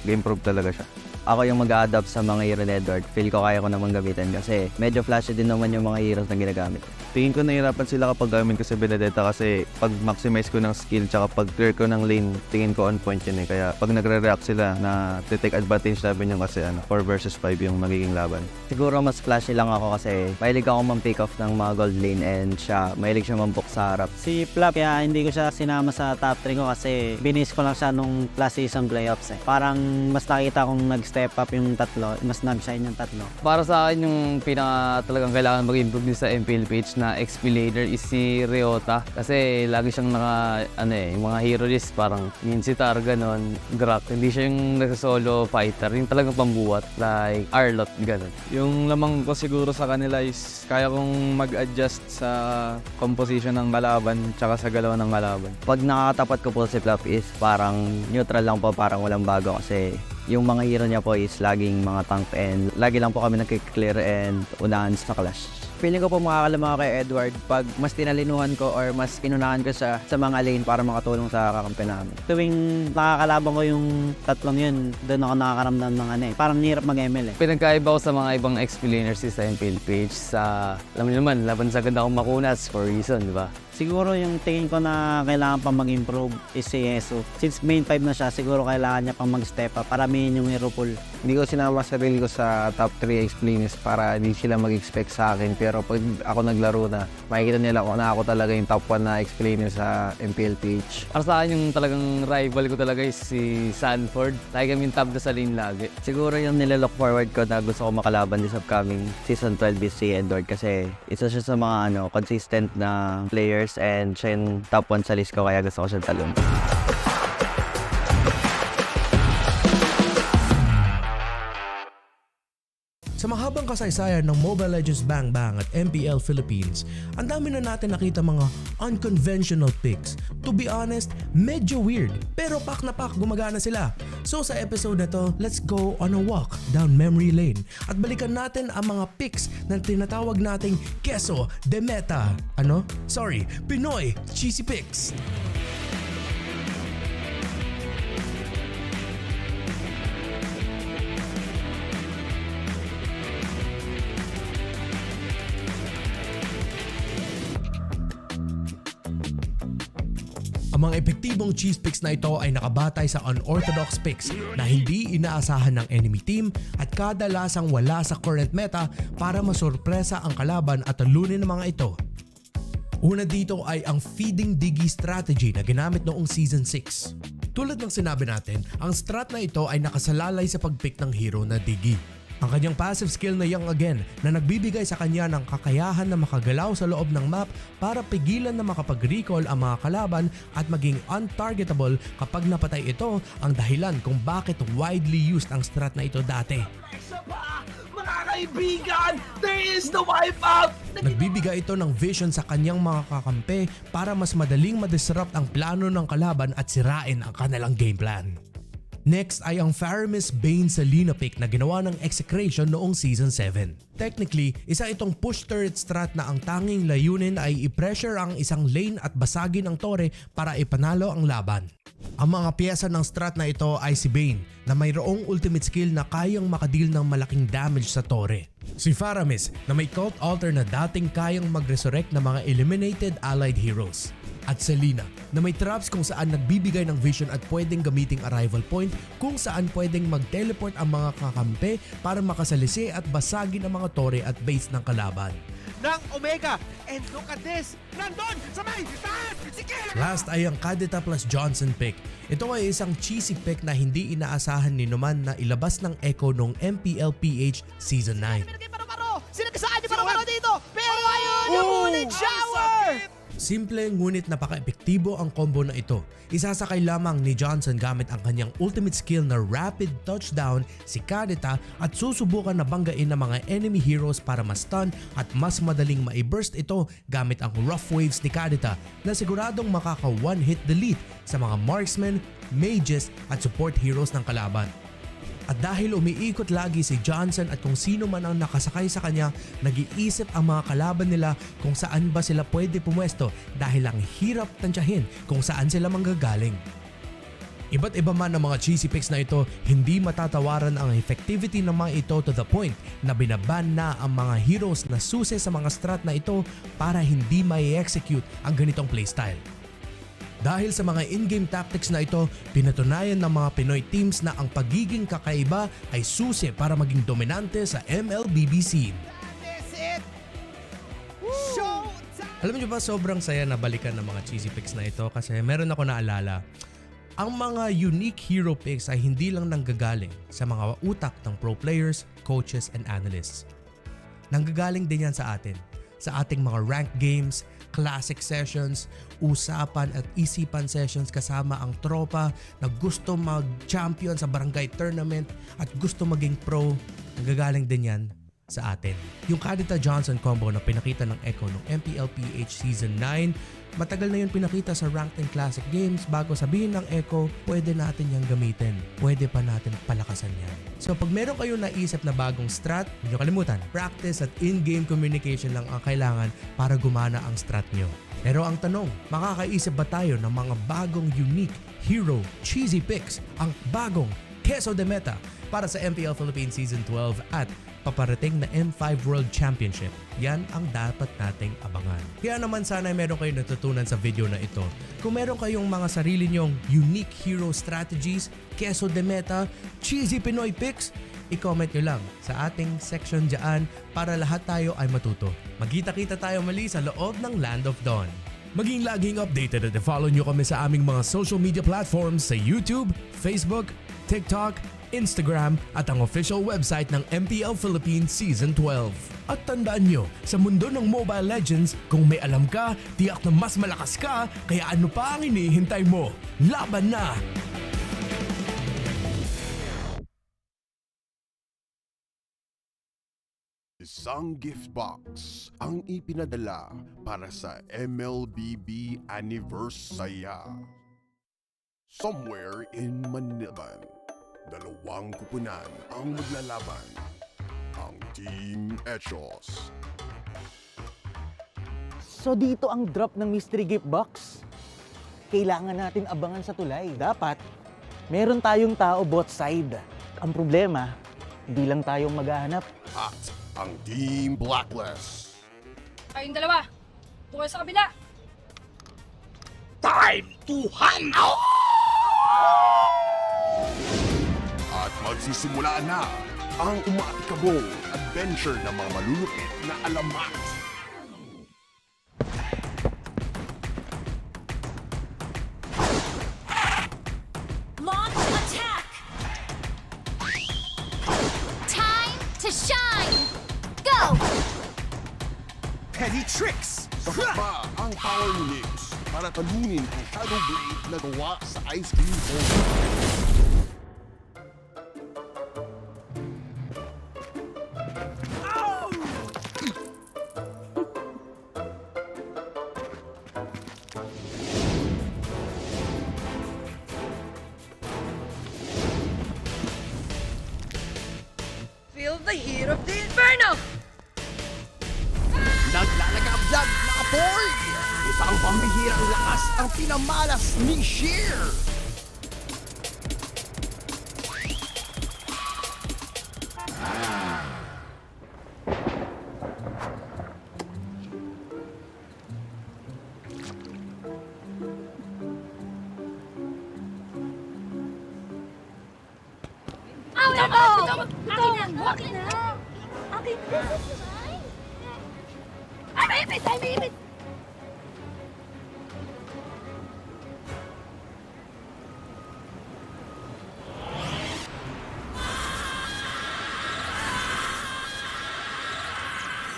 mag-improve talaga siya. Ako yung mag-a-adapt sa mga hero ni Edward. Feel ko kaya ko namang gamitin kasi medyo flashy din naman yung mga heroes na ginagamit. Tingin ko nahirapan sila kapag gamit ko sa Benedetta kasi pag maximize ko ng skill tsaka pag clear ko ng lane, tingin ko on point yun eh. Kaya pag nagre-react sila na take advantage namin yung kasi 4 versus 5 yung magiging laban. Siguro mas flashy lang ako kasi mahilig ako man-pick off ng mga gold lane and mahilig siya man-book sa harap. Si Plap, kaya hindi ko siya sinama sa top 3 ko kasi binis ko lang siya nung last season playoffs eh. Parang mas nakita kong nag-step up yung tatlo, mas nag-shine yung tatlo. Para sa akin, yung pinaka talagang kailangan mag-improve din sa Mpl-Ph na XP laner is si Ryota. Kasi lagi siyang yung mga hero list, parang Minsitar, ganon, Grak. Hindi siya yung nasa-solo fighter, yung talagang pambuhat, like Arlot, ganon. Yung lamang ko siguro sa kanila is kaya kong mag-adjust sa composition ng kalaban tsaka sa galaw ng kalaban. Pag nakakatapat ko po si Fluff is parang neutral lang po, parang walang bago kasi yung mga hero niya po is laging mga tank and lagi lang po kami nagkiklear and unahan sa clash. Feeling ko po makakalamang ako kay Edward pag mas tinalinuhan ko or mas inunahan ko sa mga lane para makatulong sa kakampi namin. Tuwing nakakalaban ko yung tatlong yun, doon ako nakakaramdam ng parang hirap mag-ML eh. Pinagkaiba ko sa mga ibang XP laners sa Mpl-Ph sa, alam niyo naman, laban sa ganda akong makunas for reason, di ba? Siguro yung tingin ko na kailangan pang mag-improve is si Yesu. Since main 5 na siya, siguro kailangan niya pang mag-step up. Paramihin yung hero pool. Hindi ko sinama sarili ko sa top 3 explainers para hindi sila mag-expect sa akin. Pero pag ako naglaro na, makikita nila kung na ako talaga yung top 1 na explainer sa Mpl-Ph. Para sa akin, yung talagang rival ko talaga is si Sanford. Lagi kami yung top na sa lane lagi. Siguro yung nililook forward ko na gusto ko makalaban this upcoming season 12 is si Edward kasi isa siya sa mga consistent na players and siya yung top 1 sa list ko kaya gusto ko siyang talon. Sa mahabang kasaysayan ng Mobile Legends Bang Bang at MPL Philippines, ang dami na natin nakita mga unconventional picks. To be honest, medyo weird, pero pak na pak gumagana sila. So sa episode na to, let's go on a walk down memory lane at balikan natin ang mga picks na tinatawag nating Queso de Meta. Pinoy Cheesy Picks. Ang mga epektibong cheese picks na ito ay nakabatay sa unorthodox picks na hindi inaasahan ng enemy team at kadalasang wala sa current meta para masurpresa ang kalaban at talunin ng mga ito. Una dito ay ang feeding Diggy strategy na ginamit noong Season 6. Tulad ng sinabi natin, ang strat na ito ay nakasalalay sa pagpick ng hero na Diggy. Ang kanyang passive skill na Young Again na nagbibigay sa kanya ng kakayahan na makagalaw sa loob ng map para pigilan na makapag-recall ang mga kalaban at maging untargetable kapag napatay ito ang dahilan kung bakit widely used ang strat na ito dati. Mga kaibigan, there is the wipeout! Nagbibigay ito ng vision sa kanyang mga kakampi para mas madaling madisrupt ang plano ng kalaban at sirain ang kanilang game plan. Next ay ang Faramis Bane Selena pick na ginawa ng Execration noong Season 7. Technically, isa itong push turret strat na ang tanging layunin ay i-pressure ang isang lane at basagin ang tore para ipanalo ang laban. Ang mga piyesa ng strat na ito ay si Bane na mayroong ultimate skill na kayang makadil ng malaking damage sa tore. Si Faramis na may cult altar na dating kayang mag-resurrect ng mga eliminated allied heroes. At Selena na may traps kung saan nagbibigay ng vision at pwedeng gamiting arrival point kung saan pwedeng mag-teleport ang mga kakampi para makasalisi at basagin ang mga tore at base ng kalaban. Ng Omega, and look at this! Nandun! Sa may taas! Sige! Last ay ang Kadeta plus Johnson pick. Ito ay isang cheesy pick na hindi inaasahan ni Numan na ilabas ng Echo noong Mpl-Ph Season 9. Sinagasaan niyo paro-paro dito! Pero ayun yung unit shower! Simple ngunit napaka-epektibo ang combo na ito. Isasakay lamang ni Johnson gamit ang kanyang ultimate skill na Rapid Touchdown si Kadeta at susubukan na banggain ng mga enemy heroes para ma-stun at mas madaling ma-burst ito gamit ang Rough Waves ni Kadeta na siguradong makaka one-hit delete sa mga marksmen, mages at support heroes ng kalaban. At dahil umiikot lagi si Johnson at kung sino man ang nakasakay sa kanya, nag-iisip ang mga kalaban nila kung saan ba sila pwede pumwesto dahil ang hirap tansyahin kung saan sila manggagaling. Iba't iba man ang mga cheesy picks na ito, hindi matatawaran ang effectivity ng mga ito to the point na binaban na ang mga heroes na susi sa mga strat na ito para hindi mai-execute ang ganitong playstyle. Dahil sa mga in-game tactics na ito, pinatunayan ng mga Pinoy teams na ang pagiging kakaiba ay susi para maging dominante sa MLBB scene. That is it! Showtime! Alam niyo ba, sobrang saya na balikan ng mga cheesy picks na ito kasi meron ako naalala. Ang mga unique hero picks ay hindi lang nanggagaling sa mga utak ng pro players, coaches, and analysts. Nanggagaling din yan sa atin, sa ating mga ranked games, classic sessions, usapan at isipan sessions kasama ang tropa na gusto mag-champion sa barangay tournament at gusto maging pro. Nanggagaling din yan sa atin. Yung Kadita Johnson combo na pinakita ng Echo ng Mpl-Ph Season 9, matagal na yun pinakita sa ranked and classic games bago sabihin ng Echo, pwede natin yang gamitin. Pwede pa natin palakasan yan. So pag meron kayong naisip na bagong strat, huwag nyo kalimutan, practice at in-game communication lang ang kailangan para gumana ang strat nyo. Pero ang tanong, makakaisip ba tayo ng mga bagong unique hero cheesy picks, ang bagong Queso de Meta para sa MPL Philippines Season 12 at paparating na M5 World Championship? Yan ang dapat nating abangan. Kaya naman sana meron kayong natutunan sa video na ito. Kung meron kayong mga sarili nyong unique hero strategies, Queso de Meta, cheesy Pinoy picks, i-comment nyo lang sa ating section dyan para lahat tayo ay matuto. Magkita-kita tayo mali sa loob ng Land of Dawn. Maging laging updated at follow nyo kami sa aming mga social media platforms sa YouTube, Facebook, TikTok, Instagram at ang official website ng MPL Philippines Season 12. At tandaan nyo, sa mundo ng Mobile Legends, kung may alam ka, tiyak na mas malakas ka, kaya ano pa ang hinihintay mo? Laban na! Isang gift box ang ipinadala para sa MLBB Anniversary. Somewhere in Manila, dalawang kupunan ang maglalaban. Ang Team Echos. So dito ang drop ng mystery gift box. Kailangan natin abangan sa tulay. Dapat, meron tayong tao both side. Ang problema, hindi lang tayong maghahanap. At ang Team Blacklist. Kayong dalawa, tukoy sa kabila. Time to hunt! At magsisimula na ang umaatikabong adventure ng mga malulupit na alamat. Launch attack! Time to shine! Go! Petty tricks! Sapat pa ang power units para talunin ang Shadow Blade na gawa sa ice cream cone. Feel the heat of the inferno! Naglalagablag na aboard! Isang pambihirang lakas ang pinamalas ni Sheer! Aw, ito! Akin na! Akin na! Akin na! Ay, may ipit! Ay, may ipit!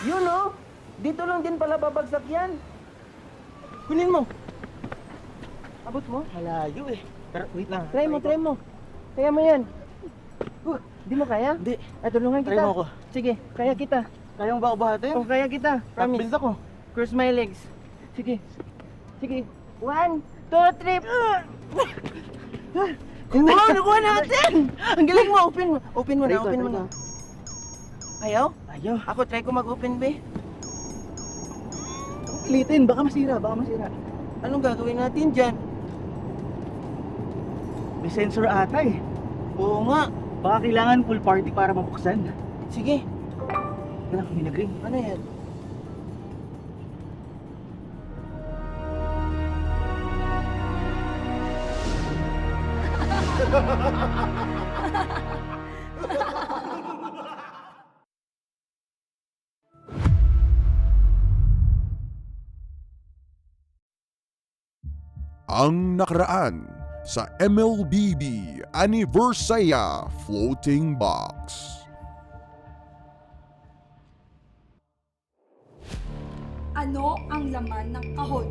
Yun oh! Dito lang din pala babagsak yan. Kunin mo. Abot mo? Malayo eh. Pero wait lang. Try mo. Kaya mo yan. Di mo kaya? Hindi. Ay, tulungan kita. Try mo ako. Sige, kaya kita. Kaya mo ba ako bahatin? Oh, kaya kita. Promise. Build ako. Cross my legs. Sige. 1, 2, 3. Wow, nakuha natin! Ang galing mo. Open mo na. Ayaw? Ako, try ko mag-open, be. Pilitin, baka masira. Anong gagawin natin dyan? May sensor ata eh. Oo nga. Baka kailangan full party para mabuksan. Sige. Tara, may nag-ring. Ano yan? Ang nakaraan sa MLBB Anniversaya Floating Box. Ano ang laman ng kahon?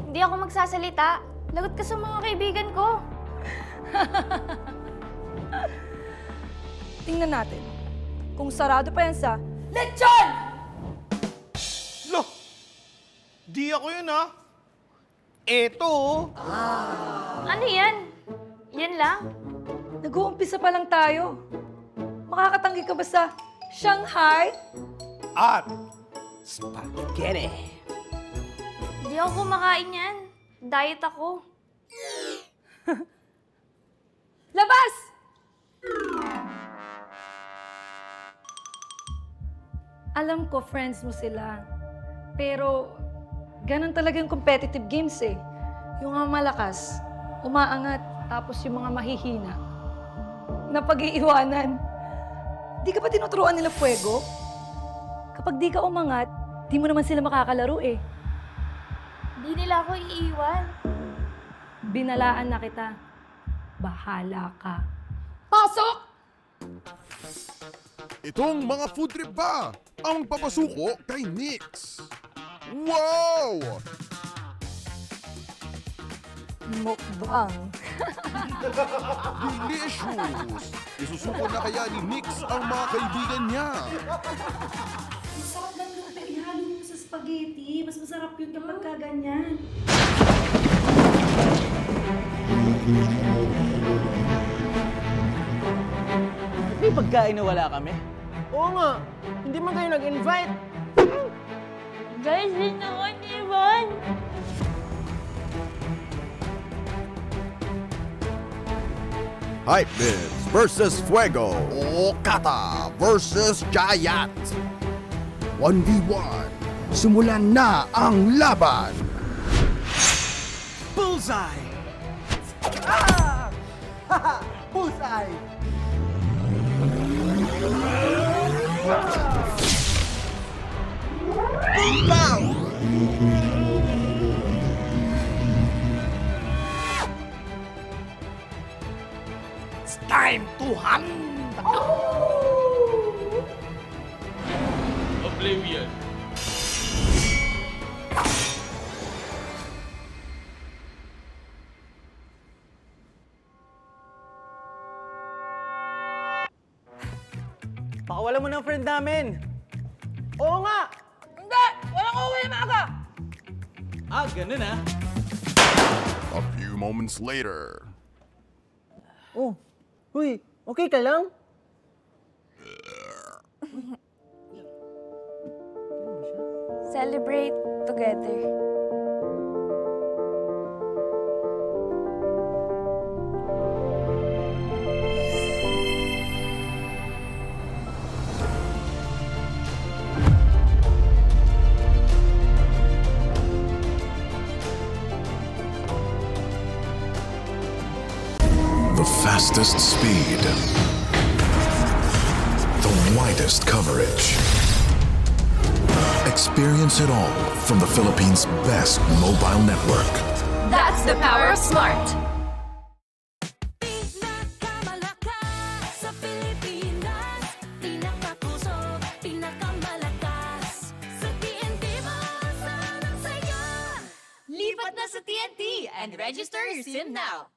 Hindi ako magsasalita. Lagot ka sa mga kaibigan ko. Tingnan natin. Kung sarado pa yan sa lechon! Lo! Di ako yun ah. Eto oh. Ano yan? Yan lang? Nag-uumpisa pa lang tayo. Makakatanggi ka ba sa Shanghai? At spaghetti. Hindi ako kumakain yan. Diet ako. Labas! Alam ko, friends mo sila. Pero, ganun talaga yung competitive games eh. Yung mga malakas, umaangat, tapos yung mga mahihina, napag-iiwanan. Di ka ba tinuturuan nila fuego? Kapag di ka umangat, di mo naman sila makakalaro eh. Hindi nila ako iiwan. Binalaan na kita. Bahala ka. Pasok! Itong mga food trip ba ang papasuko kay Nix? Wow! Mukbang. Delicious! Isusuko na kaya ni Nix ang mga kaibigan niya. Masarap lang luto. Ihalo mo sa spaghetti. Mas masarap yun kapag kaganyan. May pagkain na wala kami? Oo nga. Hindi man kayo nag-invite. Guys, din ako Ivan. Hypebeats versus Fuego. Okata versus Giant. 1v1. Simulan na ang laban. Bullseye! Ah! Haha! Bullseye! Boom! It's time to hunt! Oblivion. Pakawala mo ng friend namin! Oo nga! Hindi! Walang uuwi maaga! Ah, ganun ah. A few moments later. Oh, huy, okay ka lang? Celebrate together. The fastest speed. The widest coverage. Experience it all from the Philippines' best mobile network. That's the power of smart! Pinakamalakas sa Pilipinas, pinakapuso, pinakamalakas. Sa TNT, maaasahan sa iyo. Lipat na sa TNT and register your SIM now.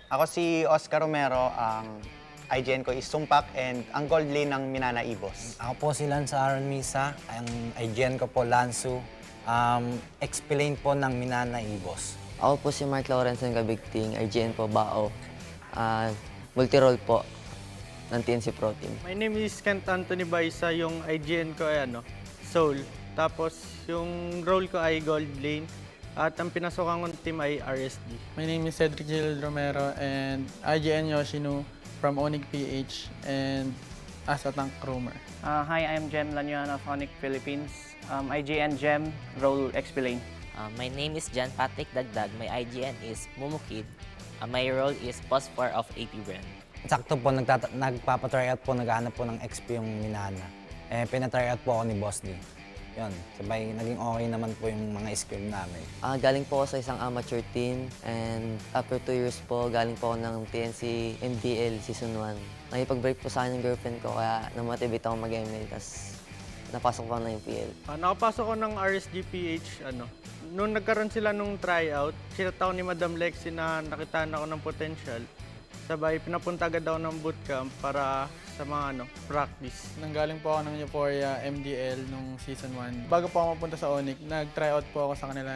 Ako si Oscar Romero, ang IGN ko is Sumpak and ang gold lane ng MNNE boss. Ako po si Lance Aaron Misa, ang IGN ko po Lansu, explain po ng MNNE boss. Ako po si Mark Lawrence ng Kabigting, IGN po Bao. Multi-role po ng TNC Pro Team. My name is Kent Anthony Baisa, yung IGN ko ay Soul. Tapos yung role ko ay Gold Lane. At ang pinasokan kong team ay RSD. My name is Cedric Gil Romero and IGN Yoshino from Mpl-Ph and as a tank roamer. Hi, I'm Jem Lanyon of ONIC Philippines. IGN Jem, role explain. My name is John Patrick Dagdag. My IGN is Mumukid. My role is Post 4 of AP Brand. Sakto po, nagpapatry out po, naghahanap po ng XP yung Minana. Pinatry out po ako ni Boss D. Yun, sabay naging okay naman po yung mga skill namin. Galing po ako sa isang amateur team and after 2 years po, galing po ako ng TNC MDL Season 1. Nakipag-break po sa akin ng girlfriend ko kaya namotivate ako mag-ML, tapos napasok ko ng MPL. Nakapasok ko ng RSD-PH, Noong nagkaroon sila nung tryout, sinat ako ni Madam Lexi na nakitaan ako ng potential. Sabay, pinapunta agad ako ng bootcamp para sa mga practice. Nanggaling po ako ng Euphoria MDL nung Season 1. Bago po ako mapunta sa ONIC, nag-tryout po ako sa kanila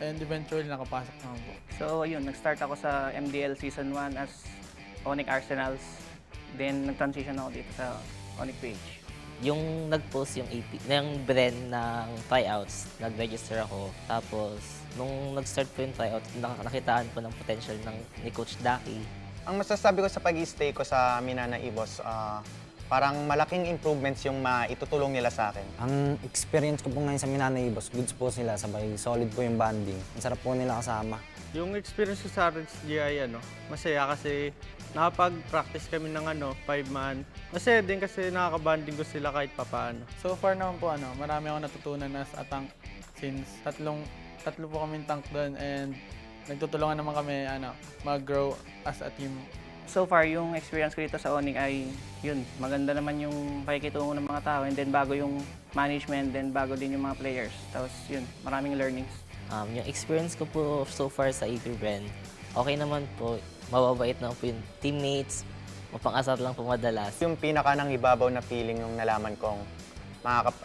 and eventually nakapasok naman po. So ayun, nag-start ako sa MDL Season 1 as ONIC Arsenals. Then nag-transition ako dito sa ONIC page. Yung nag-post yung brand ng tryouts, nag-register ako. Tapos, nung nag-start po yung tryout, nakitaan po ng potential ni Coach Daki. Ang masasabi ko sa pag-stay ko sa MNNE boss, parang malaking improvements yung maitutulong nila sa akin. Ang experience ko po ngayon sa MNNE boss, goods po sila, sabay solid po yung banding. Ang sarap po nila kasama. Yung experience ko sa RSG ay masaya kasi nakapag-practice kami ng 5-man. Masaya din kasi nakakabanding ko sila kahit papaano. So far naman po, marami akong natutunan as a tank since tatlo po kaming tank doon and nagtutulungan naman kami mag-grow as a team. So far, yung experience ko dito sa ONIC ay yun, maganda naman yung pakikitungo ng mga tao and then bago yung management, then bago din yung mga players. Tapos yun, maraming learnings. Yung experience ko po so far sa AP Brand, okay naman po. Mababait naman po yung teammates, mapang-asar lang po madalas. Yung pinaka nang ibabaw na feeling nung nalaman kong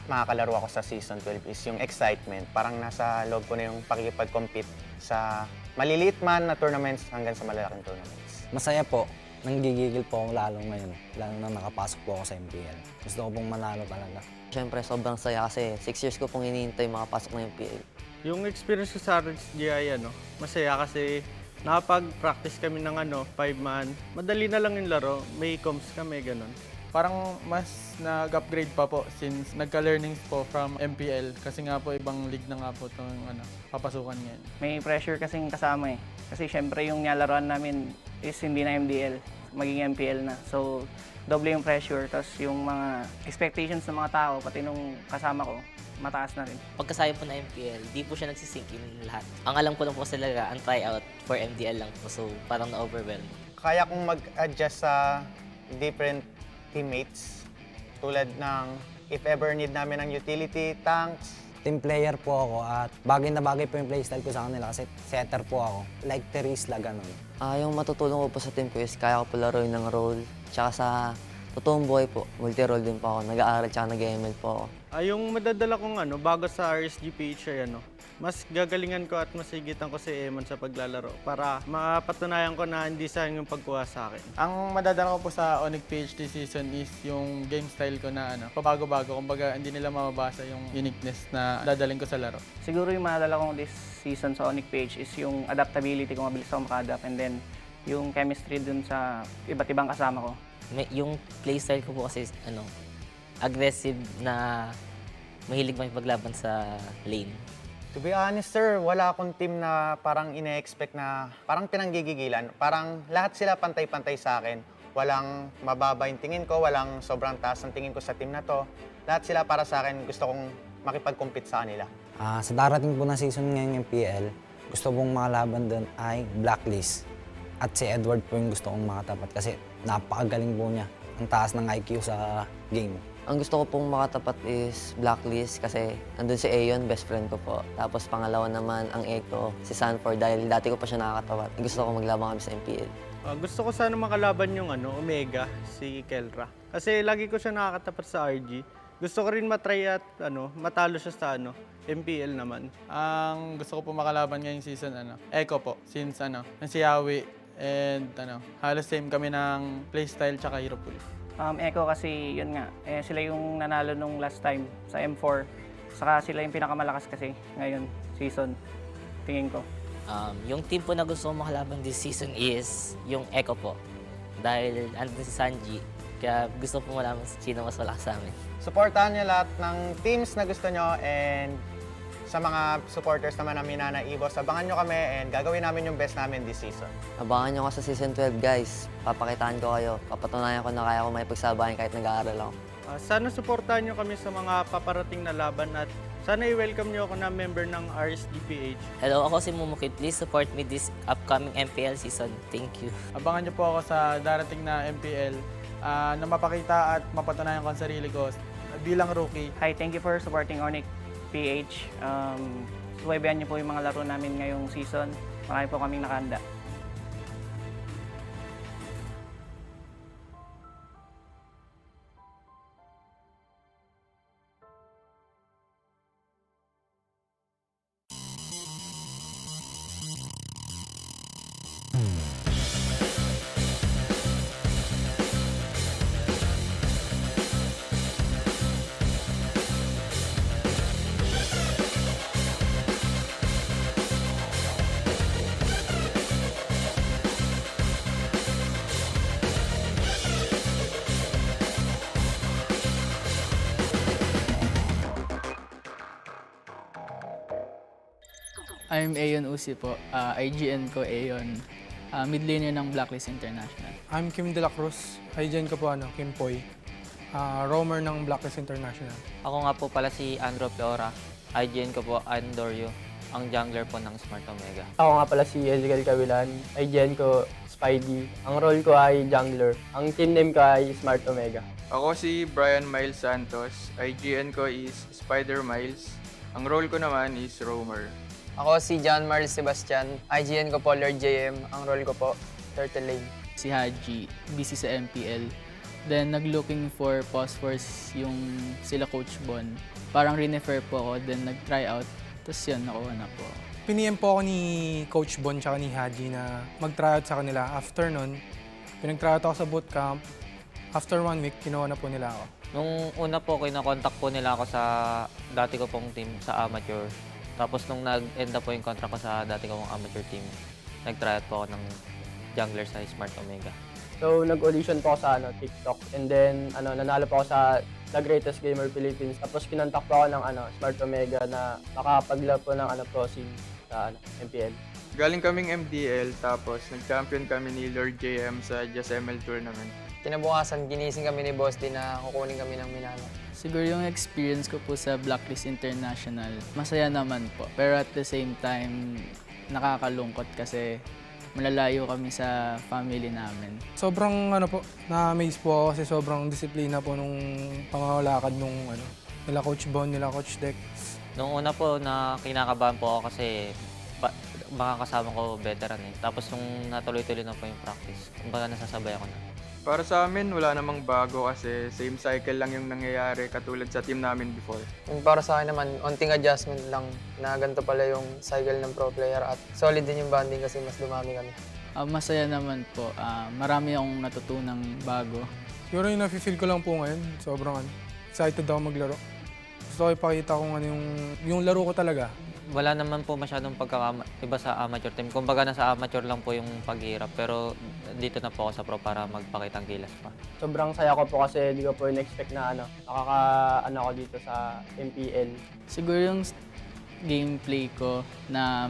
makakalaro ako sa Season 12 is yung excitement. Parang nasa loob ko na yung pakikipag-compete sa maliliit man na tournaments hanggang sa malalaking tournaments. Masaya po, nanggigigil po ako lalo ngayon, lalo na nakapasok po ako sa MPL. Gusto ko pong manalo talaga. Siyempre, sobrang saya kasi 6 years ko pong hinihintay makapasok ng MPL. Yung experience ko sa RSG ay masaya kasi nakapag-practice kami ng 5-man. Madali na lang yung laro, may comms kami, ganun. Parang mas nag-upgrade pa po since nagka-learnings po from MPL kasi nga po ibang league na nga po itong papasukan ngayon. May pressure kasing kasama eh. Kasi syempre yung nilaruan namin is hindi na MDL, maging MPL na. So, doble yung pressure, tapos yung mga expectations ng mga tao, pati nung kasama ko, mataas na rin. Pagkasaya po na MPL, di po siya nagsisink in lahat. Ang alam ko lang po sila ang tryout for MDL lang po, so parang na-overwhelm. Kaya kong mag-adjust sa different teammates tulad ng if ever need namin ng utility, tanks. Team player po ako at bagay na bagay po yung playstyle ko sa kanila kasi setter po ako. Like Terisla, ganun. Yung matutulong ko po sa team ko is kaya ko po laruin ng role. Tsaka sa totoong buhay po, multi-role din po ako. Nag-aaral tsaka nag-ML po ako. Yung madadala kong bago sa RSG-PH ay mas gagalingan ko at masigitan ko si Emon sa paglalaro para mapatunayan ko na hindi sayang yung pagkuha sa akin. Ang madadala ko po sa ONIC PhD season is yung game style ko na pabago-bago. Kumbaga hindi nila mababasa yung uniqueness na dadaling ko sa laro. Siguro yung madadala kong this season sa ONIC PhD is yung adaptability kung mabilis ako maka-adapt and then yung chemistry dun sa iba't ibang kasama ko. Yung playstyle ko po kasi aggressive na mahilig makipaglaban sa lane. To be honest, sir, wala akong team na parang ine-expect na parang pinanggigigilan. Parang lahat sila pantay-pantay sa akin. Walang mababa yung tingin ko, walang sobrang taas ang tingin ko sa team na to. Lahat sila para sa akin, gusto kong makipag-compete sa kanila. Sa darating po na season ngayong MPL, gusto pong makalaban doon ay Blacklist. At si Edward po yung gusto kong makatapat kasi napakagaling po niya. Ang taas ng IQ sa game. Ang gusto ko pong makatapat is Blacklist kasi nandun si Aeon, best friend ko po. Tapos pangalawa naman ang Echo, si Sanford dahil dati ko pa siya nakakatapat. Gusto ko maglaban kami sa MPL. Gusto ko sana makalaban yung Omega, si Kelra. Kasi lagi ko siya nakakatapat sa RG. Gusto ko rin matry at matalo siya sa MPL naman. Ang gusto ko po makalaban ngayong season, Echo po. Since si Yawi and halos same kami ng playstyle tsaka hero pool. Echo kasi yun nga, sila yung nanalo nung last time sa M4. Saka sila yung pinakamalakas kasi ngayon season, tingin ko. Yung team po na gusto kong makalaban this season is yung Echo po. Dahil andun si Sanji, kaya gusto po malaman sino mas malakas sa amin. Supportahan niyo lahat ng teams na gusto nyo and sa mga supporters naman ng Minana Evos, abangan nyo kami and gagawin namin yung best namin this season. Abangan nyo ako sa Season 12, guys. Papakitaan ko kayo. Papatunayan ko na kaya ko may pagsabayan kahit nag-aaral ako. Sana supportahan nyo kami sa mga paparating na laban at sana i-welcome nyo ako na member ng RSDPH. Hello, ako si Mumukit. Please support me this upcoming MPL season. Thank you. Abangan niyo po ako sa darating na MPL na mapakita at mapatunayan ko ang sarili ko bilang rookie. Hi, thank you for supporting ONIC PH. Subaybayan niyo po yung mga laro namin ngayong season. Marami po kaming nakahanda. I'm Ayon Usi po. IGN ko Ayon. Mid laner ng Blacklist International. I'm Kim De La Cruz. IGN ko po Kim Poy. Roamer ng Blacklist International. Ako nga po pala si Andro Flora. IGN ko po Andorio, ang jungler po ng Smart Omega. Ako nga pala si Ezekiel Cavilan. IGN ko Spidey. Ang role ko ay jungler. Ang team name ko ay Smart Omega. Ako si Brian Miles Santos. IGN ko is Spider Miles. Ang role ko naman is Roamer. Ako si John Marl Sebastian. IGN ko po Lord JM. Ang role ko po, Turtle Lane. Si Haji, busy sa MPL. Then nag-looking for phosphors yung sila Coach Bon. Parang rinefer po ako, then nag-try out. Tapos yun, nakuha na po. Piniem po ako ni Coach Bon tsaka ni Haji na mag-tryout sa kanila. After nun, pinag-tryout ako sa bootcamp. After 1 week, kinuha na po nila ako. Nung una po, kinakontak po nila ako sa dati ko pong team sa amateur. Tapos nung nag-end up po yung contract ko sa dati kong amateur team, nag-tryout po ako ng jungler sa Smart Omega. So, nag-audition po ako sa TikTok. And then, nanalo po ako sa The Greatest Gamer Philippines. Tapos, kinontak po ako ng Smart Omega na makakapaglaro po ng pro scene sa MPL. Galing kaming MDL, tapos nag-champion kami ni Lord JM sa Just ML Tournament. Kinabukasan, ginising kami ni Boss din na kukunin kami ng Minana. Siguro yung experience ko po sa Blacklist International, masaya naman po. Pero at the same time, nakakalungkot kasi malalayo kami sa family namin. Sobrang na-amaze po ako kasi sobrang disiplina po nung pangangalakad nung nila Coach Bon, nila Coach Dex. Nung una po, na kinakabahan po ako kasi baka kasama ko veteran eh. Tapos nung natuloy-tuloy na po yung practice, baka nasasabay ako na. Para sa amin, wala namang bago kasi same cycle lang yung nangyayari katulad sa team namin before. Yung para sa akin naman, onting adjustment lang na ganito pala yung cycle ng pro player at solid din yung bonding kasi mas dumami kami. Masaya naman po. Marami akong natutunang bago. Siguro yung nafe-feel ko lang po ngayon, sobrang excited ako maglaro. Gusto ko ipakita kung yung laro ko talaga. Wala naman po masyadong iba sa amateur team. Kumbaga nasa amateur lang po yung paghihirap. Pero dito na po ako sa pro para magpakitang gilas pa. Sobrang saya ko po kasi di ko po in-expect na ako dito sa MPL. Siguro yung gameplay ko na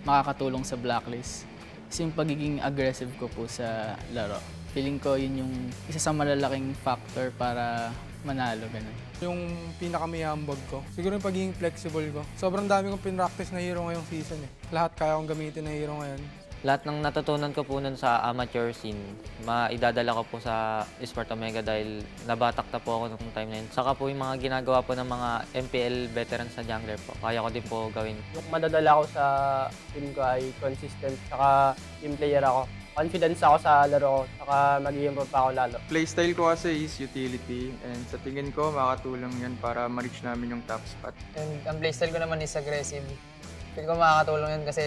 makakatulong sa Blacklist is yung pagiging aggressive ko po sa laro. Feeling ko yun yung isa sa malalaking factor para manalo, ganun. Yung pinakamayambag ko, siguro yung pagiging flexible ko. Sobrang dami kong pinractice na hero ngayong season eh. Lahat kaya kong gamitin na hero ngayon. Lahat ng natutunan ko po nun sa amateur scene, maidadala ko po sa Smart Omega dahil nabatakta po ako nung time na yun. Saka po yung mga ginagawa po ng mga MPL veterans sa jungler po, kaya ko din po gawin. Yung madadala ko sa team ko ay consistent, saka team player ako. confidence ako sa laro ko, saka mag-i-improve pa ako lalo. Playstyle ko kasi is utility and sa tingin ko makatulong yan para ma-reach namin yung top spot. And ang playstyle ko naman is aggressive. Feel ko makakatulong yun kasi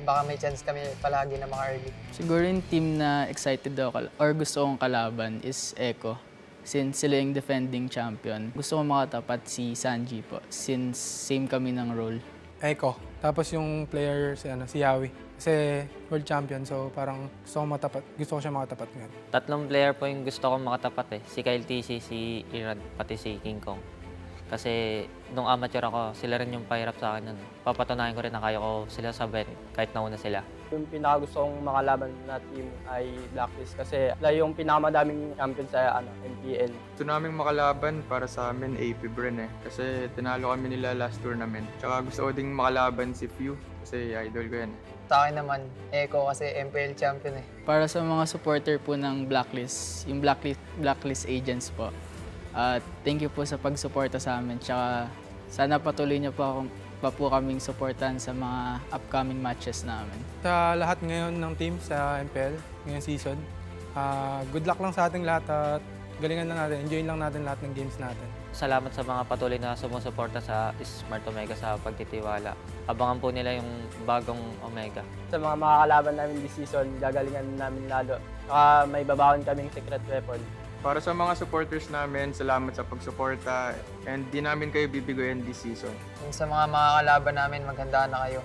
baka may chance kami palagi na maka-early. Siguro yung team na excited ako or gusto kong kalaban is Echo. Since sila yung defending champion, gusto kong makatapat si Sanji po since same kami ng role. Echo. Tapos yung player si Yawi. Kasi world champion, so parang gusto ko siya makatapat ngayon. 3 player po yung gusto kong makatapat eh. Si Kyle TC, si Irad, pati si King Kong. Kasi nung amateur ako, sila rin yung pahirap sa akin nun. Papatunayan ko rin na kaya ko sila sabayan kahit nauna sila. Yung pinakagusto kong makalaban na team ay Blacklist kasi yung pinakamadaming champion sa MPL. Gusto naming makalaban para sa amin AP Bren eh. Kasi tinalo kami nila last tournament. Tsaka gusto ko ding makalaban si Few kasi idol ko yan eh. Sa akin naman, Echo kasi MPL champion eh. Para sa mga supporter po ng Blacklist, yung Blacklist agents po, thank you po sa pagsuporta sa amin. Tsaka sana patuloy niyo pa po kaming supportan sa mga upcoming matches namin. Sa lahat ngayon ng team sa MPL, ngayong season, good luck lang sa ating lahat at galingan lang natin, enjoy lang natin lahat ng games natin. Salamat sa mga patuloy na sumusuporta sa Smart Omega sa pagtitiwala. Abangan po nila yung bagong Omega. Sa mga makakalaban namin this season, gagalingan namin lalo. Saka may babaon kaming secret weapon. Para sa mga supporters namin, salamat sa pagsuporta and di namin kayo bibigoyin this season. Yung sa mga makakalaban namin, maghanda na kayo.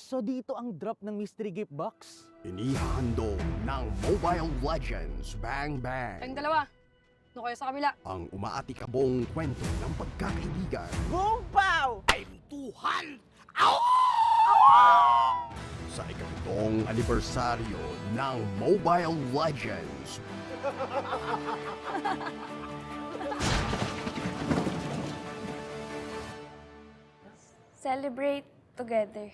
So dito ang drop ng mystery gift box. Inihahandog ng Mobile Legends Bang Bang. Tayong dalawa. Doon kayo sa kabila. Ang umaatikabong kwento ng pagkakaibigan. Gumpaw! Tuhan! Sa ikatong anibersaryo ng Mobile Legends. Celebrate together.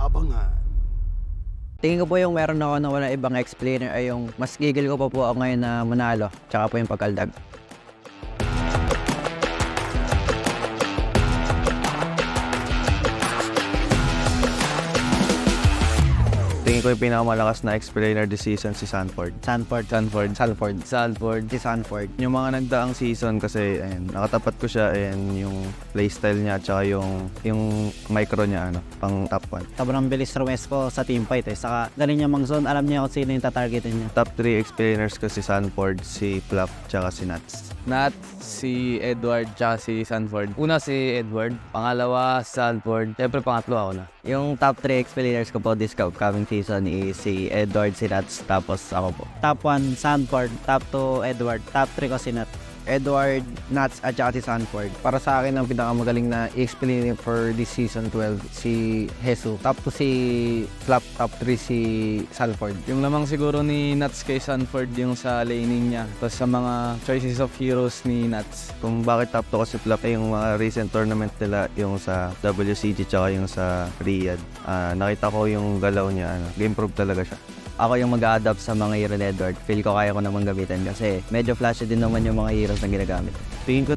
Abangan. Tingin ko po yung meron ako na wala ibang explainer ay yung mas gigil ko pa po ako ngayon na manalo, tsaka po yung pagkaldag. Tingin ko yung pinakamalakas na explainer this season si Sanford. Yung mga nagdaang season kasi nakatapat ko siya and yung playstyle niya at saka yung micro niya pang top 1. Sobrang bilis rumes ko sa teamfight saka galing niya mang-zone, alam niya kung sino yung tatargetin niya. Top 3 explainers ko si Sanford, si Fluff, tsaka si Nuts. Nuts, si Edward, tsaka si Sanford. Una si Edward, pangalawa Sanford, syempre pangatlo ako na. Yung top 3 explainers ko po this coming season is si Edward, si Nuts, tapos ako po. Top 1, Sanford. Top 2, Edward. Top 3 ko si Nuts. Edward, Nuts, at saka si Sanford. Para sa akin, ang pinakamagaling na i-explain for this season 12, si Jesus. Top 2 si Flap, top 3 si Sanford. Yung lamang siguro ni Nuts kay Sanford yung sa laning niya. Tapos sa mga choices of heroes ni Nuts. Kung bakit top 2 kasi Flap yung mga recent tournament nila, yung sa WCG tsaka yung sa Riyadh. Nakita ko yung galaw niya, game-proof talaga siya. Ako yung mag-a-adapt sa mga hero ni Edward. Feel ko kaya ko namang gamitin kasi medyo flashy din naman yung mga heroes na ginagamit. Tingin ko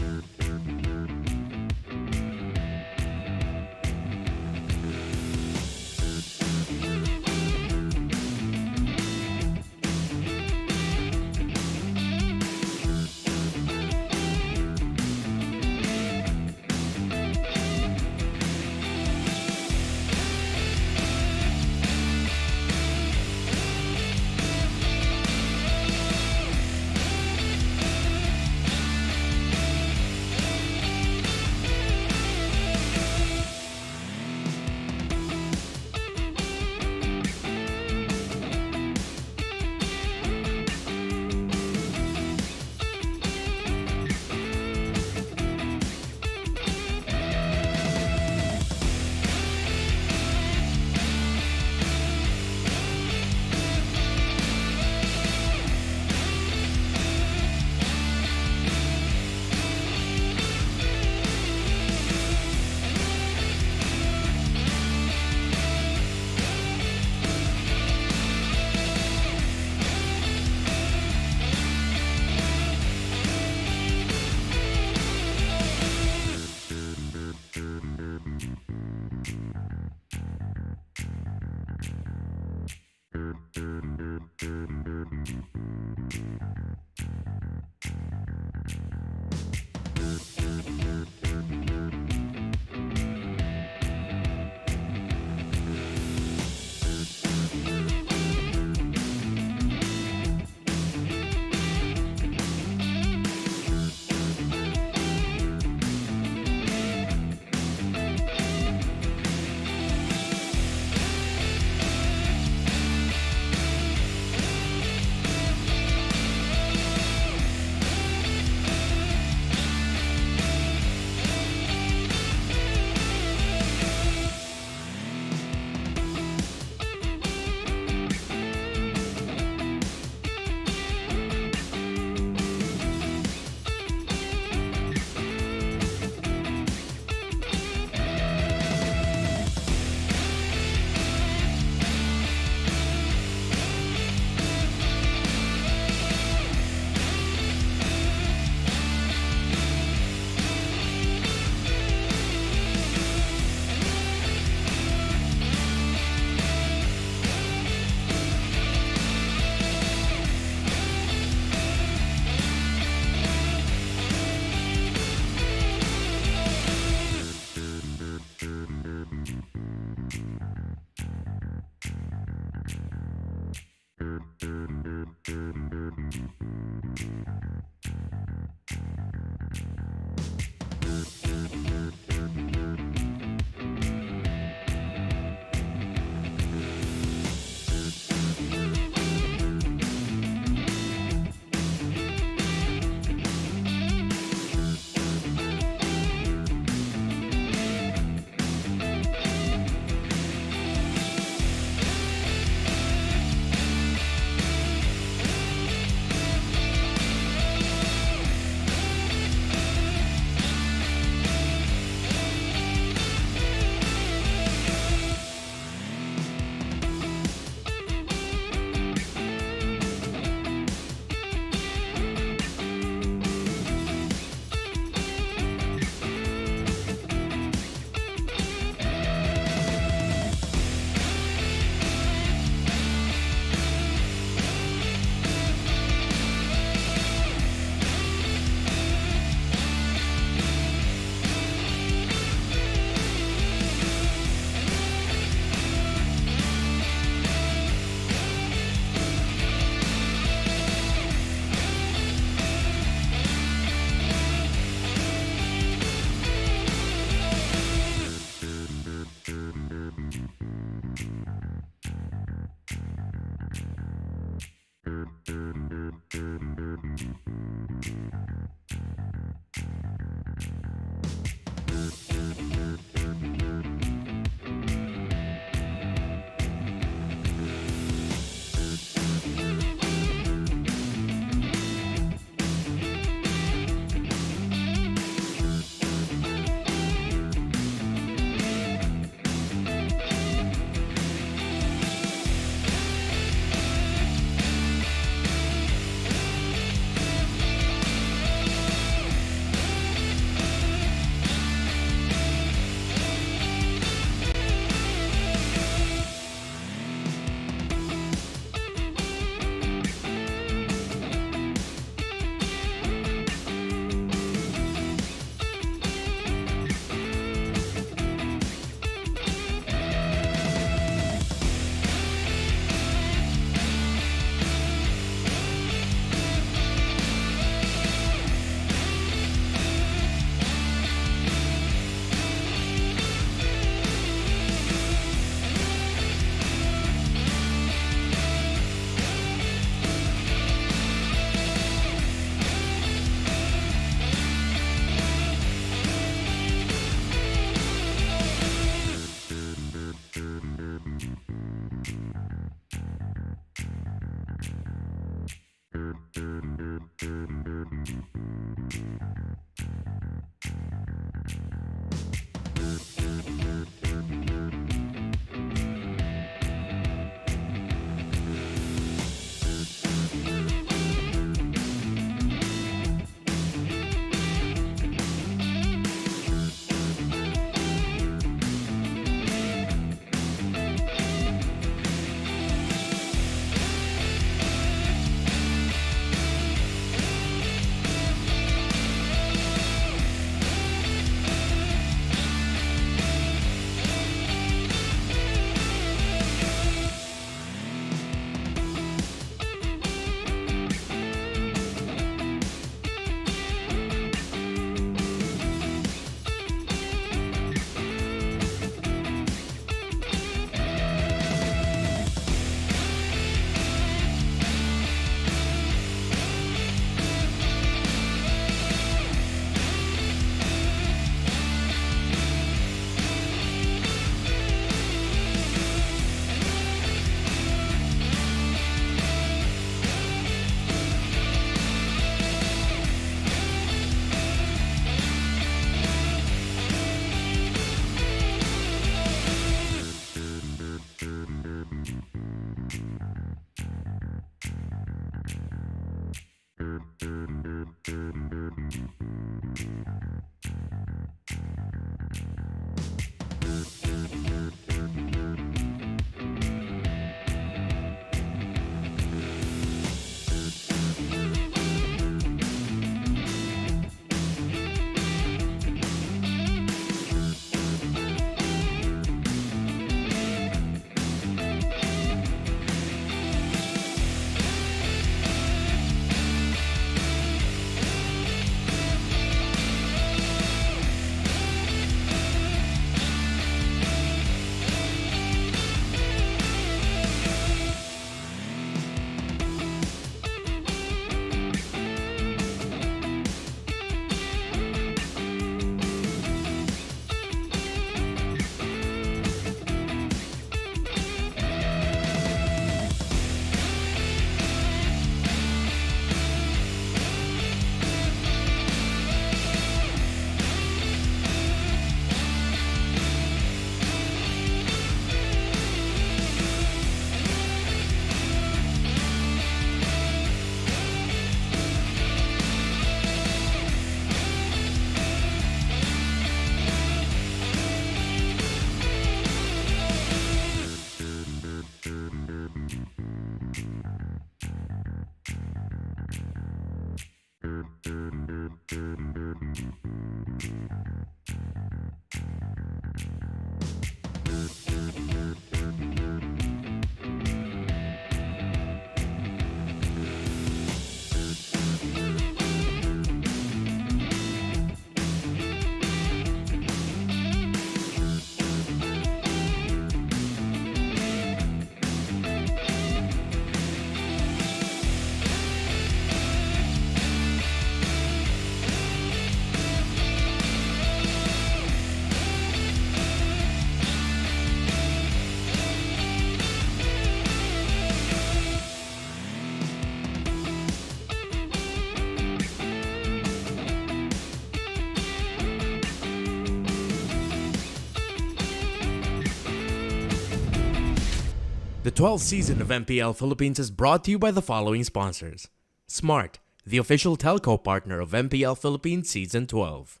The 12th season of MPL Philippines is brought to you by the following sponsors. Smart, the official telco partner of MPL Philippines Season 12.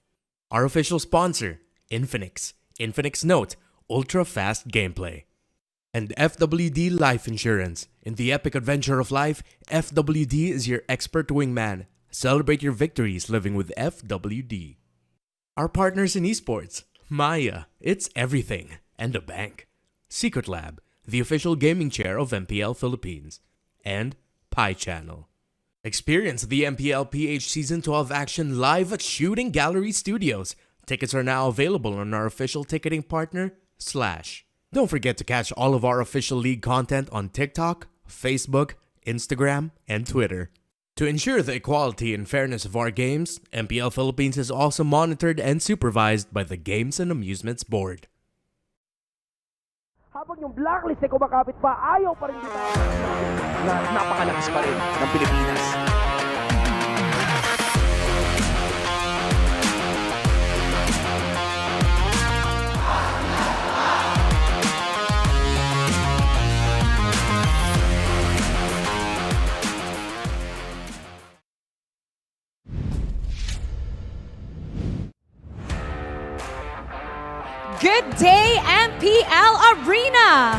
Our official sponsor, Infinix. Infinix Note, ultra-fast gameplay. And FWD Life Insurance. In the epic adventure of life, FWD is your expert wingman. Celebrate your victories living with FWD. Our partners in esports, Maya, it's everything, and a bank. Secret Lab, the official gaming chair of MPL Philippines. And Pi Channel. Experience the Mpl-Ph Season 12 action live at Shooting Gallery Studios. Tickets are now available on our official ticketing partner, Slash. Don't forget to catch all of our official league content on TikTok, Facebook, Instagram, and Twitter. To ensure the equality and fairness of our games, MPL Philippines is also monitored and supervised by the Games and Amusements Board. Habang yung blacklist ay kumakapit pa, ayaw pa rin kita. Napakalakas pa rin ng Pilipinas. Good day, MPL Arena!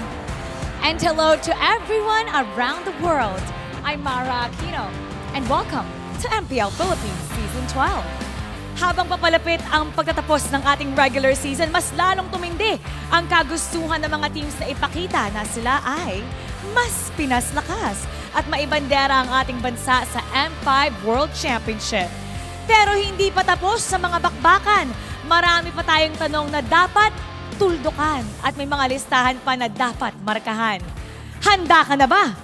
And hello to everyone around the world. I'm Mara Aquino, and welcome to MPL Philippines Season 12. Habang papalapit ang pagtatapos ng ating regular season, mas lalong tumindi ang kagustuhan ng mga teams na ipakita na sila ay mas pinaslakas at maibandera ang ating bansa sa M5 World Championship. Pero hindi pa tapos sa mga bakbakan. Marami pa tayong tanong na dapat tuldukan at may mga listahan pa na dapat markahan. Handa ka na ba?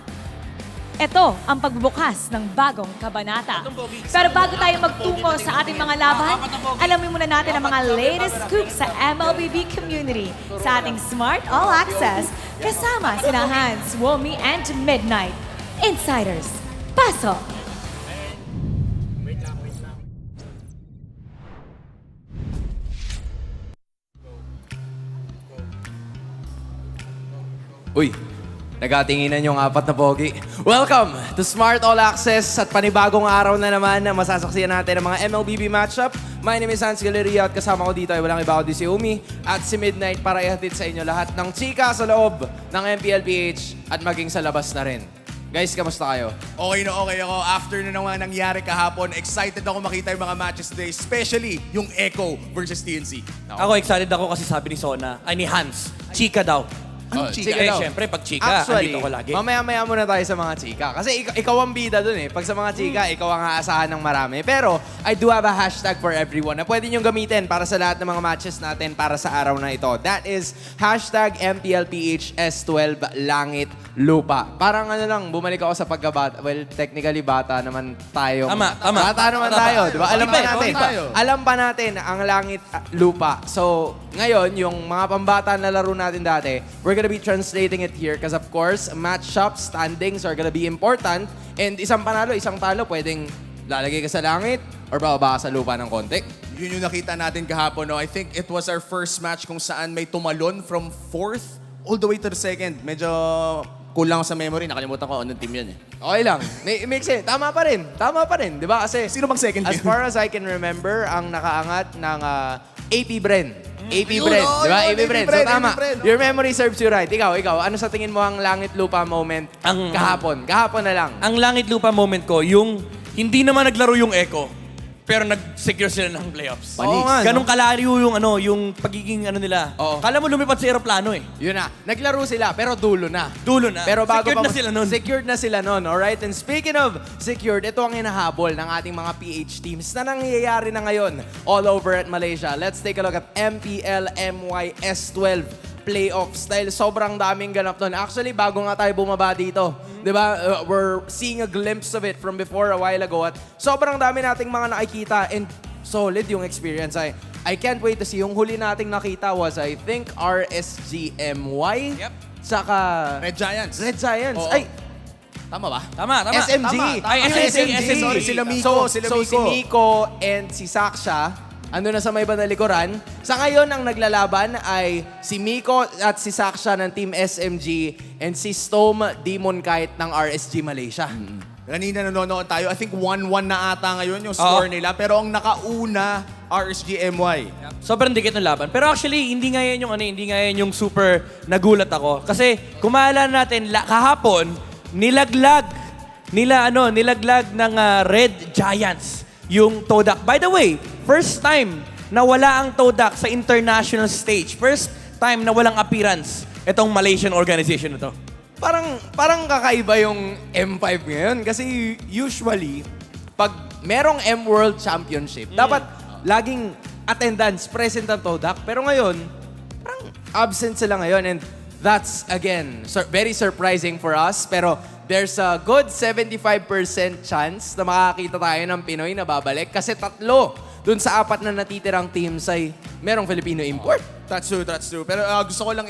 Ito ang pagbubukas ng bagong kabanata. Pero bago tayo magtungo sa ating mga laban, alamin muna natin ang mga latest scoops sa MLBB community sa ating Smart All Access kasama sina Hans, Womi, and Midnight. Insiders, pasok! Uy, nagatinginan yung apat na pogi. Welcome to Smart All Access at panibagong araw na naman na masasaksiyan natin ang mga MLBB matchup. My name is Hans Galeria at kasama ko dito ay walang iba kundi si Umi at si Midnight para ihatid sa inyo lahat ng chika sa loob ng Mpl-Ph at maging sa labas na rin. Guys, kamusta kayo? Okay na okay ako. After na naman nangyari kahapon, excited ako makita yung mga matches today, especially yung Echo versus TNC. Ako excited ako kasi sabi ni Sona, ay ni Hans, chika daw. Chika eh, daw. syempre, pag chika, Actually, andito ko lagi. mamaya-maya muna tayo sa mga chika. Kasi ikaw ang bida dun eh. Pag sa mga chika, ikaw ang aasahan ng marami. Pero, I do have a hashtag for everyone na pwede niyong gamitin para sa lahat ng mga matches natin para sa araw na ito. That is hashtag Mpl-Ph S12 Langit Lupa. Parang ano lang, bumalik ako sa pagkabata. Well, technically, bata naman tayo. Tama. Bata naman tayo, di ba? Alam pa natin. tayo. Alam pa natin ang langit lupa. So, ngayon, yung mga pambata na laro natin dati, we're gonna be translating it here because of course, matchup standings are gonna be important. And isang panalo, isang talo, pwedeng lalagay ka sa langit or bababa ka sa lupa ng konti. Yun yung nakita natin kahapon. No? I think it was our first match kung saan may tumalon from 4th all the way to the 2nd. Medyo kulang sa memory. Nakalimutan ko anong team yun eh. Okay lang. Makes sense. Tama pa rin. Di ba? Kasi sino bang second as team? far as I can remember, ang nakaangat ng AP Bren. AP Yun, Bren. oh, Di ba? yun, AP Bren. So AP tama. Bren. Your memory serves you right. Ikaw. Ano sa tingin mo ang langit lupa moment kahapon? Kahapon na lang. Ang langit lupa moment ko, yung hindi naman naglaro yung Echo, pero nag-secure sila ng playoffs. Oo nga, no? Ganong kalayo yung pagiging nila. Oo. Kala mo lumipad sa aeroplano eh. Yun na. Naglaro sila, pero dulo na. Dulo na. Pero bago Secured na sila nun. Alright? And speaking of secured, ito ang hinahabol ng ating mga PH teams na nangyayari na ngayon all over at Malaysia. Let's take a look at MPL-MY S12 playoffs dahil sobrang daming ganap doon. Actually, bago nga tayo bumaba dito, di ba? We're seeing a glimpse of it from before a while ago at sobrang dami nating mga nakikita and solid yung experience. I can't wait to see. Yung huli nating nakita was, I think, RSGMY. Yep. Saka Red Giants. Oo. Ay, tama ba? Tama. SMG. Ay, SMG. Sorry, sila Miko. So si Miko and si Saksha, ando na sa may bandang likuran. Sa ngayon, ang naglalaban ay si Miko at si Saksha ng Team SMG and si Stome Demon Kite ng RSG Malaysia. Kanina nanonood tayo, I think 1-1 na ata ngayon yung score nila. Pero ang nakauna, RSG MY. Sobrang dikit ng laban. Pero actually, hindi nga yan yung super nagulat ako. Kasi kung maalala natin, kahapon, nilaglag ng Red Giants yung Todak. By the way, first time na wala ang Todak sa international stage. First time na walang appearance itong Malaysian organization na to. Parang kakaiba yung M5 ngayon. Kasi usually, pag merong M-World Championship, dapat laging attendance, present ang Todak. Pero ngayon, parang absent sila ngayon. And that's, again, very surprising for us. Pero there's a good 75% chance na makakita tayo ng Pinoy na babalik. Kasi 3 dun sa 4 na natitirang teams ay merong Filipino import. That's true. Pero gusto ko lang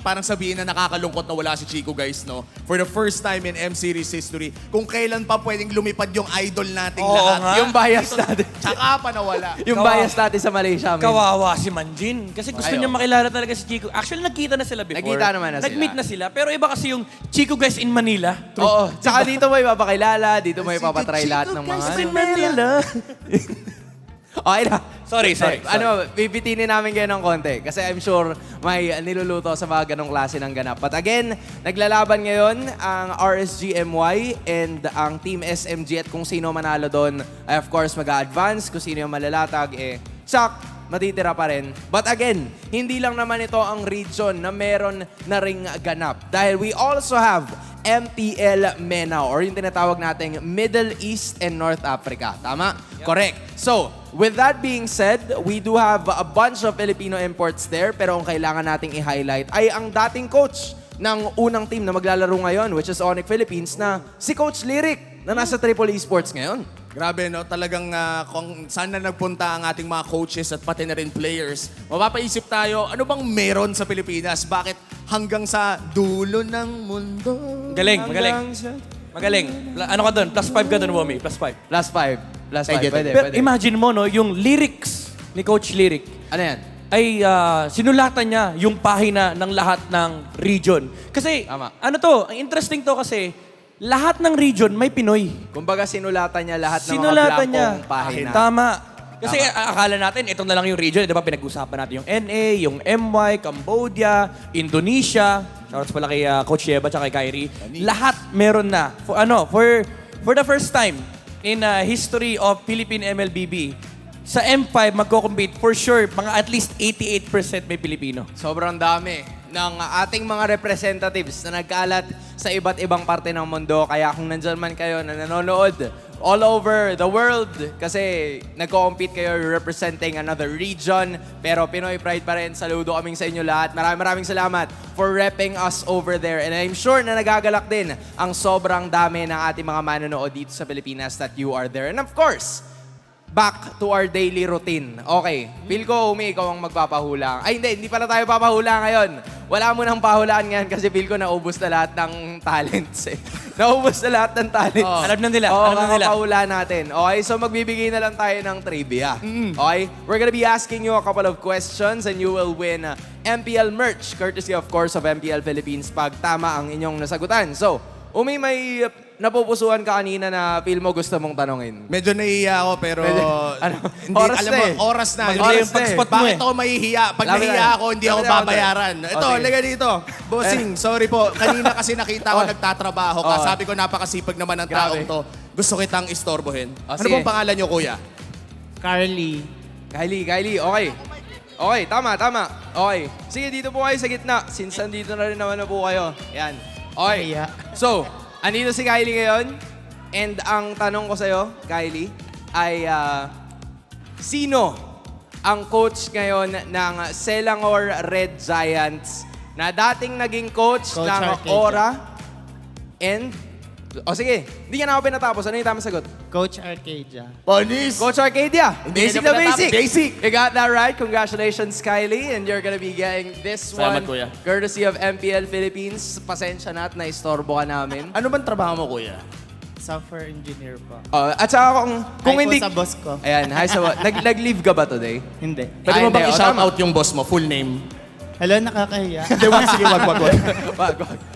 parang sabihin na nakakalungkot na wala si Chico, guys, no? For the first time in M-Series history, kung kailan pa pwedeng lumipad yung idol nating lahat. Nga. Yung bias natin. Tsaka pa nawala. Yung bias natin sa Malaysia. Kawawa si Manjin. Kasi gusto niya makilala talaga si Chico. Actually, nagkita na sila before. Nagkita naman na sila. Nag-meet na sila. Pero iba kasi yung Chico guys in Manila. Oo. Tsaka dito may papakilala, dito may papatry lahat ng mga... in Manila. Okay na. Sorry. Bibitinin namin kayo ng konti. Kasi I'm sure may niluluto sa mga ganong klase ng ganap. But again, naglalaban ngayon ang RSG MY and ang Team SMG at kung sino manalo doon ay of course mag-a-advance. Kung sino yung malalatag, tsak, matitira pa rin. But again, hindi lang naman ito ang region na meron na ring ganap. Dahil we also have Mpl-MENA or yung tinatawag nating Middle East and North Africa. Tama? Yep. Correct. So, with that being said, we do have a bunch of Filipino imports there pero ang kailangan nating i-highlight ay ang dating coach ng unang team na maglalaro ngayon which is ONIC Philippines na si Coach Lyric na nasa Triple Esports ngayon. Grabe, no? Talagang kung saan na nagpunta ang ating mga coaches at pati na rin players, mapapaisip tayo, ano bang meron sa Pilipinas? Bakit hanggang sa dulo ng mundo? Magaling. Ano ka doon? +5 ka doon, Womi. +5. Pwede. Pero imagine mo, no, yung lyrics ni Coach Lyric. Ano yan? Ay sinulatan niya yung pahina ng lahat ng region. Kasi, ang interesting to kasi, lahat ng region may Pinoy. Kumbaga sinulatan niya lahat ng mga blankong pahina. Tama. Kasi akala natin, ito na lang yung region. Di ba pinag-usapan natin yung NA, yung MY, Cambodia, Indonesia. Shoutouts pala kay Coach Yeba at kay Kyrie. Lahat meron na. For the first time in history of Philippine MLBB, sa M5 magko-compete for sure, mga at least 88% may Pilipino. Sobrang dami ng ating mga representatives na nagkalat sa iba't ibang parte ng mundo. Kaya kung nandyan man kayo na nanonood all over the world kasi nagko-compete kayo representing another region pero Pinoy Pride pa rin. Saludo kaming sa inyo lahat. Maraming salamat for repping us over there. And I'm sure na nagagalak din ang sobrang dami ng ating mga manonood dito sa Pilipinas that you are there. And of course, back to our daily routine. Okay, feel ko, Umi, ikaw ang magpapahula. Ay, hindi pala tayo papahula ngayon. Wala mo nang pahulaan ngayon kasi feel ko naubos na lahat ng talents naubos na lahat ng talents. Alam na nila. Kakapahula natin. Okay, so magbibigay na lang tayo ng trivia. Okay, we're gonna be asking you a couple of questions and you will win MPL merch, courtesy of course of MPL Philippines pag tama ang inyong nasagutan. So, Umi, may napupusuan ka kanina na feel mo gusto mong tanongin. Medyo nahihiya ako pero hindi, oras alam na mo, eh. oras na. Oras na eh. Bakit ako mahihiya? Pag nahihiya ako, hindi ako babayaran. Ito, laga dito. Bossing, sorry po. Kanina kasi nakita ko nagtatrabaho ka. Sabi ko napakasipag naman ng taong to. Gusto kitang istorbohin. Ano pong pangalan niyo, kuya? Kylie, okay. Okay, tama. Okay. Sige, dito po kayo sa gitna. Since andito na rin naman na po kayo. Yan. Okay. So, andito si Kylie ngayon. And ang tanong ko sa'yo, Kylie, ay sino ang coach ngayon ng Selangor Red Giants na dating naging coach ng Arcadia. Ora and... O sige, hindi ka na ako pinatapos. Ano yung tamang sagot? Coach Arcadia. Panis! Coach Arcadia. Basic na basic. Basic. You got that right. Congratulations, Kylie. And you're gonna be getting this Salamat, one. kuya. Courtesy of MPL Philippines. Pasensya na at naistorbo ka namin. Ano bang trabaho mo, kuya? Software engineer po. At saka kung Hi hindi... po sa boss ko. Ayan, hi sa boss. Nag-leave ka ba today? Hindi. Pwede mo bang i-shout out yung boss mo, full name? Hello, nakakahiya. Hindi, sige, wag. Wag.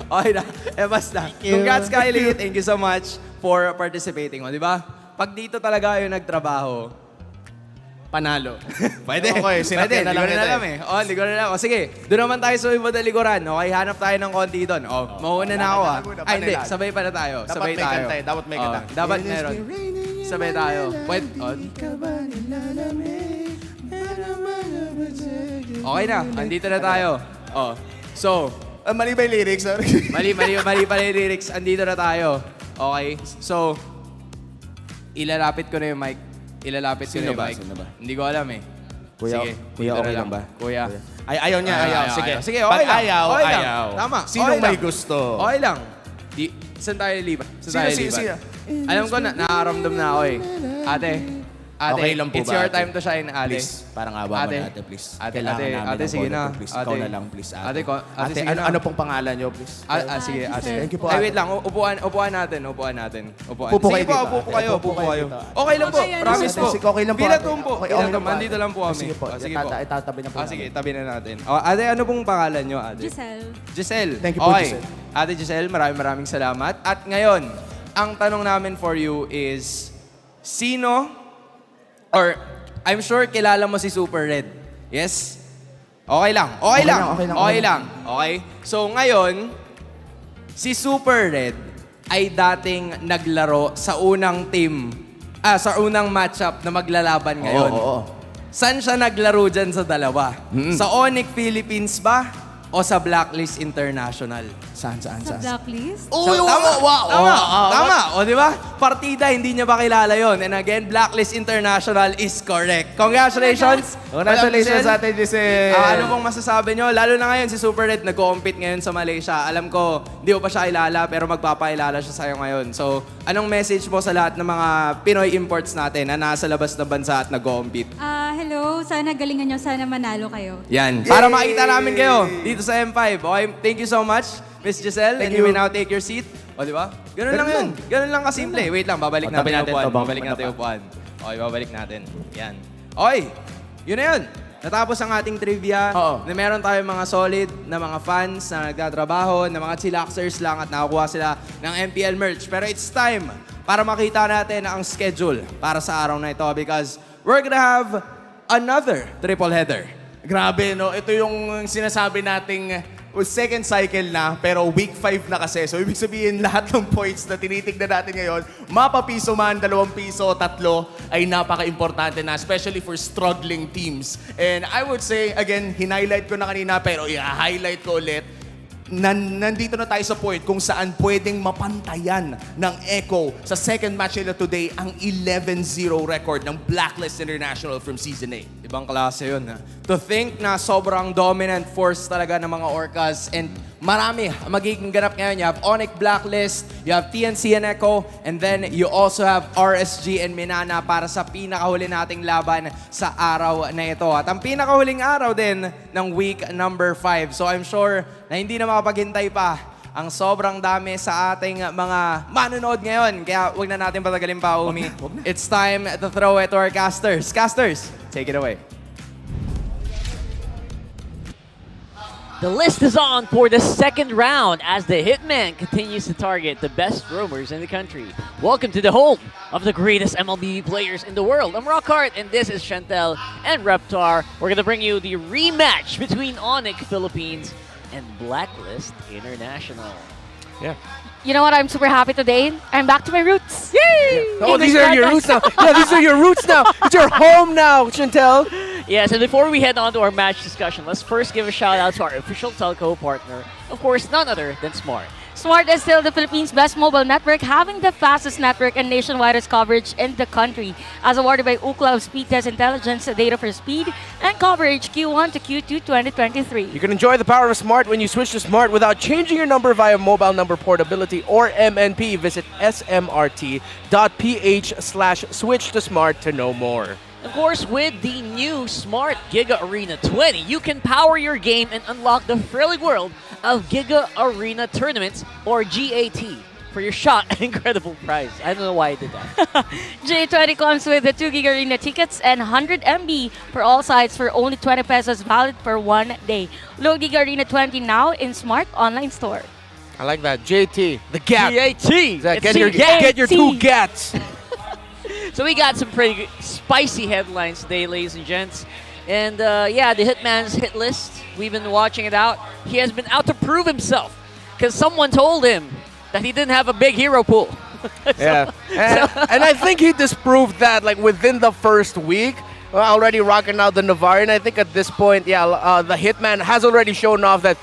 Okay na. Basta. you. Congrats, Kylie. Thank you so much for participating. Di ba? Pag dito talaga yung nagtrabaho, panalo. Pwede. Okay, sinakyan na lang Hindi ko kita alam eh. Hindi ko na alam. Sige, doon naman tayo sa iba na likuran. Okay, hanap tayo ng konti doon. Mauna na ako Ay, hindi. Sabay pa na tayo. Sabay tayo. Dapat may kanta. Dapat meron. Sabay tayo. Wait. Okay na. Andito na tayo. So, mali ba yung lyrics? mali pa yung lyrics. Andito na tayo. Okay? So, ilalapit ko na yung mic. Sino ba? Hindi ko alam eh. Kuya, Sige, kuya, dito na okay lang. lang ba? Kuya. Ayaw niya, ayaw. Sige. Sige, okay lang. Ayaw. Tama. Sinong okay may lang. gusto? Okay lang. Saan tayo liban? Sino? Alam ko na, nakaramdam na ako eh. Ate, Okay lang po it's ba, your ate? time to shine, ate. Please, parang awa mo na, ate, please. Kailangan namin ate, ng sige bono na. to, please. Ikaw na lang, please, ate. Ate, sige na. ano pong pangalan niyo, please? Sige, ate. Thank you po, Ay, ate. wait lang. Upuan natin. Upo Sige kayo po, dito, upo ate. kayo. Upo kayo. Okay lang po. Promise po. Okay lang po, Bila ate. tumpo. Okay lang po, Andito ate. lang po kami. Sige po. Sige po. Itatabi na po. Sige, tabi na natin. Ate, ano pong pangalan niyo, ate? Giselle. Thank you po, Okay. Giselle. Ate Giselle, maraming salamat. At ngayon, ang tanong namin for you is, I'm sure kilala mo si Super Red. Yes? Okay lang. Okay. So ngayon, si Super Red ay dating naglaro sa unang sa unang matchup na maglalaban ngayon. Oo. Saan siya naglaro dyan sa dalawa? Sa ONIC Philippines ba? O sa Blacklist International? Saan? Blacklist? Tama. O, di ba? Partida, hindi niya ba kilala yon? And again, Blacklist International is correct. Congratulations! Congratulations sa atin, Giselle. Ano pong masasabi nyo? Lalo na ngayon, si Super Red nag-compete ngayon sa Malaysia. Alam ko, hindi mo pa siya kilala, pero magpapakilala siya sa'yo ngayon. So, anong message mo sa lahat ng mga Pinoy imports natin na nasa labas ng bansa at nag-compete? Hello, sana galingan nyo, sana manalo kayo. Yan. Para makita namin kayo dito sa M5. Okay, thank you so much, Miss Giselle. And you may now take your seat. O, di ba? Ganun lang yun. Ganun lang kasimple. Wait lang, babalik natin yung upuan. Babalik natin yung upuan. Okay, babalik natin. Yan. Okay, yun na yun. Natapos ang ating trivia. Na meron tayong mga solid na mga fans na nagtatrabaho, na mga chillaxers lang at nakakuha sila ng MPL merch. Pero it's time para makita natin ang schedule para sa araw na ito because we're gonna have another triple header. Grabe, no? Ito yung sinasabi nating second cycle na, pero week 5 na kasi. So, ibig sabihin, lahat ng points na tinitignan natin ngayon, mapapiso man, 2 piso, 3, ay napaka-importante na, especially for struggling teams. And I would say, again, hinighlight ko na kanina, pero i-highlight ko ulit, nandito na tayo sa point kung saan pwedeng mapantayan ng Echo sa second match nila today ang 11-0 record ng Blacklist International from Season 8. Ibang klase yun. To think na sobrang dominant force talaga ng mga Orcas and marami magiging ganap ngayon. You have ONIC Blacklist, you have TNC and Echo, and then you also have RSG and Minana para sa pinakahuli nating laban sa araw na ito. At ang pinakahuling araw din ng week number 5. So I'm sure na hindi na makapaghintay pa ang sobrang dami sa ating mga manonood ngayon. Kaya huwag na natin patagalin pa, Umi. It's time to throw it to our casters. Casters, take it away. The list is on for the second round as the Hitman continues to target the best roamers in the country. Welcome to the home of the greatest MLB players in the world. I'm Rockhart and this is Chantel and Reptar. We're going to bring you the rematch between ONIC Philippines and Blacklist International. Yeah. You know what? I'm super happy today. I'm back to my roots. Yay! Oh, these are your roots now. Yeah, these are your roots now. It's your home now, Chantel. Yes, and before we head on to our match discussion, let's first give a shout out to our official telco partner, of course, none other than Smart. Smart is still the Philippines' best mobile network, having the fastest network and nationwide coverage in the country. As awarded by Ookla of Speed Test Intelligence, data for speed and coverage Q1 to Q2 2023. You can enjoy the power of Smart when you switch to Smart without changing your number via mobile number portability or MNP. Visit smrt.ph/switch to Smart to know more. Of course, with the new Smart Giga Arena 20, you can power your game and unlock the thrilling world of Giga Arena Tournaments, or GAT. for your shot at incredible prize. I don't know why I did that. J20 comes with the 2 gig arena tickets and 100 MB for all sides for only 20 pesos, valid for 1 day. Load gig arena 20 now in Smart Online Store. I like that. JT, the gap. GAT. Get your 2 gats. So we got some pretty spicy headlines today, ladies and gents. And yeah, the Hitman's hit list, we've been watching it out. He has been out to prove himself because someone told him that he didn't have a big hero pool. Yeah. And I think he disproved that like within the first week. Already rocking out the Navarre. And I think at this point, yeah, the Hitman has already shown off that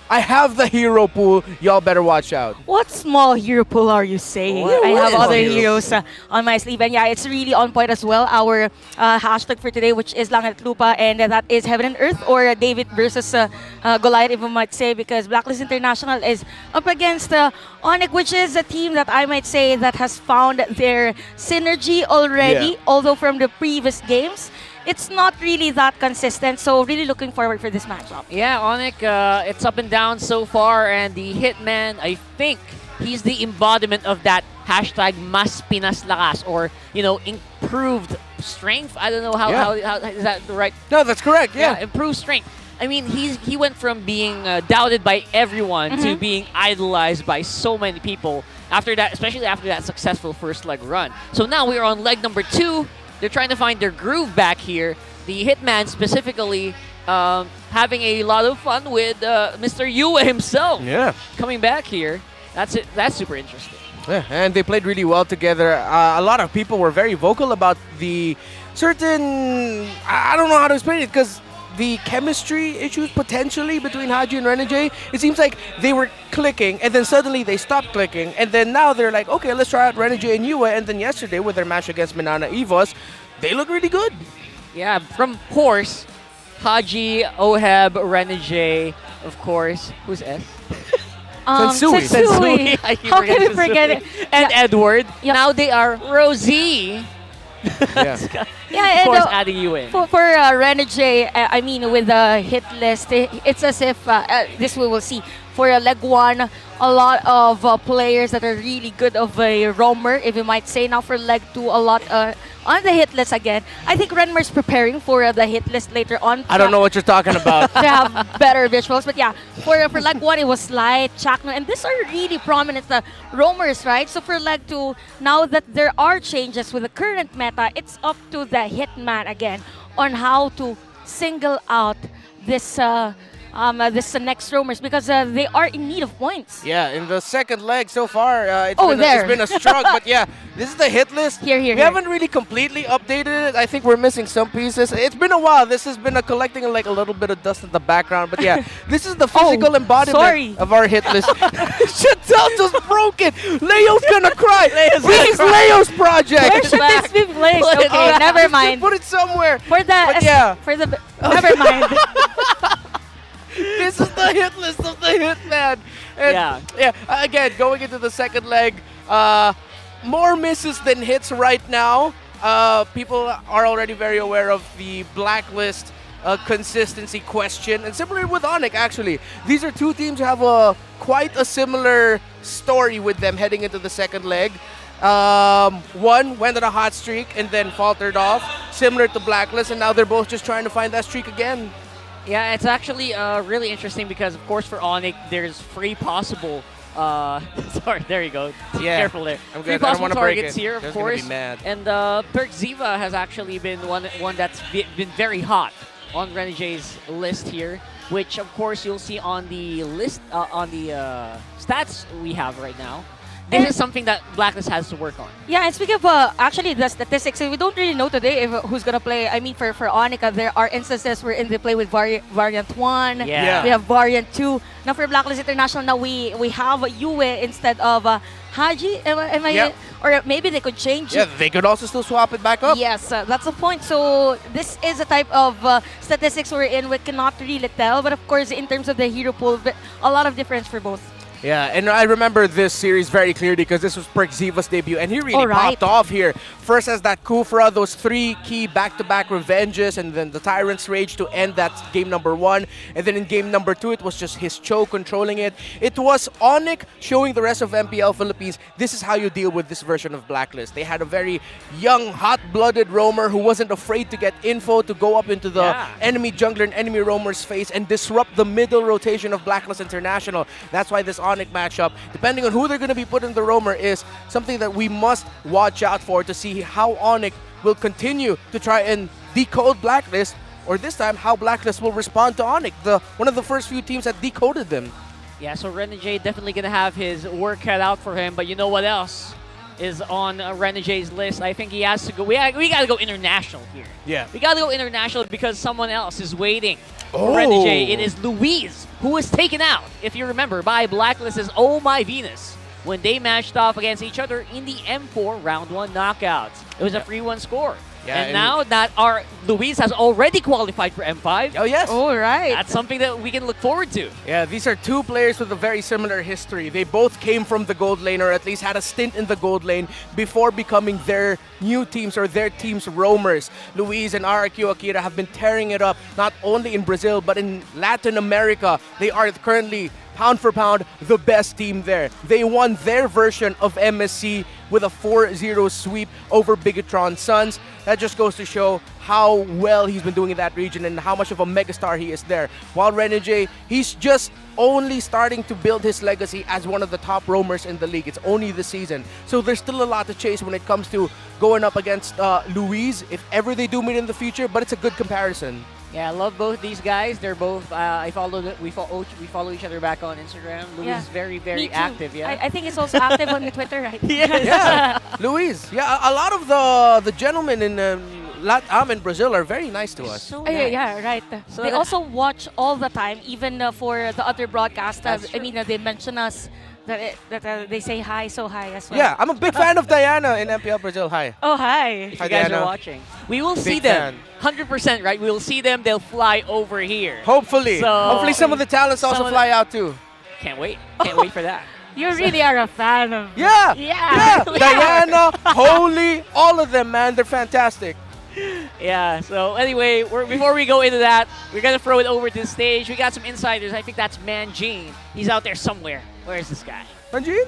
I have the hero pool. Y'all better watch out. What small hero pool are you saying? I have other heroes on my sleeve. And yeah, it's really on point as well. Our hashtag for today, which is Langit Lupa, and that is Heaven and Earth, or David versus Goliath, if I might say, because Blacklist International is up against ONIC, which is a team that I might say that has found their synergy already, although from the previous games, it's not really that consistent, so really looking forward for this matchup. Yeah, ONIC, it's up and down so far, and the Hitman, I think he's the embodiment of that hashtag mas Pinas lakas, or, you know, improved strength. I don't know how is that the right? No, that's correct, yeah. Improved strength. I mean, he went from being doubted by everyone to being idolized by so many people after that, especially after that successful first leg run. So now we are on leg number 2. They're trying to find their groove back here. The Hitman specifically having a lot of fun with Mr. Yue himself. Yeah. Coming back here. That's it. That's super interesting. Yeah, and they played really well together. A lot of people were very vocal about the certain... I don't know how to explain it, because the chemistry issues potentially between Haji and Renegade, it seems like they were clicking and then suddenly they stopped clicking, and then now they're like, okay, let's try out Renegade and Yue, and then yesterday with their match against MNNE EVOS, they look really good. Yeah, from course, Haji, Oheb, Renegade, of course. Who's S? Sensui. How can we forget it? And Edward. Now they are Rosie. Yeah, of course, and, adding you in. For Renegade, I mean, with the hit list, it's as if, this we will see, for leg 1, a lot of players that are really good of a roamer, if you might say. Now for leg 2, a lot on the hit list again. I think Renmer's preparing for the hit list later on. I don't know what you're talking about. To have better visuals. But yeah, for leg 1, it was Light, Chakno, and these are really prominent roamers, right? So for leg 2, now that there are changes with the current meta, it's up to the Hitman again on how to single out this next roamers, because they are in need of points. Yeah, in the second leg so far, it's been a struggle. But yeah, this is the hit list. We haven't really completely updated it. I think we're missing some pieces. It's been a while. This has been collecting like a little bit of dust in the background. But yeah, this is the physical embodiment of our hit list. Chantel just broke it. Leo's gonna cry. This is Leo's project. Where should this be placed? Okay, never mind. Put it somewhere. For the never mind. This is the hit list of the Hitman. And again, going into the second leg, more misses than hits right now. People are already very aware of the Blacklist consistency question. And similarly with ONIC, actually. These are two teams who have quite a similar story with them heading into the second leg. One went on a hot streak and then faltered off, similar to Blacklist, and now they're both just trying to find that streak again. Yeah, it's actually really interesting because, of course, for ONIC, there's three possible... sorry, there you go. Careful there. I'm three good. I don't possible want to break targets it. here, of There's course. Gonna be mad. And Perk Ziva has actually been one that's been very hot on Renegade's list here, which, of course, you'll see on the list, on the stats we have right now. This is something that Blacklist has to work on. Yeah, and speaking of actually the statistics, we don't really know today if who's gonna play. I mean, for ONIC, there are instances wherein they play with Variant 1. Yeah. We have Variant 2. Now for Blacklist International, now we have Yue instead of Haji. Or maybe they could change. Yeah, they could also still swap it back up. Yes, that's the point. So this is a type of statistics we're in. We cannot really tell, but of course, in terms of the hero pool, a lot of difference for both. Yeah, and I remember this series very clearly because this was Perk Ziva's debut, and he really popped off here. First as that Kufra, those 3 key back-to-back revenges, and then the Tyrant's Rage to end that game number 1. And then in game number 2, it was just his choke controlling it. It was ONIC showing the rest of MPL Philippines, this is how you deal with this version of Blacklist. They had a very young, hot-blooded roamer who wasn't afraid to get info, to go up into the enemy jungler and enemy roamer's face and disrupt the middle rotation of Blacklist International. That's why this ONIC matchup, depending on who they're going to be put in the roamer, is something that we must watch out for to see how ONIC will continue to try and decode Blacklist, or this time how Blacklist will respond to ONIC, one of the first few teams that decoded them. Yeah, so Renegade definitely going to have his work cut out for him, but you know what else is on Renegade's list? I think he has to go. We got to go international here. Yeah. We got to go international because someone else is waiting for Renegade. It is Luis, who was taken out, if you remember, by Blacklist's Oh My Venus when they matched off against each other in the M4 Round 1 knockouts. It was a 3-1 score. Yeah, and now that our Luis has already qualified for M5. Oh, yes. All right. That's something that we can look forward to. Yeah, these are 2 players with a very similar history. They both came from the gold lane, or at least had a stint in the gold lane before becoming their new teams or their team's roamers. Luis and RQ Akira have been tearing it up, not only in Brazil, but in Latin America. They are currently, pound for pound, the best team there. They won their version of MSC with a 4-0 sweep over Bigatron Suns. That just goes to show how well he's been doing in that region and how much of a megastar he is there. While Renegade, he's just only starting to build his legacy as one of the top roamers in the league. It's only the season. So there's still a lot to chase when it comes to going up against Luis, if ever they do meet in the future, but it's a good comparison. Yeah, I love both these guys. They're both, we follow each other back on Instagram. Luis is very, very active, yeah. I think he's also active on Twitter, right? Yeah, Luis. Yeah, a lot of the gentlemen in Latam and Brazil are very nice to us. So yeah, right. So they also watch all the time, even for the other broadcasters. I mean, they mention us, that they say hi, so hi as well. Yeah, I'm a big fan of Diana in MPL Brazil. Hi. Oh, hi. If you guys are watching. We will see them. 100%, right? We will see them. They'll fly over here. Hopefully. So, hopefully some of the talents also fly out too. Can't wait. Can't wait for that. You really are a fan of... Yeah. Yeah. Diana, Holy, all of them, man. They're fantastic. Yeah, so anyway, before we go into that, we're going to throw it over to the stage. We got some insiders. I think that's Manjin. He's out there somewhere. Where is this guy? Manjin?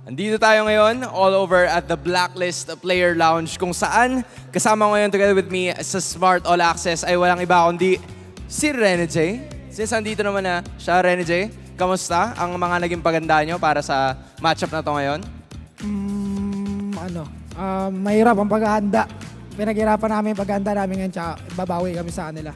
Andito tayo ngayon, all over at the Blacklist Player Lounge, kung saan kasama ngayon together with me sa Smart All Access ay walang iba kundi si Renegade. Since andito naman na siya, Renegade, kamusta ang mga naging paganda nyo para sa matchup na to ngayon? Mahirap ang paghahanda. Pinaghirapan namin yung paghahanda namin ngayon, tsaka babawi kami sa kanila.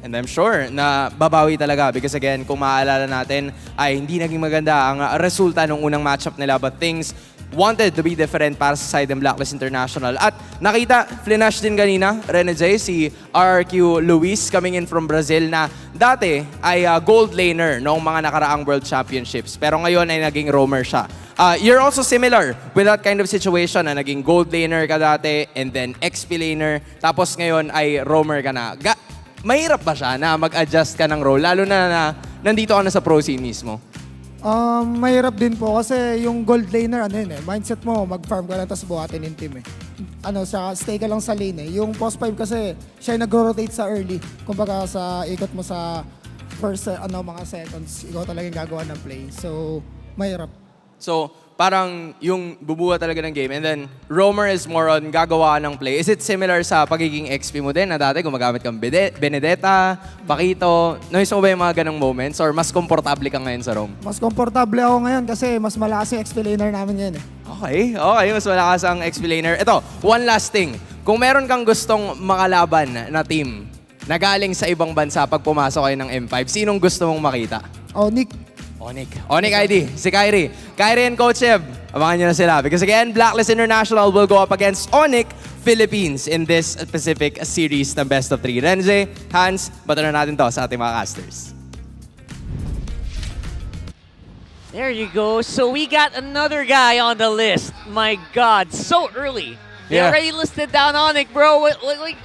And I'm sure na babawi talaga because again, kung maaalala natin, ay hindi naging maganda ang resulta ng unang matchup nila but things wanted to be different para sa side ng Blacklist International. At nakita, flinash din kanina, Renegade, si RQ Luis coming in from Brazil na dati ay gold laner noong mga nakaraang World Championships pero ngayon ay naging roamer siya. You're also similar with that kind of situation na naging gold laner ka dati and then XP laner tapos ngayon ay roamer ka na. Mahirap ba siya na mag-adjust ka ng role, lalo na nandito ka na sa pro scene mismo? Mahirap din po kasi yung gold laner, mindset mo, mag-farm ka lang tapos buhatin yung team stay ka lang sa lane Yung post 5 kasi, siya nag-rotate sa early. Kumbaga sa ikot mo sa first mga seconds, ikaw talagang gagawa ng play. So, mahirap. So, parang yung bubuha talaga ng game and then roamer is more on gagawa ng play. Is it similar sa pagiging XP mo din na dati gumagamit kang Benedetta, Paquito? Noise mo ba yung mga ganong moments or mas komportable ka ngayon sa roam? Mas komportable ako ngayon kasi mas malakas yung XP laner namin ngayon Okay, mas malakas ang XP laner. Ito, one last thing. Kung meron kang gustong makalaban na team na galing sa ibang bansa pag pumasok kayo ng M5, sinong gusto mong makita? ONIC ID, si Kyrie. Kyrie and Coach Ev, abangan nyo na sila. Because again, Blacklist International will go up against ONIC Philippines in this specific series ng Best of 3. Renze, Hans, bato na natin to sa ating mga casters. There you go. So we got another guy on the list. My God, so early. They already listed down ONIC, bro. What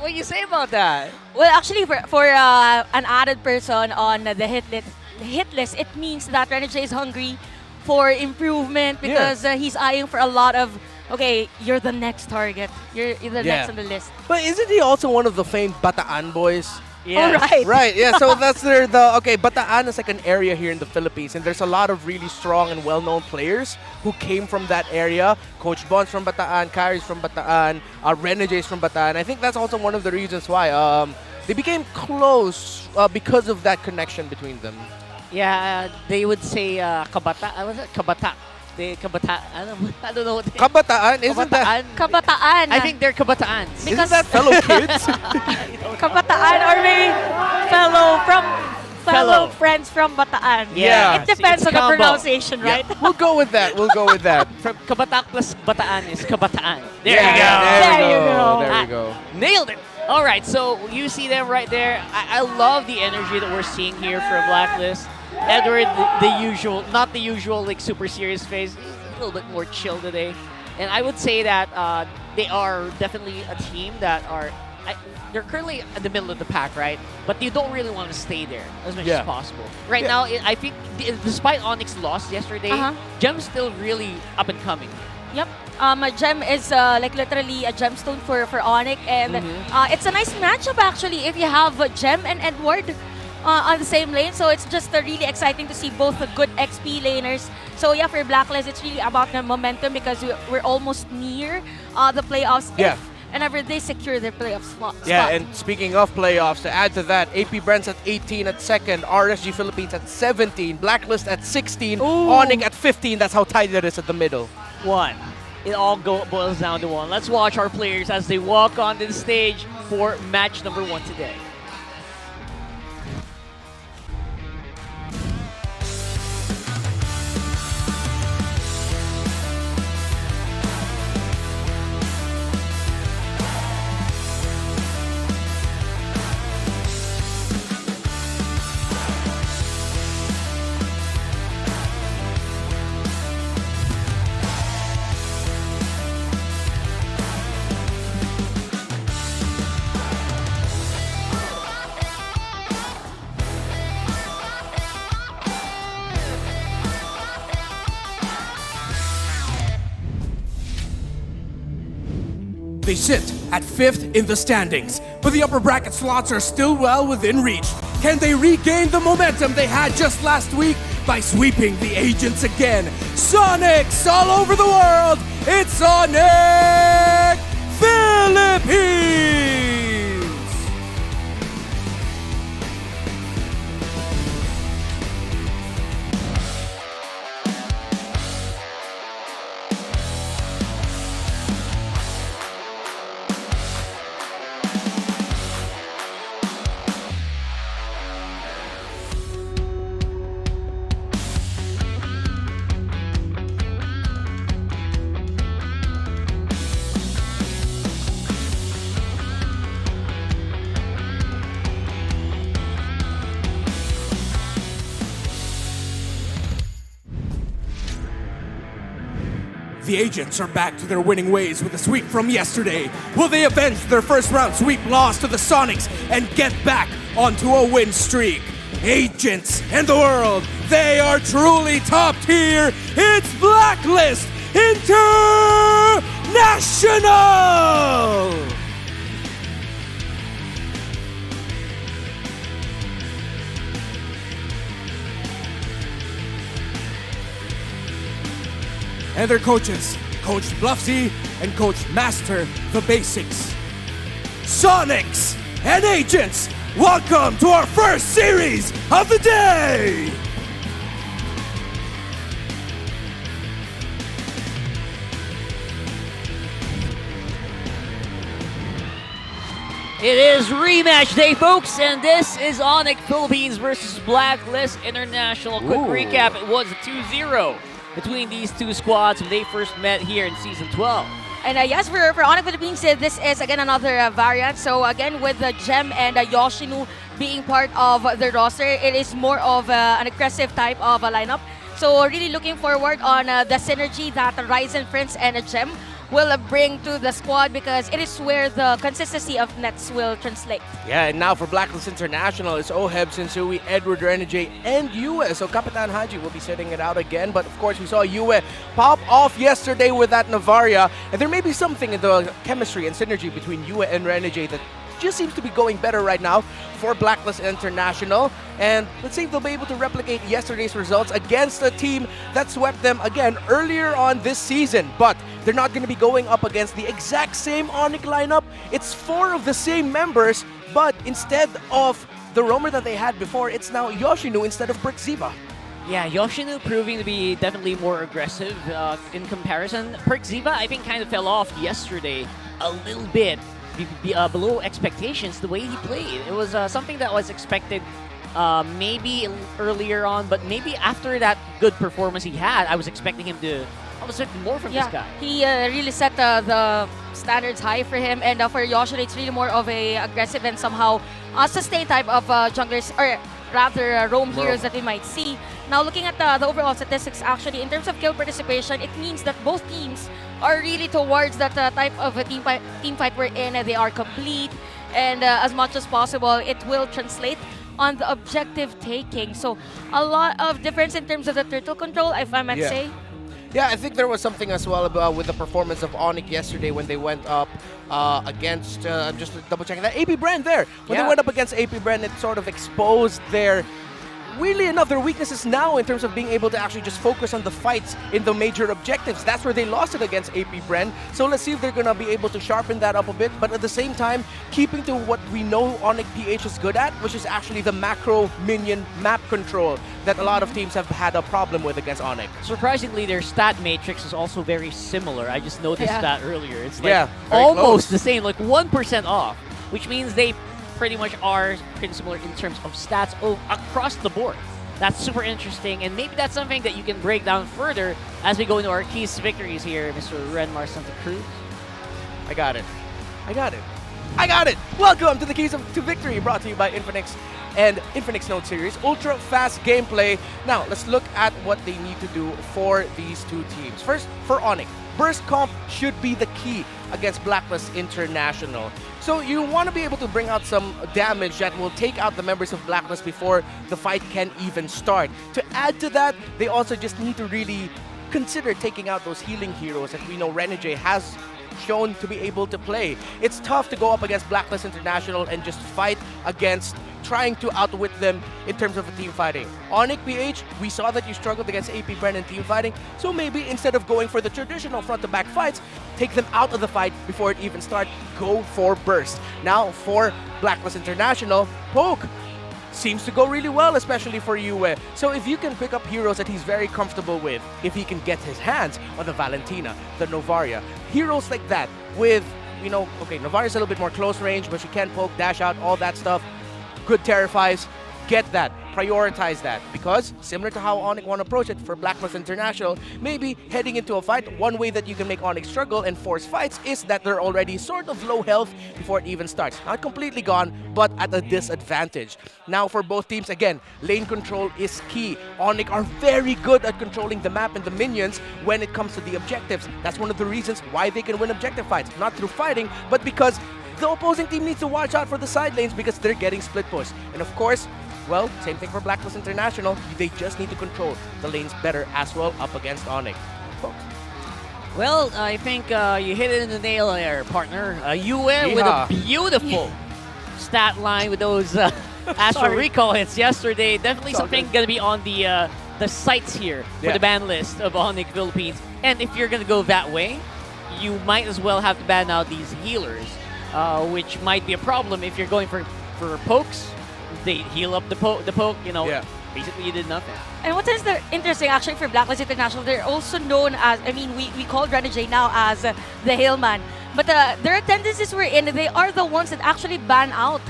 do you say about that? Well, actually, for an added person on the hit list, it means that Renegade is hungry for improvement because he's eyeing for a lot of, okay, you're the next target. You're the next on the list. But isn't he also one of the famed Bataan boys? Yeah. Oh, right. Right, yeah, so that's Bataan is like an area here in the Philippines, and there's a lot of really strong and well-known players who came from that area. Coach Bon's from Bataan, Kyrie's from Bataan, Renegade's from Bataan. I think that's also one of the reasons why they became close because of that connection between them. Yeah, they would say kabata. Was it kabata? I don't know. Kabataan? Isn't that? Kabataan. I think they're kabataans. Isn't that fellow kids? Kabataan or maybe fellow friends from Bataan. Yeah. It depends It's on the combo. pronunciation, right? Yeah, we'll go with that. From kabata plus bataan is kabataan. There Yeah, you go. There you go. There we go. Nailed it. All right, so you see them right there. I love the energy that we're seeing here for Blacklist. Edward, the usual, not the usual like super serious face. He's a little bit more chill today. And I would say that they are definitely a team that they're currently in the middle of the pack, right? But you don't really want to stay there as much as possible. Right now, I think despite Onyx's loss yesterday, Gem's still really up and coming. Yep. Gem is like literally a gemstone for ONIC, and it's a nice matchup actually if you have Gem and Edward on the same lane. So it's just really exciting to see both the good XP laners. So yeah, for Blacklist, it's really about the momentum because we're almost near the playoffs. Yeah. Whenever they secure their playoff spot. Yeah, and speaking of playoffs, to add to that, AP Brents at 18 at second, RSG Philippines at 17, Blacklist at 16, ONIC at 15. That's how tight it is at the middle. One. It all boils down to one. Let's watch our players as they walk onto the stage for match number 1 today. They sit at 5th in the standings, but the upper bracket slots are still well within reach. Can they regain the momentum they had just last week by sweeping the agents again? Sonics all over the world, it's Sonic Philippines! The agents are back to their winning ways with a sweep from yesterday. Will they avenge their first round sweep loss to the Sonics and get back onto a win streak? Agents and the world, they are truly top tier. It's Blacklist International! And their coaches, Coach Bluffsy and Coach Master the Basics. Sonics and Agents, welcome to our first series of the day! It is rematch day, folks, and this is ONIC Philippines versus Blacklist International. Quick recap, it was a 2-0 between these two squads when they first met here in Season 12. And yes, for ONIC Philippines, this is again another variant. So again, with Gem and Yoshinu being part of the roster, it is more of an aggressive type of a lineup. So really looking forward on the synergy that Ryzen, Prince, and Gem will bring to the squad, because it is where the consistency of nets will translate. Yeah, and now for Blacklist International, it's Oheb, Sensui, Edward Renegade, and Yue. So Kapitan Haji will be sitting it out again. But of course, we saw Yue pop off yesterday with that Navaria. And there may be something in the chemistry and synergy between Yue and Renegade that just seems to be going better right now for Blacklist International. And let's see if they'll be able to replicate yesterday's results against a team that swept them again earlier on this season. But they're not going to be going up against the exact same ONIC lineup. It's 4 of the same members, but instead of the roamer that they had before, it's now Yoshinu instead of Perkziva. Yeah, Yoshinu proving to be definitely more aggressive in comparison. Perkziva, I think, kind of fell off yesterday a little bit. Below expectations, the way he played. It was something that was expected maybe earlier on, but maybe after that good performance he had, I was expecting him to expect more from this guy. He really set the standards high for him, and for Yoshino, it's really more of a aggressive and somehow sustained type of junglers, or rather roam heroes that we might see. Now, looking at the overall statistics, actually, in terms of kill participation, it means that both teams are really towards that type of a team fight we're in. They are complete, and as much as possible, it will translate on the objective taking. So, a lot of difference in terms of the turtle control, if I might say. Yeah, I think there was something as well about with the performance of ONIC yesterday when they went up against, I'm just double checking that, AP Brand there. When they went up against AP Brand, it sort of exposed their, weirdly enough, their weaknesses now in terms of being able to actually just focus on the fights in the major objectives. That's where they lost it against AP Bren. So let's see if they're going to be able to sharpen that up a bit, but at the same time, keeping to what we know Mpl-Ph is good at, which is actually the macro minion map control that a lot of teams have had a problem with against ONIC. Surprisingly, their stat matrix is also very similar. I just noticed that earlier. It's like close. almost the same, like 1% off, which means they pretty much are pretty similar in terms of stats across the board. That's super interesting, and maybe that's something that you can break down further as we go into our keys to victories here, Mr. Renmar Santa Cruz. I got it. I got it. I got it! Welcome to the Keys to Victory, brought to you by Infinix and Infinix Note Series. Ultra fast gameplay. Now, let's look at what they need to do for these two teams. First, for ONIC, burst comp should be the key against Blacklist International. So you want to be able to bring out some damage that will take out the members of Blacklist before the fight can even start. To add to that, they also just need to really consider taking out those healing heroes that we know Renegade has shown to be able to play. It's tough to go up against Blacklist International and just fight against trying to outwit them in terms of the team fighting. Mpl-Ph, we saw that you struggled against AP Bren in team fighting, so maybe instead of going for the traditional front-to-back fights, take them out of the fight before it even starts, go for burst. Now for Blacklist International, Poke seems to go really well, especially for Yue. So if you can pick up heroes that he's very comfortable with, if he can get his hands on the Valentina, the Novaria, heroes like that with, you know, okay, Novaria's a little bit more close range, but she can poke, dash out, all that stuff. Good terrifies, get that, prioritize that, because similar to how ONIC want to approach it for Blacklist International, maybe heading into a fight, one way that you can make ONIC struggle and force fights is that they're already sort of low health before it even starts. Not completely gone, but at a disadvantage. Now for both teams, again, lane control is key. ONIC are very good at controlling the map and the minions when it comes to the objectives. That's one of the reasons why they can win objective fights, not through fighting, but because the opposing team needs to watch out for the side lanes because they're getting split push. And of course, well, same thing for Blacklist International. They just need to control the lanes better as well up against ONIC. Folks. Well, I think you hit it in the nail there, partner. Yue with a beautiful stat line with those Astral Recall hits yesterday. Definitely something going to be on the sites here for the ban list of ONIC Philippines. And if you're going to go that way, you might as well have to ban out these healers, which might be a problem if you're going for pokes. They heal up the poke, you know, basically you did nothing. And what is interesting actually for Blacklist International, they're also known as, I mean, we call Renegade now as the Hillman, but their tendencies were in, they are the ones that actually ban out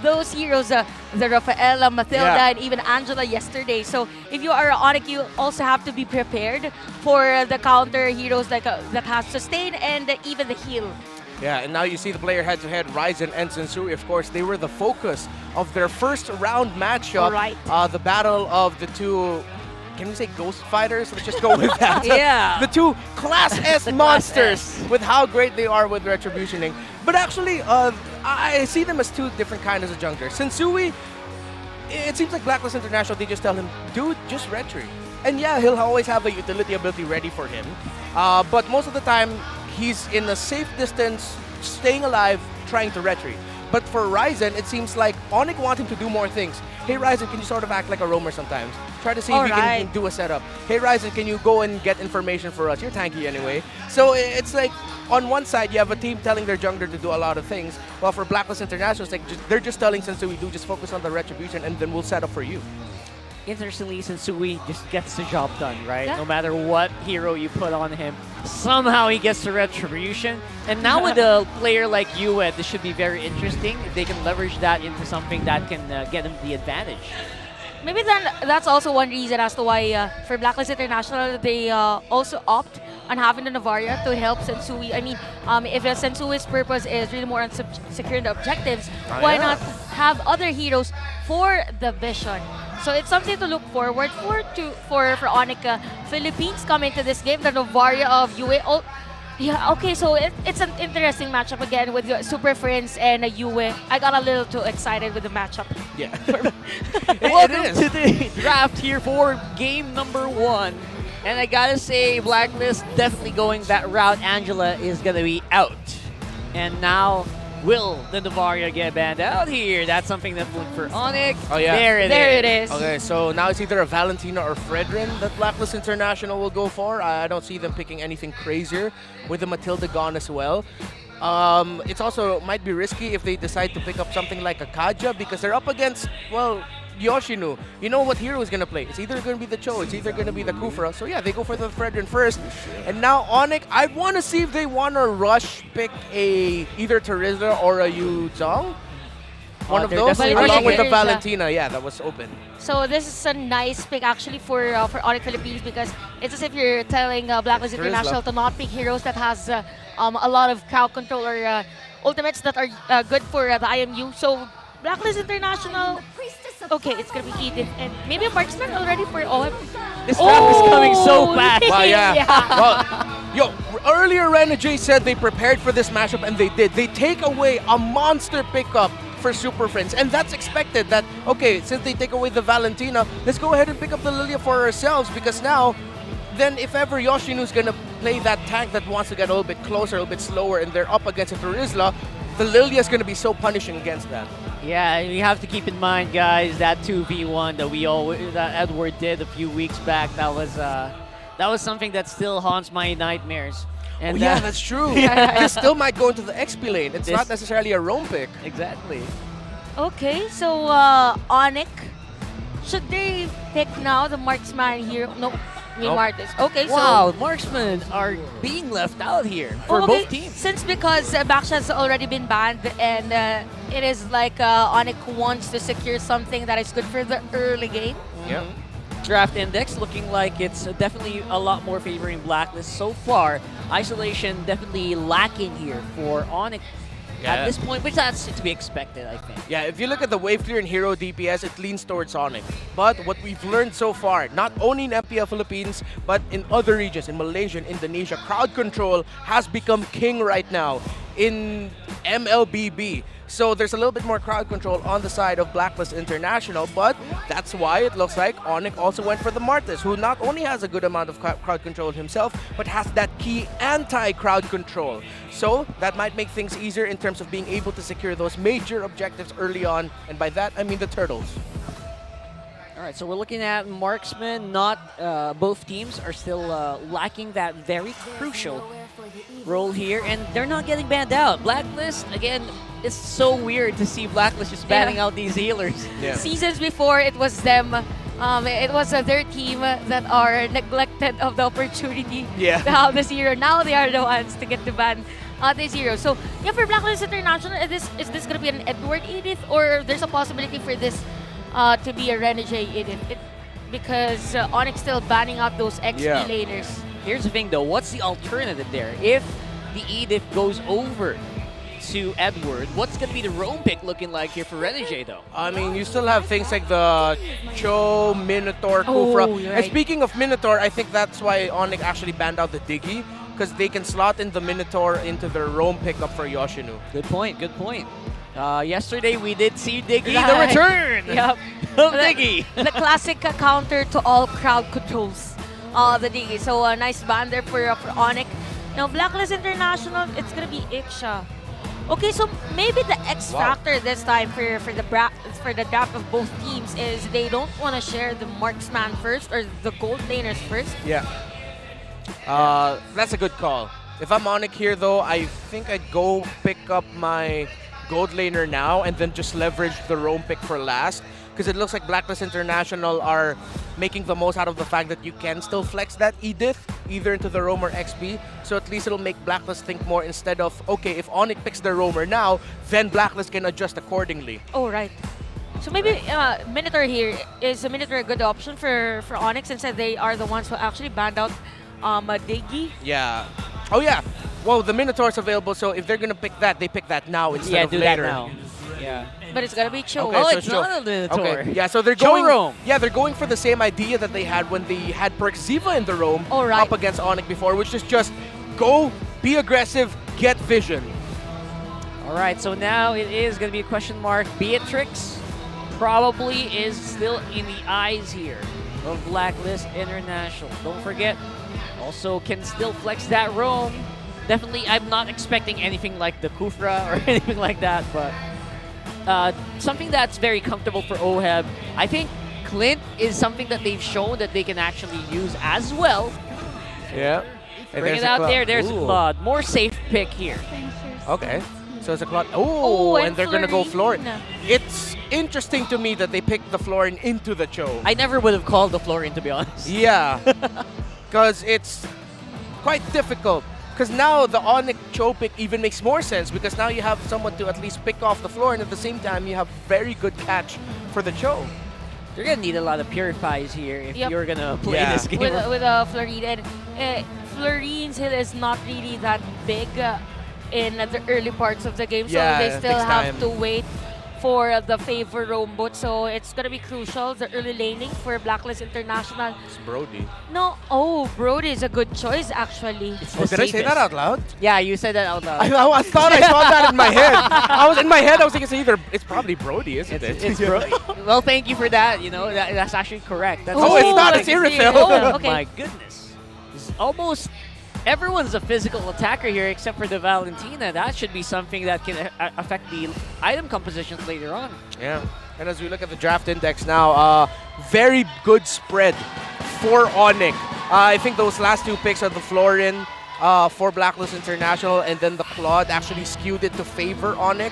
those heroes, the Rafaela, Matilda, and even Angela yesterday. So if you are ONIC, you also have to be prepared for the counter heroes like that has sustain and even the heal. Yeah, and now you see the player head-to-head, Ryzen and Sensui. Of course, they were the focus of their first round matchup. The battle of the two can we say ghost fighters? Let's just go with that. Yeah. The two Class S The Class monsters S. with how great they are with retributioning. But actually, I see them as two different kinds of junglers. Sensui, it seems like Blacklist International, they just tell him, dude, just retry. And yeah, he'll always have a utility ability ready for him. But most of the time, he's in a safe distance, staying alive, trying to retry. But for Ryzen, it seems like ONIC want him to do more things. Hey Ryzen, can you sort of act like a roamer sometimes? Try to see if you can do a setup. Hey Ryzen, can you go and get information for us? You're tanky anyway. So it's like, on one side, you have a team telling their jungler to do a lot of things, while for Blacklist International, it's like they're just telling Sensui, do just focus on the retribution and then we'll set up for you. Interestingly, Sensui just gets the job done, right? Yeah. No matter what hero you put on him, somehow he gets the retribution. And now with a player like Yue, this should be very interesting. If they can leverage that into something that can get him the advantage. Maybe then that's also one reason as to why for Blacklist International they also opt on having the Navaria to help Sensui. I mean, if Sensui's purpose is really more on securing the objectives, why not have other heroes for the vision? So it's something to look forward for ONIC Philippines coming to this game. The Navaria of Yue. Oh, yeah, okay, so it's an interesting matchup again with Super Friends and Yue. I got a little too excited with the matchup. Yeah. Welcome to the draft here for game number 1. And I gotta say, Blacklist definitely going that route. Angela is gonna be out. And now, will the Navaria get banned out here? That's something that look for ONIC. Oh yeah. There it is. Okay, so now it's either a Valentina or Fredrin that Blacklist International will go for. I don't see them picking anything crazier with the Matilda gone as well. It's also might be risky if they decide to pick up something like a Kaja because they're up against, well, Yoshinu. You know what hero is going to play. It's either going to be the Cho, it's either going to be the Kufra. So yeah, they go for the Fredrin first. And now ONIC, I want to see if they want to rush pick either Terizla or a Yu Zhang. One of those, along with the Valentina. Yeah, that was open. So this is a nice pick actually for ONIC Philippines because it's as if you're telling Blacklist International to not pick heroes that has a lot of crowd control or ultimates that are good for the IMU. So Blacklist International, okay, it's gonna be Edith and maybe a marksman already for OM. This draft is coming so fast. Wow, yeah. Well, yo, earlier Renegade said they prepared for this matchup and they did. They take away a monster pickup for Super Friends, and that's expected that, okay, since they take away the Valentina, let's go ahead and pick up the Lilia for ourselves because now, then if ever Yoshinu's gonna play that tank that wants to get a little bit closer, a little bit slower, and they're up against a Terizla, the Lilia's gonna be so punishing against that. Yeah, you have to keep in mind, guys, that 2v1 that Edward did a few weeks back. That was something that still haunts my nightmares. And yeah, that's true. This still might go into the XP lane. It's not necessarily a roam pick. Exactly. Okay, so ONIC, should they pick now the marksman here? No, Martis. Okay, wow, so marksmen are being left out here for both teams. Since because Baksha has already been banned and it is like ONIC wants to secure something that is good for the early game. Yeah. Draft index looking like it's definitely a lot more favoring Blacklist so far. Isolation definitely lacking here for ONIC at this point, which that's to be expected, I think. Yeah, if you look at the wave clear and hero DPS, it leans towards ONIC. But what we've learned so far, not only in MPL Philippines, but in other regions, in Malaysia and Indonesia, crowd control has become king right now in MLBB. So there's a little bit more crowd control on the side of Blacklist International, but that's why it looks like ONIC also went for the Martis, who not only has a good amount of crowd control himself, but has that key anti-crowd control. So that might make things easier in terms of being able to secure those major objectives early on, and by that I mean the turtles. All right, so we're looking at marksmen. Both teams are still lacking that very crucial role here, and they're not getting banned out. Blacklist, again, it's so weird to see Blacklist just banning out these healers. Yeah. Seasons before, it was them. It was their team that are neglected of the opportunity to have this hero. Now they are the ones to get to ban this hero. So, yeah, for Blacklist International, is this going to be an Edward Edith, or there's a possibility for this to be a Renegade Edith? Because ONIC still banning out those XP laners. Here's the thing, though. What's the alternative there? If the Edith goes over to Edward. What's going to be the roam pick looking like here for Renegade, though? I mean, you still have things like the Cho, Minotaur, Kufra. you're And right. speaking of Minotaur, I think that's why ONIC actually banned out the Diggy, because they can slot in the Minotaur into their roam pickup for Yoshinu. Good point, good point. Yesterday we did see Diggy, the Right. return Yep. of Diggy. The classic counter to all crowd controls. The Diggy. So a nice ban there for ONIC. Now Blacklist International, it's gonna be Iksha. Okay, so maybe the X factor this time for the draft of both teams is they don't want to share the marksman first or the gold laners first. Yeah. That's a good call. If I'm ONIC here, though, I think I'd go pick up my gold laner now and then just leverage the roam pick for last. Because it looks like Blacklist International are making the most out of the fact that you can still flex that Edith either into the roam or XP. So at least it'll make Blacklist think more instead of, okay, if ONIC picks the roamer now, then Blacklist can adjust accordingly. Oh, right. So maybe Minotaur here, is a Minotaur a good option for ONIC since they are the ones who actually banned out Diggy? Yeah. Oh, yeah. Well, the Minotaur's available, so if they're going to pick that, they pick that now instead Yeah, of do later. that now. Yeah. But it's gonna be Cho. Okay, Oh, so it's Cho. not a Minotaur. Okay. Yeah, so they're Cho going. roam. Yeah, they're going for the same idea that they had when they had Perk Ziva in the roam up against ONIC before, which is just go, be aggressive, get vision. All right, so now it is going to be a question mark. Beatrix probably is still in the eyes here of Blacklist International. Don't forget, also can still flex that roam. Definitely, I'm not expecting anything like the Kufra or anything like that, but something that's very comfortable for OHEB. I think Clint is something that they've shown that they can actually use as well. Yeah. And Bring there's it a out Cloud. there. There's a Ooh. Claude. More safe pick here. Okay. So it's a Cloud. Oh, Oh, and and they're going to go Florine. Florin. It's interesting to me that they picked the Florin into the Cho. I never would have called the Florin, to be honest. Yeah. Because it's quite difficult. Because now the ONIC Cho pick even makes more sense because now you have someone to at least pick off the floor and at the same time you have very good catch for the Cho. You're going to need a lot of purifies here if you're going to play this game. With Florine. And Florine's Hill is not really that big in the early parts of the game. So Yeah, they it still takes have time. to wait for the favor roam boot. So it's going to be crucial, the early laning for Blacklist International. It's Brody. No, Brody is a good choice actually. Oh, did I say that out loud? Yeah, you said that out loud. I thought I saw that in my head. I was thinking it's probably Brody, isn't it? It's well, thank you for that. You know, that's actually correct. That's Oh, it's not, it's Irithel. Oh, okay. my goodness. It's almost everyone's a physical attacker here except for the Valentina. That should be something that can affect the item compositions later on. Yeah. And as we look at the draft index now, very good spread for ONIC. I think those last two picks are the Florin for Blacklist International, and then the Claude actually skewed it to favor ONIC.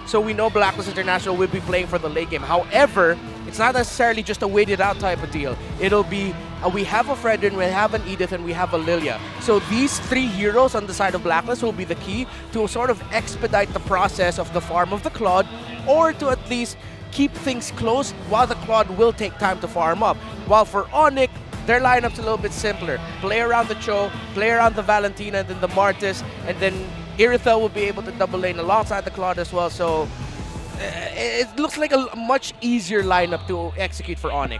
So we know Blacklist International will be playing for the late game. However, it's not necessarily just a waited out type of deal. It'll be, we have a Fredrin, we have an Edith, and we have a Lilia. So these three heroes on the side of Blacklist will be the key to sort of expedite the process of the farm of the Claude, or to at least keep things close while the Claude will take time to farm up. While for ONIC, their lineup's a little bit simpler. Play around the Cho, play around the Valentina, and then the Martis, and then Irithel will be able to double lane alongside the Claude as well. So it looks like a much easier lineup to execute for ONIC.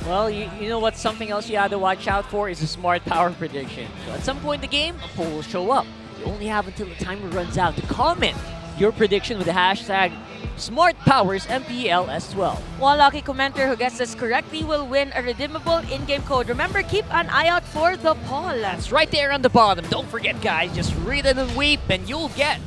Well, you know what? Something else you have to watch out for is a smart power prediction. So at some point in the game, a poll will show up. You only have until the timer runs out to comment your prediction with the hashtag SmartPowersMPL-S12. One lucky commenter who gets this correctly will win a redeemable in-game code. Remember, keep an eye out for the poll. It's right there on the bottom. Don't forget, guys. Just read it and weep, and you'll get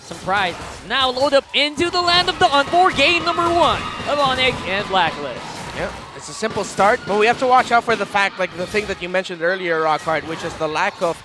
some prizes. Now load up into the Land of Dawn for game number 1 of ONIC and Blacklist. Yeah, it's a simple start, but we have to watch out for the fact, like the thing that you mentioned earlier, Rockhard, which is the lack of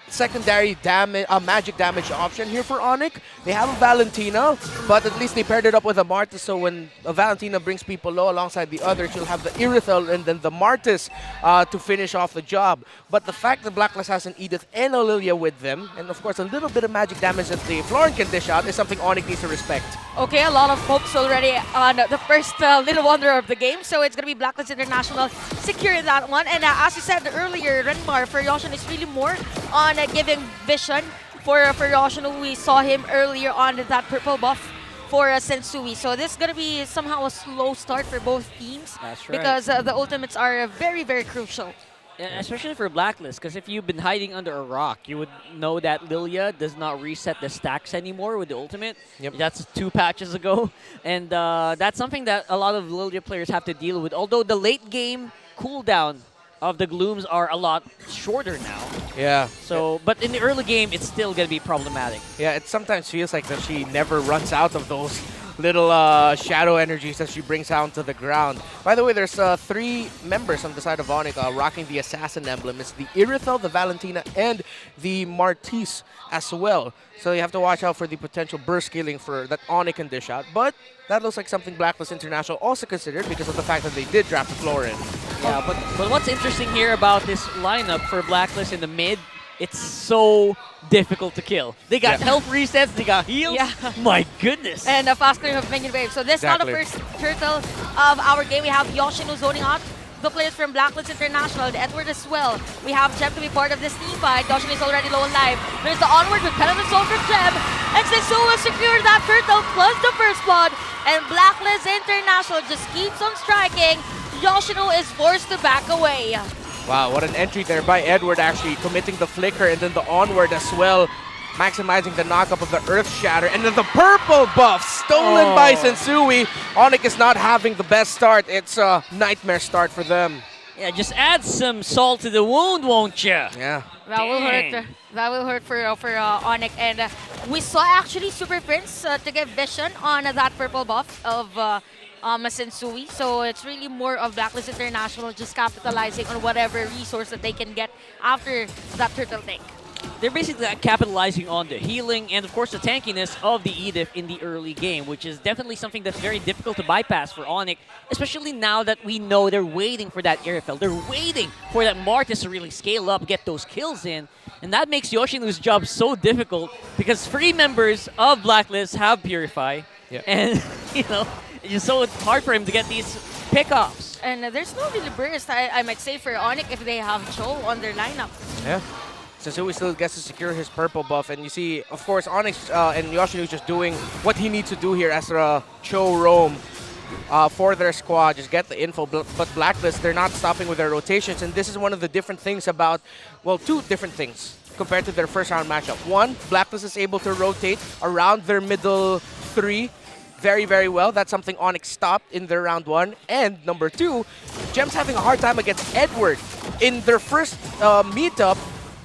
secondary damage, magic damage option here for ONIC. They have a Valentina, but at least they paired it up with a Martis, so when a Valentina brings people low alongside the others, you'll have the Irithel and then the Martis to finish off the job. But the fact that Blacklist has an Edith and a Lilia with them, and of course a little bit of magic damage that the Florin can dish out, is something ONIC needs to respect. Okay, a lot of hopes already on the first little wonder of the game. So it's going to be Blacklist International securing that one. And as you said earlier, Renmar for Yoshin is really more on giving vision for Yoshino. We saw him earlier on that purple buff for Sensui. So this is going to be somehow a slow start for both teams. That's right. Because the ultimates are very, very crucial. Yeah, especially for Blacklist, because if you've been hiding under a rock, you would know that Lilia does not reset the stacks anymore with the ultimate. Yep. That's 2 patches ago. And that's something that a lot of Lilia players have to deal with. Although the late game cooldown of the Glooms are a lot shorter now. Yeah. So, but in the early game, it's still going to be problematic. Yeah, it sometimes feels like that she never runs out of those little shadow energies that she brings down to the ground. By the way, there's 3 members on the side of ONIC rocking the assassin emblem. It's the Irithel, the Valentina, and the Martis as well. So you have to watch out for the potential burst scaling for that ONIC can dish out. But that looks like something Blacklist International also considered because of the fact that they did draft the Florin. Yeah, but what's interesting here about this lineup for Blacklist in the mid, it's so difficult to kill. They got health resets, they got heals. Yeah. My goodness. And a fast clearing of minion wave. So this is not the first turtle of our game. We have Yoshino zoning out the players from Blacklist International, the Edward as well. We have Gem to be part of this team fight. Yoshino is already low on life. There's the onward with Penetrant Soul from Gem. And Sensu will secure that turtle plus the first blood. And Blacklist International just keeps on striking. Yoshino is forced to back away. Wow, what an entry there by Edward, actually committing the flicker and then the onward as well, maximizing the knockup of the Earth Shatter. And then the purple buff stolen by Sensui. ONIC is not having the best start. It's a nightmare start for them. Yeah, just add some salt to the wound, won't ya? Yeah. That will hurt. That will hurt for ONIC. And we saw actually Super Prince to get vision on that purple buff of Sensui. So it's really more of Blacklist International just capitalizing on whatever resource that they can get after that turtle tank. They're basically capitalizing on the healing and, of course, the tankiness of the Edith in the early game, which is definitely something that's very difficult to bypass for ONIC, especially now that we know they're waiting for that Airfell. They're waiting for that Martis to really scale up, get those kills in, and that makes Yoshino's job so difficult because 3 members of Blacklist have Purify, and, you know, it's just so hard for him to get these pickoffs. And there's no really burst, I might say, for ONIC if they have Cho on their lineup. Yeah. Sensui still gets to secure his purple buff, and you see, of course, Onyx and Yoshino just doing what he needs to do here as a Cho roam for their squad, just get the info. But Blacklist, they're not stopping with their rotations, and this is one of the different things about, well, 2 different things compared to their first round matchup. 1, Blacklist is able to rotate around their middle 3 very, very well. That's something ONIC stopped in their round 1. And number 2, Gem's having a hard time against Edward. In their first meetup,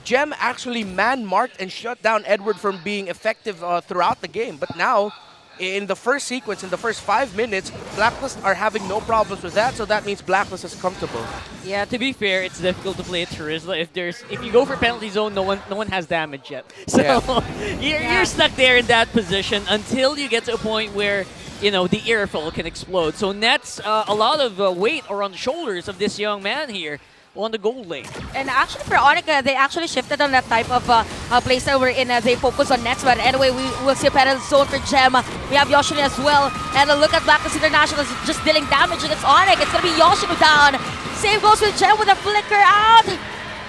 Gem actually man-marked and shut down Edward from being effective throughout the game. But now, in the first sequence, in the first 5 minutes, Blacklist are having no problems with that, so that means Blacklist is comfortable. Yeah, to be fair, it's difficult to play at Charisma. If you go for penalty zone, no one has damage yet. So you're stuck there in that position until you get to a point where, you know, the airfall can explode. So Nets, a lot of weight are on the shoulders of this young man here on the gold lane. And actually for ONIC, they actually shifted on that type of playstyle wherein they focus on nets. But anyway, we will see a penalty zone for Gem. We have Yoshino as well. And look at Blacklist International just dealing damage against ONIC. It's going to be Yoshino down. Same goes with Gem with a flicker out.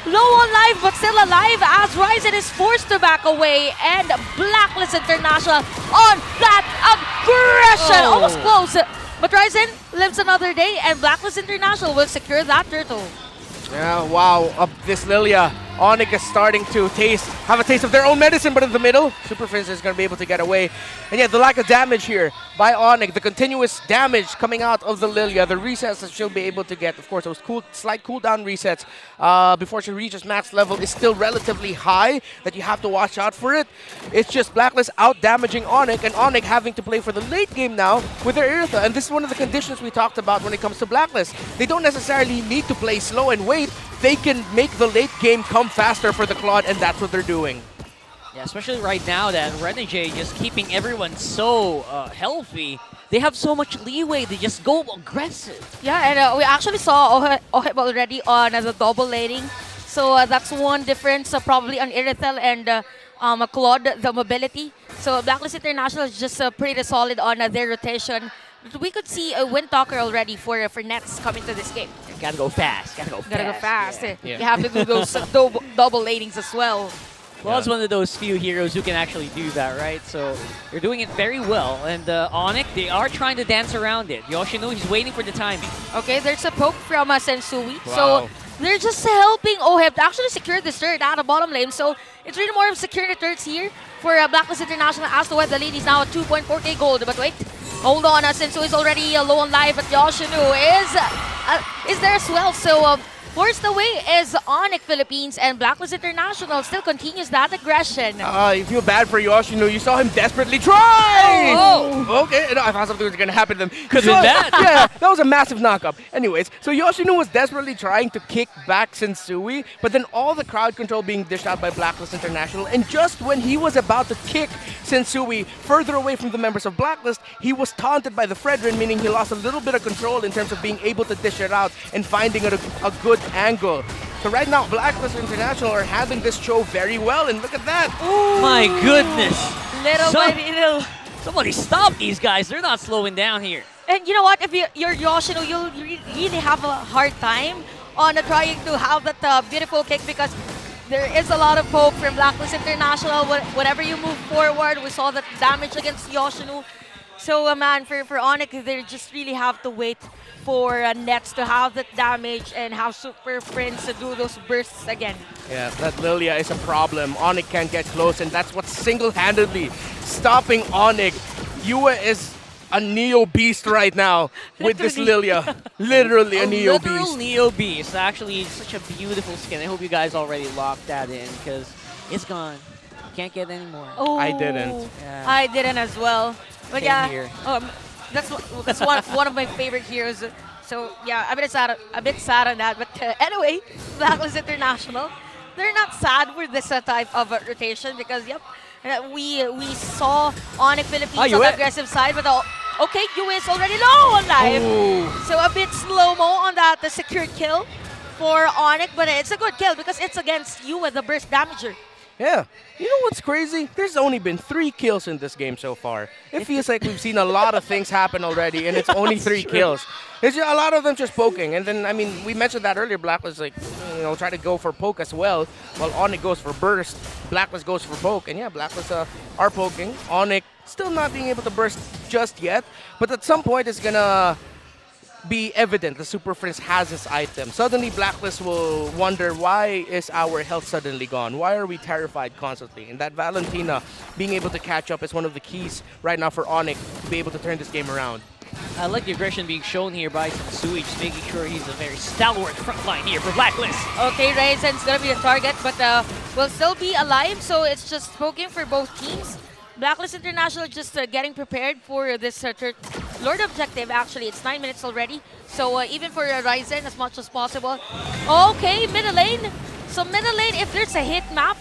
Low on life, but still alive as Ryzen is forced to back away. And Blacklist International on that aggression. Almost close. But Ryzen lives another day, and Blacklist International will secure that turtle. Yeah, wow, this Lilia. ONIC is starting to have a taste of their own medicine, but in the middle, Super Prince is going to be able to get away. And yeah, the lack of damage here by ONIC, the continuous damage coming out of the Lilia, the resets that she'll be able to get, of course, those slight cooldown resets before she reaches max level is still relatively high, that you have to watch out for it. It's just Blacklist out-damaging ONIC, and ONIC having to play for the late game now with their Iritha. And this is one of the conditions we talked about when it comes to Blacklist. They don't necessarily need to play slow and wait. They can make the late game come faster for the Claude, and that's what they're doing. Yeah, especially right now that Renegade just keeping everyone so healthy. They have so much leeway. They just go aggressive. Yeah, and we actually saw Oheb already on the double laning. So that's one difference probably on Irithel and Claude, the mobility. So Blacklist International is just pretty solid on their rotation. We could see a Wind Talker already for Nets coming to this game. Gotta go fast. Gotta go fast. You have to do those double lanings as well. Well, it's one of those few heroes who can actually do that, right? So they're doing it very well. And ONIC, they are trying to dance around it. Yoshino, he's waiting for the timing. Okay, there's a poke from Sensui. Wow. So they're just helping OHEB to actually secure this third out of bottom lane. So it's really more of securing the thirds here for Blacklist International as to why the lead is now at 2.4k gold. But wait, hold on, Sensui is already low on life, but Yoshino is there as well. So forced away is ONIC Philippines, and Blacklist International still continues that aggression. You feel bad for Yoshino. You saw him desperately try! Oh. Okay, no, I thought something was going to happen to them. Could've been bad. Yeah, that was a massive knock-up. Anyways, so Yoshino was desperately trying to kick back Sensui, but then all the crowd control being dished out by Blacklist International, and just when he was about to kick Sensui further away from the members of Blacklist, he was taunted by the Fredrin, meaning he lost a little bit of control in terms of being able to dish it out and finding a good angle. So right now, Blacklist International are handling this show very well, and look at that. My goodness. Little by little. Somebody stop these guys. They're not slowing down here. And you know what? If you're Yoshino, you'll really have a hard time on trying to have that beautiful kick, because there is a lot of hope from Blacklist International. Whenever you move forward, we saw that damage against Yoshino. So, man, for ONIC, they just really have to wait for Nets to have that damage and have Super Prince to do those bursts again. Yeah, that Lilia is a problem. ONIC can't get close, and that's what's single-handedly stopping ONIC. Yue is a Neo Beast right now with this Lilia. Literally a Neo Beast. Literal Neo Beast. Actually, such a beautiful skin. I hope you guys already locked that in, because it's gone. Can't get any more. Oh, I didn't. Yeah. I didn't as well. But Same yeah, here. that's one of my favorite heroes. So yeah, a bit sad on that. But anyway, Blacklist International, they're not sad with this type of rotation, because yep, we saw ONIC Philippines on the aggressive side, but okay, Yue is already low on life. Oh. So a bit slow-mo on that secured kill for ONIC, but it's a good kill because it's against Yue, the burst damager. Yeah. You know what's crazy? There's only been 3 kills in this game so far. It feels like we've seen a lot of things happen already, and it's only 3 kills. It's just a lot of them just poking. And then, I mean, we mentioned that earlier. Blacklist, like, try to go for poke as well, while ONIC goes for burst. Blacklist goes for poke. And yeah, Blacklist are poking. ONIC still not being able to burst just yet, but at some point it's gonna be evident the Super Prince has his item. Suddenly Blacklist will wonder, why is our health suddenly gone? Why are we terrified constantly? And that Valentina being able to catch up is one of the keys right now for ONIC to be able to turn this game around. I like the aggression being shown here by Sensui, just making sure he's a very stalwart front line here for Blacklist. Okay, Raizen's gonna be the target, but will still be alive, so it's just poking for both teams. Blacklist International just getting prepared for this Lord objective. Actually, it's 9 minutes already, so even for Raizen, as much as possible. Okay, middle lane. So middle lane, if there's a hit map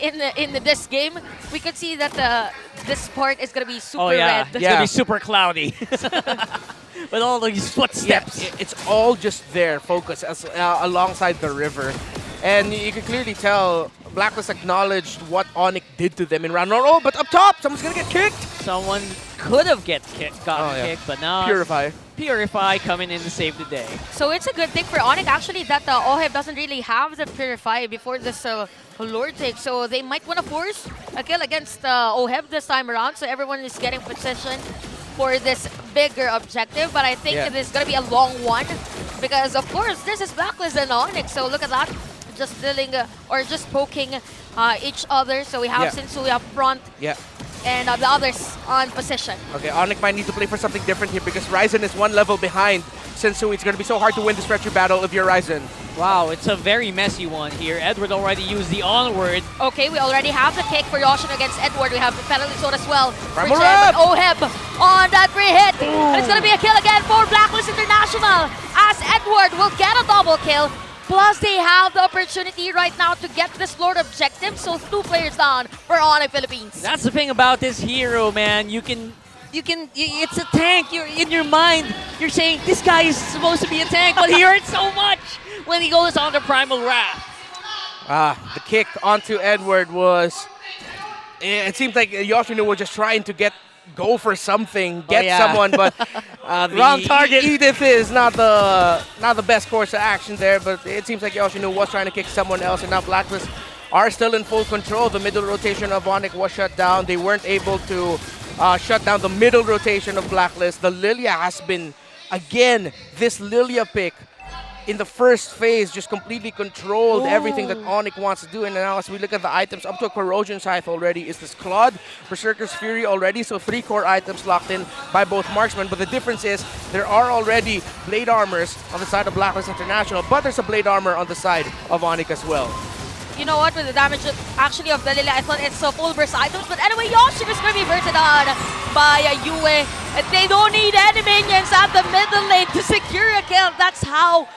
in this game, we could see that this part is gonna be super red. It's gonna be super cloudy. With all these footsteps. Yeah, it's all just there, focus alongside the river. And you can clearly tell Blacklist acknowledged what ONIC did to them in round 1. Oh, but up top, someone's gonna get kicked. Someone could have gotten kicked, but now Purify coming in to save the day. So it's a good thing for ONIC actually that OHEB doesn't really have the Purify before this Lord take. So they might want to force a kill against OHEB this time around. So everyone is getting position for this bigger objective. But I think it is going to be a long one because, of course, this is Blacklist and ONIC. So look at that. Just dealing or just poking each other. So we have Sensui up front. Yeah. And the others on position. Okay, ONIC might need to play for something different here because Raizen is 1 level behind Sensui. It's going to be so hard to win this stretcher battle if you're Raizen. Wow, it's a very messy one here. Edward already used the onward. Okay, we already have the kick for Yoshino against Edward. We have the penalty zone as well. Primal Rap! OHEB on that free hit. And it's going to be a kill again for Blacklist International as Edward will get a double kill. Plus, they have the opportunity right now to get this Lord objective. So 2 players down for ONIC Philippines. That's the thing about this hero, man. It's a tank. You're in your mind. You're saying this guy is supposed to be a tank, but he hurts so much when he goes on the Primal Wrath. The kick onto Edward was. It seems like Yoshino was just trying to go for something, someone, but wrong target. Edith is not the best course of action there, but it seems like Yoshino was trying to kick someone else, and now Blacklist are still in full control. The middle rotation of ONIC was shut down. They weren't able to shut down the middle rotation of Blacklist. The Lilia has been, again, this Lilia pick in the first phase just completely controlled everything that ONIC wants to do. And now as we look at the items, up to a Corrosion Scythe already is this Claude, Berserker's Fury already, so 3 core items locked in by both marksmen. But the difference is there are already Blade Armors on the side of Blacklist International, but there's a Blade Armor on the side of ONIC as well. You know what, with the damage actually of the Lilia, I thought it's full burst items, but anyway, Yoshi is going to be bursted on by Yue. They don't need any minions at the middle lane to secure a kill. That's how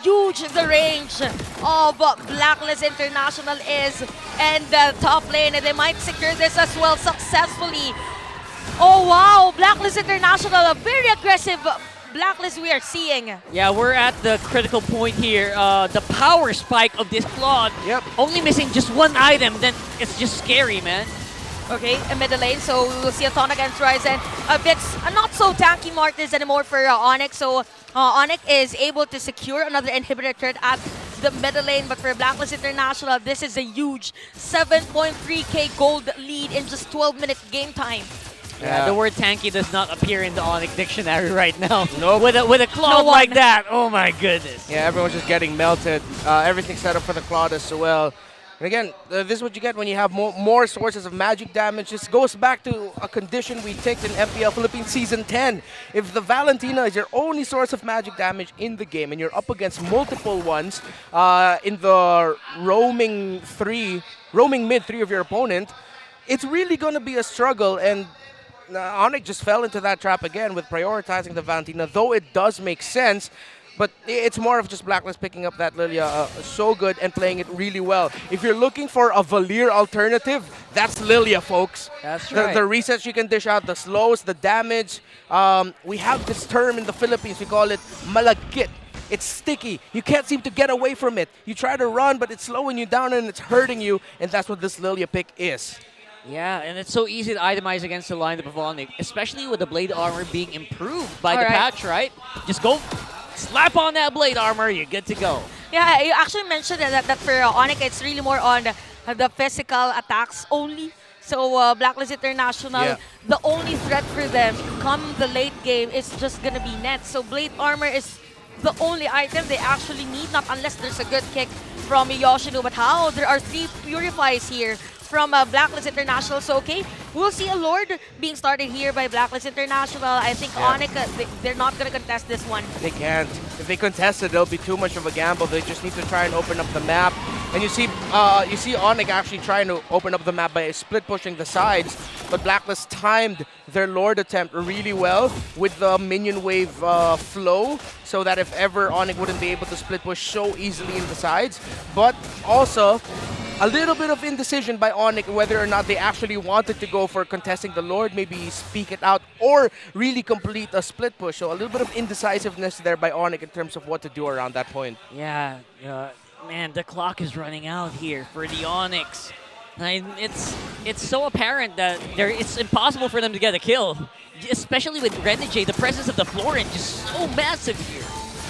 huge the range of Blacklist International is. And the top lane, and they might secure this as well successfully. Oh wow, Blacklist International, a very aggressive Blacklist we are seeing. Yeah, we're at the critical point here. The power spike of this Claude. Yep. Only missing just one item, then it's just scary, man. Okay, in middle lane, so we will see a ton against Ryzen. A bit not so tanky Martyrs anymore for ONIC, so ONIC is able to secure another inhibitor turret at the middle lane, but for Blacklist International, this is a huge 7.3k gold lead in just 12-minute game time. Yeah, the word tanky does not appear in the ONIC dictionary right now. No, with a Claude like that, oh my goodness. Yeah, everyone's just getting melted. Everything's set up for the Claude as well. And again, this is what you get when you have more sources of magic damage. This goes back to a condition we take in MPL Philippines Season 10. If the Valentina is your only source of magic damage in the game and you're up against multiple ones in the roaming mid 3 of your opponent, it's really going to be a struggle. And ONIC just fell into that trap again with prioritizing the Valentina, though it does make sense. But it's more of just Blacklist picking up that Lilia so good and playing it really well. If you're looking for a Valir alternative, that's Lilia, folks. That's right. The resets you can dish out, the slows, the damage. We have this term in the Philippines, we call it malagkit. It's sticky. You can't seem to get away from it. You try to run, but it's slowing you down and it's hurting you, and that's what this Lilia pick is. Yeah, and it's so easy to itemize against the lineup of ONIC, especially with the Blade Armor being improved by the patch, right? Just go slap on that Blade Armor, you're good to go. Yeah, you actually mentioned that for ONIC, it's really more on the physical attacks only. So Blacklist International, the only threat for them come the late game is just going to be nets. So Blade Armor is the only item they actually need, not unless there's a good kick from Yoshino. But how? There are 3 Purifies here from Blacklist International. So, okay, we'll see a Lord being started here by Blacklist International. I think ONIC, they're not going to contest this one. They can't. If they contest it, it'll be too much of a gamble. They just need to try and open up the map. And you see ONIC actually trying to open up the map by split pushing the sides. But Blacklist timed their Lord attempt really well with the minion wave flow, so that if ever ONIC wouldn't be able to split push so easily in the sides. But also, a little bit of indecision by ONIC whether or not they actually wanted to go for contesting the Lord, maybe speak it out, or really complete a split push. So a little bit of indecisiveness there by ONIC in terms of what to do around that point. Yeah, man, the clock is running out here for the ONICs. It's so apparent that it's impossible for them to get a kill, especially with Renegade. The presence of the Florent just so massive here.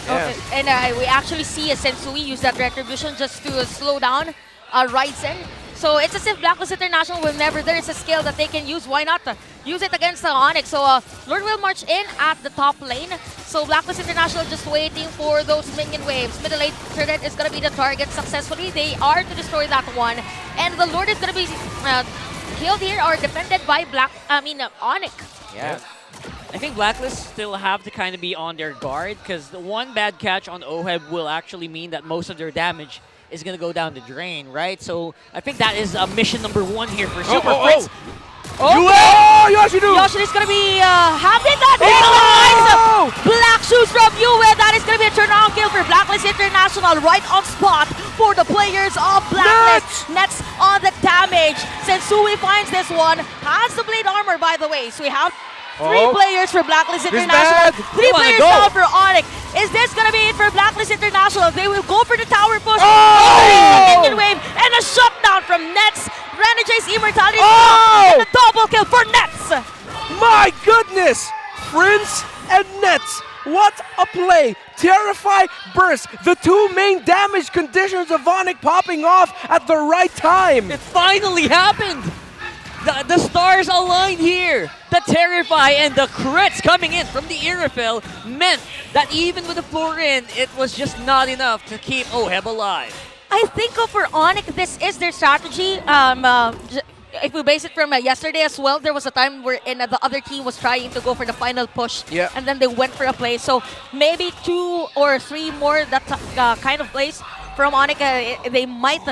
Yeah. Okay. And we actually see a Sensui use that Retribution just to slow down Ryzen. So it's as if Blacklist International, whenever there is a skill that they can use, why not use it against the ONIC? So Lord will march in at the top lane. So Blacklist International just waiting for those minion waves. Middle lane turret is going to be the target successfully. They are to destroy that one. And the Lord is going to be killed here or defended by ONIC. Yeah. I think Blacklist still have to kind of be on their guard, because the one bad catch on OHEB will actually mean that most of their damage is going to go down the drain, right? So I think that is mission number 1 here for Super Fritz. Yoshino! Yoshino's going to be having that nice black shoes from Yue. That is going to be a turnaround kill for Blacklist International, right on spot for the players of Blacklist. Nets on the damage. Sensui finds this one. Has the Blade Armor, by the way. So we have 3 players for Blacklist International. 3 players down for ONIC. Is this going to be it for Blacklist International? They will go for the tower push. Minion wave and a shutdown from Nets. Renegade's Immortality and a double kill for Nets. My goodness! Prince and Nets. What a play! Terrify burst. The two main damage conditions of ONIC popping off at the right time. It finally happened! The stars aligned here. The Terrify and the crits coming in from the Irafel meant that even with the 4 in, it was just not enough to keep OHEB alive. I think for ONIC, this is their strategy. If we base it from yesterday as well, there was a time where the other team was trying to go for the final push, and then they went for a play. So maybe 2 or 3 more that kind of plays from ONIC, they might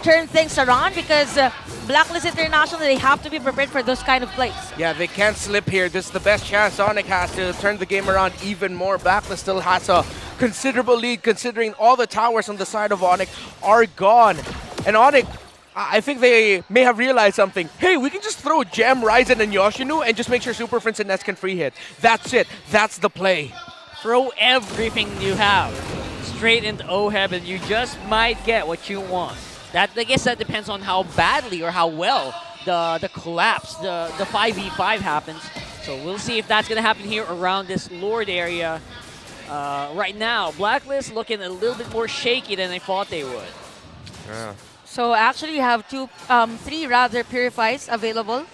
turn things around because Blacklist International, they have to be prepared for those kind of plays. Yeah, they can't slip here. This is the best chance ONIC has to turn the game around even more. Blacklist still has a considerable lead considering all the towers on the side of ONIC are gone. And ONIC, I think they may have realized something. Hey, we can just throw Gem, Ryzen, and Yoshinu and just make sure Super Prince and Nets can free hit. That's it. That's the play. Throw everything you have straight into OHEB and you just might get what you want. I guess that depends on how badly or how well the collapse, the 5v5 happens. So we'll see if that's going to happen here around this Lord area. Right now, Blacklist looking a little bit more shaky than I thought they would. Yeah. So actually, we have 3 rather Purifies available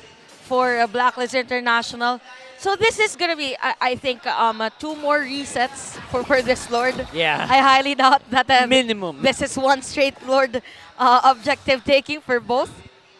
for Blacklist International. So this is going to be, I think, 2 more resets for this Lord. Yeah. I highly doubt that minimum. This is 1 straight Lord objective taking for both.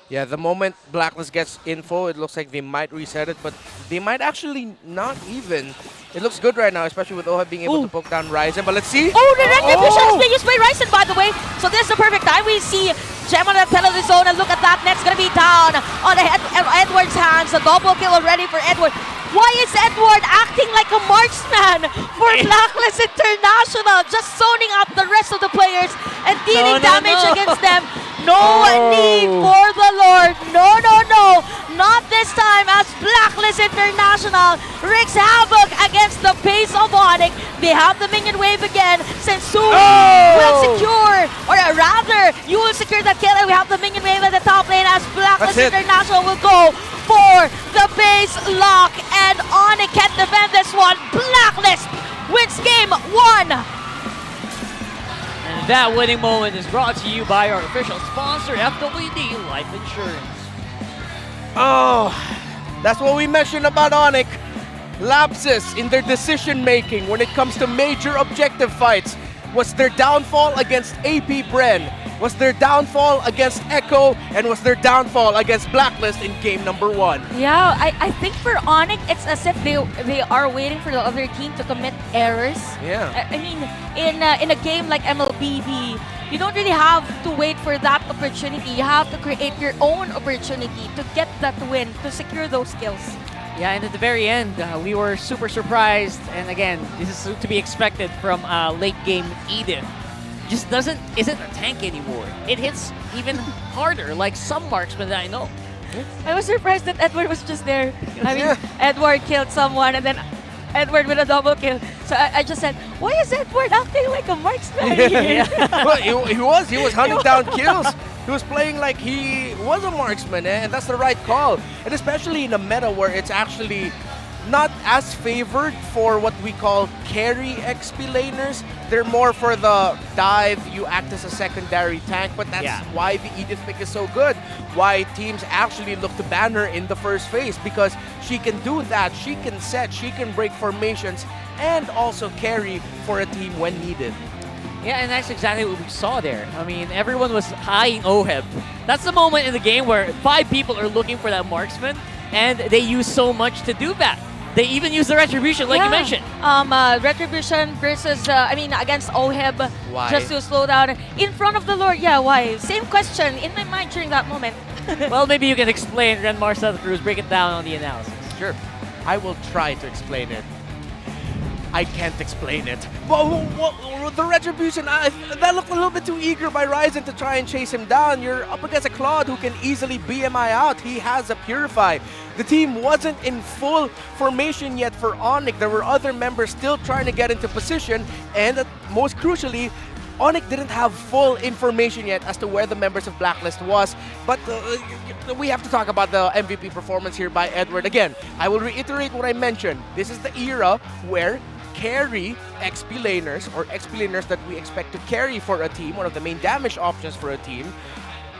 Yeah, the moment Blacklist gets info, it looks like they might reset it, but they might actually not even. It looks good right now, especially with OHEB being able to poke down Ryzen, but let's see. Oh, the retribution is being used by Ryzen, by the way. So this is the perfect time. We see Gem on the tail of the zone, and look at that. Net's going to be down on the Edward's hands. A double kill already for Edward. Why is Edward acting like a marksman for Blacklist International? Just zoning up the rest of the players and dealing damage against them. No need for the Lord. No, no, no. Not this time as Blacklist International wreaks havoc against the base of ONIC. They have the minion wave again. Sensu will secure, or rather, you will secure that kill, and we have the minion wave at the top lane as Blacklist International will go for the base lock, and ONIC can't defend this one. Blacklist wins game 1. And that winning moment is brought to you by our official sponsor, FWD Life Insurance. Oh, that's what we mentioned about ONIC. Lapses in their decision making when it comes to major objective fights. Was their downfall against AP Bren? Was their downfall against Echo? And was their downfall against Blacklist in game number 1? Yeah, I think for ONIC, it's as if they are waiting for the other team to commit errors. Yeah. I mean, in a game like MLBB, you don't really have to wait for that opportunity. You have to create your own opportunity to get that win, to secure those kills. Yeah, and at the very end, we were super surprised. And again, this is to be expected from late game Edith. Just isn't a tank anymore. It hits even harder, like some marksmen that I know. I was surprised that Edward was just there. I mean, Edward killed someone and then Edward with a double kill. So I just said, why is Edward acting like a marksman here? Well, he was hunting down kills. He was playing like he was a marksman, and that's the right call. And especially in a meta where it's actually not as favored for what we call carry XP laners. They're more for the dive, you act as a secondary tank, but that's why the Edith pick is so good. Why teams actually look to ban her in the first phase, because she can do that, she can set, she can break formations, and also carry for a team when needed. Yeah, and that's exactly what we saw there. I mean, everyone was eyeing OHEB. That's the moment in the game where 5 people are looking for that marksman, and they use so much to do that. They even use the Retribution, like you mentioned. Retribution versus, against OHEB. Why? Just to slow down. In front of the Lord, yeah, why? Same question in my mind during that moment. Well, maybe you can explain, Renmar Santa Cruz, break it down on the analysis. Sure. I will try to explain it. I can't explain it. Well, the Retribution, that looked a little bit too eager by Ryzen to try and chase him down. You're up against a Claude who can easily BMI out. He has a Purify. The team wasn't in full formation yet for ONIC. There were other members still trying to get into position. And most crucially, ONIC didn't have full information yet as to where the members of Blacklist was. But we have to talk about the MVP performance here by Edward. Again, I will reiterate what I mentioned. This is the era where carry XP laners or XP laners that we expect to carry for a team, one of the main damage options for a team,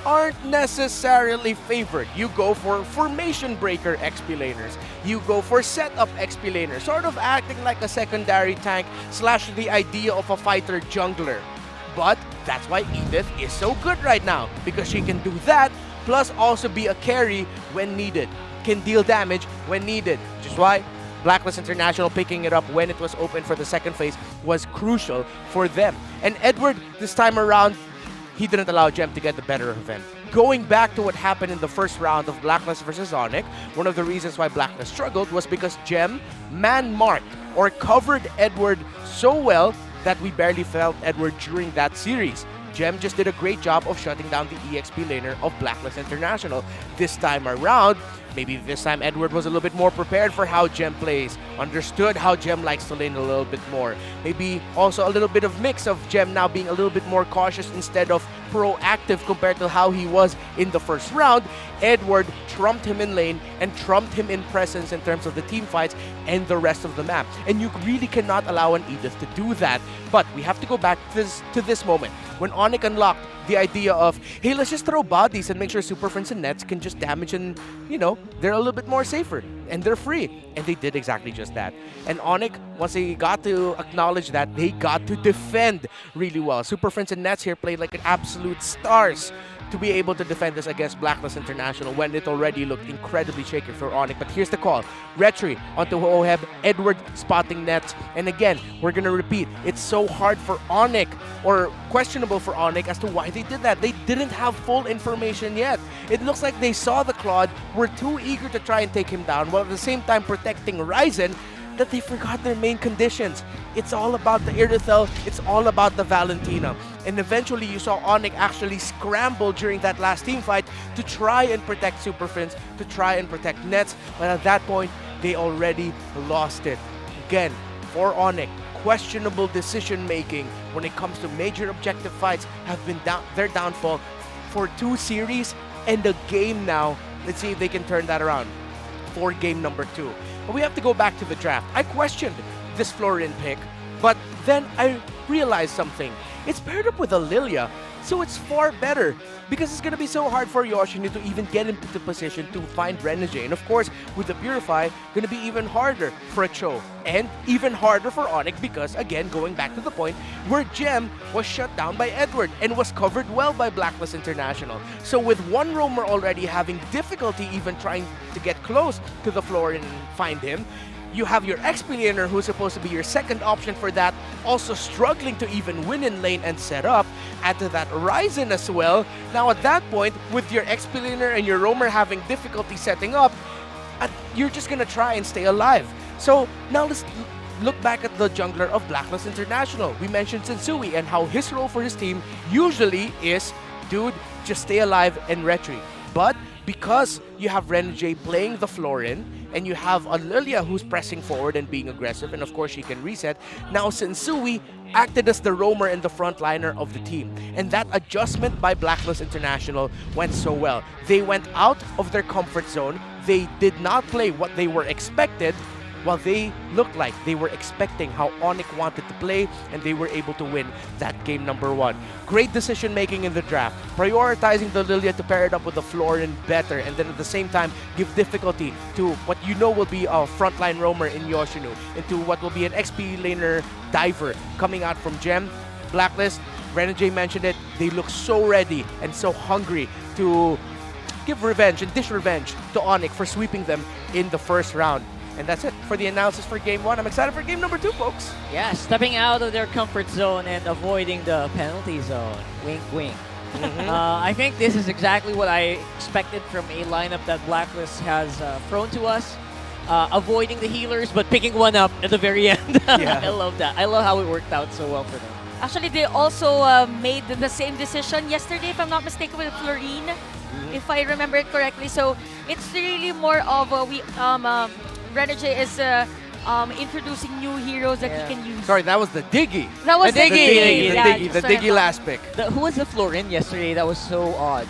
aren't necessarily favored. You go for formation breaker XP laners. You go for setup XP laners, sort of acting like a secondary tank / the idea of a fighter jungler. But that's why Edith is so good right now, because she can do that, plus also be a carry when needed, can deal damage when needed, which is why Blacklist International picking it up when it was open for the second phase was crucial for them. And Edward, this time around, he didn't allow Gem to get the better of him. Going back to what happened in the first round of Blacklist versus ONIC, one of the reasons why Blacklist struggled was because Gem man-marked or covered Edward so well that we barely felt Edward during that series. Gem just did a great job of shutting down the EXP laner of Blacklist International. This time around, maybe this time Edward was a little bit more prepared for how Gem plays, understood how Gem likes to lane a little bit more. Maybe also a little bit of mix of Gem now being a little bit more cautious instead of proactive compared to how he was in the first round. Edward trumped him in lane and trumped him in presence in terms of the team fights and the rest of the map. And you really cannot allow an Edith to do that. But we have to go back to this moment when ONIC unlocked the idea of, hey, let's just throw bodies and make sure Super Friends and Nets can just damage and, you know, they're a little bit more safer and they're free. And they did exactly just that. And ONIC, once they got to acknowledge that, they got to defend really well. Super Friends and Nets here played like an absolute stars to be able to defend this against Blacklist International when it already looked incredibly shaky for ONIC. But here's the call. Retri onto Oheb, Edward spotting Nets. And again, we're going to repeat, it's so hard for ONIC, or questionable for ONIC as to why they did that. They didn't have full information yet. It looks like they saw the Claude, were too eager to try and take him down, while at the same time protecting Ryzen, that they forgot their main conditions. It's all about the Irithel, it's all about the Valentina. And eventually you saw ONIC actually scramble during that last team fight to try and protect Super Friends, to try and protect Nets, but at that point, they already lost it. Again, for ONIC, questionable decision making when it comes to major objective fights have been their downfall for 2 series and a game now. Let's see if they can turn that around for game number 2. But we have to go back to the draft. I questioned this Florin pick, but then I realized something. It's paired up with a Lilia, so it's far better because it's going to be so hard for Yoshino to even get into the position to find Renegade. And of course, with the Purify, going to be even harder for a Cho. And even harder for ONIC because, again, going back to the point where Gem was shut down by Edward and was covered well by Blacklist International. So with one roamer already having difficulty even trying to get close to the floor and find him, you have your XP laner who's supposed to be your second option for that, also struggling to even win in lane and set up. Add to that Ryzen as well. Now at that point, with your XP laner and your roamer having difficulty setting up, you're just gonna try and stay alive. So now let's look back at the jungler of Blacklist International. We mentioned Sensui and how his role for his team usually is, dude, just stay alive and retreat. But because you have Renegade playing the Florin, and you have a Lilia who's pressing forward and being aggressive, and of course she can reset, now Sensui acted as the roamer and the frontliner of the team. And that adjustment by Blacklist International went so well. They went out of their comfort zone, they did not play what they were expected, while they looked like they were expecting how ONIC wanted to play, and they were able to win that game number 1. Great decision making in the draft, prioritizing the Lilia to pair it up with the Florin better, and then at the same time give difficulty to what you know will be a frontline roamer in Yoshino, into what will be an XP laner diver coming out from Gem. Blacklist, Renegade mentioned it, they look so ready and so hungry to give revenge and dish revenge to ONIC for sweeping them in the first round. And that's it for the analysis for Game 1. I'm excited for Game number 2, folks. Yeah, stepping out of their comfort zone and avoiding the penalty zone. Wink, wink. I think this is exactly what I expected from a lineup that Blacklist has thrown to us. Avoiding the healers, but picking one up at the very end. Yeah. I love that. I love how it worked out so well for them. Actually, they also made the same decision yesterday, if I'm not mistaken, with Florine, if I remember it correctly. So it's really more of Renegade is introducing new heroes that he can use. Sorry, that was the Diggy. That was the Diggy. The Diggy last pick. Who was the Florin yesterday? That was so odd.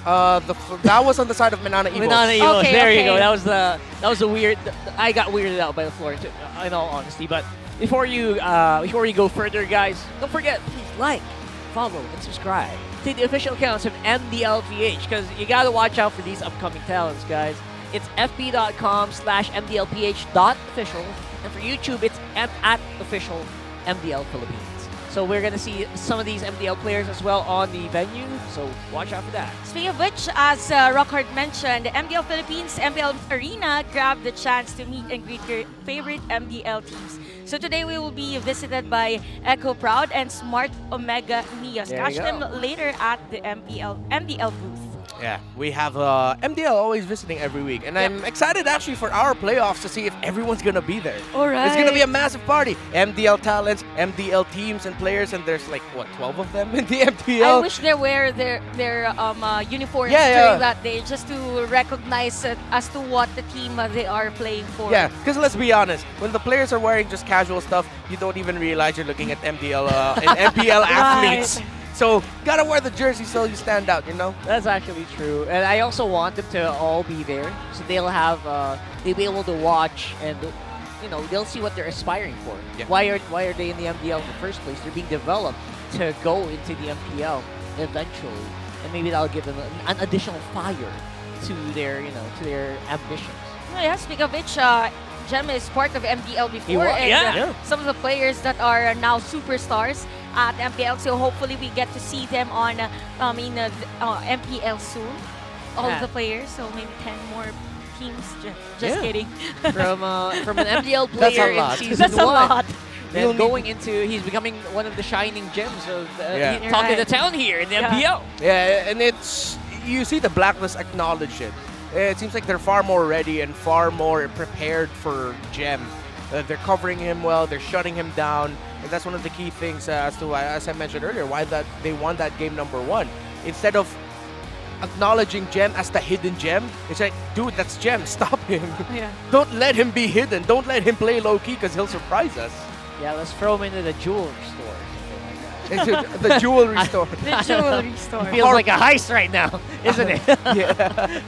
That was on the side of MNNE. MNNE Evos. Okay, there you go. That was the weird. I got weirded out by the Florin, in all honesty. But before you go further, guys, don't forget, please like, follow, and subscribe to the official accounts of MDLPH, because you gotta watch out for these upcoming talents, guys. It's fb.com/MDLPH.official, and for YouTube, it's at official MDL Philippines. So we're gonna see some of these MDL players as well on the venue, so watch out for that. Speaking of which, as Rockhard mentioned, MDL Philippines MPL Arena grabbed the chance to meet and greet your favorite MDL teams. So today we will be visited by Echo Proud and Smart Omega Neos. There Catch you them go. later at the MDL booth. Yeah, we have MDL always visiting every week, and I'm excited actually for our playoffs to see if everyone's gonna be there. All right. It's gonna be a massive party. MDL talents, MDL teams and players, and there's like what 12 of them in the MDL. I wish they wear their uniforms during that day, just to recognize as to what the team they are playing for. Yeah, because let's be honest, when the players are wearing just casual stuff, you don't even realize you're looking at MDL and MPL athletes. So, gotta wear the jersey so you stand out, you know? That's actually true. And I also want them to all be there, so they'll be able to watch and, you know, they'll see what they're aspiring for. Yeah. Why are they in the MPL in the first place? They're being developed to go into the MPL eventually, and maybe that'll give them an additional fire to their, to their ambitions. Oh, yeah, speaking of which, Jem is part of MDL before, and some of the players that are now superstars at MPL, so hopefully we get to see them on MPL soon. All of the players, so maybe 10 more teams. Just kidding. From an MDL player in season 1. A lot. Then going into, he's becoming one of the shining gems of talk of the town here in the MPL. Yeah, and you see the Blacklist acknowledge it. It seems like they're far more ready and far more prepared for Gem. They're covering him well, they're shutting him down, and that's one of the key things as I mentioned earlier, why that they won that game #1. Instead of acknowledging Gem as the hidden gem, it's like, dude, that's Gem, stop him. Don't let him be hidden, don't let him play low-key because he'll surprise us. Yeah, let's throw him into the jewelry store. The jewelry store. The jewelry store. Feels like a heist right now, isn't it?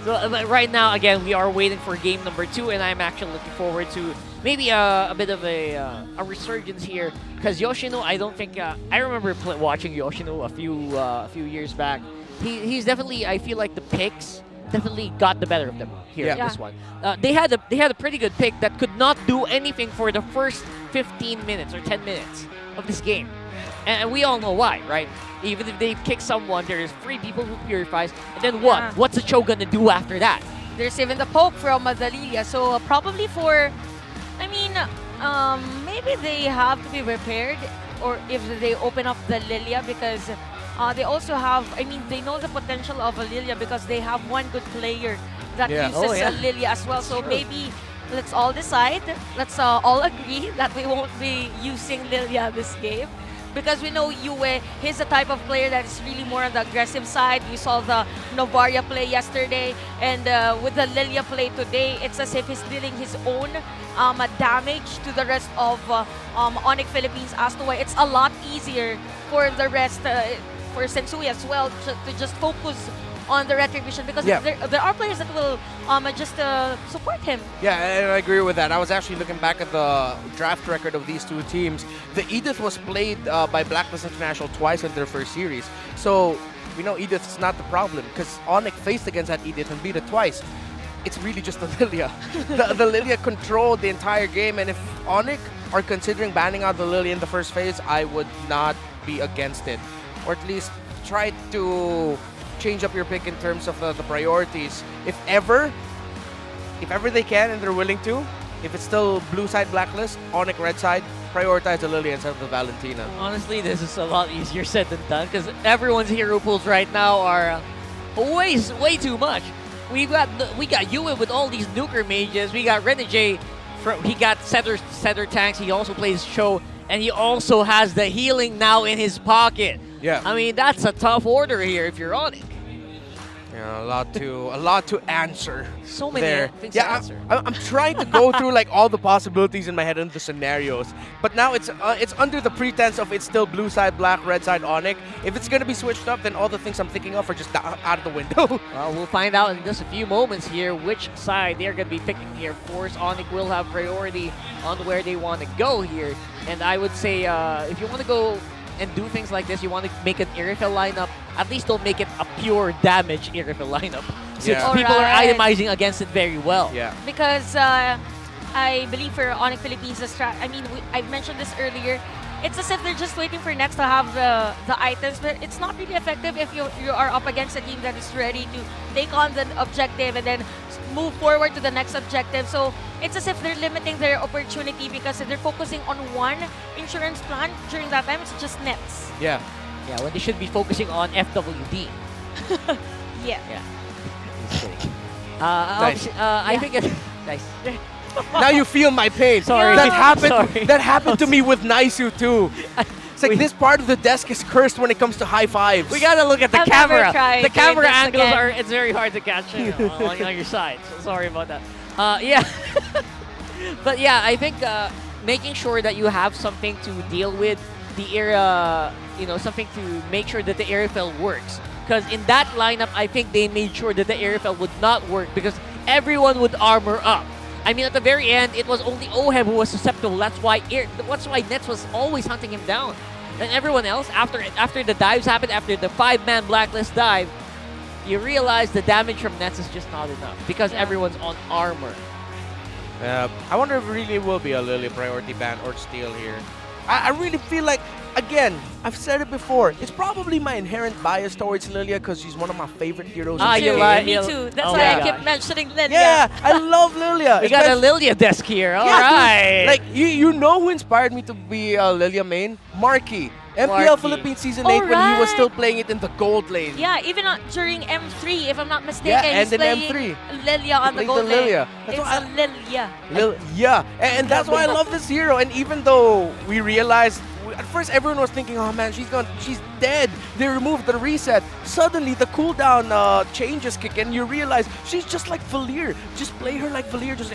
So right now, again, we are waiting for game #2, and I'm actually looking forward to maybe a bit of a resurgence here, because Yoshino, I don't think I remember watching Yoshino a few years back. He's definitely, I feel like the picks definitely got the better of them here in this one. They had a pretty good pick that could not do anything for the first 15 minutes or 10 minutes of this game. And we all know why, right? Even if they kick someone, there's 3 people who purifies. And then what? What's the Cho gonna do after that? There's even the poke from the Lilia. So probably maybe they have to be repaired, or if they open up the Lilia, because they also have, they know the potential of a Lilia because they have one good player that uses a Lilia as well. So maybe let's all decide, let's all agree that we won't be using Lilia this game. Because we know Yue, he's the type of player that is really more on the aggressive side. We saw the Novaria play yesterday, and with the Lilia play today, it's as if he's dealing his own damage to the rest of ONIC Philippines, as to why it's a lot easier for the rest, for Sensui as well, to just focus on the retribution, because there are players that will just support him. Yeah, and I agree with that. I was actually looking back at the draft record of these two teams. The Edith was played by Blacklist International twice in their first series. So we know Edith is not the problem, because ONIC faced against that Edith and beat it twice. It's really just the Lilia. the Lilia controlled the entire game, and if ONIC are considering banning out the Lilia in the first phase, I would not be against it. Or at least try to change up your pick in terms of the priorities. If ever they can and they're willing to, if it's still blue side Blacklist, ONIC red side, prioritize the Lily instead of the Valentina. Honestly, this is a lot easier said than done, because everyone's hero pools right now are way too much. We got Yue with all these nuker mages. We got Renegade. He got setter tanks. He also plays Cho, and he also has the healing now in his pocket. Yeah. I mean, that's a tough order here if you're ONIC. Yeah, a lot to answer. So many there. things Yeah, to answer. I'm trying to go through like all the possibilities in my head and the scenarios, but now it's under the pretense of it's still blue side black, red side ONIC. If it's gonna be switched up, then all the things I'm thinking of are just out of the window. Well, we'll find out in just a few moments here which side they're going to be picking here. Of course, ONIC will have priority on where they want to go here. And I would say if you want to go and do things like this, you want to make an airfill lineup, at least don't make it a pure damage airfill lineup. Since people are itemizing against it very well. Yeah. Because I believe for ONIC Philippines, I've mentioned this earlier, it's as if they're just waiting for Next to have the items, but it's not really effective if you are up against a team that is ready to take on the objective and then move forward to the next objective. So it's as if they're limiting their opportunity because they're focusing on one insurance plan. During that time, it's just nets. Yeah. Yeah, when they should be focusing on FWD. Yeah. Yeah. Just kidding. Nice. I think it's nice. Now you feel my pain. Sorry. That happened. Sorry. That happened to me with Naisu too. It's like this part of the desk is cursed when it comes to high fives. We gotta look at the I've camera. never tried The camera doing this angles again. are, it's very hard to catch on your side. So sorry about that. Yeah. But yeah, I think making sure that you have something to deal with the area, something to make sure that the airfill works. Because in that lineup, I think they made sure that the airfill would not work because everyone would armor up. I mean, at the very end, it was only Ohem who was susceptible. That's why Nets was always hunting him down. And everyone else, after the dives happened, after the 5-man blacklist dive, you realize the damage from Nets is just not enough because everyone's on armor. I wonder if it really will be a Lily priority ban or steal here. I really feel like, again, I've said it before, it's probably my inherent bias towards Lilia because she's one of my favorite heroes. Ah, in you the like game. Me too. That's Oh why my I keep gosh. mentioning Lilia. Yeah, I love Lilia. We got a Lilia desk here. All right. Dude, like, you know who inspired me to be a Lilia main? Marky. MPL Marky. Philippines Season 8 when he was still playing it in the gold lane. Yeah, even during M3, if I'm not mistaken, Yeah, he's and in playing M3. Lilia on the Playing gold the lane. Lilia. It's That's a Lilia. Yeah, and that's why I love this hero. And even though we realized, at first everyone was thinking, oh man, she's dead. They removed the reset. Suddenly the cooldown changes kick in. You realize she's just like Valir. Just play her like Valir. Just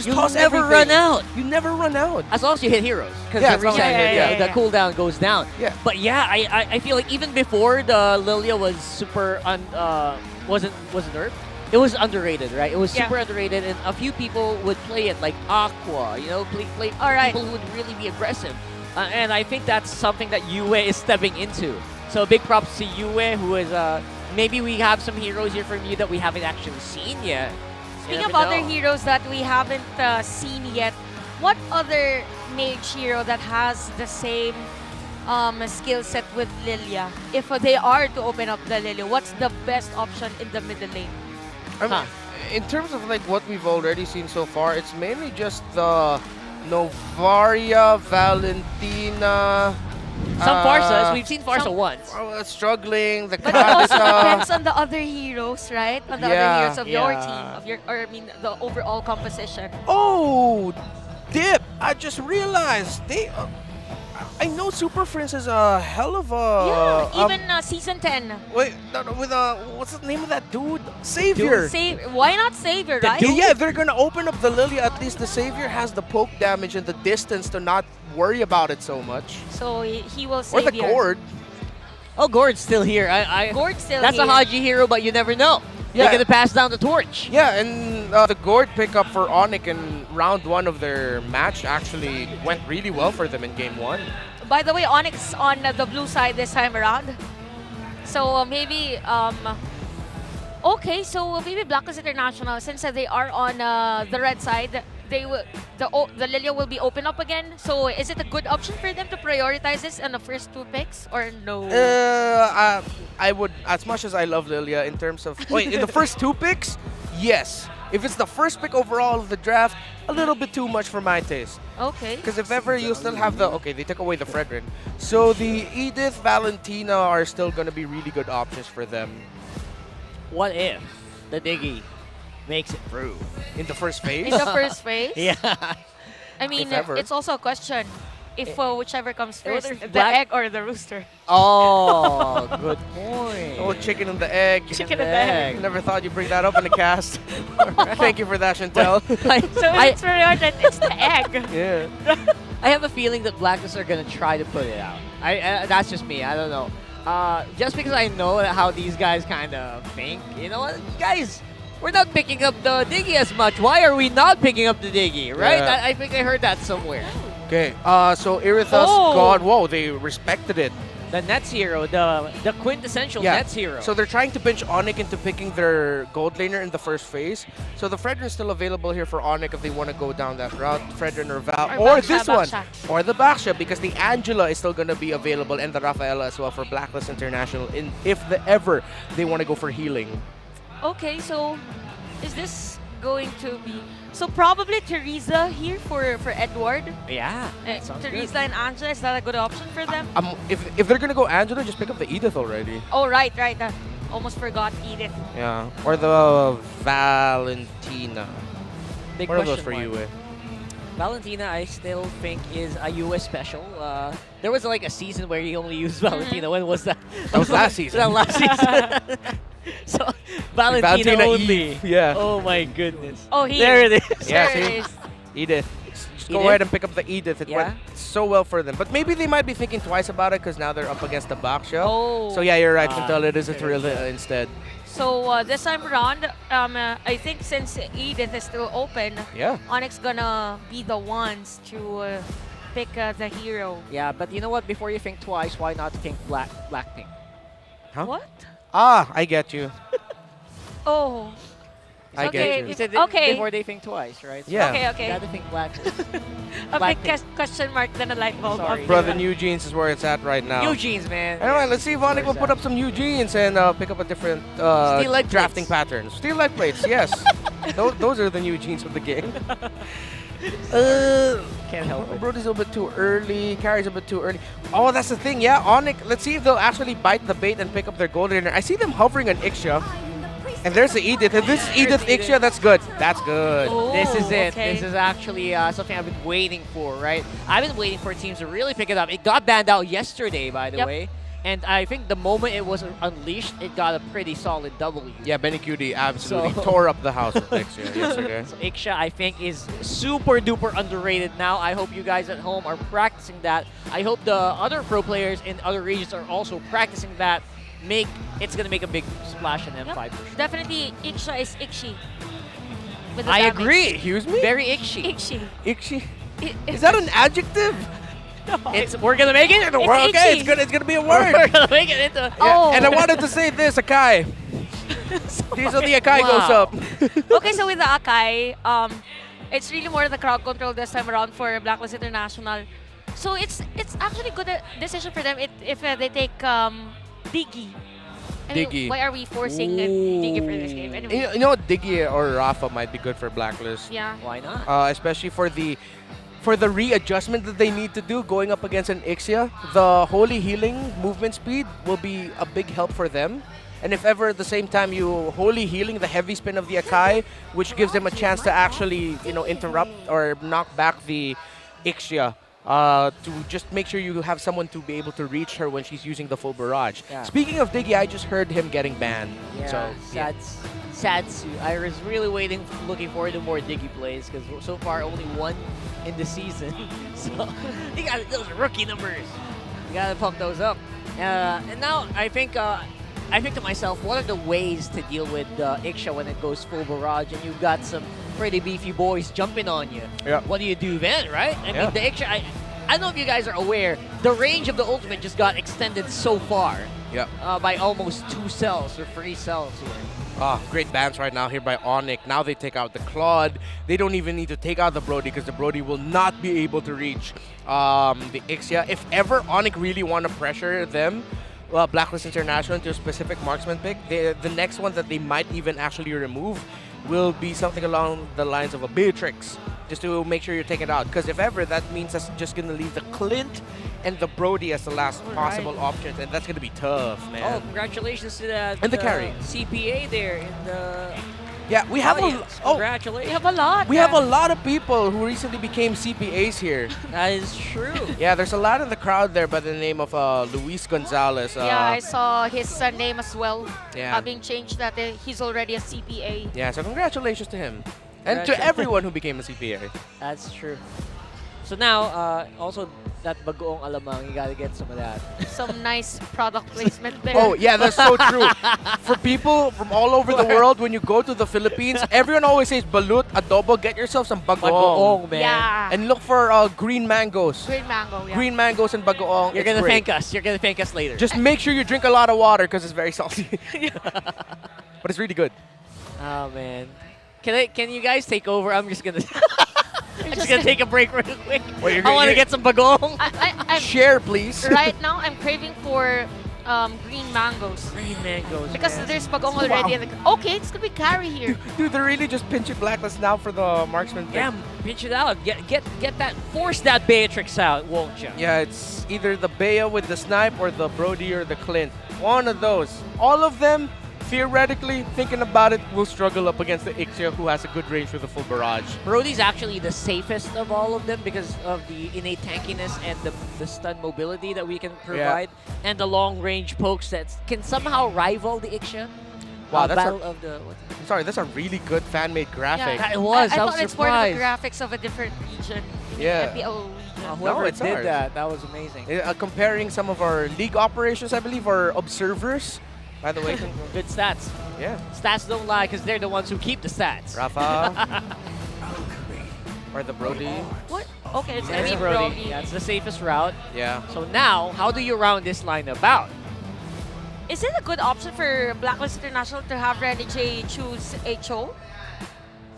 You toss never everything. run out. You never run out. As long as you hit heroes. Because Yeah, the as long as you hit, the cooldown goes down. Yeah. But yeah, I feel like even before the Lilia was super wasn't nerfed, it was underrated, right? It was super underrated, and a few people would play it like Aqua, play people who would really be aggressive. And I think that's something that Yue is stepping into. So big props to Yue, who is maybe we have some heroes here from you that we haven't actually seen yet. Speaking of other heroes that we haven't seen yet, what other mage hero that has the same skill set with Lilia? If they are to open up the Lilia, what's the best option in the middle lane? I mean, in terms of like what we've already seen so far, it's mainly just the Novaria, Valentina. Some Farsas. We've seen Farsa once. Struggling. The But it also Kadita. depends on the other heroes, right? On the other heroes of your team, the overall composition. Oh, Dip! I just realized I know Super Prince is a hell of a. Yeah, even season 10. Wait, with what's the name of that dude? Savior. Why not Savior, right? Yeah, if they're gonna open up the Lilia, at least the Savior has the poke damage and the distance to not worry about it so much. So he will Or Savior. the Gord. Oh, Gord's still here. Gord's still That's here. a Haji hero, but you never know. They're gonna pass down the torch. Yeah, and the Gord pickup for ONIC in round 1 of their match actually went really well for them in game 1. By the way, ONIC's on the blue side this time around. So maybe okay, so maybe Blacklist International, since they are on the red side, the Lilia will be open up again. So is it a good option for them to prioritize this in the first 2 picks or no? I would, as much as I love Lilia in terms of in the first 2 picks, yes. If it's the first pick overall of the draft, a little bit too much for my taste. Okay. Because if ever you still have the they took away the Fredrin, so the Edith, Valentina are still gonna be really good options for them. What if the Diggy makes it through in the first phase? In the first phase? Yeah. I mean, If ever. it's also a question. if whichever comes first, there's the black- egg or the rooster. Oh, good point. Oh, chicken and the egg. Chicken and the egg. Never thought you'd bring that up in the cast. Thank you for that, Chantel. So it's very hard that it's the egg. Yeah. I have a feeling that Blacklist are gonna try to put it out. That's just me. I don't know. Just because I know how these guys kind of think. You know what, guys? We're not picking up the Diggy as much. Why are we not picking up the Diggy? Right? Yeah. I think I heard that somewhere. Okay. So Iritha's gone. Whoa, they respected it. The Nets hero, the quintessential Nets hero. So they're trying to pinch ONIC into picking their gold laner in the first phase. So the Fredrin's still available here for ONIC if they want to go down that route. Fredrin or Val. Or Baksha, this one. Baksha. Or the Baksha, because the Angela is still going to be available, and the Rafaela as well for Blacklist International if ever they want to go for healing. Okay, so is this going to be... So probably Teresa here for Edward. Yeah. sounds Teresa good. and Angela, is that a good option for them? If they're going to go Angela, just pick up the Edith already. Oh, right. Almost forgot Edith. Yeah. Or the Valentina. Big One of those question for mark. you, Valentina, I still think is a US special. There was like a season where he only used Valentina. When was that? That was last season. That last season. So Valentina only. Eve, yeah. Oh my goodness. Oh, here. There it is. Yeah, There it see? is. Edith. Just go Edith? ahead and pick up the Edith. It Yeah? went so well for them. But maybe they might be thinking twice about it because now they're up against the Baksha. Oh. So yeah, you're right, Chantal. It is a Teresa instead. So this time around, I think since Edith is still open, Yeah. Onyx gonna be the ones to pick the hero. Yeah, but you know what? Before you think twice, why not think Blackpink? Huh? What? Ah, I get you. Oh. I get you. You said Okay. before they think twice, right? Yeah. Okay. You gotta think Blackpink. A big Blackpink. question mark, then a light bulb. Sorry. Brother, New Jeans is where it's at right now. New Jeans, man. Anyway, let's see if Onyx will put up some New Jeans and pick up a different Steel leg drafting plates. pattern. Steel leg plates, yes. those are the New Jeans of the game. Can't help it. Brody's a bit too early. Carries a bit too early. Oh, that's the thing. Yeah, Onyx. Let's see if they'll actually bite the bait and pick up their gold laner. I see them hovering on Ixia. And there's the Edith. If this is Edith Ixia, that's good. That's good. This is it. Okay. This is actually something I've been waiting for, right? I've been waiting for teams to really pick it up. It got banned out yesterday, by the Yep. way. And I think the moment it was unleashed, it got a pretty solid W. Yeah, Benny Cutie absolutely So- tore up the house with Ixia yesterday. So Ixia, I think, is super duper underrated now. I hope you guys at home are practicing that. I hope the other pro players in other regions are also practicing that. It's gonna make a big splash in M5 for sure. Definitely, Ixia is Ixi. With the I damage. agree. Excuse me? Very Ixi. Ixi. Ixi? Is that an adjective? We're gonna make it into a word. Okay, it's gonna be a word. We're gonna make it into. Oh. And I wanted to say this, Akai. These are the Akai Wow. goes up. Okay, so with the Akai, it's really more the crowd control this time around for Blacklist International. So it's actually good decision for them if they take Diggy. I mean, Diggy. why are we forcing Diggy for this game? Anyway. You know what, Diggy or Rafa might be good for Blacklist. Yeah. Why not? Especially for the readjustment that they need to do going up against an Ixia. The holy healing movement speed will be a big help for them. And if ever at the same time you holy healing the heavy spin of the Akai, which gives them a chance to actually, interrupt or knock back the Ixia. To just make sure you have someone to be able to reach her when she's using the full barrage. Yeah. Speaking of Diggy, I just heard him getting banned. Yeah, So, sad. I was really looking forward to more Diggy plays because so far only one in the season. So you got those rookie numbers. You gotta pump those up. And now I think to myself, what are the ways to deal with Ixia when it goes full barrage and you've got some pretty beefy boys jumping on you? Yeah. What do you do then, right? I Yeah. mean, the Ixia. I don't know if you guys are aware, the range of the ultimate just got extended so far. Yeah. By almost 2 cells or 3 cells here. Great bans right now here by ONIC. Now they take out the Claude. They don't even need to take out the Brody because the Brody will not be able to reach the Ixia. If ever ONIC really want to pressure them, Blacklist International into a specific marksman pick, the next one that they might even actually remove will be something along the lines of a Beatrix, just to make sure you take it out. Because if ever, that means that's just going to leave the Clint and the Brody as the last possible options, and that's going to be tough, man. Oh, congratulations to that And the carry. CPA there in the Yeah, we have Audience, a congratulations. We have a lot. we have a lot of people who recently became CPAs here. That is true. Yeah, there's a lot in the crowd there by the name of Luis Gonzalez. Yeah, I saw his name as well. Yeah. Having changed that, he's already a CPA. Yeah, so congratulations to him. And to Congratulations. everyone who became a CPA. That's true. So now, also that bagoong alamang, you gotta get some of that. Some nice product placement there. Oh, yeah, that's so true. For people from all over the world, when you go to the Philippines, everyone always says balut, adobo, get yourself some bagoong. Bagoong, man. Yeah. And look for green mangoes. Green mango, yeah. Green mangoes and bagoong. You're it's gonna great. thank us. You're gonna thank us later. Just make sure you drink a lot of water because it's very salty. But it's really good. Oh man. Can you guys take over? I'm just gonna I'm just gonna take a break real quick. Well, I want to get some bagong. I'm Share, please. Right now, I'm craving for green mangoes. Green mangoes. Because man. there's bagong already. In the, okay, it's gonna be carry here. Dude, they're really just pinching blacklist now for the marksman pick. Yeah, pinch it out. Get that. Force that Beatrix out, won't you? Yeah, it's either the Bea with the snipe or the Brody or the Clint. One of those. All of them, theoretically, thinking about it, will struggle up against the Ixia, who has a good range with the full barrage. Brody's actually the safest of all of them because of the innate tankiness and the stun mobility that we can provide, and the long-range pokes that can somehow rival the Ixia. Wow, that's Battle of the. I'm sorry, that's a really good fan-made graphic. Yeah, it was. I I was thought it's part of the surprised. graphics of a different region. Yeah. MPO region. Whoever it's did ours. that was amazing. Comparing some of our league operations, I believe, our observers. By the way, Good stats. yeah. Stats don't lie because they're the ones who keep the stats. Rafa. Or the Brody. What? Okay, it's That's gonna be Brody. Brody. That's the safest route. Yeah. So now, how do you round this lineup out? Is it a good option for Blacklist International to have Renny J choose HO?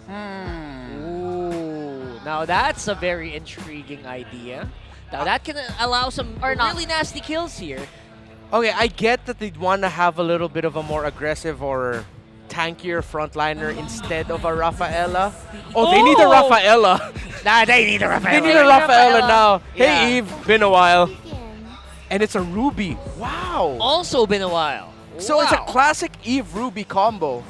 Ooh, now that's a very intriguing idea. Now that can allow some really nasty kills here. Okay, I get that they'd want to have a little bit of a more aggressive or tankier frontliner instead of a Rafaela. Oh, they need a Rafaela. Nah, they need a They need a Rafaela now. Yeah. Hey, Eve, been a while. And it's a Ruby. Wow. Also been a while. So it's a Wow. classic Eve Ruby combo.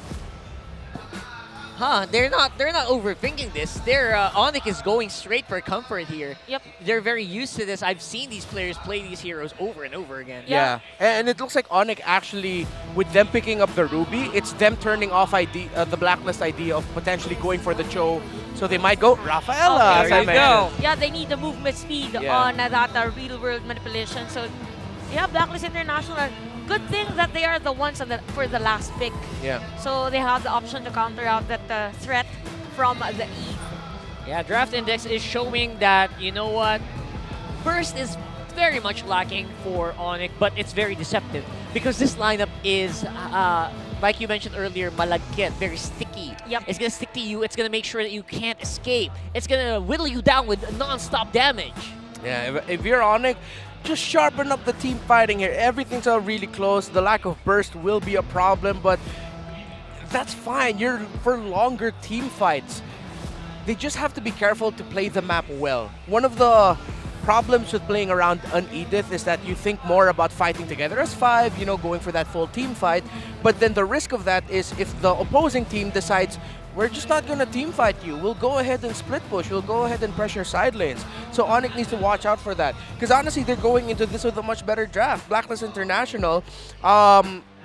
Huh? They're not overthinking this. ONIC is going straight for comfort here. Yep. They're very used to this. I've seen these players play these heroes over and over again. Yeah. And it looks like ONIC actually, with them picking up the Ruby, it's them turning off the Blacklist idea of potentially going for the Cho. So they might go Rafaela. as I mentioned. Yeah, they need the movement speed Yeah. on that real world manipulation. So, yeah, Blacklist International. Good thing that they are the ones for the last pick. Yeah. So they have the option to counter out that threat from the E. Yeah, Draft Index is showing that, you know what, burst is very much lacking for ONIC, but it's very deceptive because this lineup is, like you mentioned earlier, malagkit, very sticky. Yep. It's going to stick to you. It's going to make sure that you can't escape. It's going to whittle you down with non-stop damage. Yeah, if you're ONIC, just sharpen up the team fighting here. Everything's all really close. The lack of burst will be a problem, but that's fine. You're for longer team fights. They just have to be careful to play the map well. One of the problems with playing around an Edith is that you think more about fighting together as five, going for that full team fight. But then the risk of that is if the opposing team decides, we're just not going to team fight you. We'll go ahead and split push. We'll go ahead and pressure side lanes. So ONIC needs to watch out for that. Because honestly, they're going into this with a much better draft. Blacklist International,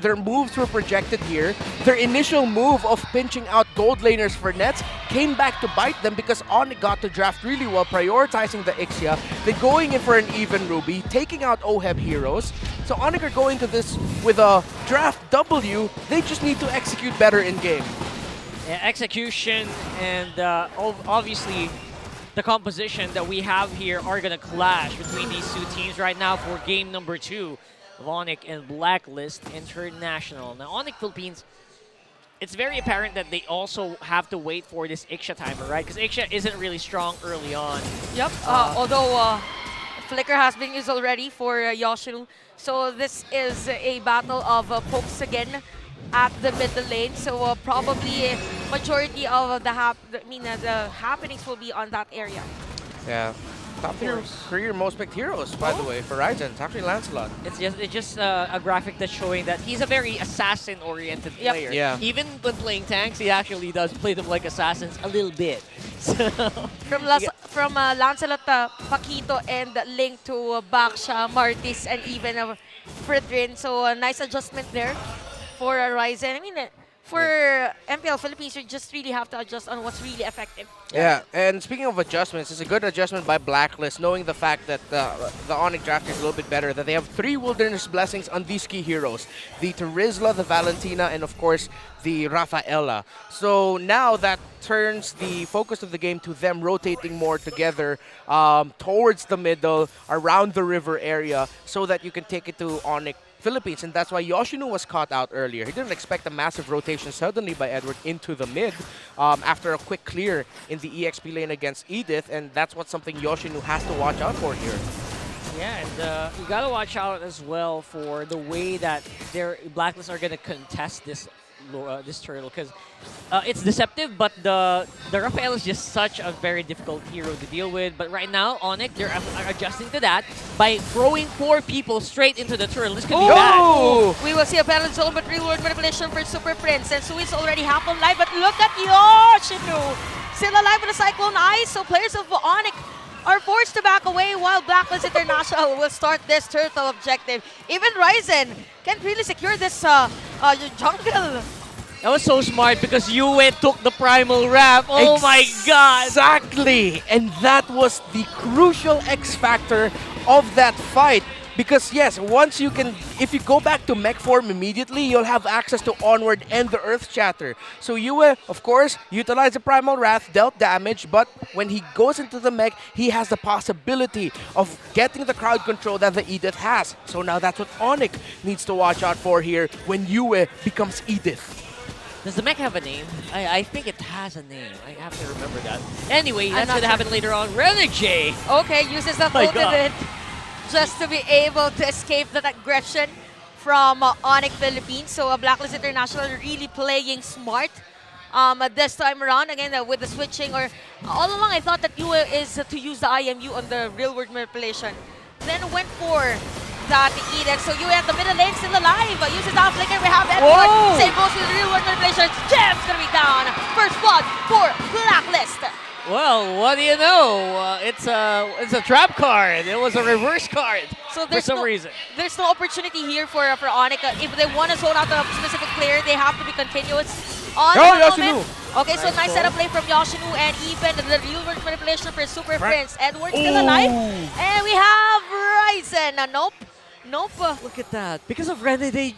their moves were projected here. Their initial move of pinching out gold laners for nets came back to bite them because ONIC got to draft really well, prioritizing the Ixia. They're going in for an even Ruby, taking out OHEB heroes. So ONIC are going to this with a draft W. They just need to execute better in game. Yeah, execution and obviously the composition that we have here are going to clash between these two teams right now for game number 2 of ONIC and Blacklist International. Now, ONIC Philippines, it's very apparent that they also have to wait for this Ixia timer, right? Because Ixia isn't really strong early on. Yep. Although Flicker has been used already for Yoshinu. So this is a battle of pokes again at the middle lane. So probably a majority of the happenings will be on that area. Yeah. Top 3 career most picked heroes, by the way, for Ryzen. It's actually Lancelot. It's just a graphic that's showing that he's a very assassin-oriented player. Yeah. Even when playing tanks, he actually does play them like assassins a little bit. So, From Lancelot, Paquito, and Link to Baksha, Martis, and even Fridrin. So a nice adjustment there for Ryzen. I mean, for MPL Philippines, you just really have to adjust on what's really effective. Yeah, and speaking of adjustments, it's a good adjustment by Blacklist, knowing the fact that the ONIC draft is a little bit better, that they have 3 Wilderness Blessings on these key heroes. The Terizla, the Valentina, and of course, the Rafaela. So now that turns the focus of the game to them rotating more together towards the middle, around the river area, so that you can take it to ONIC Philippines, and that's why Yoshinu was caught out earlier. He didn't expect a massive rotation suddenly by Edward into the mid after a quick clear in the EXP lane against Edith, and that's what something Yoshinu has to watch out for here. yeah, and you gotta watch out as well for the way that their Blacklist are gonna contest this turtle, because it's deceptive, but the Rafael is just such a very difficult hero to deal with. But right now, ONIC, they're adjusting to that by throwing 4 people straight into the turtle. This could be bad. We will see a battle zone, but real-world manipulation for Super Prince. And Sui's already half alive, but look at Yoshinu! Still alive with a Cyclone Ice, so players of ONIC are forced to back away while Blacklist International will start this turtle objective. Even Ryzen can't really secure this jungle. That was so smart because Yue took the primal wrap. Oh my god! Exactly! And that was the crucial X factor of that fight. Because yes, once you can, if you go back to mech form immediately, you'll have access to Onward and the Earth Chatter. So Yue, of course, utilized the Primal Wrath, dealt damage, but when he goes into the mech, he has the possibility of getting the crowd control that the Edith has. So now that's what ONIC needs to watch out for here when Yue becomes Edith. Does the mech have a name? I think it has a name. I have to remember that. Anyway, that's going to happen later on. Renegade! Okay, uses the ultimate just to be able to escape that aggression from ONIC Philippines. So Blacklist International really playing smart this time around. Again, with the switching, or all along I thought that Yue is to use the IMU on the real-world manipulation. Then went for that Edith. So Yue at the middle lane, still alive. Uses down flicker. We have Edward. Same goes with the real-world manipulation. Gem's gonna be down. First blood for Blacklist. Well, what do you know? It's a trap card. It was a reverse card so for some reason. There's no opportunity here for ONIC. If they want to zone out a specific player, they have to be continuous on the moment. Okay, so nice setup play from Yoshinu, and even the real-world manipulation for Super Prince. Edward still alive. And we have Ryzen. Nope. Look at that. Because of Renegade,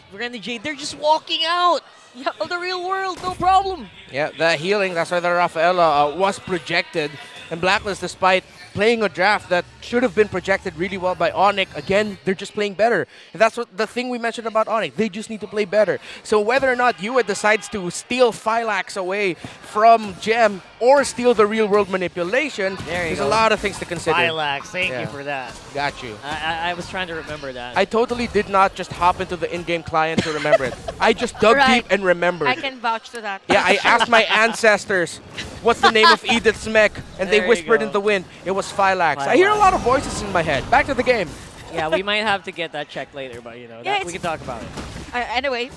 they're just walking out. Yeah, of the real world, no problem. Yeah, the healing, that's why the Rafaela was projected. And Blacklist, despite playing a draft that should have been projected really well by ONIC, again, they're just playing better. And that's what the thing we mentioned about ONIC. They just need to play better. So whether or not Yue decides to steal Phylax away from Gem or steal the real-world manipulation, there's a lot of things to consider. Phylax, thank you for that. Got you. I was trying to remember that. I totally did not just hop into the in-game client to remember it. I just dug deep and remembered. I can vouch to that. Yeah, I asked my ancestors, what's the name of Edith's mech? And they whispered in the wind, it was Phylax. I hear a lot of voices in my head. Back to the game. Yeah, we might have to get that checked later, but you know, we can talk about it. Anyway.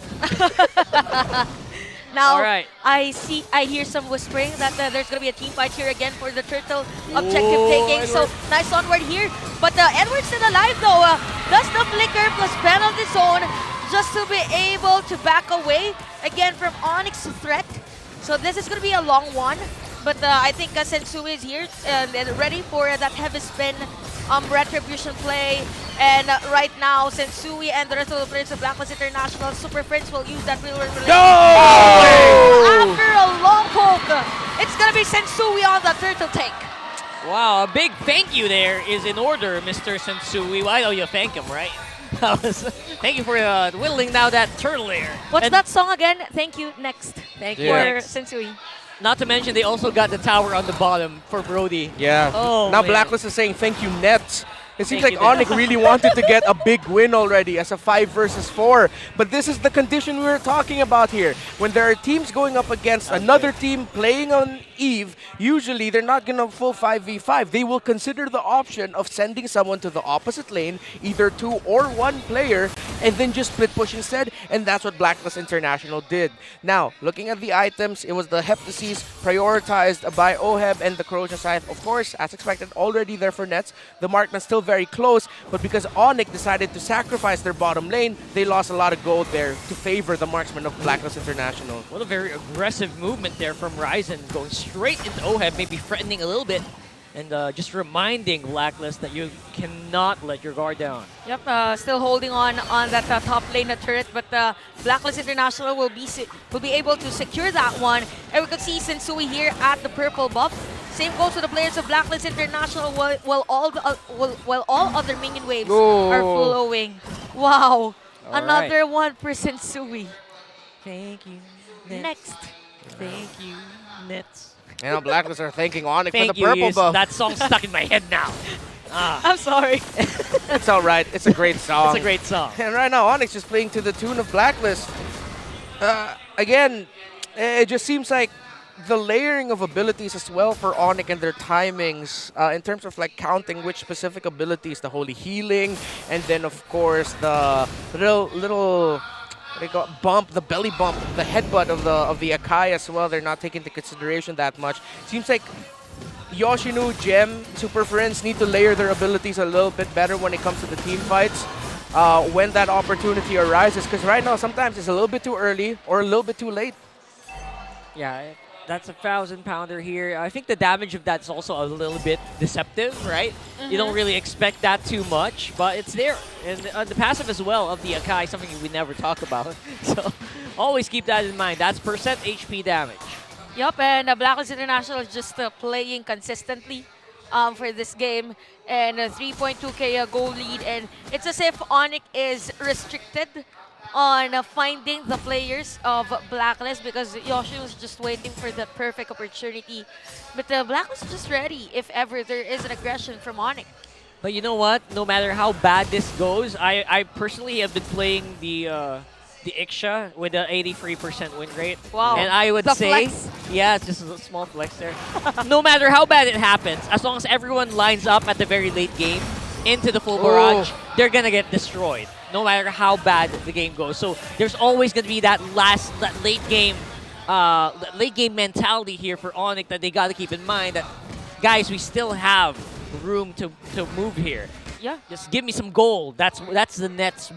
Now, all right. I hear some whispering that there's going to be a team fight here again for the turtle objective taking. So, nice onward here. But Edward's still alive though. Does the flicker plus penalty zone just to be able to back away again from ONIC's threat. So this is going to be a long one. But I think Sensui is here and ready for that heavy spin retribution play. And right now, Sensui and the rest of the players of Blacklist International, Super Prince will use that real-world after a long poke, it's going to be Sensui on the turtle take. Wow, a big thank you there is in order, Mr. Sensui. Why don't you thank him, right? Thank you for whittling down that turtle there. What's that song again? Thank you, next. Thank you. For Sensui. Not to mention, they also got the tower on the bottom for Brody. Yeah. Oh, now man. Blacklist is saying thank you, Nets. It seems Thank like you, ONIC really wanted to get a big win already as a 5 versus 4. But this is the condition we were talking about here. When there are teams going up against another team playing on Eve, usually they're not going to full 5v5. They will consider the option of sending someone to the opposite lane, either 2 or 1 player, and then just split push instead. And that's what Blacklist International did. Now, looking at the items, it was the Hep Disease prioritized by OHEB and the Corrosion Scythe. Of course, as expected, already there for Nets. The Markman still very close, but because ONIC decided to sacrifice their bottom lane, they lost a lot of gold there to favor the marksman of Blacklist International. What a very aggressive movement there from Ryzen, going straight into OHEB, maybe threatening a little bit, and just reminding Blacklist that you cannot let your guard down. Yep, still holding on that top lane turret, but Blacklist International will be able to secure that one. And we could see Sensui here at the purple buff. Same goes to the players of Blacklist International, while all other minion waves are flowing. Wow, another one for Sensui. Thank you. Next. Thank you, Nets. And now Blacklist are thanking ONIC Thank for the you, purple Yus. buff. That song's stuck in my head now. I'm sorry. It's all right. It's a great song. It's a great song. And right now, ONIC just playing to the tune of Blacklist. Again, it just seems like the layering of abilities as well for ONIC and their timings in terms of like counting which specific abilities, the holy healing, and then of course the little what do you call it, bump, the belly bump, the headbutt of the Akai as well. They're not taking into consideration that much. Seems like Yoshinu, Gem, Super Friends need to layer their abilities a little bit better when it comes to the team fights when that opportunity arises. Because right now, sometimes it's a little bit too early or a little bit too late. Yeah, that's a 1,000-pounder here. I think the damage of that's also a little bit deceptive, right? You don't really expect that too much, but it's there. And the passive as well of the Akai, something we never talk about. So always keep that in mind. That's percent HP damage. Yup, and Blacklist International is just playing consistently for this game, and a 3.2k goal lead, and it's as if ONIC is restricted on finding the players of Blacklist because Yoshi was just waiting for the perfect opportunity. But Blacklist is just ready if ever there is an aggression from ONIC. But you know what? No matter how bad this goes, I personally have been playing the Iksha with an 83% win rate. Wow. And I would The say, flex. yeah, it's just a small flex there. No matter how bad it happens, as long as everyone lines up at the very late game into the full barrage, they're going to get destroyed, no matter how bad the game goes. So there's always going to be that late game mentality here for ONIC that they got to keep in mind that, guys, we still have room to move here. Yeah. Just give me some gold. That's the Nets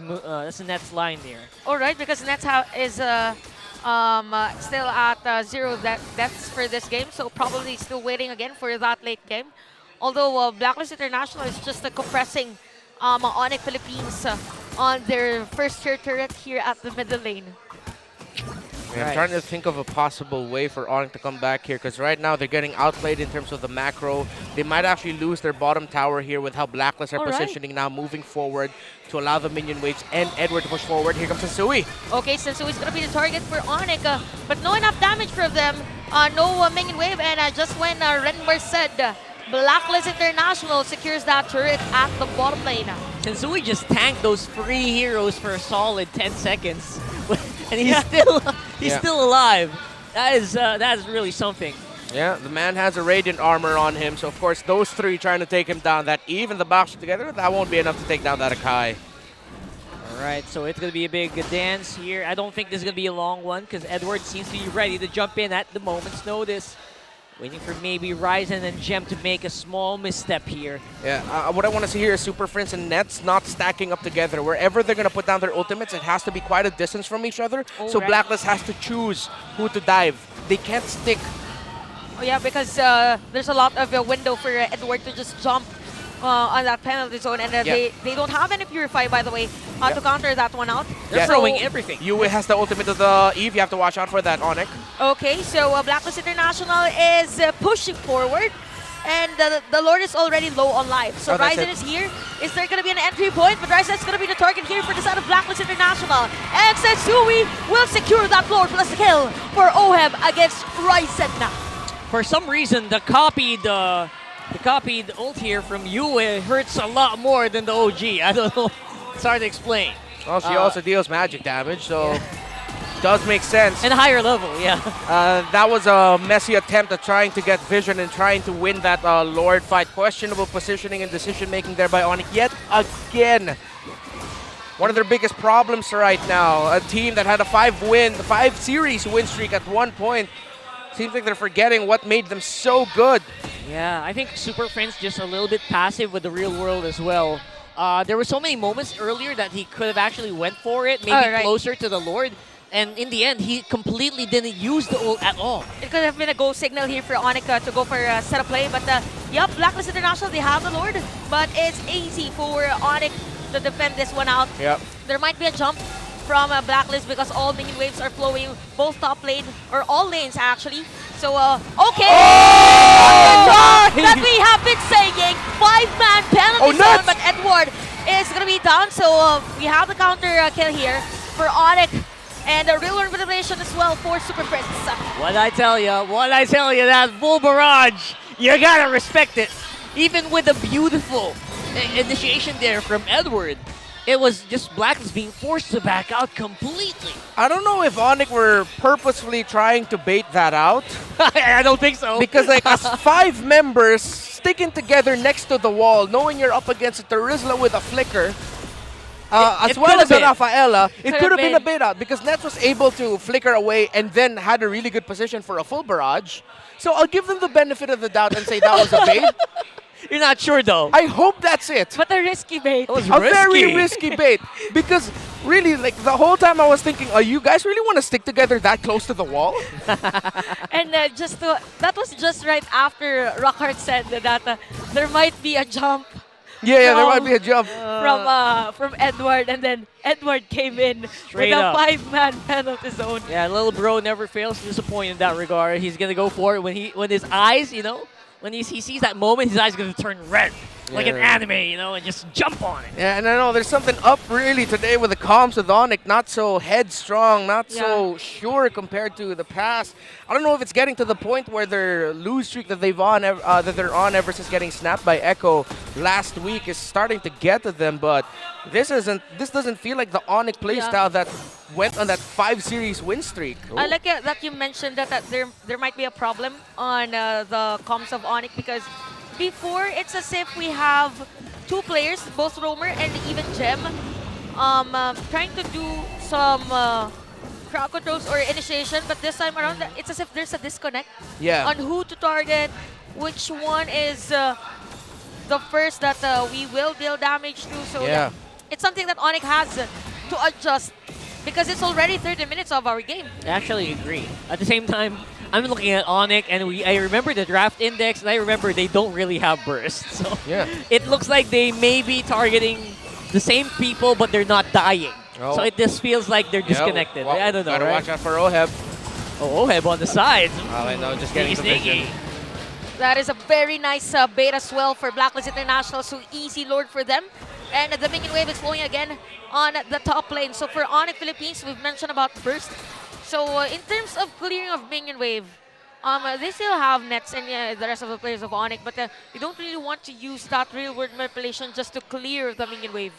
line there. All right, because Nets is still at 0 deaths for this game, so probably still waiting again for that late game. Although Blacklist International is just compressing ONIC Philippines on their first tier turret here at the middle lane. I'm trying to think of a possible way for ONIC to come back here, because right now they're getting outplayed in terms of the macro. They might actually lose their bottom tower here with how Blacklist are positioning now, moving forward to allow the minion waves and Edward to push forward. Here comes Sensui. Okay, Sensui's going to be the target for ONIC, but no enough damage for them. No minion wave, and just when Renmer said Blacklist International secures that turret at the bottom lane. Sensui just tanked those free heroes for a solid 10 seconds. And he's still alive. That is really something. Yeah, the man has a Radiant armor on him, so of course those three trying to take him down, that even the box together, that won't be enough to take down that Akai. All right, so it's going to be a big dance here. I don't think this is going to be a long one because Edward seems to be ready to jump in at the moment's notice. Waiting for maybe Ryzen and Gem to make a small misstep here. Yeah, what I want to see here is Super Friends and Nets not stacking up together. Wherever they're going to put down their ultimates, it has to be quite a distance from each other. So Blacklist has to choose who to dive. They can't stick. Oh yeah, because there's a lot of a window for Edward to just jump on that penalty zone, and they don't have any Purify, by the way, to counter that one out. They're throwing everything. Yue has the ultimate of the Eve. You have to watch out for that, ONIC. Okay, so Blacklist International is pushing forward, and the Lord is already low on life. So Ryzen is here. Is there going to be an entry point? But Ryzen is going to be the target here for the side of Blacklist International. And Sensui will secure that Lord plus the kill for OHEB against Ryzen. For some reason, the copied The copied ult here from Yue hurts a lot more than the OG. I don't know. It's hard to explain. Well, she also deals magic damage, so does make sense. And higher level, yeah. That was a messy attempt at trying to get vision and trying to win that Lord fight. Questionable positioning and decision-making there by ONIC. Yet again, one of their biggest problems right now. A team that had a 5-series win streak at one point. Seems like they're forgetting what made them so good. Yeah, I think Super Friend's just a little bit passive with the real world as well. There were so many moments earlier that he could have actually went for it, maybe closer to the Lord. And in the end, he completely didn't use the ult at all. It could have been a go signal here for ONIC to go for a setup play. But yep, Blacklist International, they have the Lord. But it's easy for ONIC to defend this one out. Yep. There might be a jump from Blacklist because all minion waves are flowing, both top lane, or all lanes actually. So, okay! That we have been saying, 5-man penalty zone, but Edward is going to be down. So we have the counter kill here for ONIC. And a real world manipulation as well for Super Prince. What I tell you, that full barrage, you gotta respect it. Even with the beautiful initiation there from Edward, it was just Blacklist being forced to back out completely. I don't know if ONIC were purposefully trying to bait that out. I don't think so. Because like as 5 members sticking together next to the wall, knowing you're up against a Terizla with a flicker, as well as a Rafaela, it could have been a bait out because Nets was able to flicker away and then had a really good position for a full barrage. So I'll give them the benefit of the doubt and say that was a bait. You're not sure though. I hope that's it. But a risky bait. It was a risky. very risky bait. Because really, like the whole time I was thinking, you guys really want to stick together that close to the wall? And that was just right after Rockhart said that there might be a jump. Yeah, there might be a jump. From Edward, and then Edward came in Straight with a up. 5-man penalty zone. Yeah, little bro never fails to disappoint in that regard. He's gonna go for it when his eyes, when he sees that moment, his eyes gonna turn red. Like an anime, and just jump on it. Yeah, and I know there's something up really today with the comms with ONIC, not so headstrong, not so sure compared to the past. I don't know if it's getting to the point where their lose streak that they're on ever since getting snapped by Echo last week is starting to get to them, but this doesn't feel like the ONIC playstyle that went on that 5-series win streak. I like that you mentioned that there might be a problem on the comms of ONIC because before, it's as if we have 2 players, both Roamer and even Gem, trying to do some crowd controls or initiation, but this time around, it's as if there's a disconnect on who to target, which one is the first that we will deal damage to. So it's something that ONIC has to adjust because it's already 30 minutes of our game. I actually agree. At the same time, I'm looking at ONIC, and I remember the draft index, and I remember they don't really have burst. So it looks like they may be targeting the same people, but they're not dying. So it just feels like they're disconnected. I don't know, Gotta watch out for Oheb. Oh, Oheb on the sides. I know, just getting the vision. That is a very nice bait as well for Blacklist International, so easy Lord for them. And the minion wave is flowing again on the top lane. So for ONIC Philippines, we've mentioned about burst. So in terms of clearing of minion wave, they still have Nets and the rest of the players of ONIC, but they don't really want to use that real-world manipulation just to clear the minion wave.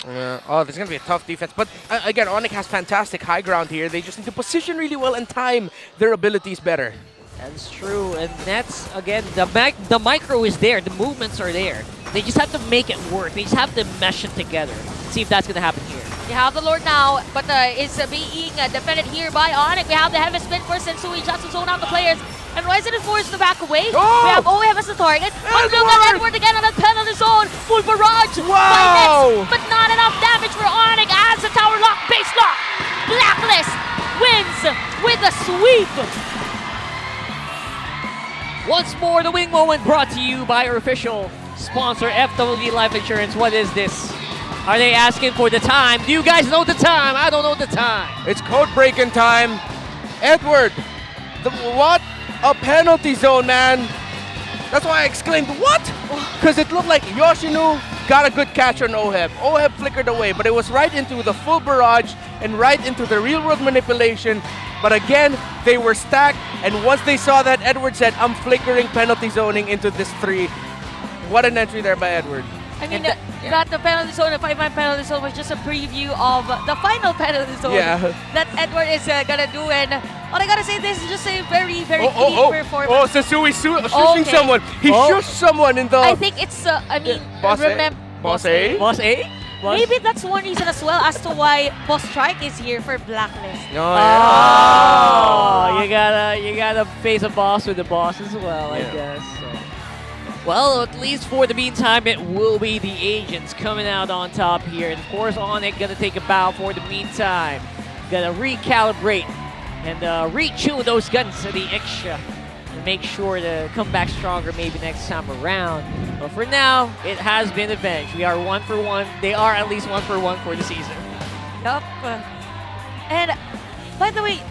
This is going to be a tough defense. But again, ONIC has fantastic high ground here. They just need to position really well and time their abilities better. That's true. And Nets, again, the micro is there. The movements are there. They just have to make it work. They just have to mesh it together. See if that's going to happen here. We have the Lord now, but it's being defended here by ONIC. We have the heavy spin for Sensui just to zone out the players. And Ryzen is forced to back away. We have OEM as the target. But look at Edward again on the penalty zone. Full barrage by Nets, but not enough damage for ONIC as the tower lock, base lock. Blacklist wins with a sweep. Once more, the wing moment brought to you by our official sponsor, FWD Life Insurance. What is this? Are they asking for the time? Do you guys know the time? I don't know the time. It's code breaking time. Edward, what? A penalty zone, man. That's why I exclaimed, what? Because it looked like Yoshinu got a good catch on Oheb. Oheb flickered away, but it was right into the full barrage and right into the real-world manipulation. But again, they were stacked. And once they saw that, Edward said, I'm flickering penalty zoning into this 3. What an entry there by Edward. I mean, that the penalty zone, the 5-man penalty zone was just a preview of the final penalty zone that Edward is gonna do. And all I gotta say, this is just a very, very clean performance. Oh, Sasui shooting someone. He shoots someone in the... I think it's, I mean, Boss A? Boss A? Maybe that's one reason as well as to why Boss Strike is here for Blacklist. Oh, you gotta face a boss with the boss as well, I guess. So. Well, at least for the meantime, it will be the agents coming out on top here. And of course, ONIC gonna take a bow for the meantime. Gonna recalibrate and retune those guns to the extra and make sure to come back stronger maybe next time around. But for now, it has been avenged. We are 1 for 1. They are at least 1 for 1 for the season. Yup. And by the way,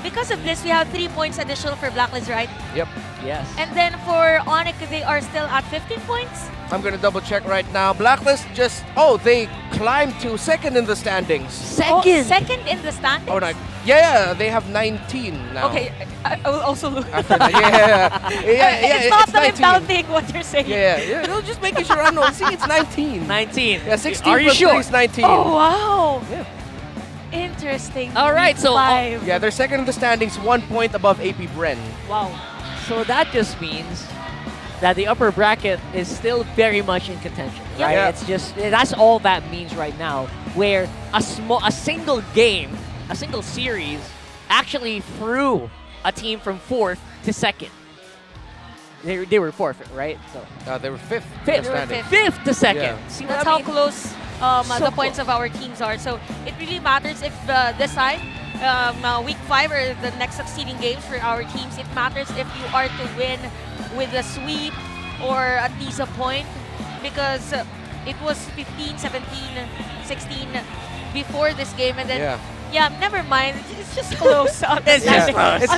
because of this, we have 3 points additional for Blacklist, right? Yep. Yes. And then for ONIC, they are still at 15 points. I'm going to double check right now. Blacklist just... Oh, they climbed to 2nd in the standings. Second in the standings? Oh, no. Yeah, they have 19 now. Okay, I will also look. After that, it's not that I'm doubting what you're saying. Yeah. No, just making sure I know. See, it's 19. 19. Yeah, 16 Are you plus sure? 3 is 19. Oh, wow. Yeah. Interesting. All right, so... yeah, they're 2nd in the standings, 1 point above AP Bren. Wow. So that just means that the upper bracket is still very much in contention, right? Yeah. It's just that's all that means right now. Where a single game, a single series, actually threw a team from 4th to 2nd. They were 4th, right? So they were 5th. 5th to 2nd. Yeah. See That's how close the points of our teams are. So it really matters if this time, week 5 or the next succeeding games for our teams, it matters if you are to win with a sweep or at least a point, because it was 15, 17, 16 before this game, and then never mind. It's just close. It's just close. It's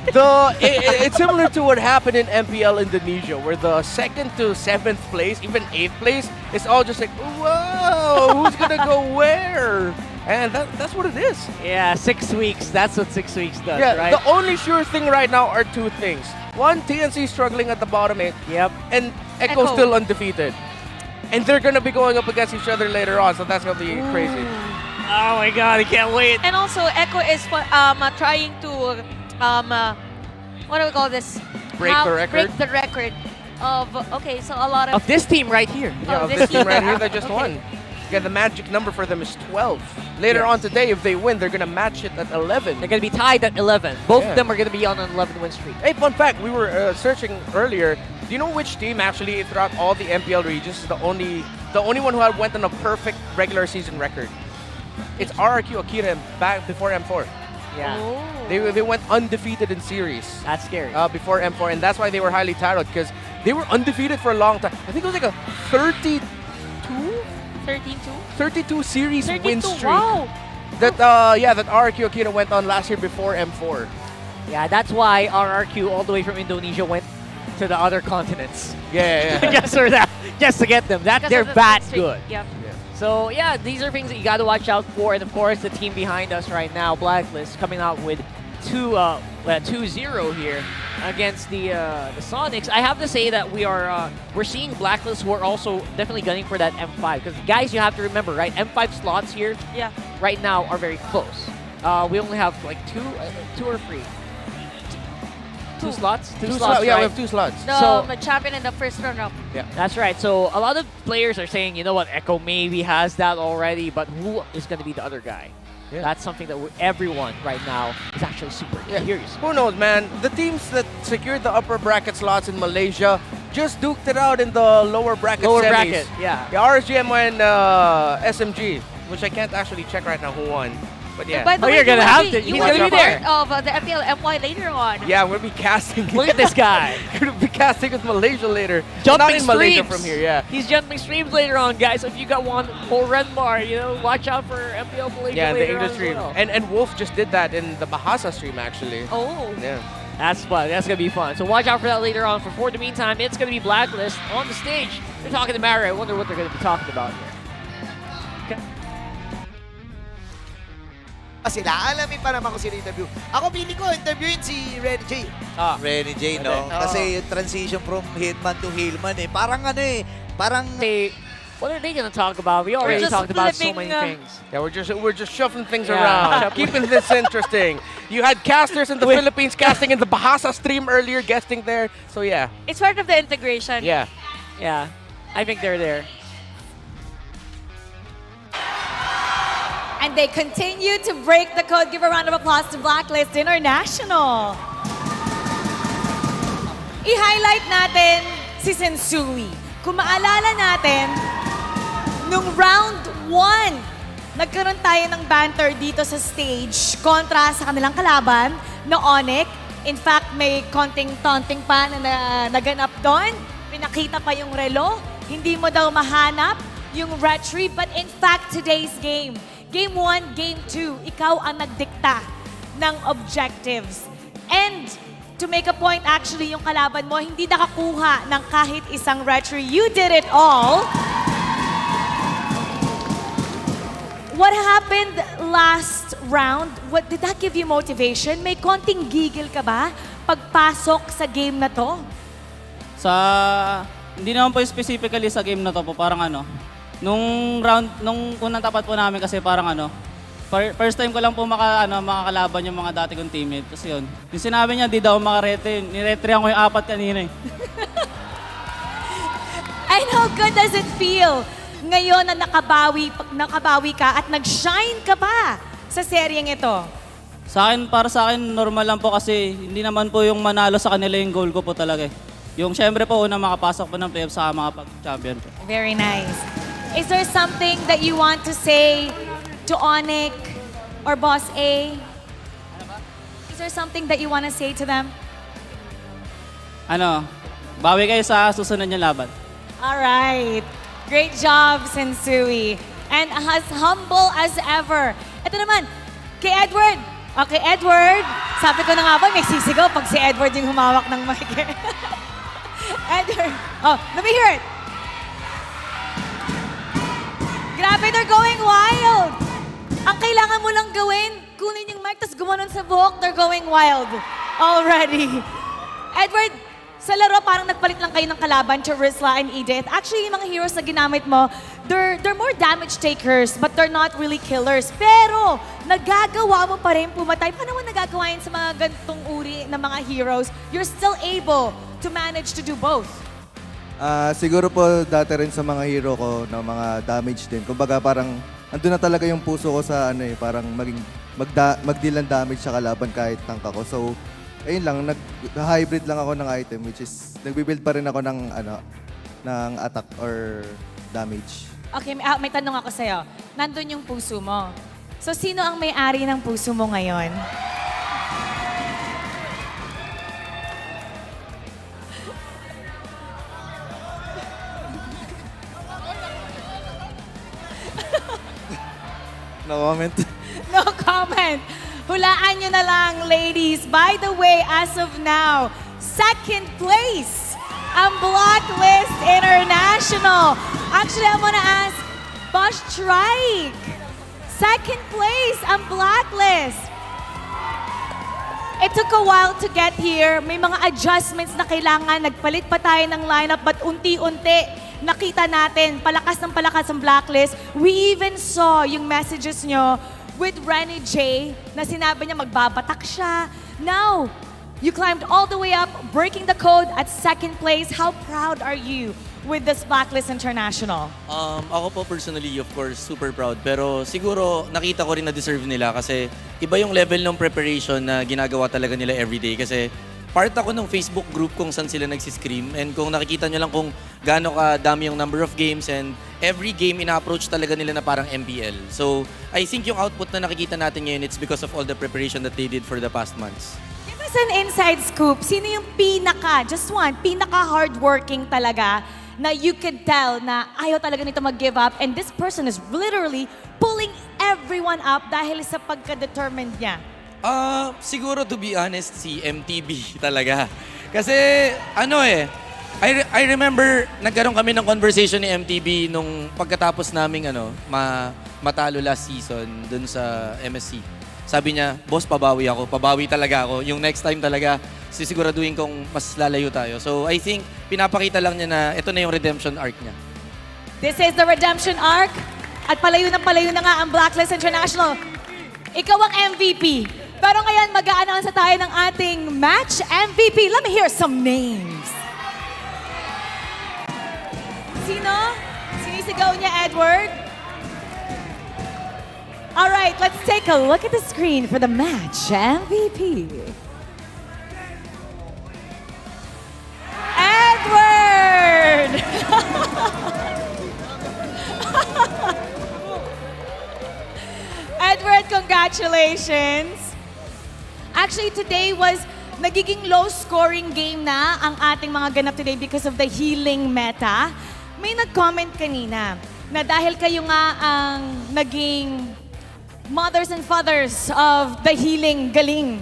close. It's similar to what happened in MPL Indonesia, where the 2nd to 7th place, even 8th place, it's all just like, whoa, who's gonna go where? And that's what it is. Yeah, 6 weeks. That's what 6 weeks does, yeah, right? The only sure thing right now are 2 things. One, TNC struggling at the bottom 8. Yep. And Echo still undefeated. And they're going to be going up against each other later on, so that's going to be crazy. Oh my god, I can't wait. And also, Echo is trying to, what do we call this? Break the record? Break the record of, okay, so a lot of... Of this team right here. Yeah, of this team right here that just won. Yeah, the magic number for them is 12. Later on today, if they win, they're going to match it at 11. They're going to be tied at 11. Both of them are going to be on an 11-win streak. Hey, fun fact, we were searching earlier. Do you know which team actually throughout all the MPL regions is the only one who had went on a perfect regular season record? It's RRQ Akira back before M4. Yeah. Oh. They went undefeated in series. That's scary. Before M4, and that's why they were highly touted, because they were undefeated for a long time. I think it was like a 32 series 32, win streak. wow. That that RRQ Akira went on last year before M4. Yeah, that's why RRQ all the way from Indonesia went to the other continents. Yeah. just to get them. They're the that streak. good. Yep. So yeah, these are things that you got to watch out for. And of course, the team behind us right now, Blacklist, coming out with 2-0 here against the Sonics. I have to say that we're seeing Blacklist who are also definitely gunning for that M5, because guys, you have to remember, right? M5 slots here, right now are very close. We only have like 2 or 3. 2 slots? 2 slots, yeah, right? we have 2 slots. The champion in the first runner-up. Yeah. That's right. So a lot of players are saying, you know what, Echo maybe has that already, but who is going to be the other guy? Yeah. That's something that everyone right now is actually super curious. Who knows, man? The teams that secured the upper bracket slots in Malaysia just duked it out in the lower bracket semis. Bracket, yeah. RSGM and SMG, which I can't actually check right now who won. But yeah. By the way, you're going to have to. You He's will going to be there. of the MPL-MY later on. Yeah, we'll be casting. Look at this guy. We'll be casting with Malaysia later. Jumping Not in Malaysia streams. from here, yeah. He's jumping streams later on, guys. So if you got one for Renmar, watch out for MPL Malaysia Yeah, the later English on stream. as well. And Wolf just did that in the Bahasa stream, actually. Oh. Yeah. That's fun. That's going to be fun. So watch out for that later on. For the meantime, it's going to be Blacklist on the stage. They're talking to Mary. I wonder what they're going to be talking about here. Okay. sila. Alamin pa naman kung sino interview. Ako, pili ko, interviewin si Renny J. Renny J, no? Kasi yung transition from hitman to heelman parang parang... What are they gonna talk about? We already talked about so many things. Yeah, we're just shuffling things around, keeping this interesting. You had casters in the Philippines casting in the Bahasa stream earlier, guesting there. So yeah. It's part of the integration. Yeah. Yeah, I think they're there. And they continue to break the code. Give a round of applause to Blacklist International. I-highlight natin si Sensui. Kung maalala natin, nung round 1, nagkaroon tayo ng banter dito sa stage kontra sa kanilang kalaban na ONIC. In fact, may konting taunting pa na naganap doon. Pinakita pa yung relo. Hindi mo daw mahanap yung retrieve. But in fact, today's game, Game 1, Game 2, ikaw ang nagdikta ng objectives. And to make a point, actually, yung kalaban mo, hindi nakakuha ng kahit isang retrieve. You did it all. What happened last round? What did that give you motivation? May konting gigil ka ba pagpasok sa game na to? Hindi naman po specifically sa game na to po, parang nung unang tapat po namin kasi parang first time ko lang po makakalaban yung mga dati kong teammate. Kasi yun, yung sinabi niya, di daw makarete, niretrihan ko yung 4 kanina And how good does it feel ngayon na nakabawi ka at nag-shine ka pa sa seryeng ito? Para sa akin, normal lang po kasi hindi naman po yung manalo sa kanila yung goal ko po talaga Yung syempre po, unang makapasok po ng playoff sa mga pag-champion po. Very nice. Is there something that you want to say to ONIC or Boss A? Is there something that you want to say to them? Bawi kayo sa susunod niya laban. All right. Great job, Sensui. And as humble as ever. Ito naman, kay Edward. Okay, Edward. Sabi ko na nga ba, may sisigaw pag si Edward yung humawak ng mic. Edward. Oh, let me hear it. Grabe, they're going wild. Ang kailangan mo lang gawin, kunin yung mic, tapos gumanon sa buhok, they're going wild already. Edward, sa laro, parang nagpalit lang kayo ng kalaban, Charisla and Edith. Actually, yung mga heroes na ginamit mo, they're more damage takers, but they're not really killers. Pero, nagagawa mo pa rin pumatay. Paano mo nagagawa yun sa mga ganitong uri ng mga heroes? You're still able to manage to do both. Siguro po dati rin sa mga hero ko na mga damage din. Kumbaga parang andun na talaga yung puso ko sa parang mag-deal ng damage sa kalaban kahit tank ako. So, ayun lang, nag-hybrid lang ako ng item which is nagbi-build pa rin ako ng attack or damage. Okay, may tanong ako sa'yo. Nandun yung puso mo. So, sino ang may-ari ng puso mo ngayon? No comment. No comment. Hulaan nyo na lang, ladies. By the way, as of now, second place ang Blacklist International. Actually, I wanna ask, Boss Trike, second place ang Blacklist. It took a while to get here. May mga adjustments na kailangan. Nagpalit pa tayo ng lineup, but unti-unti nakita natin, palakas ng palakas ang Blacklist. We even saw yung messages nyo with Renny J na sinabi niya magbabatak siya. Now, you climbed all the way up, breaking the code at second place. How proud are you with this Blacklist International? Ako po personally, of course, super proud. Pero siguro nakita ko rin na deserve nila kasi iba yung level ng preparation na ginagawa talaga nila everyday. Kasi part ako ng Facebook group kung saan sila nagsiscream. And kung nakikita nyo lang kung gaano kadami yung number of games and every game ina-approach talaga nila na parang MPL. So, I think yung output na nakikita natin ngayon, it's because of all the preparation that they did for the past months. Give us an inside scoop. Sino yung pinaka-hardworking talaga na you could tell na ayaw talaga nito mag-give up and this person is literally pulling everyone up dahil sa pagka-determined niya? Siguro to be honest, si MTB talaga. Kasi I remember nagkaroon kami ng conversation ni MTB nung pagkatapos naming matalo last season dun sa MSC. sabi niya, boss, pabawi ako. Pabawi talaga ako. Yung next time talaga, sisiguraduhin kong mas lalayo tayo. So I think, pinapakita lang niya na ito na yung redemption arc niya. This is the redemption arc. At palayo na nga ang Blacklist International. Ikaw ang MVP. Pero ngayon, mag-a-announce tayo ng ating match MVP. Let me hear some names. Sino? Sinisigaw niya, Edward? All right, let's take a look at the screen for the match MVP. Edward! Edward, congratulations. Actually, today was nagiging low-scoring game na ang ating mga ganap today because of the healing meta. May nag-comment kanina na dahil kayo nga ang naging mothers and fathers of the healing galing.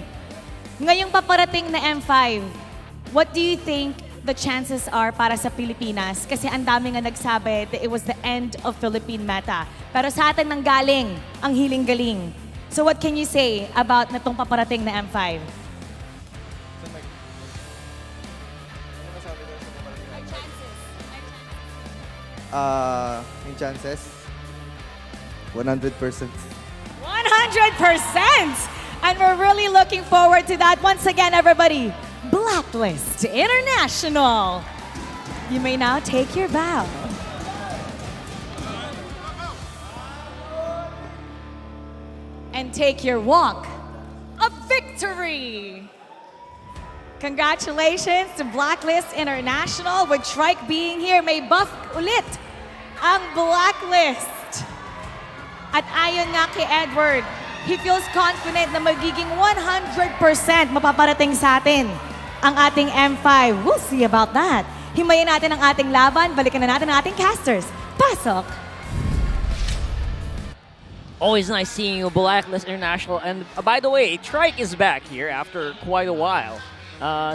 Ngayong paparating na M5, what do you think the chances are para sa Pilipinas? Kasi ang dami nga nagsabi that it was the end of Philippine meta. Pero sa atin nanggaling ang healing galing. So what can you say about natong paparating na M5? Yung chances, 100%. 100%! And we're really looking forward to that. Once again, everybody, Blacklist International. You may now take your bow. And take your walk of victory. Congratulations to Blacklist International with Trike being here. May buff ulit ang Blacklist. At ayon nga kay Edward, he feels confident na magiging 100% mapaparating sa atin ang ating M5. We'll see about that. Himayin natin ang ating laban. Balikan na natin ang ating casters. Pasok! Always nice seeing you, Blacklist International. And by the way, Trike is back here after quite a while.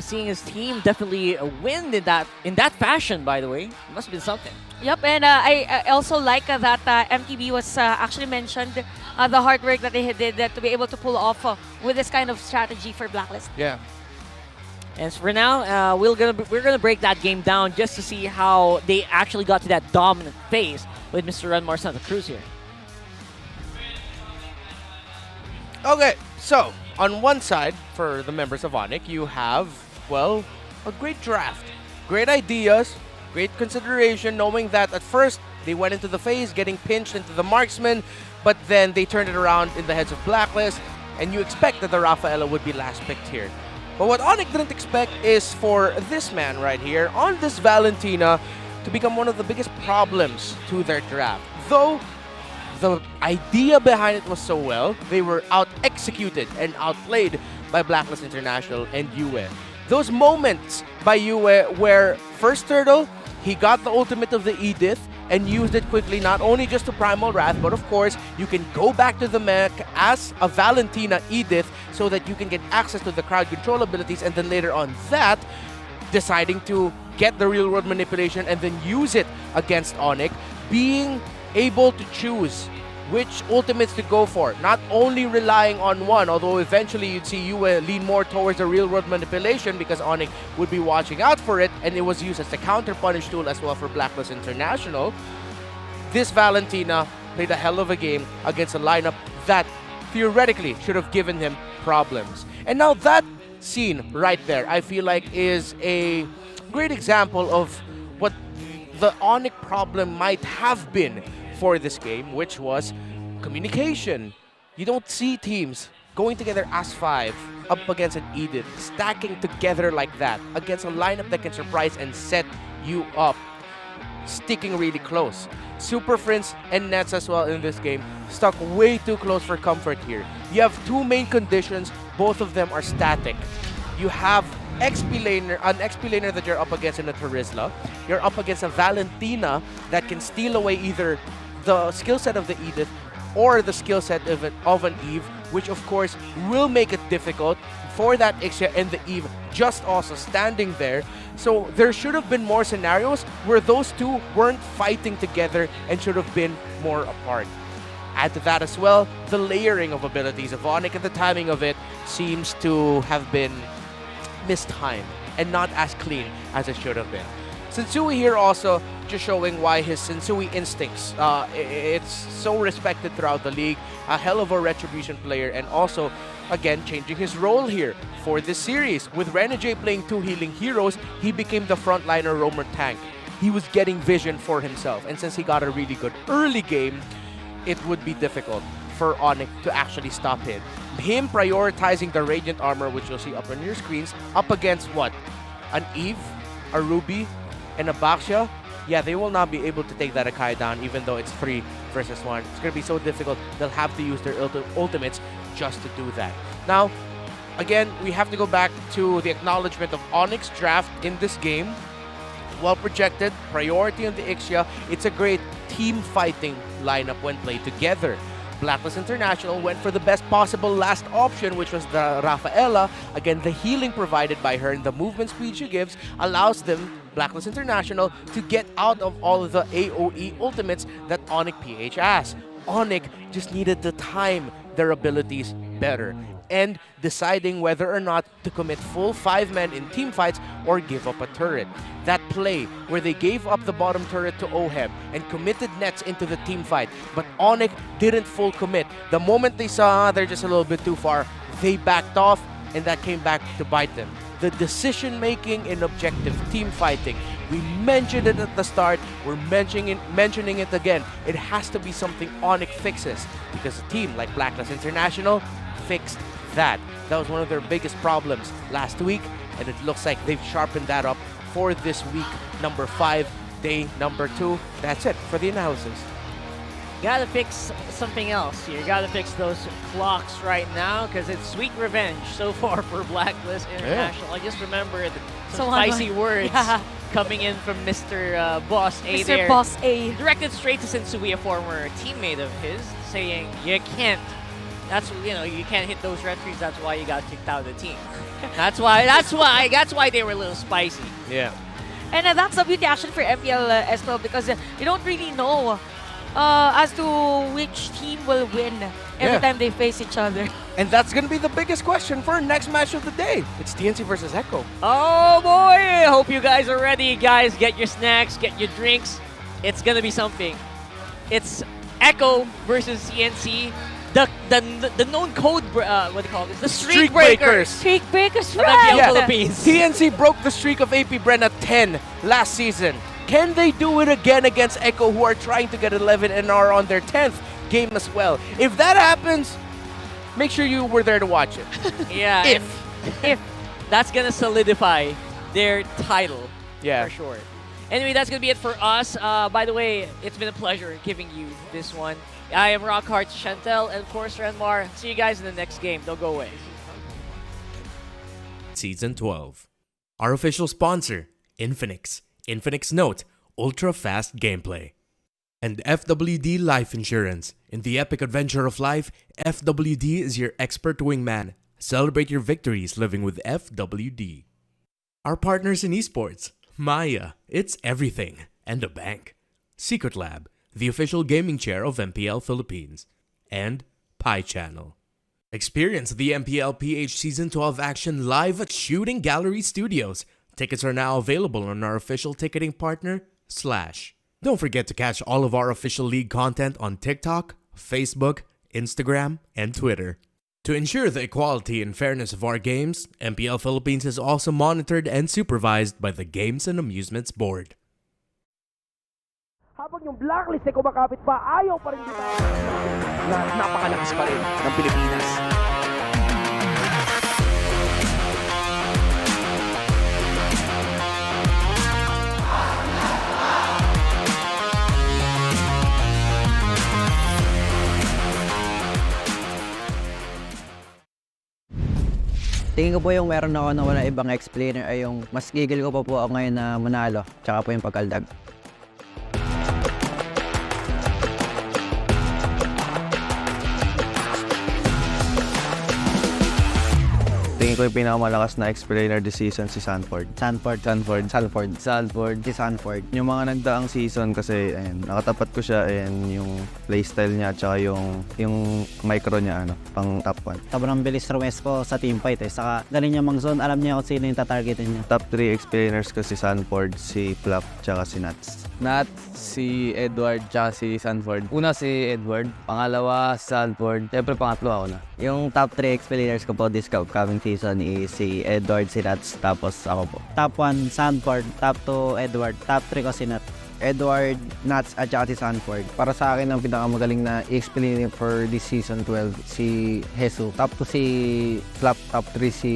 Seeing his team definitely win in that fashion, by the way. It must have been something. Yep, and I also like that MTB was actually mentioned the hard work that they did to be able to pull off with this kind of strategy for Blacklist. Yeah. And for now, we're gonna break that game down just to see how they actually got to that dominant phase with Mr. Ranmar Santa Cruz here. Okay, so on one side, for the members of ONIC, you have, well, a great draft. Great ideas, great consideration, knowing that at first they went into the phase, getting pinched into the marksman, but then they turned it around in the heads of Blacklist, and you expect that the Rafaela would be last picked here. But what ONIC didn't expect is for this man right here, on this Valentina, to become one of the biggest problems to their draft. Though the idea behind it was so well, they were out-executed and outplayed by Blacklist International and Yue. Those moments by Yue where first turtle, he got the ultimate of the Edith and used it quickly, not only just to Primal Wrath, but of course, you can go back to the mech as a Valentina Edith so that you can get access to the crowd control abilities, and then later on that, deciding to get the real world manipulation and then use it against ONIC, being able to choose which ultimates to go for, not only relying on one, although eventually you'd see Yue lean more towards the real world manipulation because ONIC would be watching out for it, and it was used as a counter punish tool as well for Blacklist International. This Valentina played a hell of a game against a lineup that theoretically should have given him problems. And now that scene right there, I feel like is a great example of what the ONIC problem might have been for this game, which was communication. You don't see teams going together as 5 up against an Edith, stacking together like that against a lineup that can surprise and set you up, sticking really close. Super Friends and Nets as well in this game stuck way too close for comfort here. You have two main conditions, both of them are static. You have an XP laner that you're up against in a Terizla. You're up against a Valentina that can steal away either the skill set of the Edith or the skill set of an Eve, which of course will make it difficult for that Ixia and the Eve just also standing there. So there should have been more scenarios where those two weren't fighting together and should have been more apart. Add to that as well, the layering of abilities of ONIC and the timing of it seems to have been mistimed and not as clean as it should have been. Sensui here also just showing why his Sensui instincts, it's so respected throughout the league, a hell of a retribution player, and also, again, changing his role here for this series. With Renegade playing 2 healing heroes, he became the frontliner roamer tank. He was getting vision for himself, and since he got a really good early game, it would be difficult for ONIC to actually stop him. Him prioritizing the Radiant Armor, which you'll see up on your screens, up against what? An Eve, a Ruby, and a Baxia? Yeah, they will not be able to take that Akai down, even though it's 3 versus 1. It's going to be so difficult, they'll have to use their ultimates just to do that. Now, again, we have to go back to the acknowledgement of ONIC's draft in this game. Well projected, priority on the Ixia. It's a great team fighting lineup when played together. Blacklist International went for the best possible last option, which was the Rafaela. Again, the healing provided by her and the movement speed she gives allows them, Blacklist International, to get out of all of the AoE ultimates that Mpl-Ph has. ONIC just needed to time their abilities better and deciding whether or not to commit full 5-men in team fights or give up a turret. That play where they gave up the bottom turret to OHEB and committed nets into the team fight, but ONIC didn't full commit. The moment they saw they're just a little bit too far, they backed off, and that came back to bite them. The decision-making in objective team fighting, we mentioned it at the start, we're mentioning it again. It has to be something ONIC fixes, because a team like Blacklist International fixed that. That was one of their biggest problems last week, and it looks like they've sharpened that up for this week number 5, day number 2. That's it for the analysis. Gotta fix something else here. Gotta fix those clocks right now, because it's sweet revenge so far for Blacklist International. I just remembered some spicy words coming in from Mr. Boss A there. Mr. Boss A. Directed straight to Sensui, a former teammate of his, saying, you can't. You can't hit those red trees. That's why you got kicked out of the team. That's why they were a little spicy. Yeah. And that's the beauty actually for MPL S12, because you don't really know as to which team will win every time they face each other. And that's going to be the biggest question for our next match of the day. It's TNC versus Echo. Oh boy! Hope you guys are ready. Guys, get your snacks, get your drinks. It's going to be something. It's Echo versus CNC. The known code, what do you call this? The Streak Breakers. Streak Breakers, right? Yeah. Philippines. TNC broke the streak of AP Brenna 10 last season. Can they do it again against Echo, who are trying to get 11 and are on their 10th game as well? If that happens, make sure you were there to watch it. Yeah. if that's gonna solidify their title, for sure. Anyway, that's gonna be it for us. By the way, it's been a pleasure giving you this one. I am Rockhart Chantel, and of course Renmar. See you guys in the next game. Don't go away. Season 12. Our official sponsor, Infinix. Infinix Note, ultra-fast gameplay. And FWD Life Insurance. In the epic adventure of life, FWD is your expert wingman. Celebrate your victories living with FWD. Our partners in esports, Maya, it's everything, and a bank. Secret Lab, the official gaming chair of MPL Philippines. And Pi Channel. Experience the Mpl-Ph Season 12 action live at Shooting Gallery Studios. Tickets are now available on our official ticketing partner, Slash. Don't forget to catch all of our official league content on TikTok, Facebook, Instagram, and Twitter. To ensure the equality and fairness of our games, MPL Philippines is also monitored and supervised by the Games and Amusements Board. Habang yung blacklist ay kumakapit pa, ayaw pa rin dito na napakalakas pa rin ng Pilipinas. Tingin ko po yung meron ako na wala ibang explainer ay yung mas gigil ko pa po ako ngayon na manalo, tsaka po yung pagkaldag. Tingin ko yung pinakamalakas na explainer this season si Sanford. Sanford. Si Sanford. Yung mga nagdaang season kasi nakatapat ko siya and yung playstyle niya at saka yung micro niya pang top 1. Sobrang bilis rumes ko sa team fight Saka galing niya mang-zone, alam niya kung sino yung tatargetin niya. Top 3 explainers ko si Sanford, si Flap, tsaka si Nuts. Nat, si Edward, tsaka si Sanford. Una si Edward, pangalawa si Sanford, syempre pangatlo ako na. Yung top 3 explainers ko po this coming season is si Edward, si Nuts, tapos ako po. Top 1, Sanford. Top 2, Edward. Top 3 ko si Nuts. Edward, Nuts, at saka si Sanford. Para sa akin, ang pinakamagaling na i-explain for this season 12, si Jesus. Top 2 si Flap, top 3 si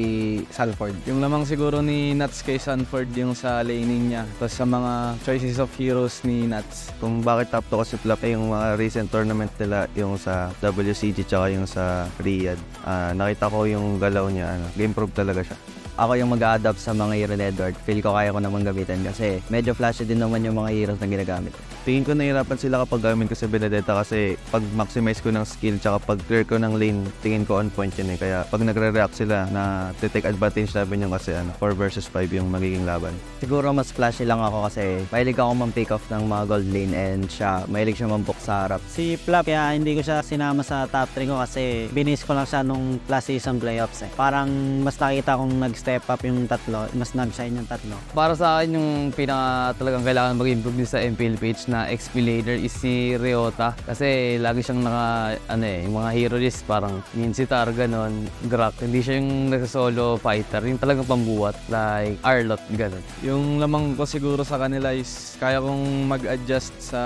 Sanford. Yung lamang siguro ni Nuts kay Sanford yung sa laning niya. Tapos sa mga choices of heroes ni Nuts. Kung bakit top 2 kasi Flap yung mga recent tournament nila, yung sa WCG tsaka yung sa Riyadh. Nakita ko yung galaw niya, game-proof talaga siya. Ako yung mag-a-adapt sa mga hero ni Edward. Feel ko kaya ko namang gamitin kasi medyo flashy din naman yung mga heroes na ginagamit. Tingin ko nahirapan sila kapag gamit ko sa Benedetta kasi pag maximize ko ng skill tsaka pag clear ko ng lane, tingin ko on point yun Kaya pag nagre-react sila na take advantage namin yung kasi 4 versus 5 yung magiging laban. Siguro mas flashy lang ako kasi mahilig ako man-pick off ng mga gold lane and mahilig siya man-book sa harap. Si Flap, kaya hindi ko siya sinama sa top 3 ko kasi binis ko lang siya nung last season playoffs Parang mas nakita kong nag-step up yung tatlo, mas nag-shine yung tatlo. Para sa akin, yung pinaka talagang kailangan mag-improve din sa Mpl-Ph na XP laner is si Ryota. Kasi lagi siyang yung mga hero list, parang Ninsitar, ganon, Grak. Hindi siya yung nasa-solo fighter, yung talagang pambuhat, like Arlot, ganon. Yung lamang ko siguro sa kanila is kaya kong mag-adjust sa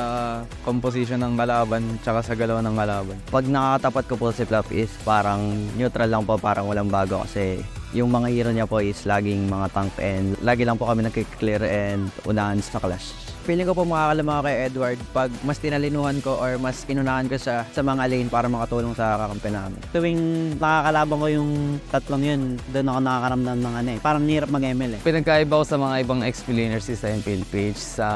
composition ng kalaban tsaka sa galaw ng kalaban. Pag nakakatapat ko po si Flap is parang neutral lang po, parang walang bago kasi yung mga hero niya po is laging mga tank and lagi lang po kami nagkiklear and unahan sa clash. Feeling ko po makakalamang ako kay Edward pag mas tinalinuhan ko or mas inunahan ko siya sa mga lane para makatulong sa kakampi namin. Tuwing nakakalaban ko yung tatlong yun, doon ako nakakaramdam ng parang nirap mag-ML Pinagkaiba ko sa mga ibang explainers sa Mpl-Ph sa,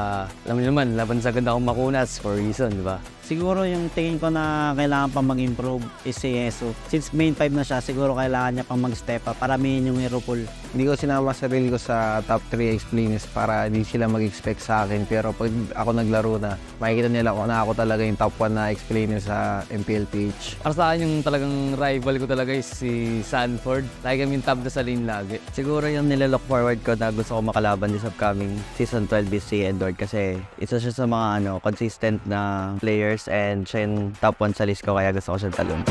alam niyo naman, laban sa ganda akong makunas for reason, di ba? Siguro yung tingin ko na kailangan pang mag-improve is si Yesu. Since main 5 na siya, siguro kailangan niya pang mag-step up. Paramihin yung hero pool. Hindi ko sinama sarili ko sa top 3 explainers para hindi sila mag-expect sa akin. Pero pag ako naglaro na, makikita nila na ako talaga yung top 1 na explainer sa Mpl-Ph. Para sa akin, yung talagang rival ko talaga is si Sanford. Lagi kami yung top na sa lane lagi. Siguro yung nililook forward ko na gusto ko makalaban this upcoming season 12 is si Edward kasi isa siya sa mga consistent na players and siya yung top 1 sa list ko kaya gusto ko siyang talon.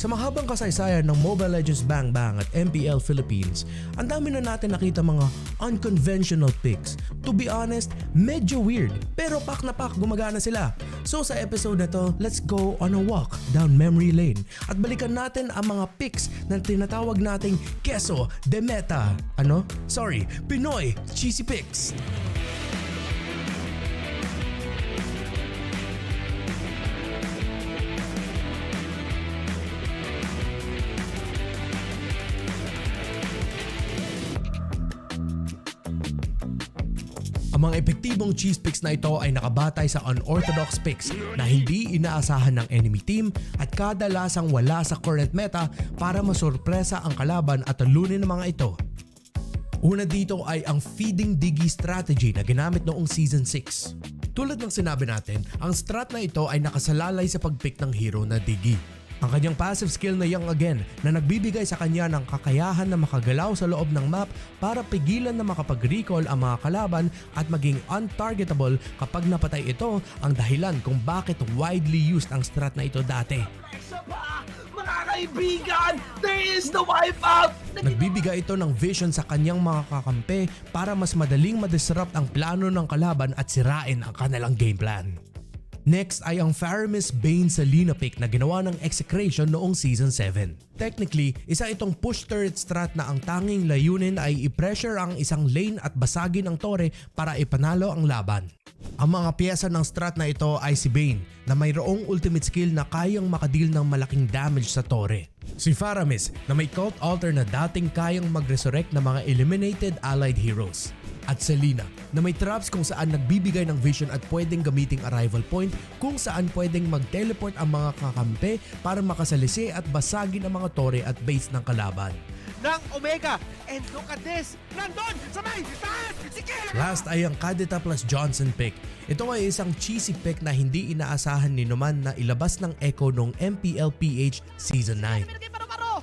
Sa mahabang kasaysayan ng Mobile Legends Bang Bang at MPL Philippines, ang dami na natin nakita mga unconventional picks. To be honest, medyo weird, pero pak na pak gumagana sila. So sa episode na to, let's go on a walk down memory lane at balikan natin ang mga picks na tinatawag nating Queso de Meta. Pinoy Cheesy Picks. Ang mga epektibong cheese picks na ito ay nakabatay sa unorthodox picks na hindi inaasahan ng enemy team at kadalasang wala sa current meta para masurpresa ang kalaban at talunin ng mga ito. Una dito ay ang feeding Diggy strategy na ginamit noong Season 6. Tulad ng sinabi natin, ang strat na ito ay nakasalalay sa pagpick ng hero na Diggy. Ang kanyang passive skill na Young Again na nagbibigay sa kanya ng kakayahan na makagalaw sa loob ng map para pigilan na makapag-recall ang mga kalaban at maging untargetable kapag napatay ito ang dahilan kung bakit widely used ang strat na ito dati. Mga kaibigan, there is the wipeout! Nagbibigay ito ng vision sa kanyang mga kakampi para mas madaling madisrupt ang plano ng kalaban at sirain ang kanilang game plan. Next ay ang Faramis Bane sa Lina pick na ginawa ng Execration noong Season 7. Technically, isa itong push turret strat na ang tanging layunin ay i-pressure ang isang lane at basagin ang tore para ipanalo ang laban. Ang mga piyesa ng strat na ito ay si Bane na mayroong ultimate skill na kayang makadeal ng malaking damage sa tore. Si Faramis na may cult altar na dating kayang mag-resurrect ng mga eliminated allied heroes. at Selena na may traps kung saan nagbibigay ng vision at pwedeng gamiting arrival point kung saan pwedeng mag-teleport ang mga kakampi para makasalisi at basagin ang mga tore at base ng kalaban. Ng Omega. And look at this. Nandun sa may taas. Si Kayla. Last ay ang Kadita plus Johnson pick. Ito ay isang cheesy pick na hindi inaasahan ni Numan na ilabas ng Echo noong Mpl-Ph Season 9.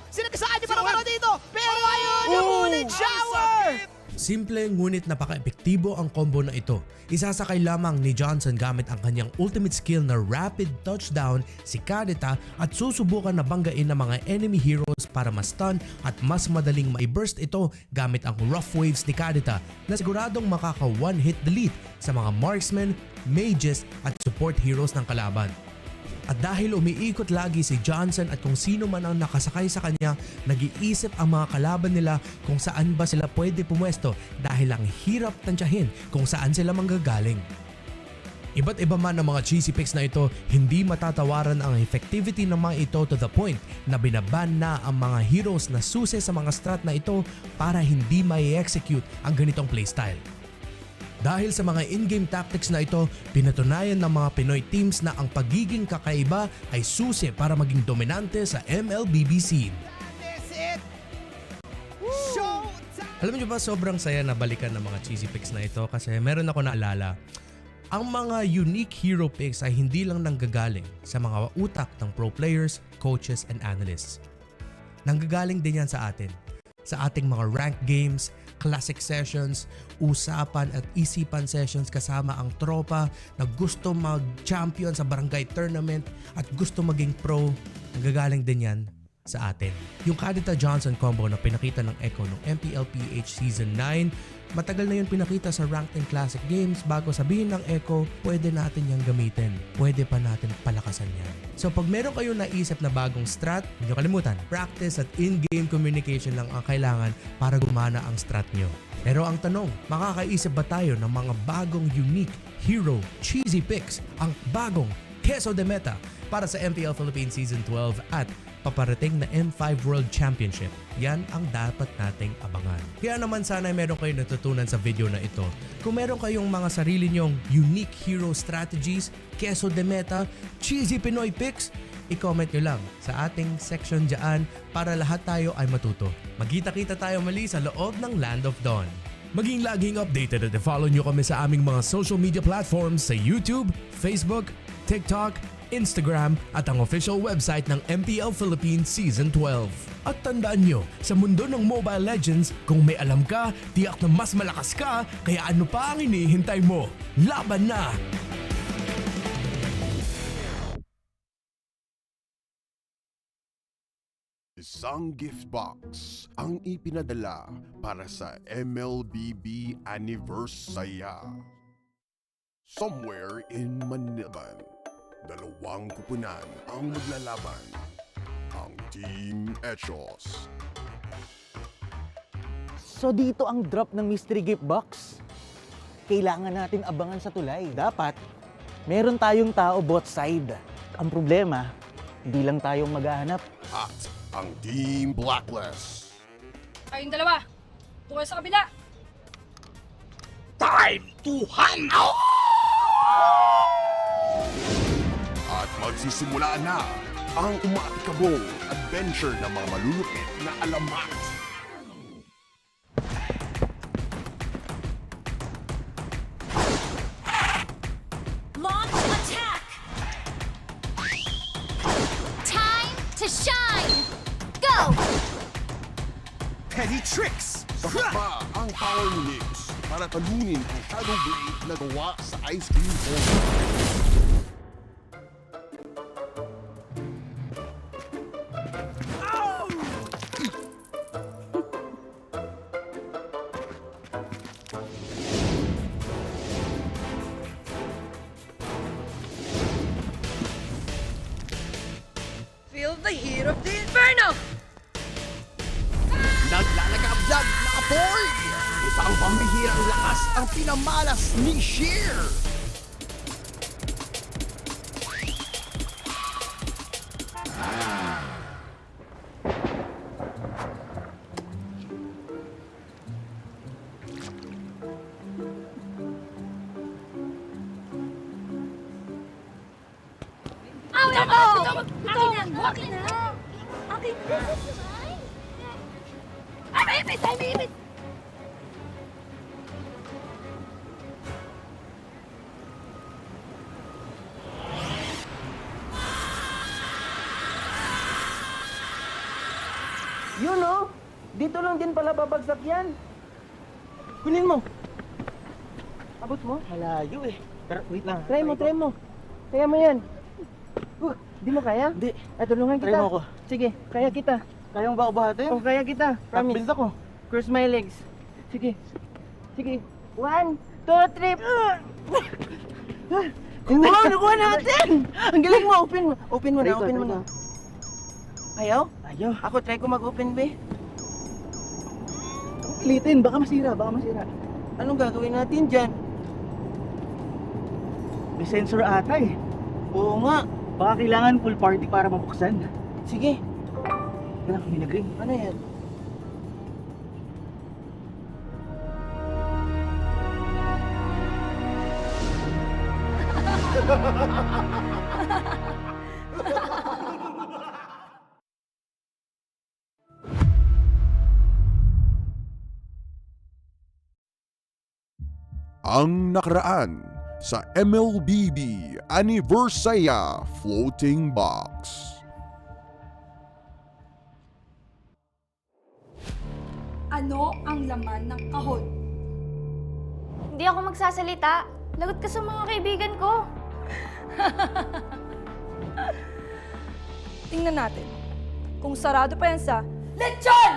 Sinagasaan niyo para dito. Pero ayun yung unit shower. Simple ngunit napaka-epektibo ang combo na ito. Isasakay lamang ni Johnson gamit ang kanyang ultimate skill na Rapid Touchdown si Kadita at susubukan na banggain ng mga enemy heroes para ma-stun at mas madaling ma-burst ito gamit ang Rough Waves ni Kadita na siguradong makaka one-hit delete sa mga marksmen, mages at support heroes ng kalaban. At dahil umiikot lagi si Johnson at kung sino man ang nakasakay sa kanya, nag-iisip ang mga kalaban nila kung saan ba sila pwede pumwesto dahil ang hirap tansyahin kung saan sila manggagaling. Iba't iba man ang mga cheesy picks na ito, hindi matatawaran ang effectivity ng mga ito to the point na binaban na ang mga heroes na susi sa mga strat na ito para hindi mai-execute ang ganitong playstyle. Dahil sa mga in-game tactics na ito, pinatunayan ng mga Pinoy teams na ang pagiging kakaiba ay susi para maging dominante sa MLBB scene. Alam niyo ba, sobrang saya na balikan ng mga cheesy picks na ito kasi meron ako naalala. Ang mga unique hero picks ay hindi lang nanggagaling sa mga utak ng pro players, coaches, and analysts. Nanggagaling din yan sa atin. Sa ating mga ranked games, classic sessions, usapan at isipan sessions kasama ang tropa na gusto mag-champion sa barangay tournament at gusto maging pro, nanggagaling din yan sa atin. Yung Kadita Johnson combo na pinakita ng Echo ng Mpl-Ph Season 9, matagal na yun pinakita sa ranked and classic games bago sabihin ng Echo, pwede natin yang gamitin. Pwede pa natin palakasan yan. So pag meron kayong naisip na bagong strat, hindi nyo kalimutan, practice at in-game communication lang ang kailangan para gumana ang strat nyo. Pero ang tanong, makakaisip ba tayo ng mga bagong unique hero cheesy picks, ang bagong Queso de Meta para sa MPL Philippines Season 12 at paparating na M5 World Championship? Yan ang dapat nating abangan. Kaya naman sana meron kayong natutunan sa video na ito. Kung meron kayong mga sarili nyong unique hero strategies, Queso de Meta, cheesy Pinoy picks, i-comment nyo lang sa ating section dyan para lahat tayo ay matuto. Magkita-kita tayo mali sa loob ng Land of Dawn. Maging laging updated at follow nyo kami sa aming mga social media platforms sa YouTube, Facebook, TikTok, Instagram at ang official website ng MPL Philippines Season 12. At tandaan nyo, sa mundo ng Mobile Legends, kung may alam ka, tiyak na mas malakas ka, kaya ano pa ang hinihintay mo? Laban na! Isang gift box ang ipinadala para sa MLBB Anniversary. Somewhere in Manila, dalawang kupunan ang maglalaban. Ang Team Echos. So dito ang drop ng mystery gift box. Kailangan natin abangan sa tulay. Dapat, meron tayong tao both side. Ang problema, hindi lang tayong maghahanap. At ang Team Blacklist. Kayong dalawa, tukol sa kabila. Time to hunt! At magsisimula na ang umaatikabong adventure ng mga malulupit na alamat. Launch attack! Time to shine! Go! Petty Tricks! Bakit ba ang power units para talunin ang Shadow Blade na gawa sa ice cream cone? Feel the heat of the inferno! Naglalagablag na aboard! Isang pambihirang lakas ang pinamalas ni Sheer! na to! Akin na! Akin na! Akin na! Ay, may ipit! Ay, may ipit! Yun oh! Dito lang din pala babagsak yan. Kunin mo. Abot mo? Malayo eh. Pero wait lang. Try mo, try mo. Kaya mo yan. Di mo kaya? Di. Ay, tulungan kita. Try mo ako. Sige, kaya kita. Kaya mo ba ako bahatin? Oh, kaya kita. Promise. Build ako. Cross my legs. Sige. Sige. 1, 2, 3. Wow, nakuha natin! Ang galing mo. Open mo. Open mo na, open mo na. Ayaw? Ayaw. Ako, try ko mag-open, be. Ulitin, baka masira, baka masira. Anong gagawin natin dyan? May sensor ata eh. Oo nga. Baka kailangan full party para mabuksan. Sige. Kailangan kami nag-ring. Ano yan? Ang nakaraan sa MLBB Anniversaya Floating Box. Ano ang laman ng kahon? Hindi ako magsasalita. Lagot ka sa mga kaibigan ko. Tingnan natin kung sarado pa yan sa lechon!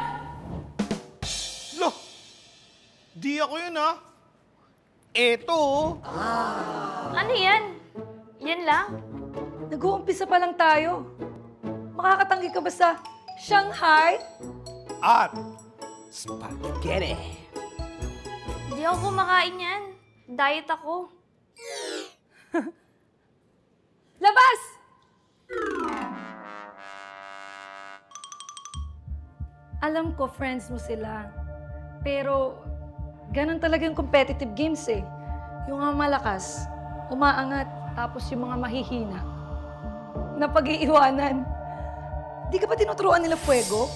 Lo! Di ako yun ah. Eto oh. Ano yan? Yan lang? Nag-uumpisa pa lang tayo. Makakatanggi ka ba sa Shanghai? At spaghetti. Hindi ako kumakain yan. Diet ako. Labas! Alam ko, friends mo sila. Pero, ganun talaga yung competitive games eh. Yung mga malakas, umaangat, tapos yung mga mahihina. Napag-iiwanan. Di ka ba tinuturuan nila fuego?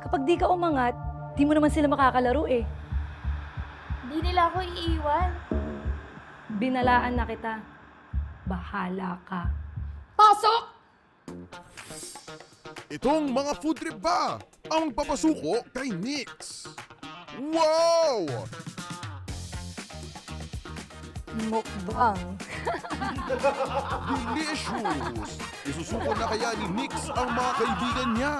Kapag di ka umangat, di mo naman sila makakalaro eh. Hindi nila ako iiwan. Binalaan na kita. Bahala ka. Pasok! Itong mga food trip ba ang papasuko kay Nix? Wow! Mukbang. Delicious! Isusuko na kaya ni Nix ang mga kaibigan niya.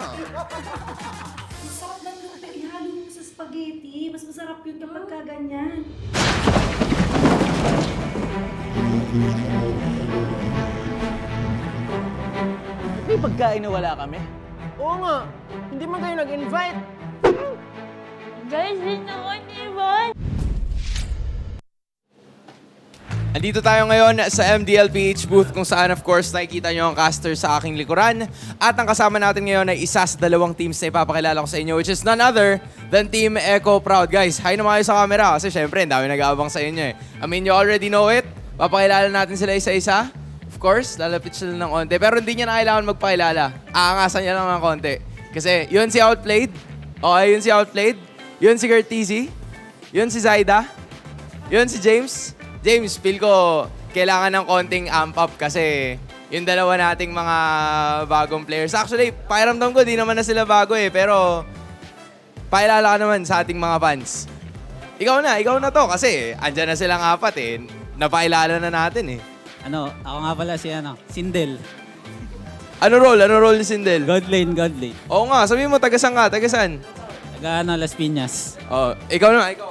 Masarap lang yung ihalo mo sa spaghetti. Mas masarap yun kapag kaganyan. May pagkain na wala kami. Oo nga. Hindi man kayo nag-invite. Guys, hindi ako iniwan. Andito tayo ngayon sa Mpl-Ph booth kung saan of course nakikita nyo ang caster sa aking likuran. At ang kasama natin ngayon ay isa sa dalawang teams na ipapakilala ko sa inyo, which is none other than Team Echo Proud. Guys, hi naman kayo sa camera kasi syempre ang dami nag-aabang sa inyo eh. I mean, you already know it. Papakilala natin sila isa-isa. Of course, lalapit sila ng konti. Pero hindi niya na kailangan magpakilala. Aangasan niya lang ng konti. Kasi yun si Outplayed. Okay, yun si Outplayed. Yun si Gertizi. Yun si Zaida. Yun si James. James, feel ko kailangan ng konting amp up kasi yung dalawa nating mga bagong players. Actually, pakiramdam ko, di naman na sila bago eh. Pero, pakilala ka naman sa ating mga fans. Ikaw na to kasi andyan na silang apat eh. Napakilala na natin eh. Ako nga pala si Sindel. Ano role ni Sindel? God lane. Oo nga, sabihin mo, tagasan ka, tagasan. Taga Las Piñas. Oh, ikaw na, ikaw.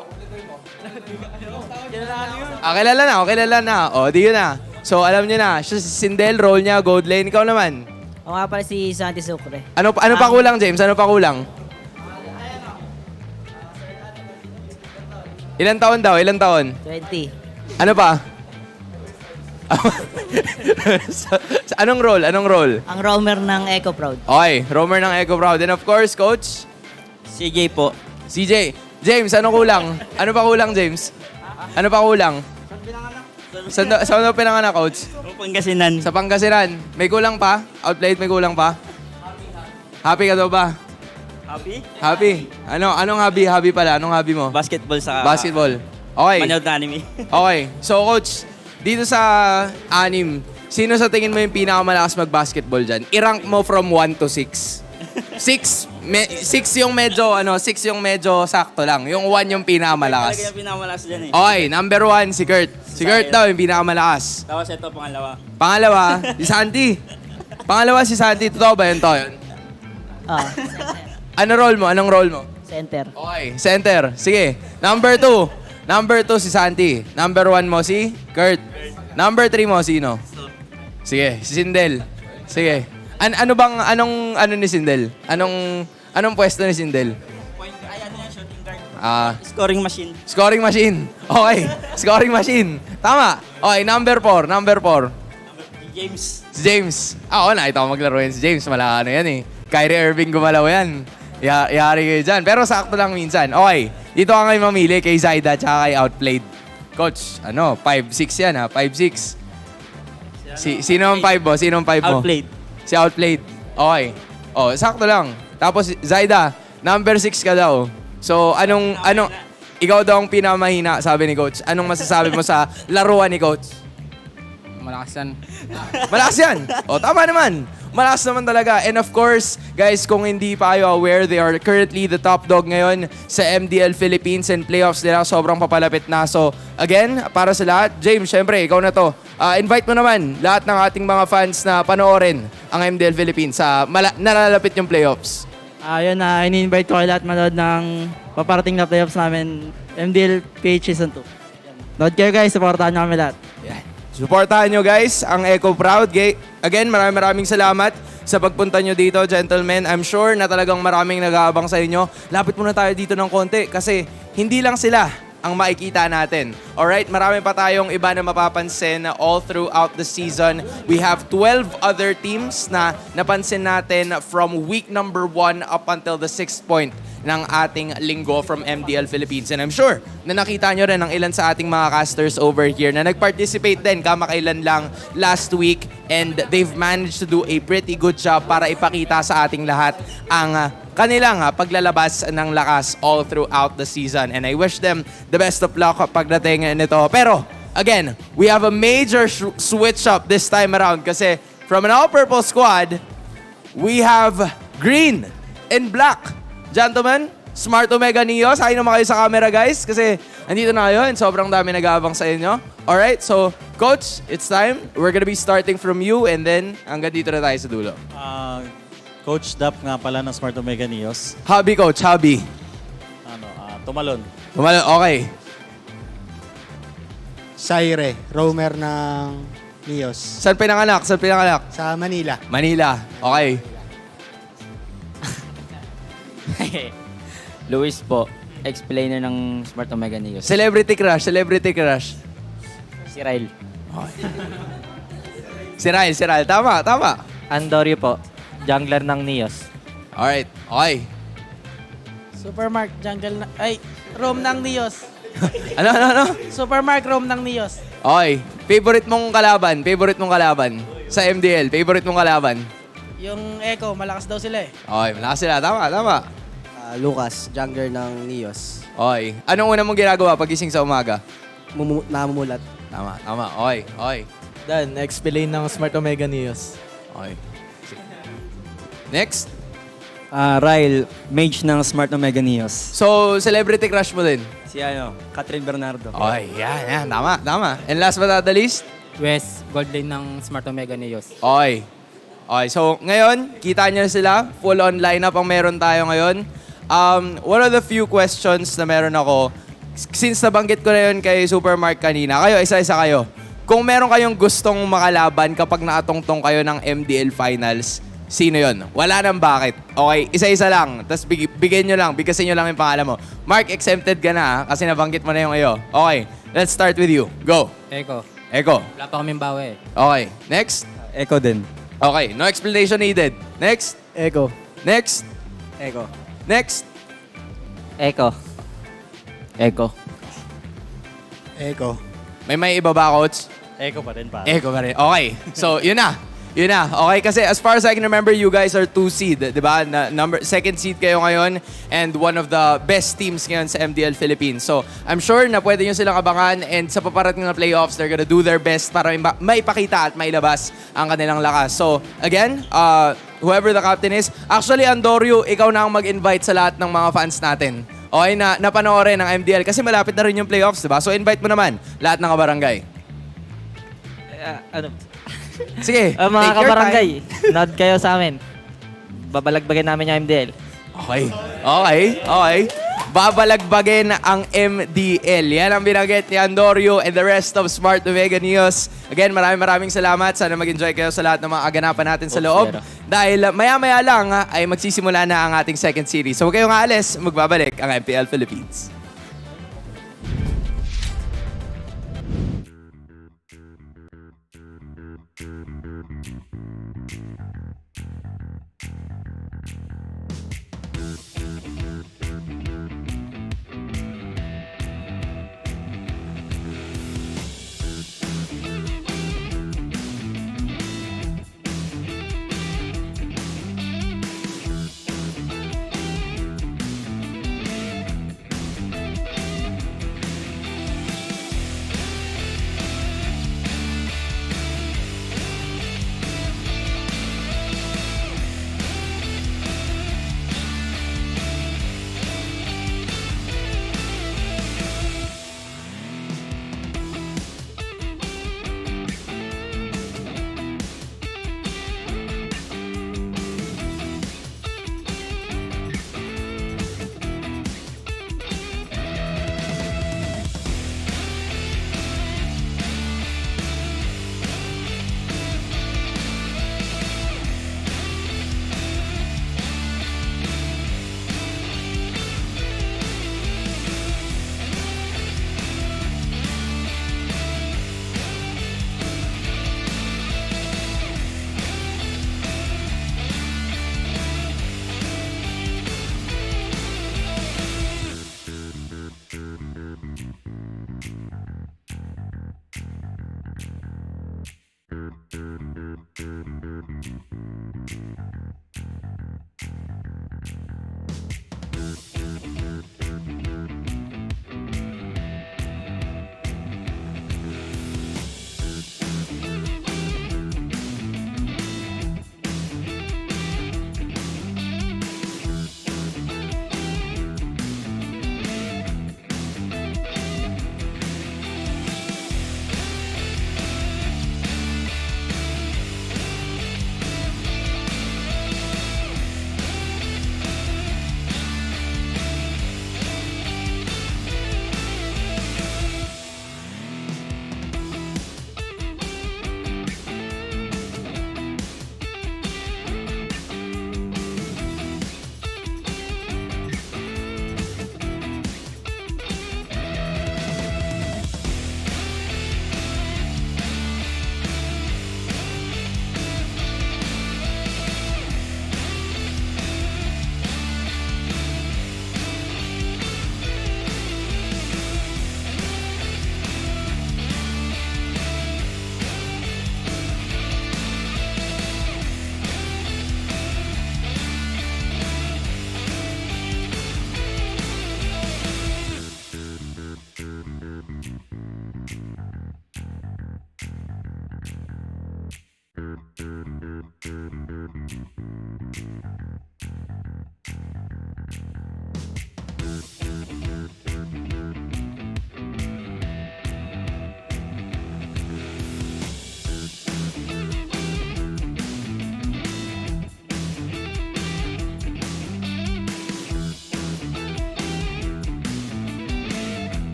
Kilala na. O, di yun na. So, alam niyo na, siya si Sindel, role niya, gold lane. Ikaw naman. Ako nga pala si Santi Sucre. Ano pa kulang, James? Ano pa kulang? Ilan taon daw? 20. Ano pa? Anong role? Ang roamer ng Echo Proud. Okay, roamer ng Echo Proud. And of course, coach? CJ po. CJ. James, ano kulang? Ano pa kulang, James? Ano pa kulang? Saan daw pinanganak, Coach? Pangasinan. Sa Pangasinan. May kulang pa? Outplayed, may kulang pa? Happy ka daw ba? Happy? Anong hobby pala? Anong hobby mo? Basketball sa... Basketball. Okay. Manood na anime. Okay. So, Coach, dito sa anim, sino sa tingin mo yung pinakamalakas mag-basketball dyan? I-rank mo from 1 to 6. 6 yung medyo, 6 yung medyo sakto lang. Yung 1 yung pinakamalakas. Talaga yung pinakamalakas dyan eh. Okay, number 1, si Kurt. Si Kurt daw yung pinakamalakas. Tapos ito, pangalawa. Pangalawa, si Santi. Pangalawa si Santi. Totoo ba yun to? Ano role mo? Anong role mo? Center. Okay, center. Sige. Number 2. Number 2 si Santi. Number 1 mo si Kurt. Number 3 mo sino? Sige, si Sindel. Sige. Anong ni Sindel? Anong pwesto ni Sindel? Scoring machine. Scoring machine. Okay. Scoring machine. Tama. Okay, number 4. Number 4. James. Si James. Oo, nakita ko maglaro yan si James. Malaki yan eh. Kyrie Irving gumalaw yan. Yari kayo dyan. Pero sakto lang minsan. Okay. Dito ka ngayon mamili kay Zaida tsaka kay Outplayed. Coach, 5-6 yan ha. 5-6. Sino ang 5 mo? Sino ang 5 mo? Outplayed. Si Outplayed. Okay. Oh, sakto lang. Tapos, Zaida, number 6 ka daw. So, ikaw daw ang pinamahina, sabi ni Coach. Anong masasabi mo sa laruan ni Coach? Malakas yan. Malakas yan. O, tama naman. Malakas naman talaga. And of course, guys, kung hindi pa kayo aware, they are currently the top dog ngayon sa MDL Philippines and playoffs nila. Sobrang papalapit na. So, again, para sa lahat, James, syempre, ikaw na to. Invite mo naman lahat ng ating mga fans na panoorin ang MDL Philippines sa nalalapit yung playoffs. Ayun na, ini-invite ko kayo lahat manood ng paparating na playoffs namin, Mpl-Ph Season 2. Nood kayo guys, supportahan nyo kami lahat. Supportahan nyo guys ang Echo Proud. Again, maraming salamat sa pagpunta nyo dito, gentlemen. I'm sure na talagang maraming nag-aabang sa inyo. Lapit muna tayo dito ng konti kasi hindi lang sila ang makikita natin. Alright, marami pa tayong iba na mapapansin all throughout the season. We have 12 other teams na napansin natin from week number 1 up until the 6th point ng ating linggo from MDL Philippines. And I'm sure na nakita nyo rin ang ilan sa ating mga casters over here na nag-participate din kamakailan lang last week and they've managed to do a pretty good job para ipakita sa ating lahat ang kanilang paglalabas ng lakas all throughout the season. And I wish them the best of luck pagdating nito. Pero, again, we have a major switch up this time around kasi from an all-purple squad, we have green and black. Gentlemen, Smart Omega Neos, hain naman kayo sa camera guys kasi andito na kayo and sobrang dami nag-aabang sa inyo. Alright, so Coach, it's time. We're gonna be starting from you and then hanggang dito na tayo sa dulo. Coach Dap nga pala ng Smart Omega Neos. Hobby, Coach, hobby. Tumalon. Tumalon, okay. Saire, roamer ng Neos. Saan pinanganak? Saan pinanganak? Sa Manila. Manila, okay. Luis po, explainer ng Smart Omega Neos. Celebrity crush, celebrity crush. Si Ryle. Si Ryle. Tama. Andorio po, jungler ng Neos. Alright, okay. Supermark, jungle na... Ay, Rome ng Neos. Ano? Supermark, Rome ng Neos. Okay. Favorite mong kalaban sa MDL? Favorite mong kalaban? Yung Echo, malakas daw sila eh. Okay, malakas sila. Tama. Lucas, jungler ng Neos. Okay. Anong una mong ginagawa pagising sa umaga? Namumulat. Tama. Okay. Dan, explain ng Smart Omega Neos. Okay. Next. Ryle, mage ng Smart Omega Neos. So, celebrity crush mo din? Si Catherine Bernardo. Okay, yan. Tama. And last but not the least? Wes, gold lane ng Smart Omega Neos. Okay, so ngayon, kita niyo sila. Full-on lineup ang meron tayo ngayon. One of the few questions na meron ako, since nabanggit ko na yun kay Supermark kanina, kayo, isa-isa kayo. Kung meron kayong gustong makalaban kapag naatongtong kayo ng MDL Finals, sino yon? Wala nang bakit. Okay, isa-isa lang. Tapos bigyan nyo lang, bigkasin nyo lang yung pangalan mo. Mark, exempted ka na kasi nabanggit mo na yung iyo. Okay, let's start with you. Go. Echo. Wala pa kaming bawi. Okay, next. Echo din. Okay, no explanation needed. Next. Echo. Next. Echo. Next. Echo. Echo. May iba ba, Coach? Echo pa rin, pare. Echo pa rin. Okay. So, yun na. Yun na. Okay, kasi as far as I can remember, you guys are 2 seed, di ba? Second seed kayo ngayon and one of the best teams ngayon sa MDL Philippines. So, I'm sure na pwede nyo silang abangan and sa paparating na playoffs, they're gonna do their best para maipakita at mailabas ang kanilang lakas. So, again, whoever the captain is, actually, Andorio, ikaw na ang mag-invite sa lahat ng mga fans natin. Okay, na napanoorin ng MDL kasi malapit na rin yung playoffs, di ba? So, invite mo naman lahat ng kabarangay. Sige, mga kabarangay, nod kayo sa amin. Babalagbagin namin yung MDL. Okay. Babalagbagin ang MDL. Yan ang binanggit ni Andorio and the rest of Smart Omega News. Again, maraming salamat. Sana mag-enjoy kayo sa lahat ng mga aganapan natin sa loob. Dahil maya-maya lang ay magsisimula na ang ating second series. So huwag kayong aalis, magbabalik ang MPL Philippines.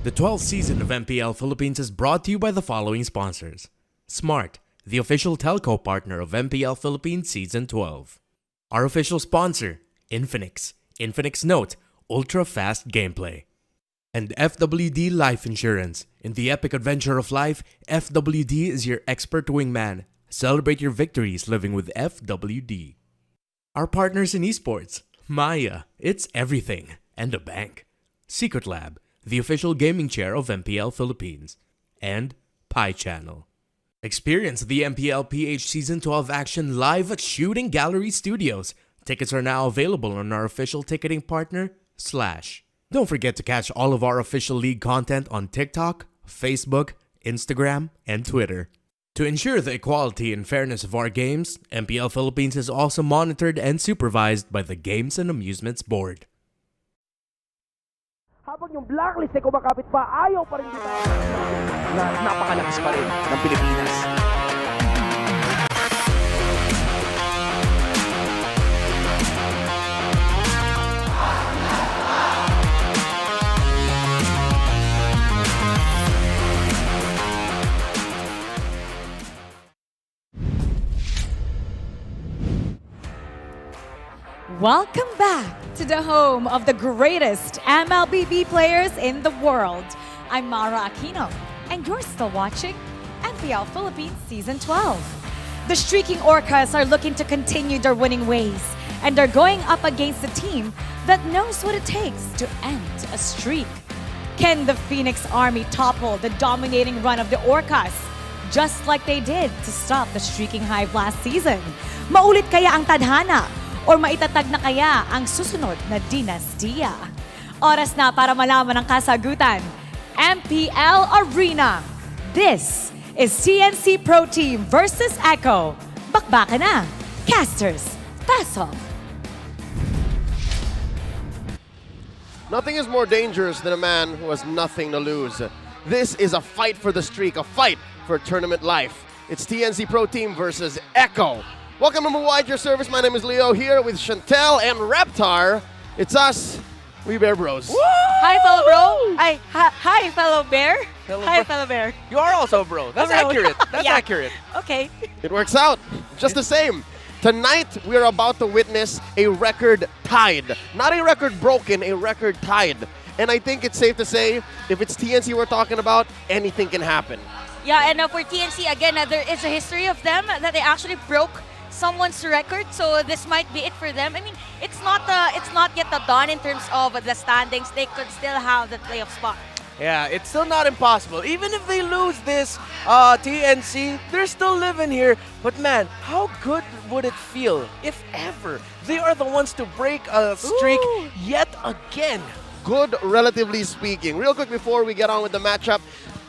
The 12th season of MPL Philippines is brought to you by the following sponsors. Smart, the official telco partner of MPL Philippines Season 12. Our official sponsor, Infinix. Infinix Note, ultra-fast gameplay. And FWD Life Insurance. In the epic adventure of life, FWD is your expert wingman. Celebrate your victories living with FWD. Our partners in esports, Maya, it's everything, and a bank. Secret Lab, the official gaming chair of MPL Philippines. And Pi Channel. Experience the Mpl-Ph Season 12 action live at Shooting Gallery Studios. Tickets are now available on our official ticketing partner, Slash. Don't forget to catch all of our official league content on TikTok, Facebook, Instagram, and Twitter. To ensure the equality and fairness of our games, MPL Philippines is also monitored and supervised by the Games and Amusements Board. Habang yung blacklist ay kumakapit pa, ayaw pa rin dito na napakalakas pa rin ng Pilipinas. Welcome back to the home of the greatest MLBB players in the world. I'm Mara Aquino, and you're still watching MPL Philippines Season 12. The streaking Orcas are looking to continue their winning ways, and they're going up against a team that knows what it takes to end a streak. Can the Phoenix Army topple the dominating run of the Orcas, just like they did to stop the streaking hive last season? Maulit kaya ang tadhana? Or maitatag na kaya ang susunod na dinastiya? Oras na para malaman ang kasagutan. MPL Arena. This is TNC Pro Team versus Echo. Bakbaka na. Casters, pasok. Nothing is more dangerous than a man who has nothing to lose. This is a fight for the streak, a fight for tournament life. It's TNC Pro Team versus Echo. Welcome to Move Your Service. My name is Leo here with Chantel and Reptar. It's us, We Bear Bros. Woo! Hi, fellow bro. Hi, fellow bear. Hi, fellow bear. You are also a bro. That's accurate. That's Yeah. accurate. Okay. It works out just the same. Tonight, we are about to witness a record tied. Not a record broken, a record tied. And I think it's safe to say, if it's TNC we're talking about, anything can happen. Yeah, and for TNC, again, there is a history of them that they actually broke someone's record, so this might be it for them. I mean, it's not yet the dawn in terms of the standings. They could still have the playoff spot. Yeah, it's still not impossible. Even if they lose this TNC, they're still living here. But man, how good would it feel if ever they are the ones to break a streak yet again? Good, relatively speaking. Real quick before we get on with the matchup,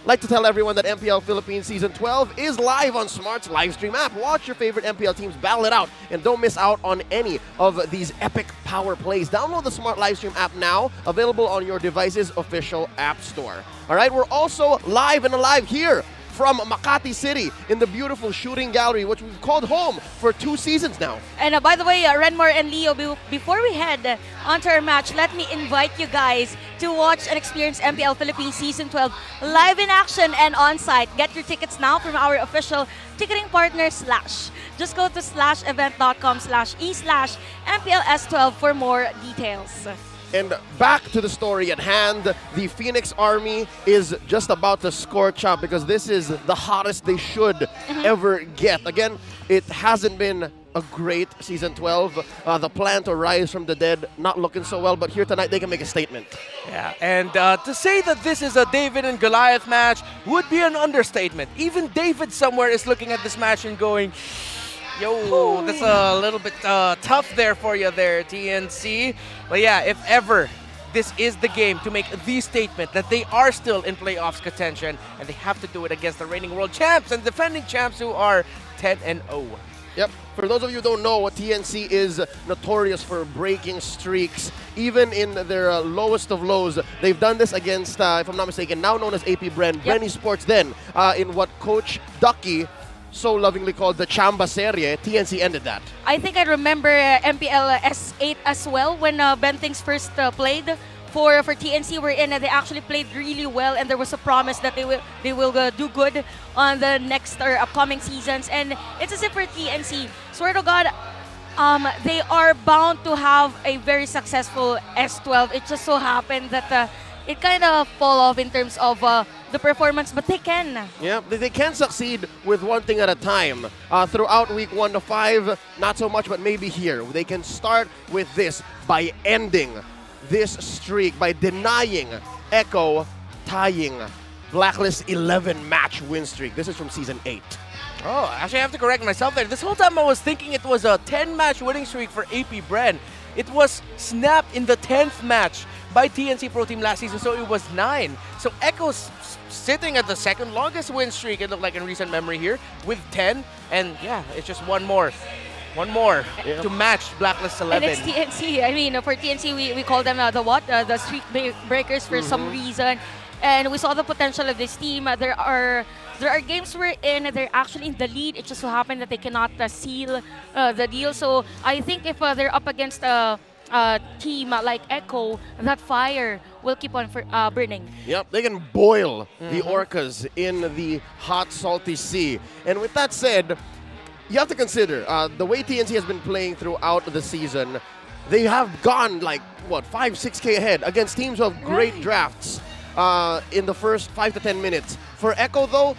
Like to tell everyone that MPL Philippines Season 12 is live on Smart's live stream app. Watch your favorite MPL teams battle it out and don't miss out on any of these epic power plays. Download the Smart live stream app now, available on your device's official app store. All right, we're also live and alive here from Makati City in the beautiful shooting gallery, which we've called home for 2 seasons now. And by the way, Renmore and Leo, before we head onto our match, let me invite you guys to watch and experience MPL Philippines Season 12 live in action and on-site. Get your tickets now from our official ticketing partner, Slash. Just go to slashevent.com/e/MPLS12 for more details. And back to the story at hand, the Phoenix Army is just about to scorch up because this is the hottest they should ever get. Again, it hasn't been a great Season 12. The plan to rise from the dead, not looking so well, but here tonight they can make a statement. Yeah, and to say that this is a David and Goliath match would be an understatement. Even David somewhere is looking at this match and going, yo, that's a little bit tough there for you there, TNC. But yeah, if ever this is the game to make the statement that they are still in playoffs contention, and they have to do it against the reigning world champs and defending champs who are 10-0. Yep. For those of you who don't know, TNC is notorious for breaking streaks. Even in their lowest of lows, they've done this against, if I'm not mistaken, now known as AP Bren, Brenny Sports then, in what Coach Ducky so lovingly called the Chamba Serie. TNC ended that. I think I remember MPL S8 as well when Bentings first played for TNC. Wherein they actually played really well, and there was a promise that they will do good on the next or upcoming seasons. And it's as if for TNC, swear to God, they are bound to have a very successful S12. It just so happened that it kind of fall off in terms of the performance, but they can. Yeah, they can succeed with one thing at a time. Throughout week 1 to 5, not so much, but maybe here. They can start with this by ending this streak, by denying Echo tying Blacklist 11-match win streak. This is from Season 8. Oh, actually I have to correct myself there. This whole time I was thinking it was a 10-match winning streak for AP Bren. It was snapped in the 10th match by TNC Pro Team last season, so it was 9. So Echo's sitting at the second longest win streak, it looked like in recent memory here, with 10. And yeah, it's just one more to match Blacklist 11. And it's TNC. I mean, for TNC, we call them the streak breakers for some reason. And we saw the potential of this team. There are games wherein they're actually in the lead. It just so happened that they cannot seal the deal. So I think if they're up against a team like Echo, that fire will keep on burning. Yep, they can boil the Orcas in the hot, salty sea. And with that said, you have to consider the way TNC has been playing throughout the season. They have gone like, what, 5-6K ahead against teams who have great drafts in the first 5 to 10 minutes. For Echo, though,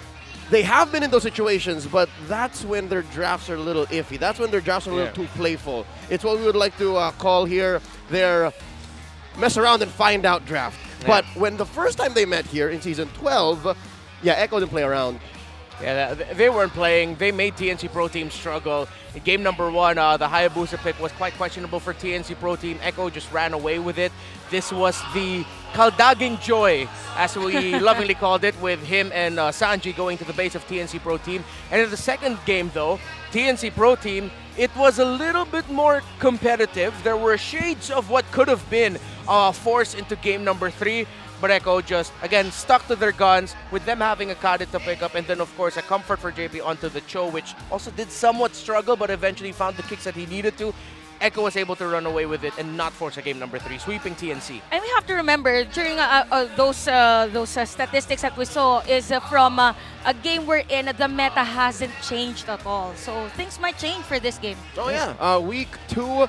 they have been in those situations, but that's when their drafts are a little iffy. That's when their drafts are a little too playful. It's what we would like to call here their mess around and find out draft. But when the first time they met here in Season 12, Echo didn't play around. Yeah, they weren't playing. They made TNC Pro Team struggle. In game number 1, the Hayabusa pick was quite questionable for TNC Pro Team. Echo just ran away with it. This was the Kaldaging Joy, as we lovingly called it, with him and Sanji going to the base of TNC Pro Team. And in the second game, though, TNC Pro Team, it was a little bit more competitive. There were shades of what could have been forced into game number 3. But Echo just, again, stuck to their guns with them having a Kadit to pick up. And then, of course, a comfort for JP onto the Cho, which also did somewhat struggle, but eventually found the kicks that he needed to. Echo was able to run away with it and not force a game number 3, sweeping TNC. And we have to remember, during those statistics that we saw is from a game wherein the meta hasn't changed at all. So things might change for this game. Oh, yeah. Week 2,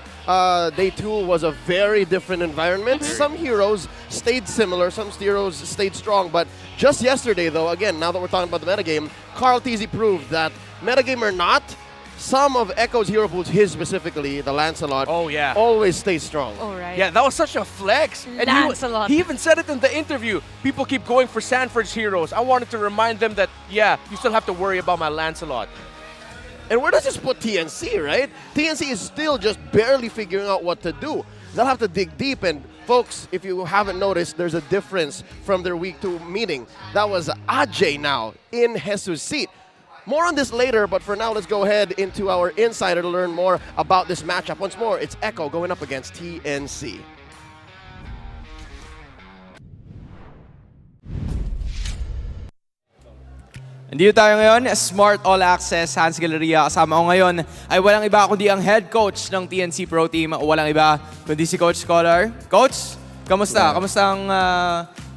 day 2 was a very different environment. Some heroes stayed similar, some heroes stayed strong. But just yesterday, though, again, now that we're talking about the metagame, Carl Teasy proved that metagame or not, some of Echo's hero pools, his specifically, the Lancelot, always stays strong. Oh, right. Yeah, that was such a flex. Lancelot. And he even said it in the interview. People keep going for Sanford's heroes. I wanted to remind them that, yeah, you still have to worry about my Lancelot. And where does this put TNC, right? TNC is still just barely figuring out what to do. They'll have to dig deep, and Folks, if you haven't noticed, there's a difference from their week 2 meeting. That was Ajay now in Jesus' seat. More on this later, but for now, let's go ahead into our insider to learn more about this matchup. Once more, it's Echo going up against TNC. Nandito tayo ngayon, Smart All Access, Hans Galleria. Kasama ko ngayon ay walang iba kundi ang head coach ng TNC Pro Team. Walang iba kundi si Coach Scholar. Coach, kamusta? Kamusta ang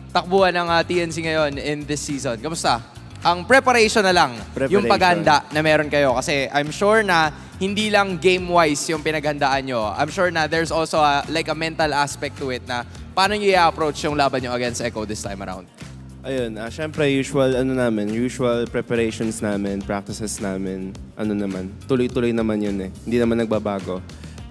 takbuhan ng TNC ngayon in this season? Kamusta? Ang preparation na lang, yung paghanda na meron kayo. Kasi I'm sure na hindi lang game-wise yung pinaghandaan nyo. I'm sure na there's also like a mental aspect to it na paano nyo i-approach yung laban nyo against Echo this time around. Ayun, syempre usual preparations namin, practices namin, tuloy-tuloy naman yun eh. Hindi naman nagbabago.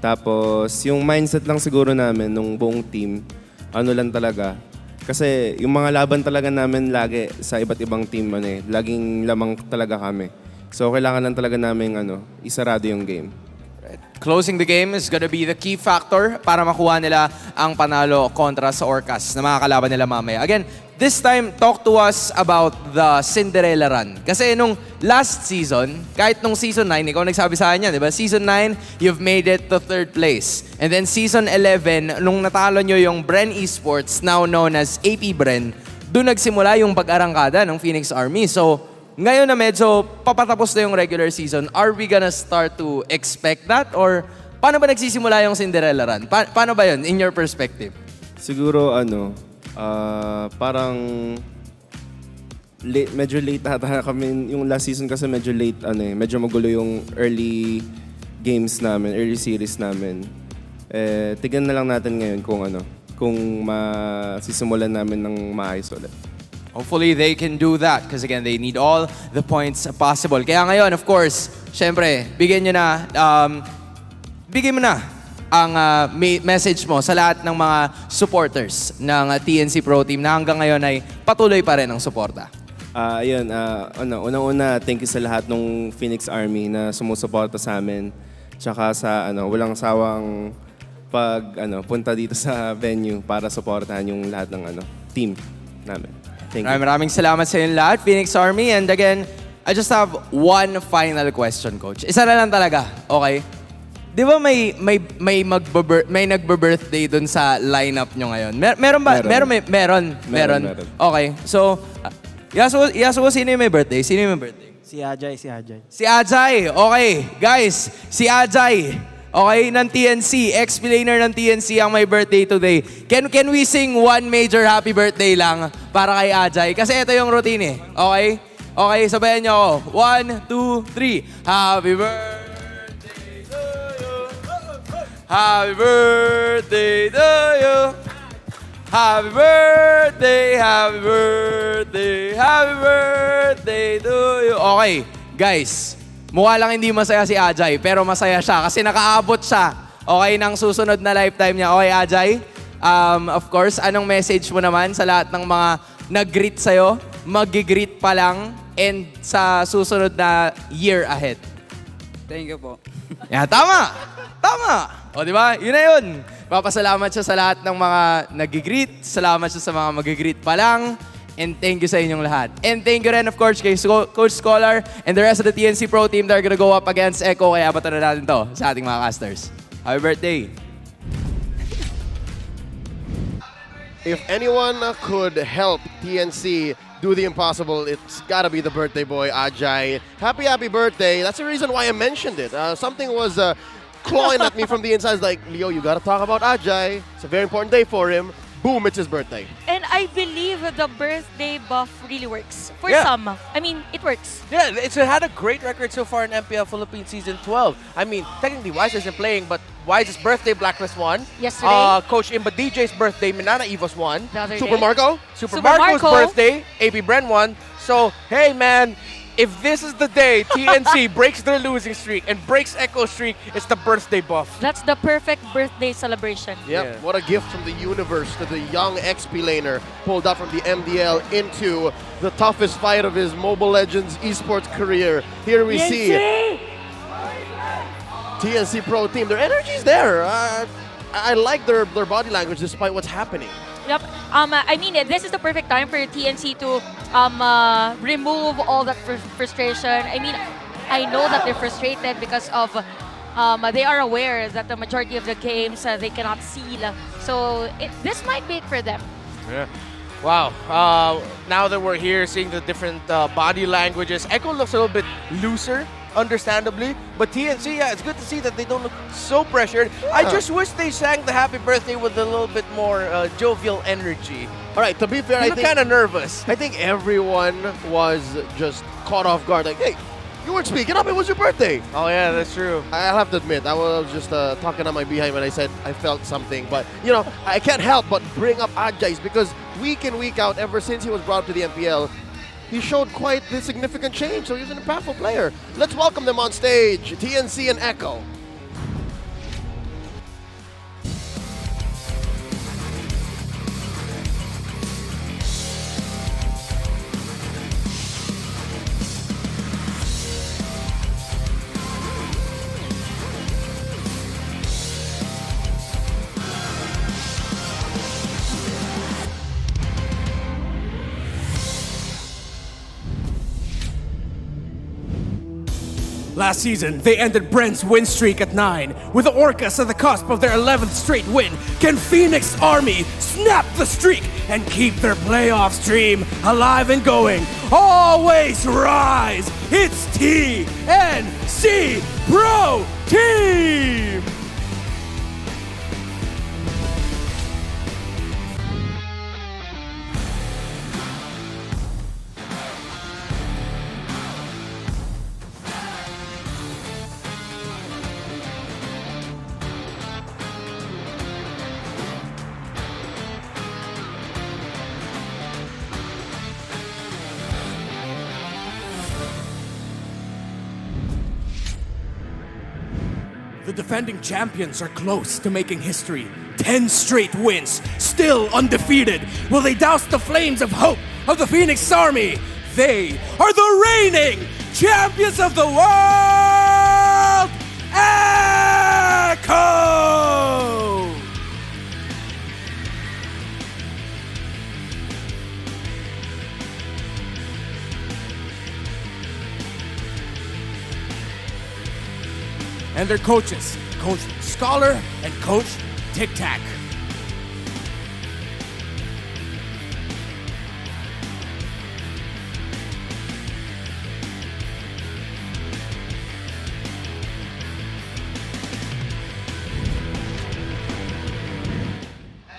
Tapos, yung mindset lang siguro namin nung buong team, lang talaga. Kasi yung mga laban talaga namin lagi sa iba't ibang team, laging lamang talaga kami. So, kailangan lang talaga namin, isarado yung game. Closing the game is gonna be the key factor para makuha nila ang panalo kontra sa Orcas na makakalaban nila mamaya. Again, this time, talk to us about the Cinderella run. Kasi nung last season, kahit nung season 9, ikaw nagsabi sa kanya, di ba? Season 9, you've made it to 3rd place. And then season 11, nung natalo nyo yung Bren Esports, now known as AP Bren, doon nagsimula yung pag-arangkada ng Phoenix Army. So, ngayon na medyo papatapos na yung regular season, are we gonna start to expect that? Or paano ba nagsisimula yung Cinderella run? Paano ba yun, in your perspective? Siguro, parang medyo late ata kami. Yung last season kasi medyo late, medyo magulo yung early games namin, early series namin. Tignan na lang natin ngayon kung masisimulan namin ng maayos ulit. Hopefully, they can do that because again, they need all the points possible. Kaya ngayon, of course, syempre, bigyan mo na ang message mo sa lahat ng mga supporters ng TNC Pro Team na hanggang ngayon ay patuloy pa rin ang suporta. Unang-una, thank you sa lahat ng Phoenix Army na sumusuporta sa amin. Tsaka sa walang sawang punta dito sa venue para suportahan yung lahat ng team namin. Thank you. Maraming salamat sa inyo lahat, Phoenix Army. And again, I just have one final question, Coach. Isa na lang talaga, okay? Di ba may nagbe-birthday dun sa lineup nyo ngayon? Meron ba? Meron. Okay. So, Yasuo, sino yung may birthday? Sino yung may birthday? Si Ajay. Si Ajay. Okay. Guys, si Ajay. Okay, ng TNC. Explainer ng TNC ang may birthday today. Can we sing one major happy birthday lang para kay Ajay? Kasi ito yung routine eh. Okay? Okay, sabayan niyo ako. 1, 2, 3. Happy birthday to you. Happy birthday to you. Happy birthday, happy birthday, happy birthday to you. Okay, guys. Mukha lang hindi masaya si Ajay, pero masaya siya kasi nakaabot siya, okay, ng susunod na lifetime niya. Okay, Ajay? Of course, anong message mo naman sa lahat ng mga nag-greet sa'yo, mag-greet pa lang, and sa susunod na year ahead? Thank you po. Yeah, tama! O, di ba? Yun na yun. Papasalamat siya sa lahat ng mga nag-greet. Salamat siya sa mga mag-greet pa lang. And thank you sa inyong lahat. And thank you rin, of course, kay Coach Scholar and the rest of the TNC Pro Team that are gonna go up against Echo. Kaya abatan na natin to sa ating mga casters. Happy birthday! If anyone could help TNC do the impossible, it's gotta be the birthday boy, Ajay. Happy birthday. That's the reason why I mentioned it. Something was clawing at me from the inside. It's like, Leo, you gotta talk about Ajay. It's a very important day for him. Boom, it's his birthday. And I believe the birthday buff really works. For some. I mean, it works. Yeah, it's had a great record so far in MPL-Philippines Season 12. I mean, technically, Wise isn't playing, but Wise's birthday, Blacklist won. Yesterday. Coach Imba DJ's birthday, Minana Evos won. Super Marco? Super Marco's birthday, AP Bren won. So, hey man, if this is the day TNC breaks their losing streak and breaks Echo's streak, it's the birthday buff. That's the perfect birthday celebration. Yep, what a gift from the universe to the young XP laner pulled up from the MDL into the toughest fight of his Mobile Legends esports career. Here we see TNC Pro Team. Their energy's there. I like their body language despite what's happening. Yep. I mean, this is the perfect time for TNC to remove all that frustration. I mean, I know that they're frustrated because of they are aware that the majority of the games they cannot seal. So this might be it for them. Yeah. Wow. Now that we're here seeing the different body languages, Echo looks a little bit looser, understandably. But TNC, yeah, it's good to see that they don't look so pressured. Yeah. I just wish they sang the happy birthday with a little bit more jovial energy. All right, to be fair, I I think kind of nervous. I think everyone was just caught off guard. Like, hey, you weren't speaking up. It was your birthday. Oh yeah, that's true. I'll have to admit, I was just talking on my behind when I said I felt something. But, you know, I can't help but bring up Ajay's because week in, week out, ever since he was brought up to the MPL, he showed quite the significant change. So he's an impactful player. Let's welcome them on stage, TNC and Echo. Last season, they ended Brent's win streak at 9. With the Orcas at the cusp of their 11th straight win, can Phoenix Army snap the streak and keep their playoff stream alive and going? Always rise! It's TNC Pro Team! The defending champions are close to making history. 10 straight wins, still undefeated. Will they douse the flames of hope of the Phoenix Army? They are the reigning champions of the world! Echo! And their coaches, Coach Scholar and Coach Tic Tac.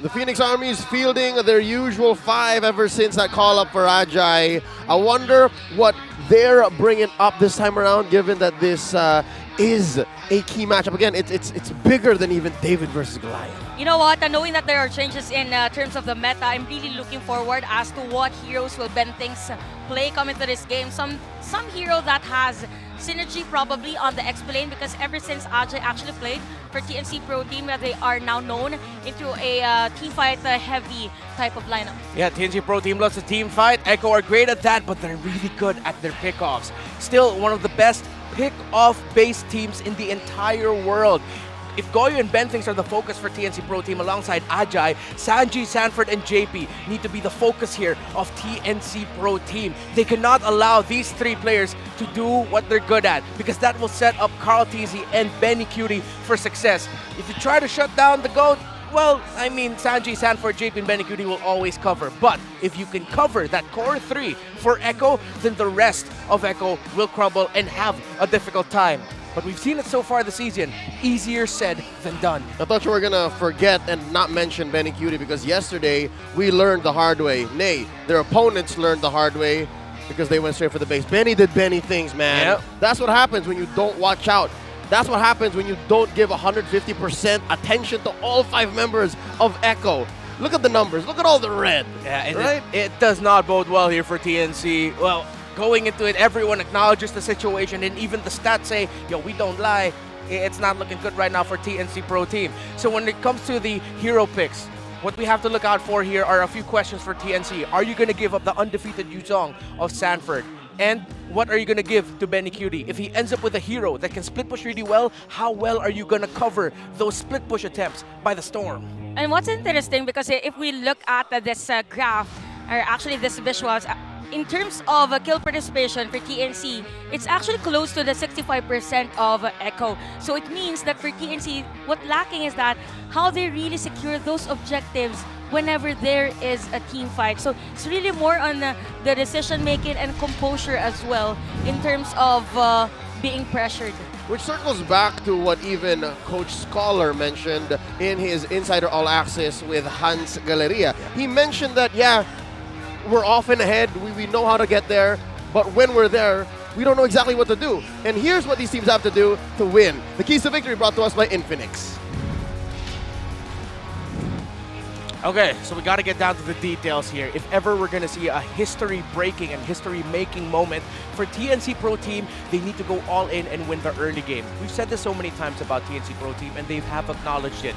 The Phoenix Army is fielding their usual 5 ever since that call-up for Ajay. I wonder what they're bringing up this time around, given that this is a key matchup. Again, it's bigger than even David versus Goliath. You know what? Knowing that there are changes in terms of the meta, I'm really looking forward as to what heroes will bend things play coming to this game. Some hero that has synergy probably on the X lane, because ever since Ajay actually played for TNC Pro Team, they are now known into a team fight heavy type of lineup. Yeah, TNC Pro Team loves a team fight. Echo are great at that, but they're really good at their pickoffs. Still one of the best pick-off-based teams in the entire world. If Goyo and Bentings are the focus for TNC Pro Team alongside Ajay, Sanji, Sanford, and JP need to be the focus here of TNC Pro Team. They cannot allow these 3 players to do what they're good at, because that will set up Carl TZ and Benny Cutie for success. If you try to shut down the GOAT, well, I mean, Sanji, Sanford, JP, and Benny Cutie will always cover. But if you can cover that core 3 for Echo, then the rest of Echo will crumble and have a difficult time. But we've seen it so far this season. Easier said than done. I thought you were going to forget and not mention Benny Cutie, because yesterday we learned the hard way. Nay, their opponents learned the hard way because they went straight for the base. Benny did Benny things, man. Yep. That's what happens when you don't watch out. That's what happens when you don't give 150% attention to all 5 members of Echo. Look at the numbers. Look at all the red. Yeah, right? It does not bode well here for TNC. Well, going into it, everyone acknowledges the situation, and even the stats say, yo, we don't lie. It's not looking good right now for TNC Pro Team. So when it comes to the hero picks, what we have to look out for here are a few questions for TNC. Are you going to give up the undefeated Yuzong of Sanford And what are you going to give to Benny Cutie? If he ends up with a hero that can split push really well, how well are you going to cover those split push attempts by the Storm? And what's interesting, because if we look at this graph, or actually this visuals, in terms of kill participation for TNC, it's actually close to the 65% of Echo. So it means that for TNC, what lacking is that how they really secure those objectives whenever there is a team fight. So it's really more on the decision making and composure as well in terms of being pressured. Which circles back to what even Coach Scholar mentioned in his Insider All Access with Hans Galleria. He mentioned that, yeah, we're often ahead, we know how to get there, but when we're there, we don't know exactly what to do. And here's what these teams have to do to win. The keys to victory brought to us by Infinix. Okay, so we got to get down to the details here. If ever we're going to see a history-breaking and history-making moment for TNC Pro Team, they need to go all in and win the early game. We've said this so many times about TNC Pro Team, and they have acknowledged it.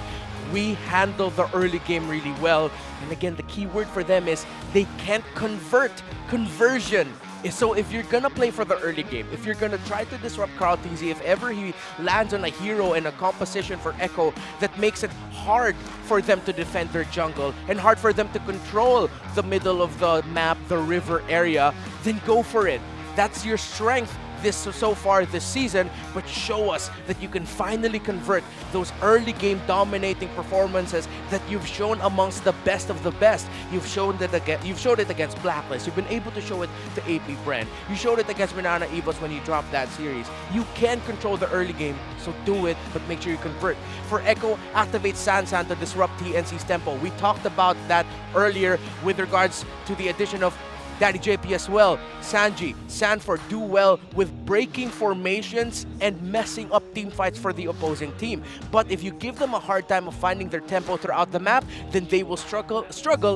We handle the early game really well. And again, the key word for them is they can't convert. Conversion. So if you're gonna play for the early game, if you're gonna try to disrupt Carl TZ, if ever he lands on a hero and a composition for Echo that makes it hard for them to defend their jungle and hard for them to control the middle of the map, the river area, then go for it. That's your strength so far this season, but show us that you can finally convert those early game dominating performances that you've shown amongst the best of the best. You've shown it against Blacklist. You've been able to show it to AP Brand. You showed it against Banana Evos when you dropped that series. You can control the early game, so do it, but make sure you convert. For Echo, activate Sansan to disrupt TNC's tempo. We talked about that earlier with regards to the addition of Daddy JP as well. Sanji, Sanford do well with breaking formations and messing up team fights for the opposing team. But if you give them a hard time of finding their tempo throughout the map, then they will struggle,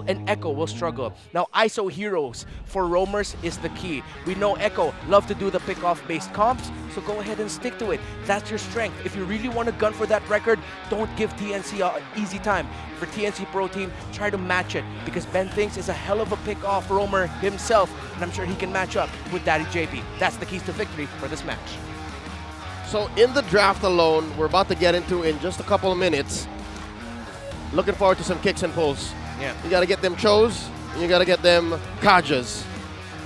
and Echo will struggle. Now, ISO heroes for roamers is the key. We know Echo love to do the pick-off based comps, so go ahead and stick to it. That's your strength. If you really want to gun for that record, don't give TNC an easy time. For TNC Pro Team, try to match it, because Ben Thinks is a hell of a pick-off roamer himself, and I'm sure he can match up with Daddy JP. That's the keys to victory for this match. So in the draft alone, we're about to get into in just a couple of minutes. Looking forward to some kicks and pulls. Yeah. You got to get them Chos, and you got to get them Kajas.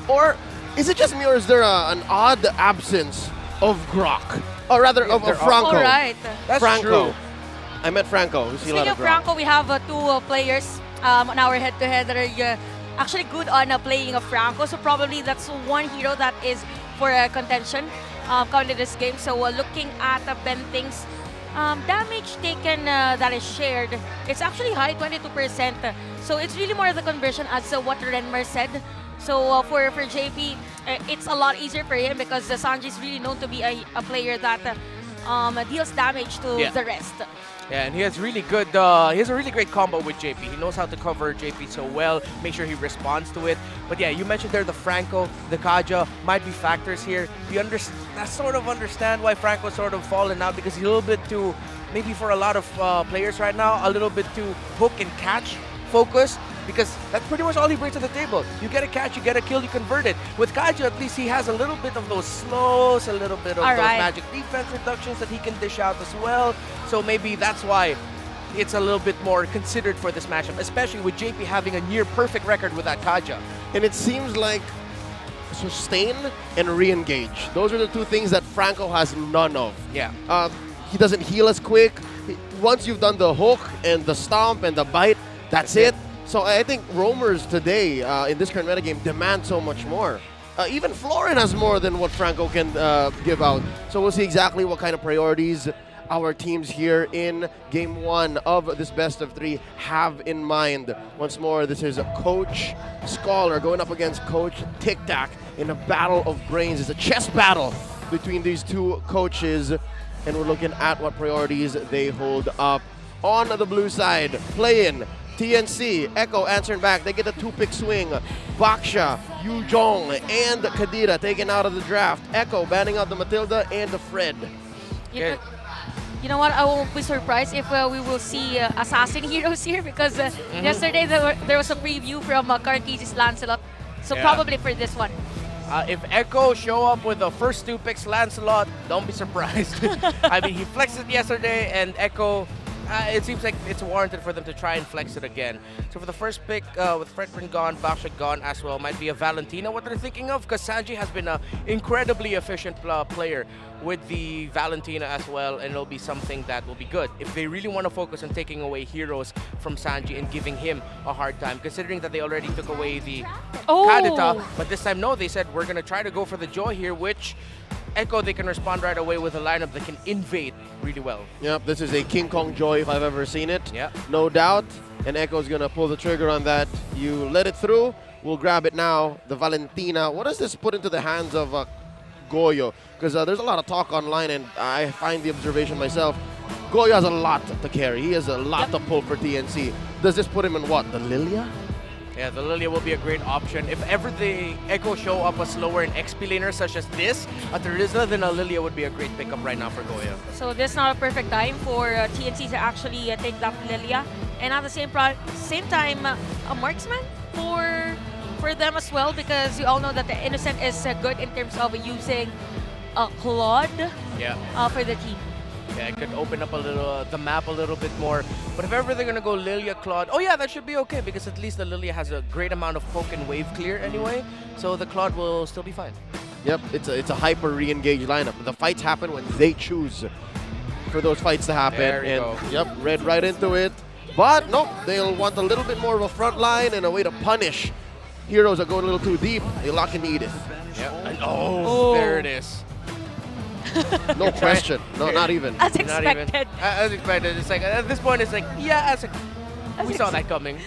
Or is it just me, or is there an odd absence of Grok? Or rather, of Franco. All right. That's Franco. true. I met Franco. We see a lot Speaking of of Grok. Franco, we have two players on our head-to-head that are actually good on playing of Franco. So probably that's one hero that is for contention coming to this game. So looking at Ben Thinks, damage taken that is shared, it's actually high, 22%. So it's really more of the conversion, as what Renmer said. So for JP, it's a lot easier for him because Sanji is really known to be a player that deals damage to the rest. Yeah, and he has really good, he has a really great combo with JP. He knows how to cover JP so well, make sure he responds to it. But yeah, you mentioned there the Franco, the Kaja might be factors here. You sort of understand why Franco's sort of fallen out, because he's a little bit too, maybe for a lot of players right now, a little bit too hook and catch focused, because that's pretty much all he brings to the table. You get a catch, you get a kill, you convert it. With Kaiju, at least he has a little bit of those slows, a little bit of those magic defense reductions that he can dish out as well. So maybe that's why it's a little bit more considered for this matchup, especially with JP having a near perfect record with that Kaja. And it seems like sustain and re-engage. Those are the two things that Franco has none of. Yeah. He doesn't heal as quick. Once you've done the hook and the stomp and the bite, that's it. So I think roamers today in this current metagame demand so much more. Even Florin has more than what Franco can give out. So we'll see exactly what kind of priorities our teams here in Game 1 of this best of 3 have in mind. Once more, this is Coach Scholar going up against Coach Tic Tac in a battle of brains. It's a chess battle between these two coaches, and we're looking at what priorities they hold up. On the blue side, play-in, TNC, Echo answering back. They get a 2-pick swing. Baksha, Yujong, and Kadira taken out of the draft. Echo banning out the Matilda and the Fred. You know what? I won't be surprised if we will see assassin heroes here, because yesterday there was a preview from Cartesi's Lancelot. So probably for this one. If Echo show up with the first 2 picks Lancelot, don't be surprised. I mean, he flexed it yesterday, and Echo, it seems like it's warranted for them to try and flex it again. So for the first pick, with Fredrin gone, Bakshak gone as well, might be a Valentina, what they're thinking of, because Sanji has been an incredibly efficient player with the Valentina as well, and it'll be something that will be good. If they really want to focus on taking away heroes from Sanji and giving him a hard time, considering that they already took away the Kadita, but this time no, they said we're going to try to go for the Joy here, which Echo, they can respond right away with a lineup that can invade really well. Yep, this is a King Kong Joy if I've ever seen it. Yeah. No doubt. And Echo's gonna pull the trigger on that. You let it through. We'll grab it now. The Valentina. What does this put into the hands of Goyo? Because there's a lot of talk online, and I find the observation myself. Goyo has a lot to carry. He has a lot to pull for TNC. Does this put him in what? The Lilia? Yeah, the Lilia will be a great option. If ever the Echo show up a slower and XP laner such as this, at Terizla, then a Lilia would be a great pickup right now for Goyo. So this is not a perfect time for TNC to actually take that Lilia. And at the same time, a marksman for them as well, because you all know that the Innocent is good in terms of using a Claude for the team. Yeah, it could open up a little the map a little bit more. But if ever they're gonna go Lilia Claude, oh yeah, that should be okay, because at least the Lilia has a great amount of poke and wave clear anyway, so the Claude will still be fine. Yep, it's a hyper re-engaged lineup. The fights happen when they choose for those fights to happen. There you and go. Yep, Red right into it. But nope, they'll want a little bit more of a front line and a way to punish heroes that go a little too deep. They lock in Edith. Yep. And there it is. No question. No, not even. As Not even. expected. As expected. It's like at this point, it's like we saw that coming.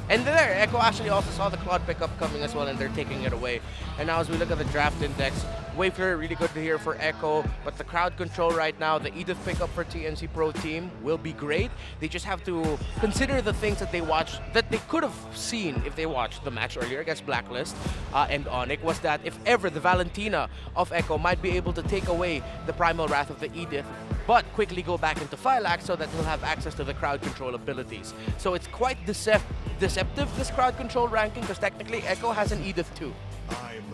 And there, Echo actually also saw the Claude pickup coming as well, and they're taking it away. And now as we look at the draft index, Wayfarer really good to hear for Echo, but the crowd control right now, the Edith pickup for TNC Pro Team will be great. They just have to consider the things that they watched, that they could have seen if they watched the match earlier against Blacklist and ONIC, was that if ever the Valentina of Echo might be able to take away the Primal Wrath of the Edith, but quickly go back into Phylax so that he'll have access to the crowd control abilities. So it's quite deceptive, this crowd control ranking, because technically Echo has an Edith too.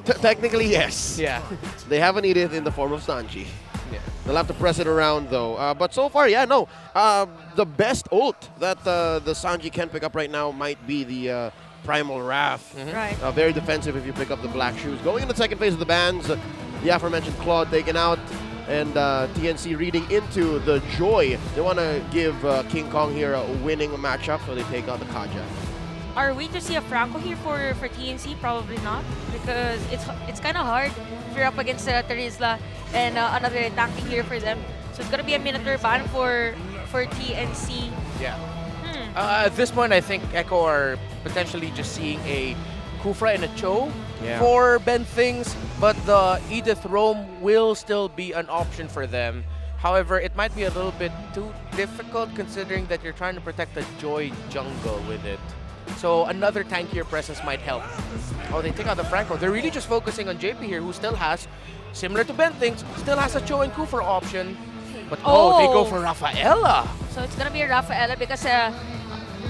Technically, yes. Yeah. They have an Edith in the form of Sanji. Yeah. They'll have to press it around though. But so far, the best ult that the Sanji can pick up right now might be the Primal Wrath. Right. Very defensive if you pick up the Black Shoes. Going into the second phase of the bans, the aforementioned Claude taken out, and TNC reading into the Joy. They want to give King Kong here a winning matchup, so they take out the Kaja. Are we to see a Franco here for TNC? Probably not, because it's kind of hard if you're up against Terizla and another tanking here for them. So it's gonna be a Minotaur ban for TNC. Yeah. At this point, I think Echo are potentially just seeing a Kufra and a Cho for bend things, but the Edith Roam will still be an option for them. However, it might be a little bit too difficult considering that you're trying to protect the Joy jungle with it. So another tankier presence might help. Oh, they take out the Franco. They're really just focusing on JP here, who still has, similar to Ben things, still has a Cho and Kufra option. But they go for Rafaela. So it's gonna be a Rafaela because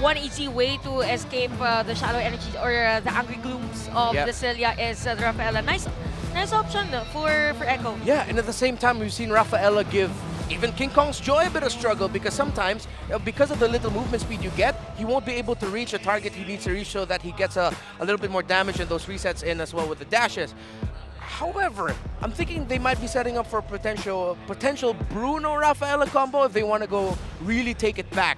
one easy way to escape the shallow energies or the angry glooms of the Celia is the Rafaela. Nice option for Echo. Yeah, and at the same time, we've seen Rafaela give even King Kong's Joy a bit of struggle, because sometimes, because of the little movement speed you get, he won't be able to reach a target he needs to reach so that he gets a little bit more damage and those resets in as well with the dashes. However, I'm thinking they might be setting up for a potential Bruno-Rafaela combo if they want to go really take it back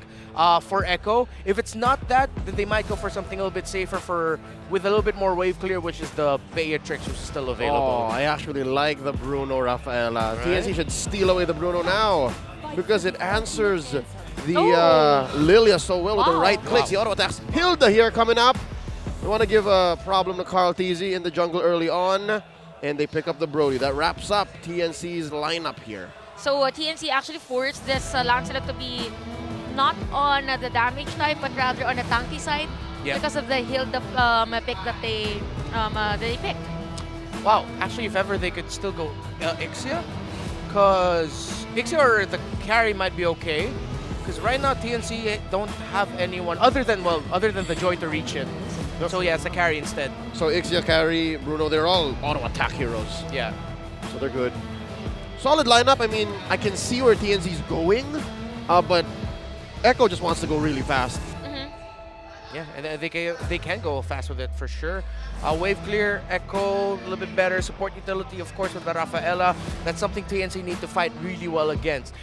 for Echo. If it's not that, then they might go for something a little bit safer with a little bit more wave clear, which is the Beatrix, which is still available. Oh, I actually like the Bruno-Rafaela. TNC should steal away the Bruno now, because it answers the Lilia so well with the right clicks. The auto attacks. Hilda here coming up. They want to give a problem to Carl TZ in the jungle early on, and they pick up the Brody. That wraps up TNC's lineup here. So TNC actually forced this Lancelot to be not on the damage type, but rather on the tanky side because of the Hilda pick that they picked. Wow, actually, if ever they could still go Ixia, because Ixia or the carry might be okay, because right now TNC don't have anyone other than the Joy to reach it. So yeah, it's a carry instead. So Ixia carry, Bruno, they're all auto attack heroes. Yeah. So they're good. Solid lineup. I mean, I can see where TNC's going, but Echo just wants to go really fast. Yeah, and they can go fast with it for sure. Wave clear, Echo, a little bit better. Support utility, of course, with the Rafaela. That's something TNC need to fight really well against.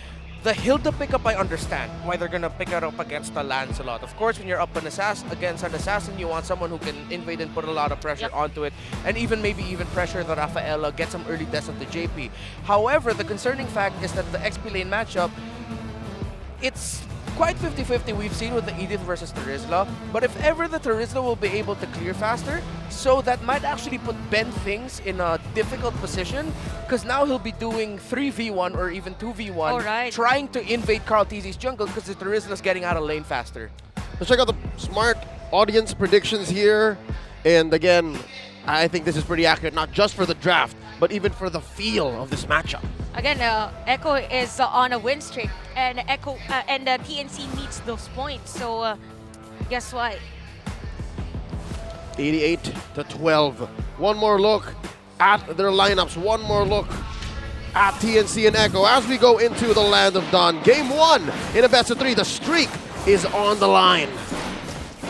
The Hilda pickup, I understand why they're gonna pick it up against the Lancelot. Of course, when you're up against an assassin, you want someone who can invade and put a lot of pressure onto it, and maybe even pressure the Rafaela, get some early deaths of the JP. However, the concerning fact is that the XP lane matchup, it's quite 50-50 we've seen with the Edith versus Terizla, but if ever the Terizla will be able to clear faster, so that might actually put Ben Things in a difficult position, because now he'll be doing 3v1 or even 2v1, trying to invade Carl TZ's jungle because the Terizla's getting out of lane faster. Let's check out the smart audience predictions here. And again, I think this is pretty accurate, not just for the draft, but even for the feel of this matchup. Again, Echo is on a win streak, and TNC needs those points. So guess what? 88-12. One more look at their lineups. One more look at TNC and Echo as we go into the Land of Dawn. Game 1 in a best of 3. The streak is on the line.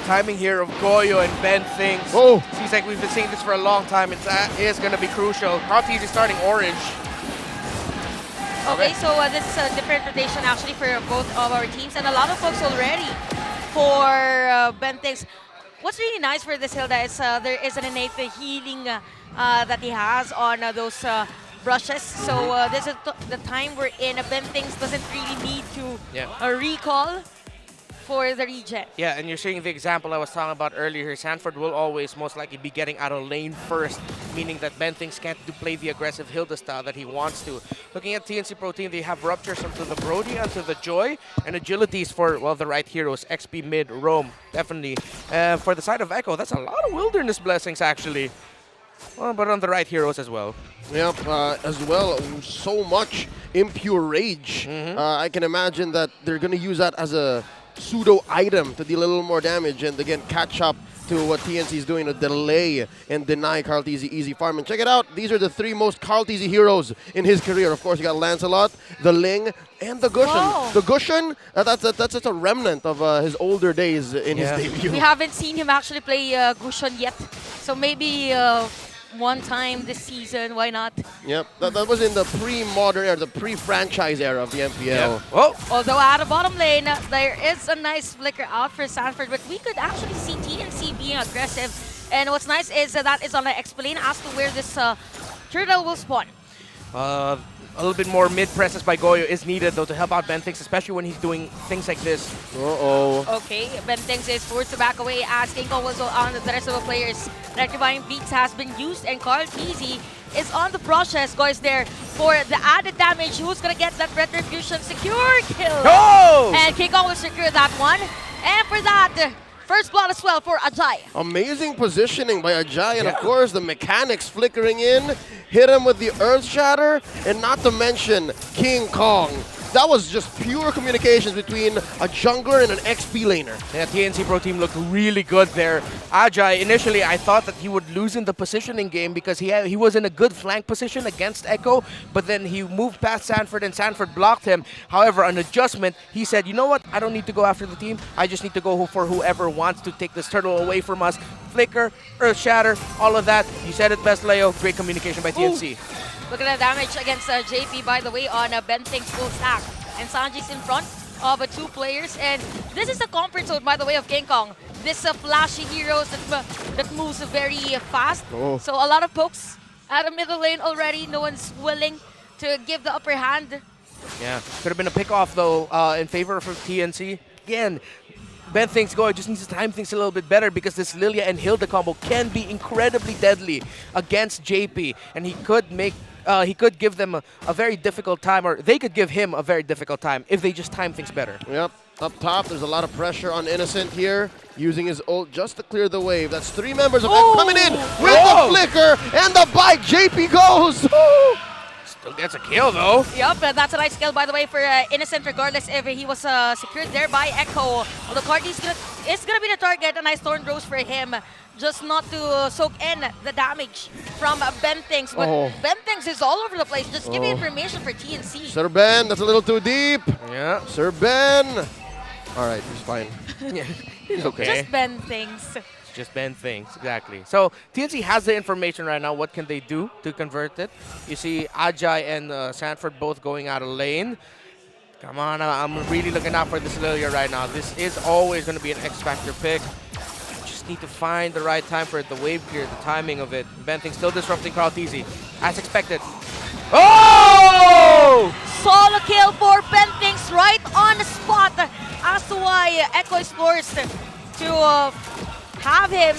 Timing here of Goyo and Ben Things. Oh! Seems like we've been seeing this for a long time. It is going to be crucial. Carl TZ is starting orange. Okay, so this is a different rotation actually for both of our teams, and a lot of folks already for Ben Things. What's really nice for this Hilda is there is an innate healing that he has on those brushes. So this is the time we're in. Ben Things doesn't really need to recall for the regen. Yeah, and you're seeing the example I was talking about earlier. Sanford will always most likely be getting out of lane first, meaning that Ben Things can't play the aggressive Hilda style that he wants to. Looking at TNC Pro Team, they have ruptures onto the Brody, onto the Joy, and agilities for, well, the right heroes, XP mid, Roam, definitely. For the side of Echo, that's a lot of wilderness blessings, actually. Well, but on the right heroes as well. Yep, as well, so much impure rage. I can imagine that they're going to use that as a pseudo item to deal a little more damage and again catch up to what TNC is doing to delay and deny Carl TZ easy farm. And check it out, these are the 3 most Carl TZ heroes in his career. Of course, you got Lancelot, the Ling, and the Gushen. Whoa. The Gushen, that's just a remnant of his older days in his debut. We haven't seen him actually play Gushen yet, so maybe one time this season, why not? Yep, that was in the pre-modern era, the pre-franchise era of the MPL. Yep. Oh. Although out of bottom lane, there is a nice flicker out for Sanford, but we could actually see TNC being aggressive. And what's nice is that is on the XP lane as to where this turtle will spawn. A little bit more mid presence by Goyo is needed though to help out Ben Things, especially when he's doing things like this. Okay, Ben Things is forced to back away as King Kong was on the rest of the players. Electrifying Beats has been used and Carl TZ is on the process. Goes there for the added damage. Who's gonna get that Retribution secure kill? Oh! And King Kong will secure that one. And for that, first blood as well for Ajay. Amazing positioning by Ajay, and of course the mechanics flickering in, hit him with the Earth Shatter, and not to mention King Kong. That was just pure communications between a jungler and an XP laner. Yeah, TNC Pro Team looked really good there. Ajay, initially I thought that he would lose in the positioning game because he was in a good flank position against Echo, but then he moved past Sanford and Sanford blocked him. However, an adjustment, he said, you know what, I don't need to go after the team, I just need to go for whoever wants to take this turtle away from us. Flicker, Earth Shatter, all of that. You said it best, Leo. Great communication by TNC. Look at the damage against JP, by the way, on Ben Things full stack. And Sanji's in front of 2 players. And this is the comfort zone, by the way, of King Kong. This flashy heroes that moves very fast. So a lot of pokes at the middle lane already. No one's willing to give the upper hand. Yeah, could have been a pick-off, though, in favor of TNC. Again, Ben Things just needs to time things a little bit better because this Lilia and Hilda combo can be incredibly deadly against JP. And he could give them a very difficult time, or they could give him a very difficult time if they just time things better. Yep, up top, there's a lot of pressure on Innocent here, using his ult just to clear the wave. That's 3 members of Echo coming in with the flicker and the bite. JP goes. Still gets a kill, though. Yup, that's a nice kill, by the way, for Innocent, regardless if he was secured there by Echo. Although Cardi is gonna be the target, a nice Thorn Rose for him just not to soak in the damage from Bentings. But Bentings is all over the place. Just give me information for TNC. Sir Ben, that's a little too deep. Yeah. Sir Ben. All right, he's fine. Yeah, he's okay. Just Bentings. Just bend things, exactly. So TNC has the information right now. What can they do to convert it? You see Ajay and Sanford both going out of lane. Come on, I'm really looking out for this Lilia right now. This is always going to be an X-Factor pick. Just need to find the right time for it, the wave clear, the timing of it. Benting still disrupting Carl TZ, as expected. Oh! Solo kill for Bentings right on the spot. As to why Echo is forced to have him,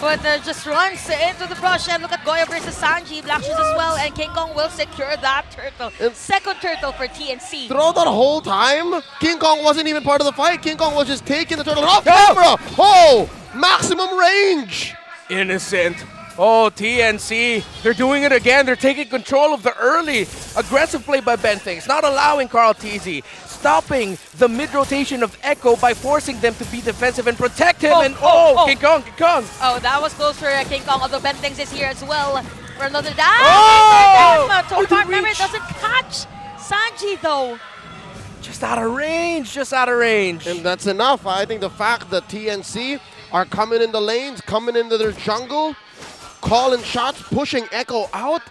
but just runs into the brush. And look at Goya versus Sanji, Black Shoes as well, and King Kong will secure that turtle. Second turtle for TNC. Throughout that whole time, King Kong wasn't even part of the fight. King Kong was just taking the turtle off camera. Oh, maximum range. Innocent. Oh, TNC, they're doing it again. They're taking control of the early aggressive play by Bentings, not allowing Carl TZ, stopping the mid-rotation of Echo by forcing them to be defensive and protect him. King Kong, King Kong. Oh, that was close for King Kong, although Bentings is here as well for another dash. Topart member doesn't catch Sanji though. Just out of range, just out of range. And that's enough. I think the fact that TNC are coming in the lanes, coming into their jungle, calling shots, pushing Echo out,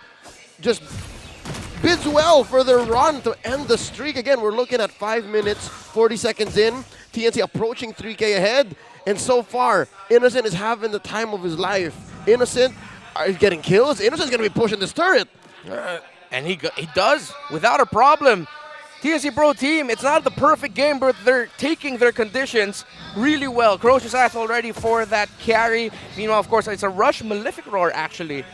just bids well for their run to end the streak. Again, we're looking at 5 minutes, 40 seconds in. TNC approaching 3K ahead. And so far, Innocent is having the time of his life. Innocent is getting kills. Innocent's going to be pushing this turret. And he does, without a problem. TNC Pro Team, it's not the perfect game, but they're taking their conditions really well. Crocious Ath already for that carry. Meanwhile, of course, it's a rush Malefic Roar, actually,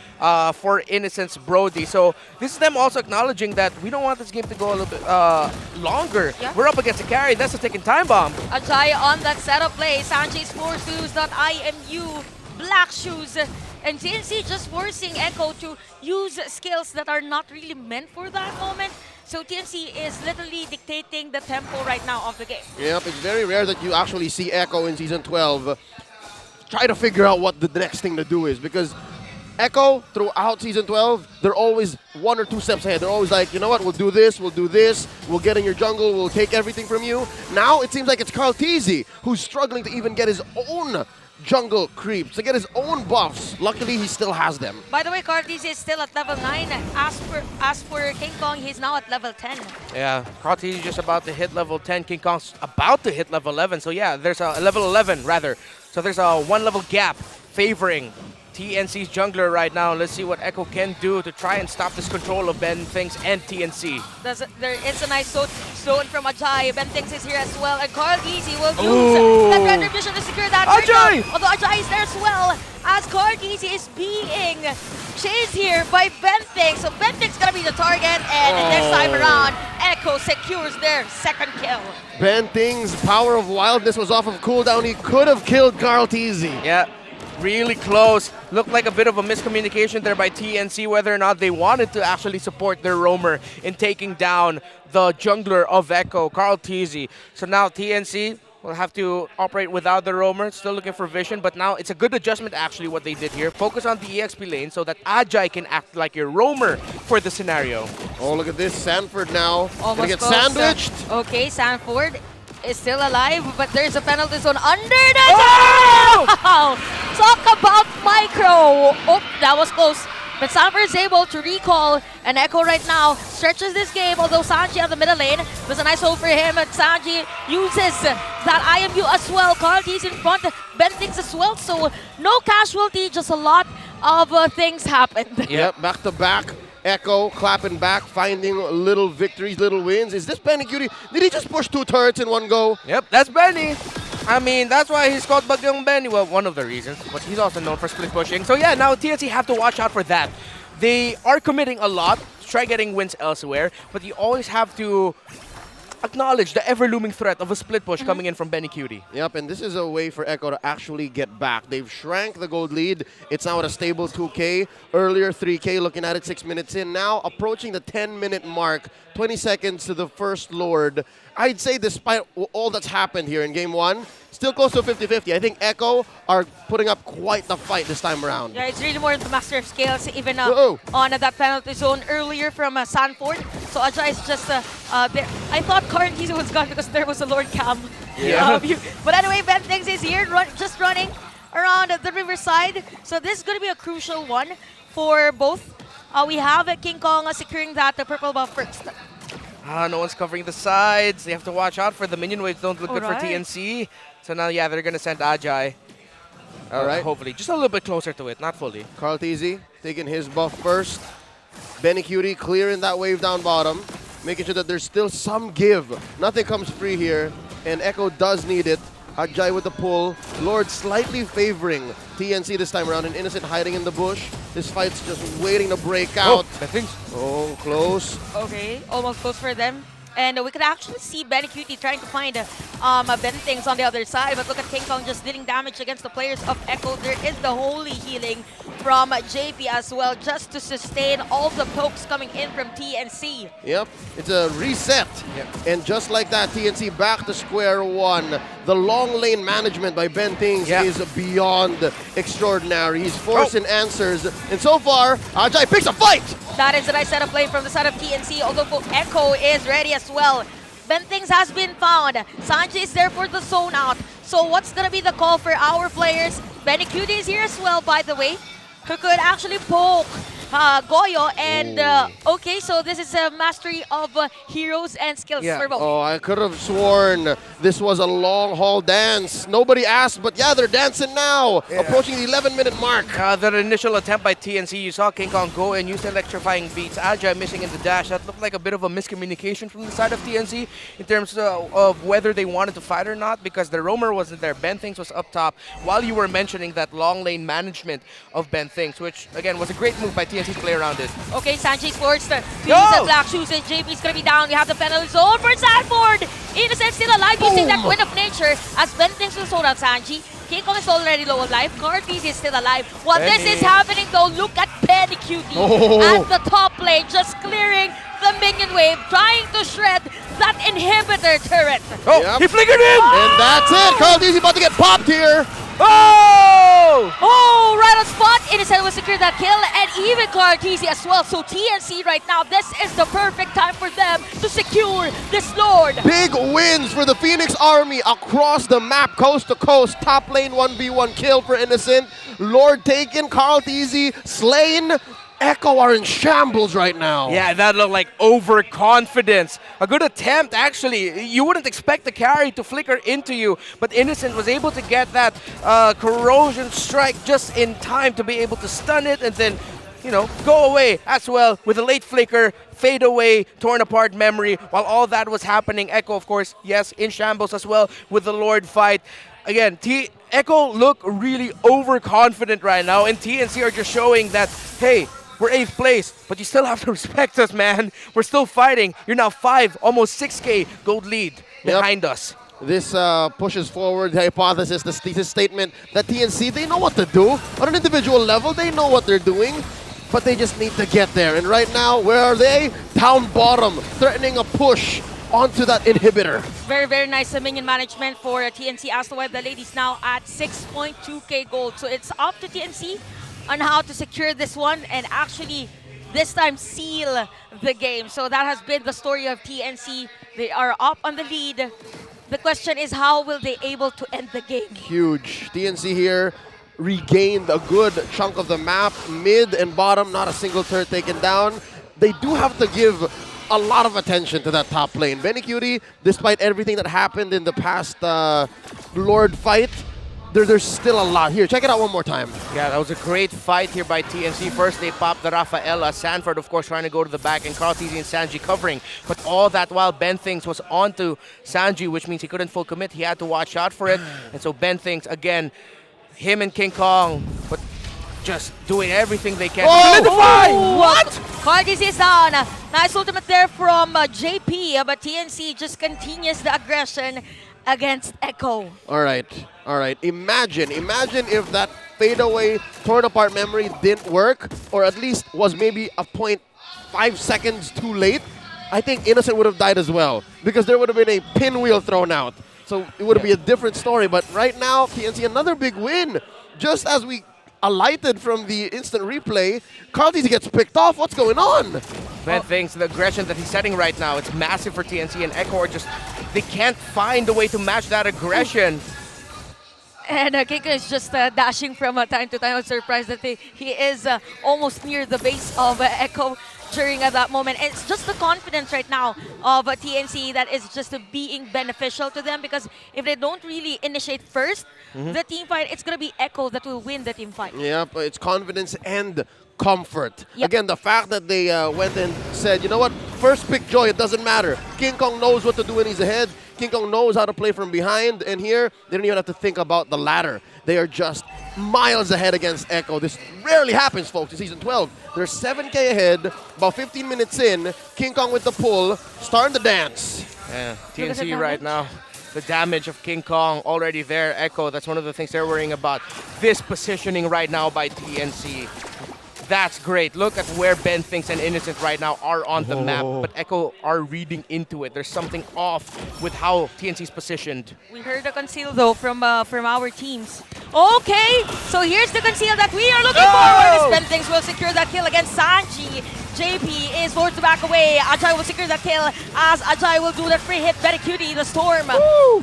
for Innocence Brody. So this is them also acknowledging that we don't want this game to go a little bit longer. Yeah. We're up against a carry. That's a ticking time bomb. Ajay on that setup play. Sanji's forced to use that IMU Black Shoes. And TNC just forcing Echo to use skills that are not really meant for that moment. So TNC is literally dictating the tempo right now of the game. Yep, it's very rare that you actually see Echo in Season 12 try to figure out what the next thing to do is, because Echo, throughout Season 12, they're always 1 or 2 steps ahead. They're always like, you know what, we'll do this, we'll get in your jungle, we'll take everything from you. Now it seems like it's Carl TZ who's struggling to even get his own jungle creeps, to get his own buffs. Luckily, he still has them. By the way, Cartis is still at level 9. As for King Kong, he's now at level 10. Yeah, Cartis is just about to hit level 10. King Kong's about to hit level 11. So yeah, there's a level 11 rather. So there's a 1 level gap favoring TNC's jungler right now. Let's see what Echo can do to try and stop this control of Bentings and TNC. There is a nice zone from Ajay. Bentings is here as well. And Carl Easy will use that render vision to secure that Ajay! turtle. Although Ajay is there as well, as Carl Easy is being chased here by Bentings. So Bentings gonna be the target, and this time around, Echo secures their second kill. Benting's Power of Wildness was off of cooldown. He could have killed Carl TZ. Yeah. Really close. Looked like a bit of a miscommunication there by TNC, whether or not they wanted to actually support their roamer in taking down the jungler of Echo, Carl TZ. So now TNC will have to operate without the roamer. Still looking for vision, but now it's a good adjustment actually what they did here. Focus on the EXP lane so that Ajay can act like your roamer for the scenario. Oh, look at this. Sanford now gonna get close. sandwiched. Okay, Sanford is still alive, but there's a penalty zone under the Talk about micro. Oh, that was close. But Sanford is able to recall, and Echo right now stretches this game, although Sanji on the middle lane was a nice hold for him, and Sanji uses that IMU as well. Carly's in front, Bentings as well, so no casualty, just a lot of things happened. Yep, back to back. Echo clapping back, finding little victories, little wins. Is this Benny Cutie? Did he just push 2 turrets in one go? Yep, that's Benny. I mean, that's why he's called Bagyong Benny. Well, one of the reasons, but he's also known for split pushing. So yeah, now TNC have to watch out for that. They are committing a lot to try getting wins elsewhere, but you always have to acknowledge the ever-looming threat of a split push coming in from Benny Cutie. Yep, and this is a way for Echo to actually get back. They've shrank the gold lead. It's now at a stable 2K. Earlier 3K, looking at it 6 minutes in. Now approaching the 10-minute mark, 20 seconds to the first Lord. I'd say despite all that's happened here in Game 1, still close to 50-50. I think Echo are putting up quite the fight this time around. Yeah, it's really more the master of scales, even on that penalty zone earlier from Sanford. So Ajay is just there. I thought Carngies was gone because there was a Lord Cam. Yeah. But anyway, Ben Things is here, just running around the riverside. So this is going to be a crucial one for both. We have King Kong securing that purple buff first. No one's covering the sides. They have to watch out for the minion waves. Don't look good for TNC. So now, yeah, they're going to send Ajay. All right. Hopefully. Just a little bit closer to it, not fully. Carl Teasy taking his buff first. Benny Cutie clearing that wave down bottom, making sure that there's still some give. Nothing comes free here, and Echo does need it. Ajay with the pull. Lord slightly favoring TNC this time around, and Innocent hiding in the bush. This fight's just waiting to break out. Oh, close. Okay, almost close for them. And we could actually see Benny Cutie trying to find Ben Things on the other side. But look at King Kong just dealing damage against the players of Echo. There is the holy healing from JP as well, just to sustain all the pokes coming in from TNC. Yep, it's a reset. And just like that, TNC back to square one. The long lane management by Ben Things is beyond extraordinary. He's forcing answers. And so far, Ajay picks a fight. That is a nice set of play from the side of TNC, although Echo is ready as well. Ben Things has been found. Sanji is there for the zone out. So what's going to be the call for our players? Benny Cutie is here as well, by the way, who could actually poke Goyo. And okay, so this is a mastery of heroes and skills for both. Oh, I could have sworn this was a long haul dance. Nobody asked, but yeah, they're dancing now. Approaching the 11-minute mark. The initial attempt by TNC, you saw King Kong go and use electrifying beats. Ajay missing in the dash. That looked like a bit of a miscommunication from the side of TNC in terms of whether they wanted to fight or not, because the roamer wasn't there. Ben Things was up top, while you were mentioning that long lane management of Ben Things, which again was a great move by TNC to play around it. Okay, Sanji's forced to use the black shoes, and JP's gonna be down. We have the penalty zone for Sanford. Innocent still alive using that Wind of Nature as Ben Things will hold out Sanji. King Kong is already low on life. Cartese is still alive. While this is happening though, look at Benny Cutie at the top lane, just clearing the minion wave, trying to shred that inhibitor turret. He flickered in! And that's it. Carl Teasy about to get popped here. Oh, right on spot. Innocent will secure that kill, and even Cartese as well. So TNC right now, this is the perfect time for them to secure this Lord. Big wins for the Phoenix Army across the map, coast to coast. Top lane 1v1 kill for Innocent. Lord taken, Carl Teasy slain. Echo are in shambles right now. Yeah, that looked like overconfidence. A good attempt, actually. You wouldn't expect the carry to flicker into you, but Innocent was able to get that corrosion strike just in time to be able to stun it and then, you know, go away as well with a late flicker, fade away, torn apart memory. While all that was happening, Echo, of course, yes, in shambles as well with the Lord fight. Again, Echo look really overconfident right now, and TNC are just showing that, hey, we're 8th place, but you still have to respect us, man. We're still fighting. You're now 5, almost 6K gold lead behind us. This pushes forward the hypothesis, the thesis statement that TNC, they know what to do. On an individual level, they know what they're doing, but they just need to get there. And right now, where are they? Down bottom, threatening a push onto that inhibitor. Very, very nice minion management for TNC as well. The ladies now at 6.2k gold. So it's up to TNC on how to secure this one and actually this time seal the game. So that has been the story of TNC. They are up on the lead. The question is, how will they able to end the game? Huge. TNC here regained a good chunk of the map. Mid and bottom, not a single turret taken down. They do have to give a lot of attention to that top lane. Benny Cutie, despite everything that happened in the past Lord fight, there's still a lot here. Check it out one more time. Yeah, that was a great fight here by TNC. First, they popped the Rafaela. Sanford, of course, trying to go to the back, and Cartese and Sanji covering. But all that while, Ben Things was onto Sanji, which means he couldn't full commit. He had to watch out for it. And so Ben Things, again, him and King Kong, but just doing everything they can to solidify. What? Cartese is down. Nice ultimate there from JP, but TNC just continues the aggression against Echo. All right. Imagine if that fadeaway, torn apart memory didn't work, or at least was maybe a 0.5 seconds too late. I think Innocent would have died as well, because there would have been a pinwheel thrown out. So it would be a different story. But right now, TNC, another big win. Just as we alighted from the instant replay, Carlteasy gets picked off. What's going on? Ben thinks the aggression that he's setting right now, it's massive for TNC, and Echo are just, they can't find a way to match that aggression. And Kiko is just dashing from time to time. I'm surprised that he is almost near the base of Echo during that moment. And it's just the confidence right now of TNC that is just being beneficial to them, because if they don't really initiate first the team fight, it's going to be Echo that will win the team fight. Yeah, but it's confidence and comfort. Again, the fact that they went and said, you know what, first pick Joy, it doesn't matter. King Kong knows what to do when he's ahead. King Kong knows how to play from behind, and here, they don't even have to think about the ladder. They are just miles ahead against Echo. This rarely happens, folks, in Season 12. They're 7K ahead, about 15 minutes in. King Kong with the pull, starting the dance. Yeah, TNC right now, the damage of King Kong already there. Echo, that's one of the things they're worrying about. This positioning right now by TNC. That's great. Look at where Ben thinks and Innocent right now are on the map, but Echo are reading into it. There's something off with how TNC's positioned. We heard the conceal though from our teams. Okay, so here's the conceal that we are looking for. Ben thinks will secure that kill against Sanji. JP is forced to back away. Ajay will secure that kill as Ajay will do that free hit. Very cutie. The Storm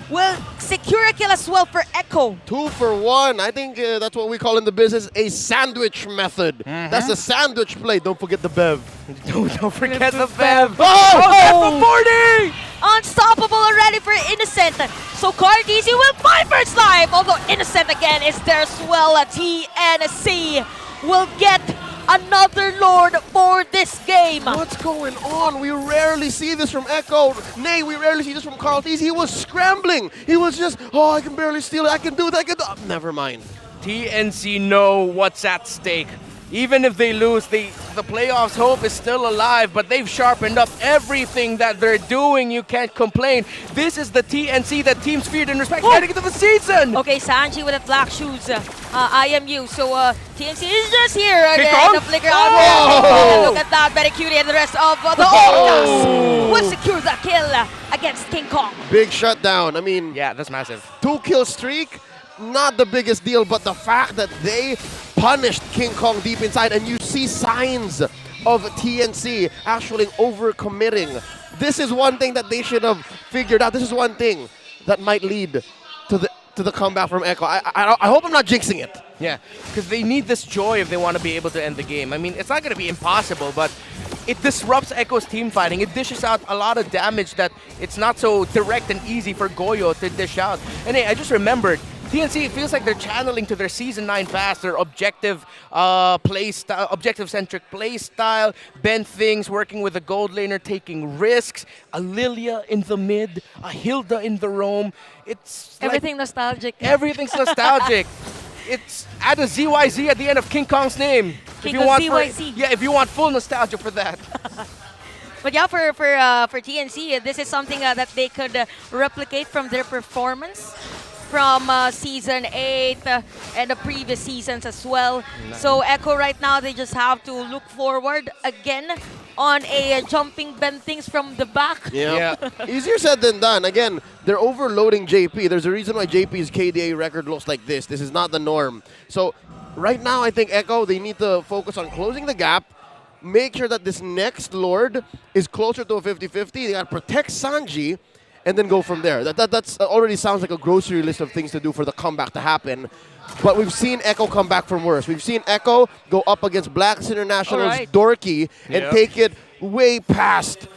will secure a kill as well for Echo. 2 for 1. I think that's what we call in the business a sandwich method. That's the sandwich play. Don't forget the Bev. Don't forget the Bev. Oh! Unstoppable already for Innocent. So Carlteasy will fight for its life. Although Innocent again is there as well. TNC will get another Lord for this game. What's going on? We rarely see this from Echo. Nay, we rarely see this from Carlteasy. He was scrambling. He was just, oh, I can barely steal it. I can do it. I can do it. Never mind. TNC know what's at stake. Even if they lose, the playoffs hope is still alive, but they've sharpened up everything that they're doing. You can't complain. This is the TNC that teams feared and respect heading into the season. Okay, Sanji with the black shoes, IMU. So TNC is just here again. The flicker on. Look at that, very cutie, and the rest of the Orcas will secure the kill against King Kong. Big shutdown. I mean, yeah, that's massive. 2-kill streak. Not the biggest deal, but the fact that they punished King Kong deep inside, and you see signs of TNC actually overcommitting. This is one thing that they should have figured out. This is one thing that might lead to the comeback from Echo. I hope I'm not jinxing it. Yeah, because they need this joy if they want to be able to end the game. I mean, it's not going to be impossible, but it disrupts Echo's team fighting. It dishes out a lot of damage that it's not so direct and easy for Goyo to dish out. And hey, I just remembered, TNC, it feels like they're channeling to their Season 9 past, their objective play style, objective-centric play style. Ben Things working with a gold laner, taking risks. A Lilia in the mid, a Hilda in the roam. It's everything nostalgic. Everything's nostalgic. It's add a ZYZ at the end of King Kong's name. If you want ZYZ. If you want full nostalgia for that. But yeah, for TNC, this is something that they could replicate from their performance from Season 8 and the previous seasons as well. So Echo right now, they just have to look forward again on a jumping Ben Things from the back. Yeah. Easier said than done. Again, they're overloading JP. There's a reason why JP's KDA record looks like this. This is not the norm. So right now, I think Echo, they need to focus on closing the gap, make sure that this next Lord is closer to a 50-50. They got to protect Sanji, and then go from there. That's already sounds like a grocery list of things to do for the comeback to happen. But we've seen Echo come back from worse. We've seen Echo go up against Blacks International's Dorky and take it way past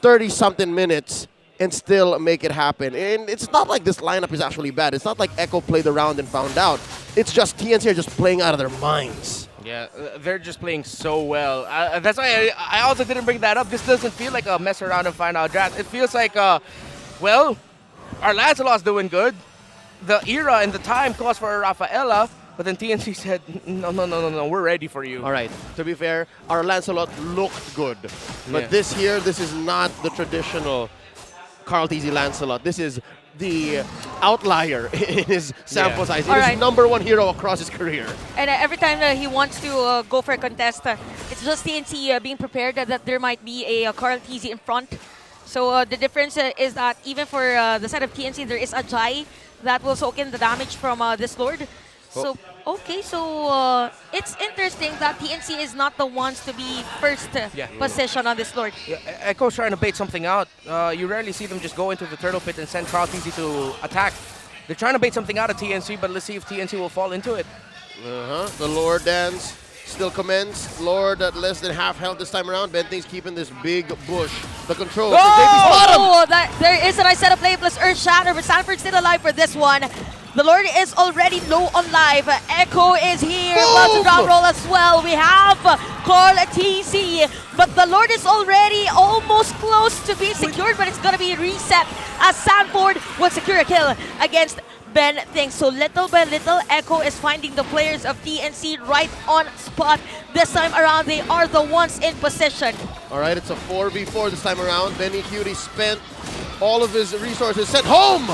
30-something minutes and still make it happen. And it's not like this lineup is actually bad. It's not like Echo played around and found out. It's just TNC are just playing out of their minds. Yeah, they're just playing so well. That's why I also didn't bring that up. This doesn't feel like a mess around and find out draft. It feels like, well, our Lancelot's doing good. The era and the time calls for a Rafaela, but then TNC said, no, we're ready for you. All right, to be fair, our Lancelot looked good. But this is not the traditional Carlteasy Lancelot. This is the outlier in his sample size. It is #1 hero across his career. And every time he wants to go for a contest, it's just TNC being prepared that there might be a Carlteasy in front So the difference is that even for the side of TNC, there is a Jai that will soak in the damage from this Lord. So, okay, so it's interesting that TNC is not the ones to be first position on this Lord. Yeah, Echo's trying to bait something out. You rarely see them just go into the turtle pit and send Crowd TZ to attack. They're trying to bait something out of TNC, but let's see if TNC will fall into it. The Lord dance still commenced. Lord at less than half health this time around. Benting's keeping this big bush. The control. Oh, there is a nice setup play plus Earth Shatter, but Sanford still alive for this one. The Lord is already low on life. Echo is here. Lots of drop roll as well. We have Carl TC, but the Lord is already almost close to being secured, but it's going to be reset as Sanford will secure a kill against Ben Thing. So little by little, Echo is finding the players of TNC right on spot. This time around, they are the ones in position. All right, it's a 4v4 this time around. Benny Cutie spent all of his resources, sent home.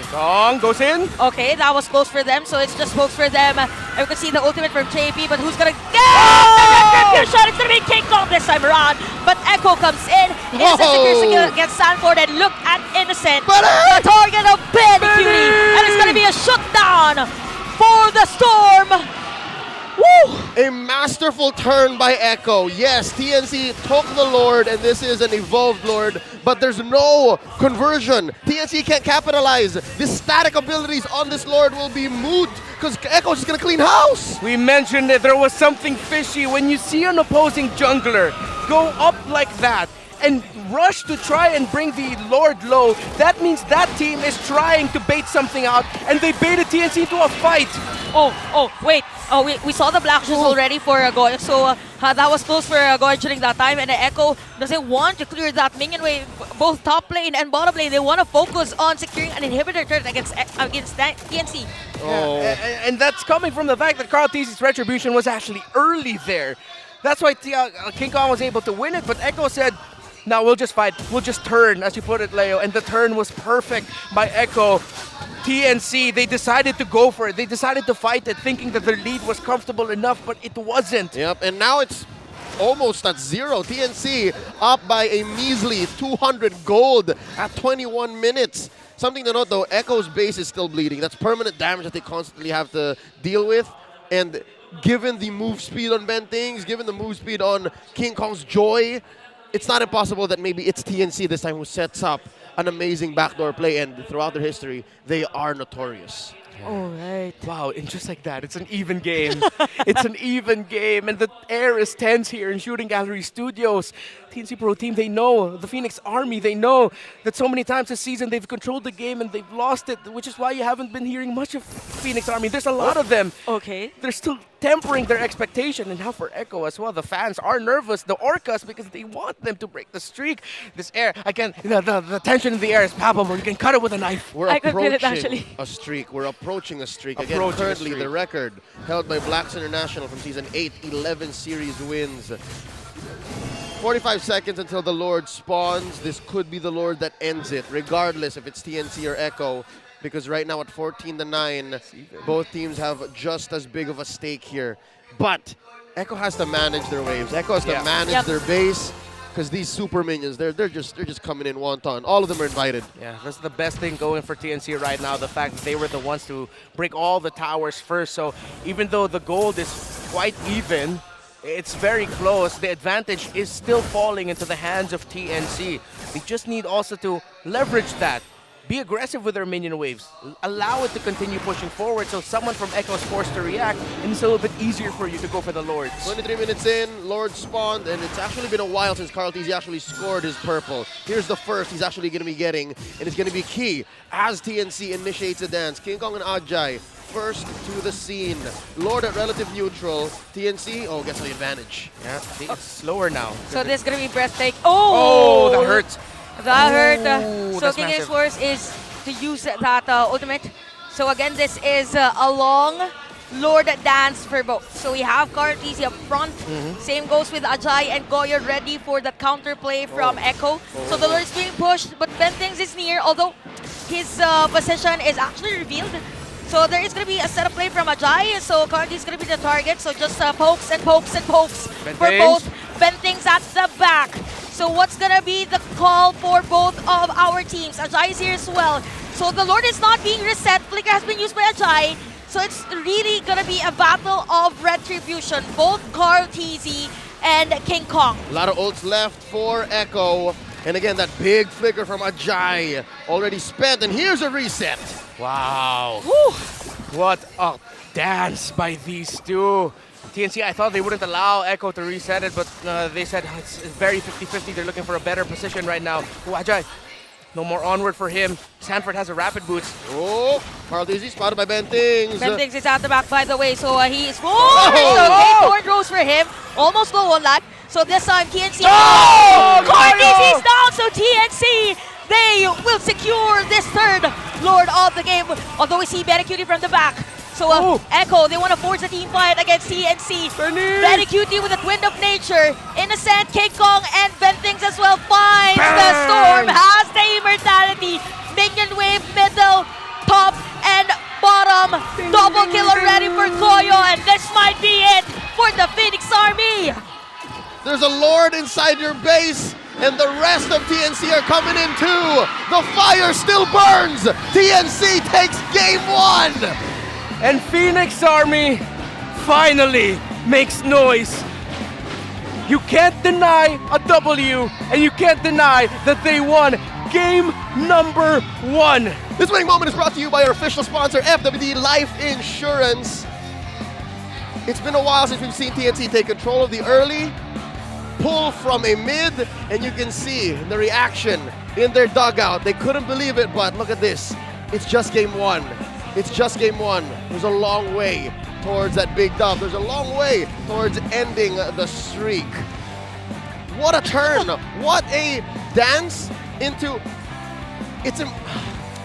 Kong goes in. Okay, that was close for them, so it's just close for them. And we can see the ultimate from JP, but who's gonna get the shot? It's gonna be King Kong this time around. But Echo comes in. Innocent secures the kill against Sanford, and look at Innocent. The target of Ben Cutie. And it's gonna be a shutdown for the Storm. Woo! A masterful turn by Echo. Yes, TNC took the Lord, and this is an evolved Lord, but there's no conversion. TNC can't capitalize. The static abilities on this Lord will be moot because Echo's just gonna clean house. We mentioned that there was something fishy when you see an opposing jungler go up like that and rush to try and bring the Lord low. That means that team is trying to bait something out, and they baited TNC into a fight. Wait. We saw the black shoes already for Goy, so that was close for Goy during that time, and Echo doesn't want to clear that minion wave. Both top lane and bottom lane, they want to focus on securing an inhibitor turret against TNC. And that's coming from the fact that Carl TZ's Retribution was actually early there. That's why King Kong was able to win it, but Echo said, "No, we'll just fight. We'll just turn," as you put it, Leo. And the turn was perfect by Echo. TNC, they decided to go for it. They decided to fight it, thinking that their lead was comfortable enough, but it wasn't. Yep, and now it's almost at zero. TNC up by a measly 200 gold at 21 minutes. Something to note though, Echo's base is still bleeding. That's permanent damage that they constantly have to deal with. And given the move speed on Ben Things, given the move speed on King Kong's Joy, it's not impossible that maybe it's TNC this time who sets up an amazing backdoor play, and throughout their history, they are notorious. All right. Wow, and just like that, it's an even game. It's an even game, and the air is tense here in Shooting Gallery Studios. TNC Pro Team, they know, the Phoenix Army, they know that so many times this season they've controlled the game and they've lost it, which is why you haven't been hearing much of Phoenix Army. There's a lot of them. Okay. They're still tempering their expectation, and now for Echo as well. The fans are nervous, the Orcas, because they want them to break the streak. This air, again, the tension in the air is palpable. You can cut it with a knife. We're approaching a streak. We're approaching a streak. Again, currently the record held by Blacks International from Season 8, 11 series wins. 45 seconds until the Lord spawns. This could be the Lord that ends it, regardless if it's TNC or Echo, because right now at 14-9, both teams have just as big of a stake here. But Echo has to manage their waves. Echo has to manage their base, because these super minions, they're just coming in wonton. All of them are invited. Yeah, that's the best thing going for TNC right now, the fact that they were the ones to break all the towers first. So even though the gold is quite even, it's very close. The advantage is still falling into the hands of TNC. They just need also to leverage that. Be aggressive with their minion waves. Allow it to continue pushing forward so someone from Echo is forced to react, and it's a little bit easier for you to go for the Lords. 23 minutes in, Lord spawned, and it's actually been a while since Carl TZ actually scored his purple. Here's the first he's actually going to be getting, and it's going to be key as TNC initiates a dance. King Kong and Ajay first to the scene. Lord at relative neutral. TNC, gets the advantage. Yeah, see, it's slower now. So this is going to be breathtaking. Oh, that hurts. That hurt. So King K's force is to use that ultimate. So again, this is a long Lord dance for both. So we have Cartesi up front. Same goes with Ajay and Goya ready for the counterplay from Echo. So the Lord is being pushed, but Ben Things is near, although his position is actually revealed. So there is going to be a setup play from Ajay. So Cartesi is going to be the target. So just pokes and pokes and pokes for both. Ben Things at the back. So what's gonna be the call for both of our teams? Ajay is here as well. So the Lord is not being reset. Flicker has been used by Ajay. So it's really gonna be a battle of retribution. Both Carl TZ and King Kong. A lot of ults left for Echo. And again, that big flicker from Ajay already spent. And here's a reset. Wow. Woo. What a dance by these two. TNC, I thought they wouldn't allow Echo to reset it, but they said it's very 50-50. They're looking for a better position right now. Oh, Ajay. No more onward for him. Sanford has a rapid boots. Oh, Carl Dizzy spotted by Bentings. Bentings is out the back, by the way, so he is great throws for him. Almost no one lap. So this time, TNC. Cardiz is down, so TNC, they will secure this third Lord of the game. Although we see Benecutie from the back. So Echo, they want to force a team fight against TNC. Benecutie with a Wind of Nature. Innocent, King Kong, and Bentings as well finds the storm. Has the immortality. Minion wave, middle, top, and bottom. Double kill already for Koyo, and this might be it for the Phoenix Army. There's a Lord inside your base, and the rest of TNC are coming in too. The fire still burns. TNC takes game 1. And Phoenix Army finally makes noise. You can't deny a W, and you can't deny that they won game number 1. This winning moment is brought to you by our official sponsor, FWD Life Insurance. It's been a while since we've seen TNC take control of the early, pull from a mid, and you can see the reaction in their dugout. They couldn't believe it, but look at this. It's just game 1. It's just game 1. There's a long way towards that big dub. There's a long way towards ending the streak. What a turn. What a dance into...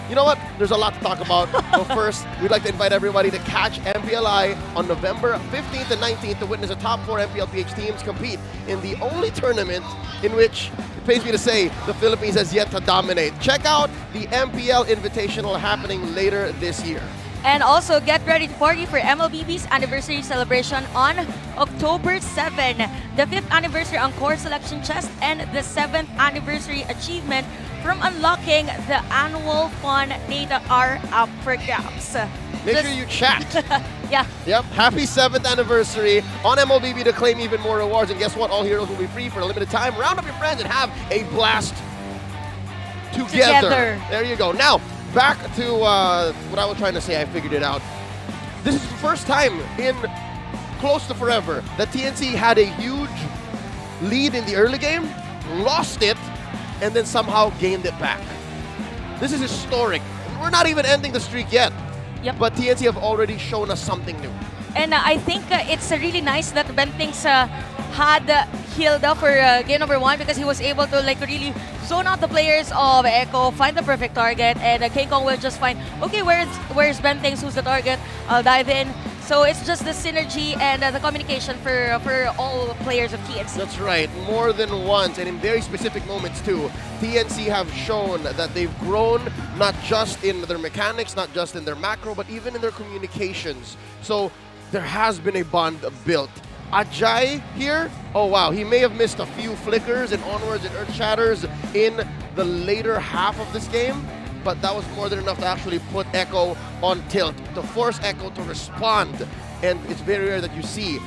You know what? There's a lot to talk about. But first, we'd like to invite everybody to catch MPLI on November 15th and 19th to witness the top 4 Mpl-Ph teams compete in the only tournament in which, it pains me to say, the Philippines has yet to dominate. Check out the MPL Invitational happening later this year. And also get ready to party for MLBB's anniversary celebration on October 7. The 5th anniversary Encore Selection Chest and the 7th anniversary achievement from unlocking the annual fun data are up for grabs. Make sure you chat. Yeah. Yep. Happy 7th anniversary on MLBB to claim even more rewards. And guess what? All heroes will be free for a limited time. Round up your friends and have a blast together. There you go. Now, back to what I was trying to say. I figured it out. This is the first time in close to forever that TNC had a huge lead in the early game, lost it, and then somehow gained it back. This is historic. We're not even ending the streak yet. Yep. But TNC have already shown us something new. And I think it's really nice that Bentings had healed up for game number 1 because he was able to really zone out the players of Echo, find the perfect target, and King Kong will just find, okay, where's Bentings, who's the target? I'll dive in. So it's just the synergy and the communication for all players of TNC. That's right, more than once, and in very specific moments too. TNC have shown that they've grown not just in their mechanics, not just in their macro, but even in their communications. So there has been a bond built. Ajay here, oh wow, he may have missed a few flickers and onwards and earth shatters in the later half of this game, but that was more than enough to actually put Echo on tilt, to force Echo to respond. And it's very rare that you see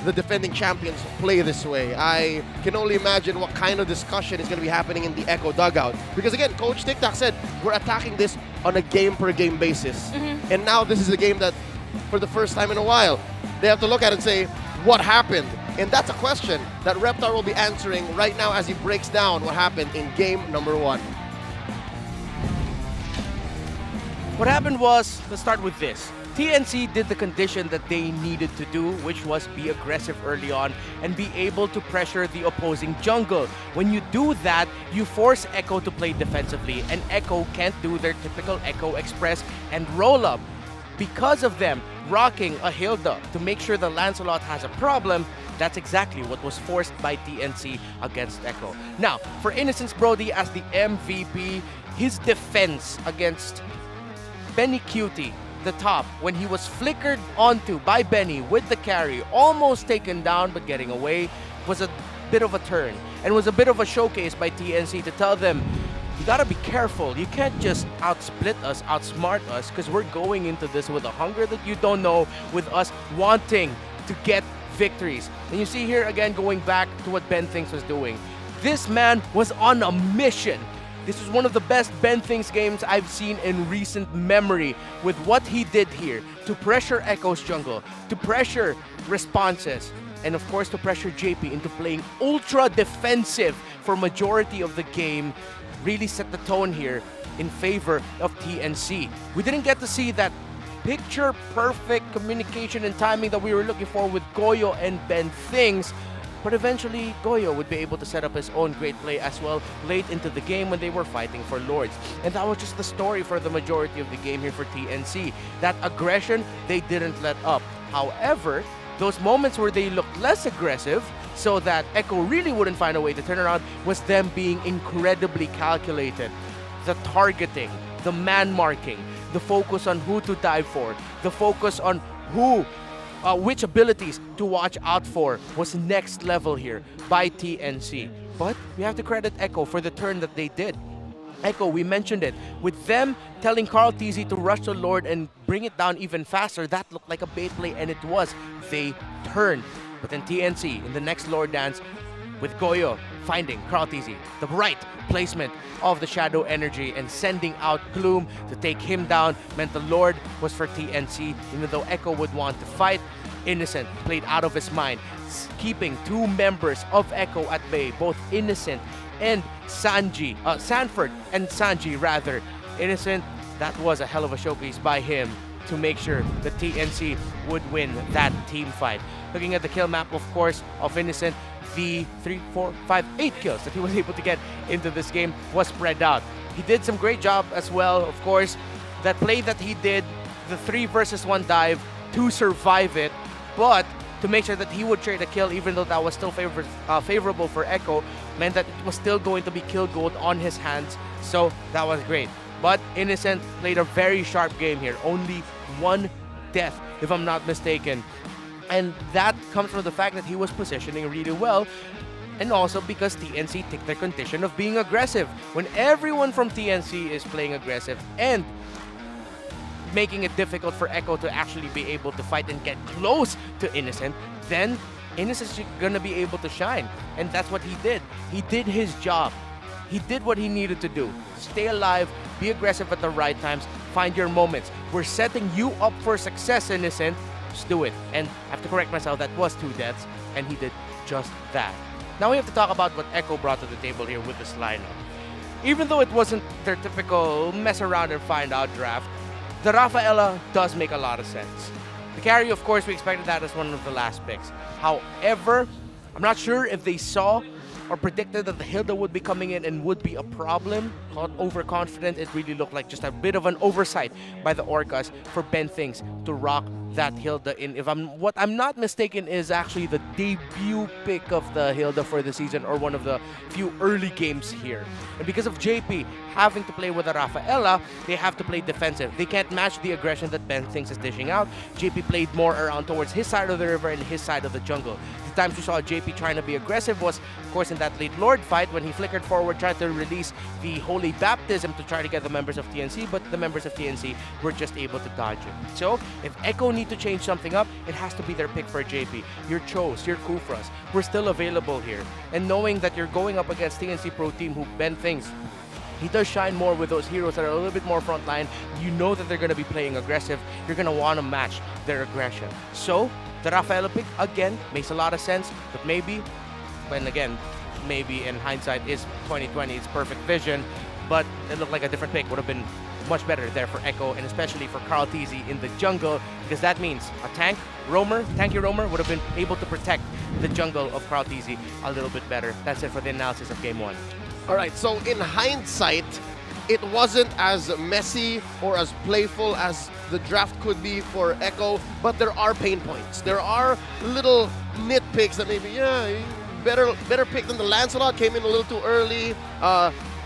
the defending champions play this way. I can only imagine what kind of discussion is going to be happening in the Echo dugout. Because again, Coach TikTok said, we're attacking this on a game-per-game basis. And now this is a game that, for the first time in a while, they have to look at it and say, what happened? And that's a question that Reptar will be answering right now as he breaks down what happened in game number 1. What happened was, let's start with this. TNC did the condition that they needed to do, which was be aggressive early on and be able to pressure the opposing jungle. When you do that, you force Echo to play defensively, and Echo can't do their typical Echo Express and roll up. Because of them rocking a Hilda to make sure the Lancelot has a problem, that's exactly what was forced by TNC against Echo. Now, for Innocence Brody as the MVP, his defense against Benecutie, the top, when he was flickered onto by Benny with the carry, almost taken down but getting away, was a bit of a turn and was a bit of a showcase by TNC to tell them, you gotta be careful. You can't just outsplit us, outsmart us, because we're going into this with a hunger that you don't know, with us wanting to get victories. And you see here again, going back to what Ben Things was doing. This man was on a mission. This was one of the best Ben Things games I've seen in recent memory, with what he did here to pressure Echo's jungle, to pressure responses, and of course to pressure JP into playing ultra defensive for majority of the game. Really set the tone here in favor of TNC. We didn't get to see that picture perfect communication and timing that we were looking for with Goyo and Ben Things, but eventually Goyo would be able to set up his own great play as well late into the game when they were fighting for Lords. And that was just the story for the majority of the game here for TNC. That aggression, they didn't let up. However, those moments where they looked less aggressive, so that Echo really wouldn't find a way to turn around, was them being incredibly calculated. The targeting, the man marking, the focus on who to dive for, the focus on which abilities to watch out for was next level here by TNC. But we have to credit Echo for the turn that they did. Echo, we mentioned it, with them telling Carl TZ to rush the Lord and bring it down even faster. That looked like a bait play, and it was. They turned. But then TNC in the next Lord dance with Goyo finding Carl TZ, the right placement of the Shadow Energy and sending out Gloom to take him down, meant the Lord was for TNC. Even though Echo would want to fight, Innocent played out of his mind, keeping two members of Echo at bay, both Innocent and Sanford and Sanji rather. Innocent, that was a hell of a showcase by him to make sure that TNC would win that team fight. Looking at the kill map, of course, of Innocent, the 3, 4, 5, 8 kills that he was able to get into this game was spread out. He did some great job as well, of course. That play that he did, the 3 versus 1 dive to survive it, but to make sure that he would trade a kill, even though that was still favorable for Echo, meant that it was still going to be kill gold on his hands. So that was great. But Innocent played a very sharp game here. Only 1 death, if I'm not mistaken. And that comes from the fact that he was positioning really well, and also because TNC took their condition of being aggressive. When everyone from TNC is playing aggressive and making it difficult for Echo to actually be able to fight and get close to Innocent, then Innocent's gonna be able to shine. And that's what he did. He did his job. He did what he needed to do. Stay alive, be aggressive at the right times, find your moments. We're setting you up for success, Innocent. Just do it. And I have to correct myself, that was 2 deaths, and he did just that. Now we have to talk about what Echo brought to the table here with this lineup. Even though it wasn't their typical mess around and find out draft, the Rafaela does make a lot of sense. The carry, of course, we expected that as one of the last picks. However, I'm not sure if they saw or predicted that the Hilda would be coming in and would be a problem. Overconfident, it really looked like just a bit of an oversight by the Orcas for Ben Things to rock that Hilda in. What I'm not mistaken is actually the debut pick of the Hilda for the season, or one of the few early games here. And because of JP having to play with a Rafaela, they have to play defensive. They can't match the aggression that Ben Things is dishing out. JP played more around towards his side of the river and his side of the jungle. The times we saw JP trying to be aggressive was, of course, in that late Lord fight when he flickered forward, tried to release the Holy Baptism to try to get the members of TNC, but the members of TNC were just able to dodge it. So, if Echo need to change something up, it has to be their pick for JP. Your Chos, your Kufras, we're still available here. And knowing that you're going up against TNC Pro Team, who Ben Things, he does shine more with those heroes that are a little bit more frontline. You know that they're going to be playing aggressive. You're going to want to match their aggression. So, the Rafaela pick, again, makes a lot of sense, but maybe, and again, maybe in hindsight is 2020, it's perfect vision, but it looked like a different pick would have been much better there for Echo, and especially for Carl TZ in the jungle, because that means a tanky roamer would have been able to protect the jungle of Carl TZ a little bit better. That's it for the analysis of Game 1. All right, so in hindsight, it wasn't as messy or as playful as the draft could be for Echo, but there are pain points. There are little nitpicks that maybe, better pick than the Lancelot, came in a little too early.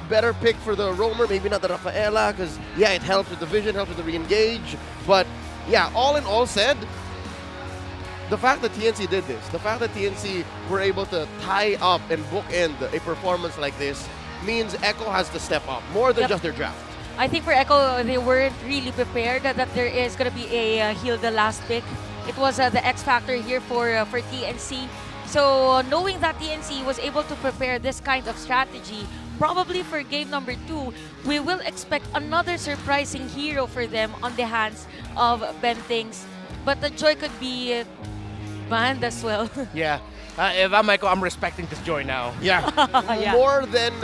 Better pick for the roamer, maybe not the Rafaela, because it helps with the vision, helps with the re-engage. But yeah, all in all said, the fact that TNC did this, the fact that TNC were able to tie up and bookend a performance like this means Echo has to step up more than just their draft. I think for Echo, they weren't really prepared that there is going to be a heal the last pick. It was the X factor here for TNC. So knowing that TNC was able to prepare this kind of strategy, probably for game number 2, we will expect another surprising hero for them on the hands of Bentings. But the joy could be banned as well. Yeah. If I'm Echo, I'm respecting this joy now. Yeah. Yeah. More than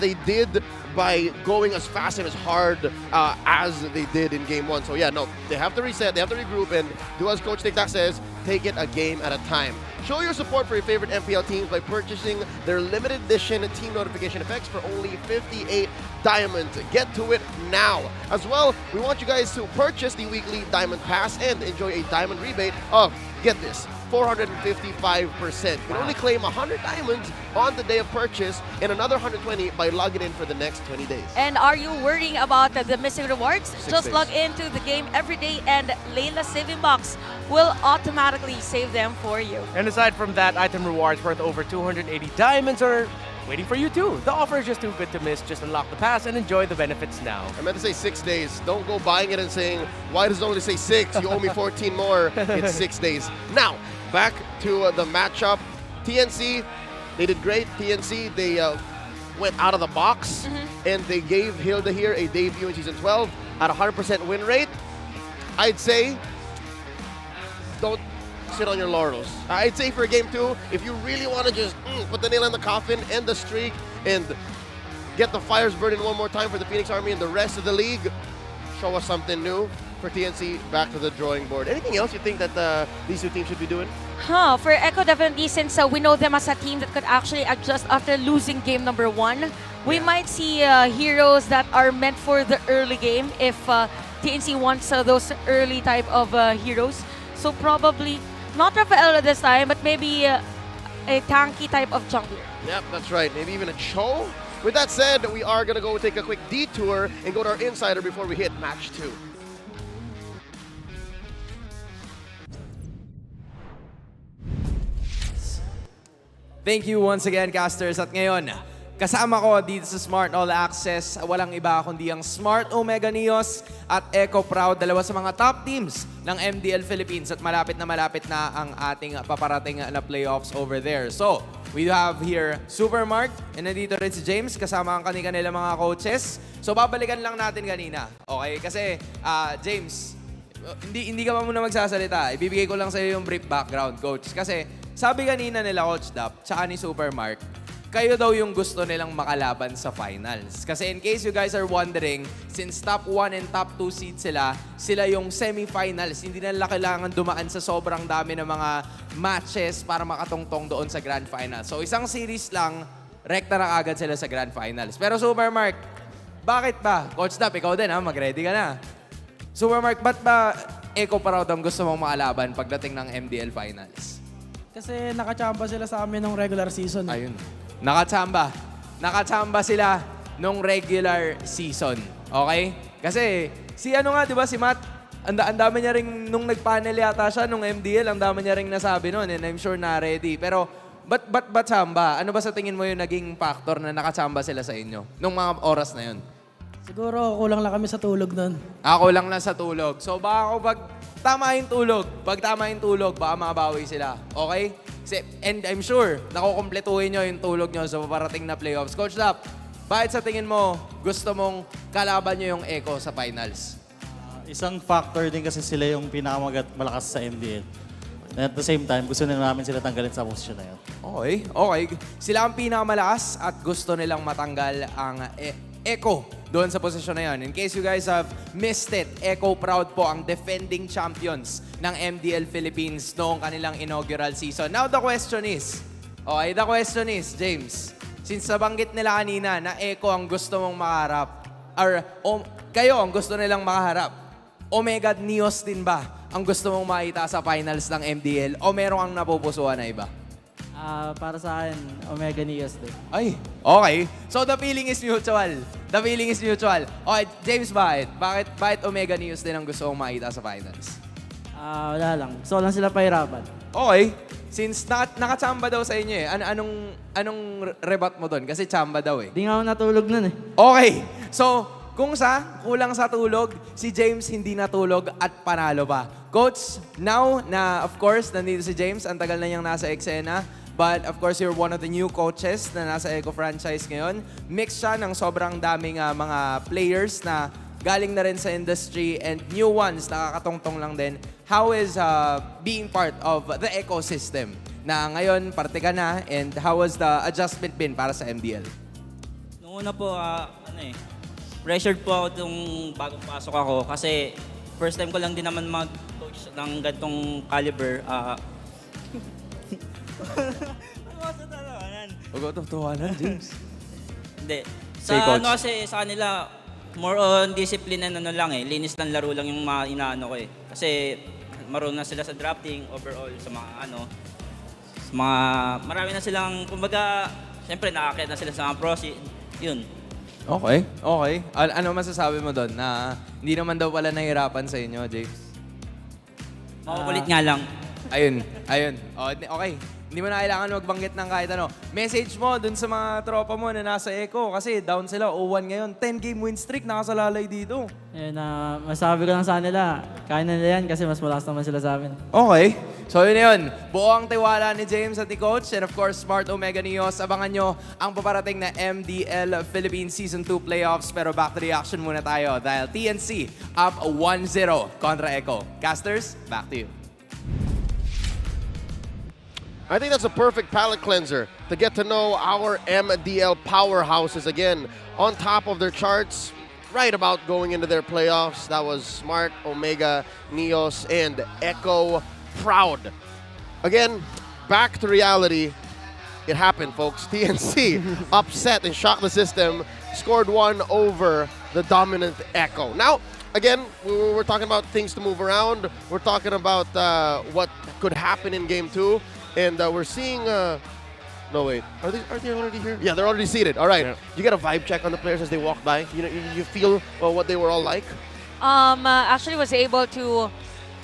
they did by going as fast and as hard as they did in game 1. So yeah, no, they have to reset, they have to regroup, and do as Coach TikTok says, take it a game at a time. Show your support for your favorite MPL teams by purchasing their limited edition team notification effects for only 58 diamonds. Get to it now. As well, we want you guys to purchase the weekly diamond pass and enjoy a diamond rebate of, get this, 455%. You can only claim 100 diamonds on the day of purchase and another 120 by logging in for the next 20 days. And are you worrying about the missing rewards? 6 Just days. log into the game every day and Layla's saving box will automatically save them for you. And aside from that, item rewards worth over 280 diamonds are waiting for you too. The offer is just too good to miss. Just unlock the pass and enjoy the benefits now. I meant to say 6 days. Don't go buying it and saying, why does it only say 6? You owe me 14 more. It's 6 days. Now, back to the matchup. TNC, they did great. TNC, they went out of the box and they gave Hilda here a debut in Season 12 at 100% win rate. I'd say, don't sit on your laurels. I'd say for game 2, if you really want to just put the nail in the coffin, end the streak, and get the fires burning one more time for the Phoenix Army and the rest of the league, show us something new. For TNC, back to the drawing board. Anything else you think that these two teams should be doing? For Echo, definitely, since we know them as a team that could actually adjust after losing game number 1, we might see heroes that are meant for the early game if TNC wants those early type of heroes. So probably not Rafaela this time, but maybe a tanky type of jungler. Yep, that's right. Maybe even a Cho. With that said, we are going to go take a quick detour and go to our insider before we hit match 2. Thank you once again, casters. At ngayon, kasama ko dito sa Smart All Access, walang iba kundi ang Smart Omega Neos at Echo Proud, dalawa sa mga top teams ng MDL Philippines at malapit na ang ating paparating na playoffs over there. So, we have here Supermark and nandito rin si James kasama ang kanila mga coaches. So, babalikan lang natin kanina. Okay? Kasi, James, hindi ka pa muna magsasalita. Ibibigay ko lang sa iyo yung brief background, coach. Kasi, sabi kanina nila, Coach Dap, tsaka ni Supermark, kayo daw yung gusto nilang makalaban sa finals. Kasi in case you guys are wondering, since top 1 and top 2 seed sila yung semifinals. Hindi nila kailangan dumaan sa sobrang dami ng mga matches para makatungtong doon sa grand finals. So isang series lang, rekta na agad sila sa grand finals. Pero Supermark, bakit ba? Coach Dap, ikaw din mag-ready ka na. Supermark, ba't ba Echo Proud ang gusto mong makalaban pagdating ng MDL finals? Kasi nakachamba sila sa amin nung regular season. Ayun. Nakachamba. Nakachamba sila nung regular season. Okay? Kasi, si di ba, si Matt, ang dami niya ring, nung nag-panel yata siya, nung MDL, ang dami niya ring nasabi noon, and I'm sure na ready. Pero, ba't chamba? Ano ba sa tingin mo yung naging factor na nakachamba sila sa inyo nung mga oras na yun? Siguro kulang lang kami sa tulog nun. Kulang lang sa tulog. So, baka pag tama yung tulog, baka makabawi sila. Okay? And I'm sure, nakukumpletuhin nyo yung tulog nyo sa paparating na playoffs. Coach Lap, bakit sa tingin mo gusto mong kalaban nyo yung Echo sa finals? Isang factor din kasi sila yung pinakamalakas sa MDL. And at the same time, gusto nila namin sila tanggalin sa posisyon na yun. Okay. Sila ang pinakamalakas at gusto nilang matanggal ang Echo doon sa posisyon na yun. In case you guys have missed it, Echo Proud po ang defending champions ng MDL Philippines noong kanilang inaugural season. Now the question is, James, since nabanggit nila kanina na Echo ang gusto mong makaharap, kayo ang gusto nilang makaharap, Omega Neos din ba ang gusto mong makita sa finals ng MDL o meron kang napupusuan na iba? Para sa akin, Omega Neos din. Ay, okay. So the feeling is mutual. Okay, James, bakit Omega Neos din ang gusto mong makita sa finals? Wala lang. Gusto ko lang sila pahirapan. Okay. Since nakachamba daw sa inyo eh, anong rebut mo doon? Kasi chamba daw eh. Di nga ako natulog nun eh. Okay. So, kulang sa tulog, si James hindi natulog at panalo pa. Coach, now na of course nandito si James, ang tagal na niyang nasa eksena. But of course, you're one of the new coaches na nasa Echo franchise ngayon. Mix siya ng sobrang daming mga players na galing na rin sa industry and new ones, nakakatongtong lang din. How is being part of the ecosystem na ngayon parte ka na, and how was the adjustment been para sa MDL? Noong una po, pressured po ako itong bagong pasok ako kasi first time ko lang din naman mag-coach ng ganitong caliber. Huwag ko tutuwanan, James. Hindi. Say, Sa Coach. kasi sa kanila, more on discipline and linis ng laro lang yung mga inaano ko eh. Kasi marunong na sila sa drafting, overall, sa marami na silang, kumbaga, siyempre nakakit na sila sa mga pros, yun. Okay. Ano masasabi mo doon na hindi naman daw pala nahirapan sa inyo, James? Makukulit nga lang. Ayun. Okay. Hindi mo na kailangan magbanggit ng kahit ano. Message mo dun sa mga tropa mo na nasa Echo kasi down sila 0-1 ngayon. 10-game win streak, nakasalalay dito. Masabi ko lang sa kanila, kaya na nila yan kasi mas malakas naman sila sa amin. Okay. So yun na yun. Buo ang tiwala ni James at ni Coach. And of course, Smart Omega Neos. Abangan nyo ang paparating na MDL Philippines Season 2 playoffs. Pero back to the action muna tayo dahil TNC up 1-0 kontra Echo. Casters, back to you. I think that's a perfect palate cleanser to get to know our MDL powerhouses again on top of their charts, right about going into their playoffs. That was Smart, Omega, Neos, and Echo Proud. Again, back to reality. It happened, folks. TNC upset and shocked the system, scored one over the dominant Echo. Now, again, we're talking about things to move around. We're talking about what could happen in Game 2. And we're seeing, no wait, are they already here? Yeah, they're already seated. All right, you get a vibe check on the players as they walk by. You know, you feel what they were all like. Actually was able to,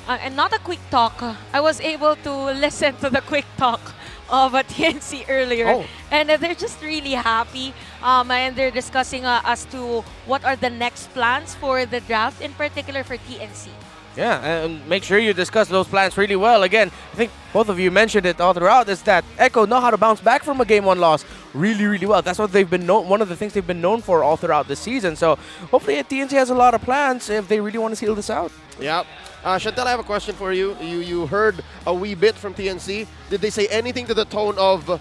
and not a quick talk. I was able to listen to the quick talk of TNC earlier, and they're just really happy. And they're discussing as to what are the next plans for the draft, in particular for TNC. Yeah, and make sure you discuss those plans really well. Again, I think both of you mentioned it all throughout, is that Echo know how to bounce back from a Game 1 loss really, really well. That's what they've been one of the things they've been known for all throughout the season. So hopefully TNC has a lot of plans if they really want to seal this out. Yeah. Chantel, I have a question for you. You heard a wee bit from TNC. Did they say anything to the tone of,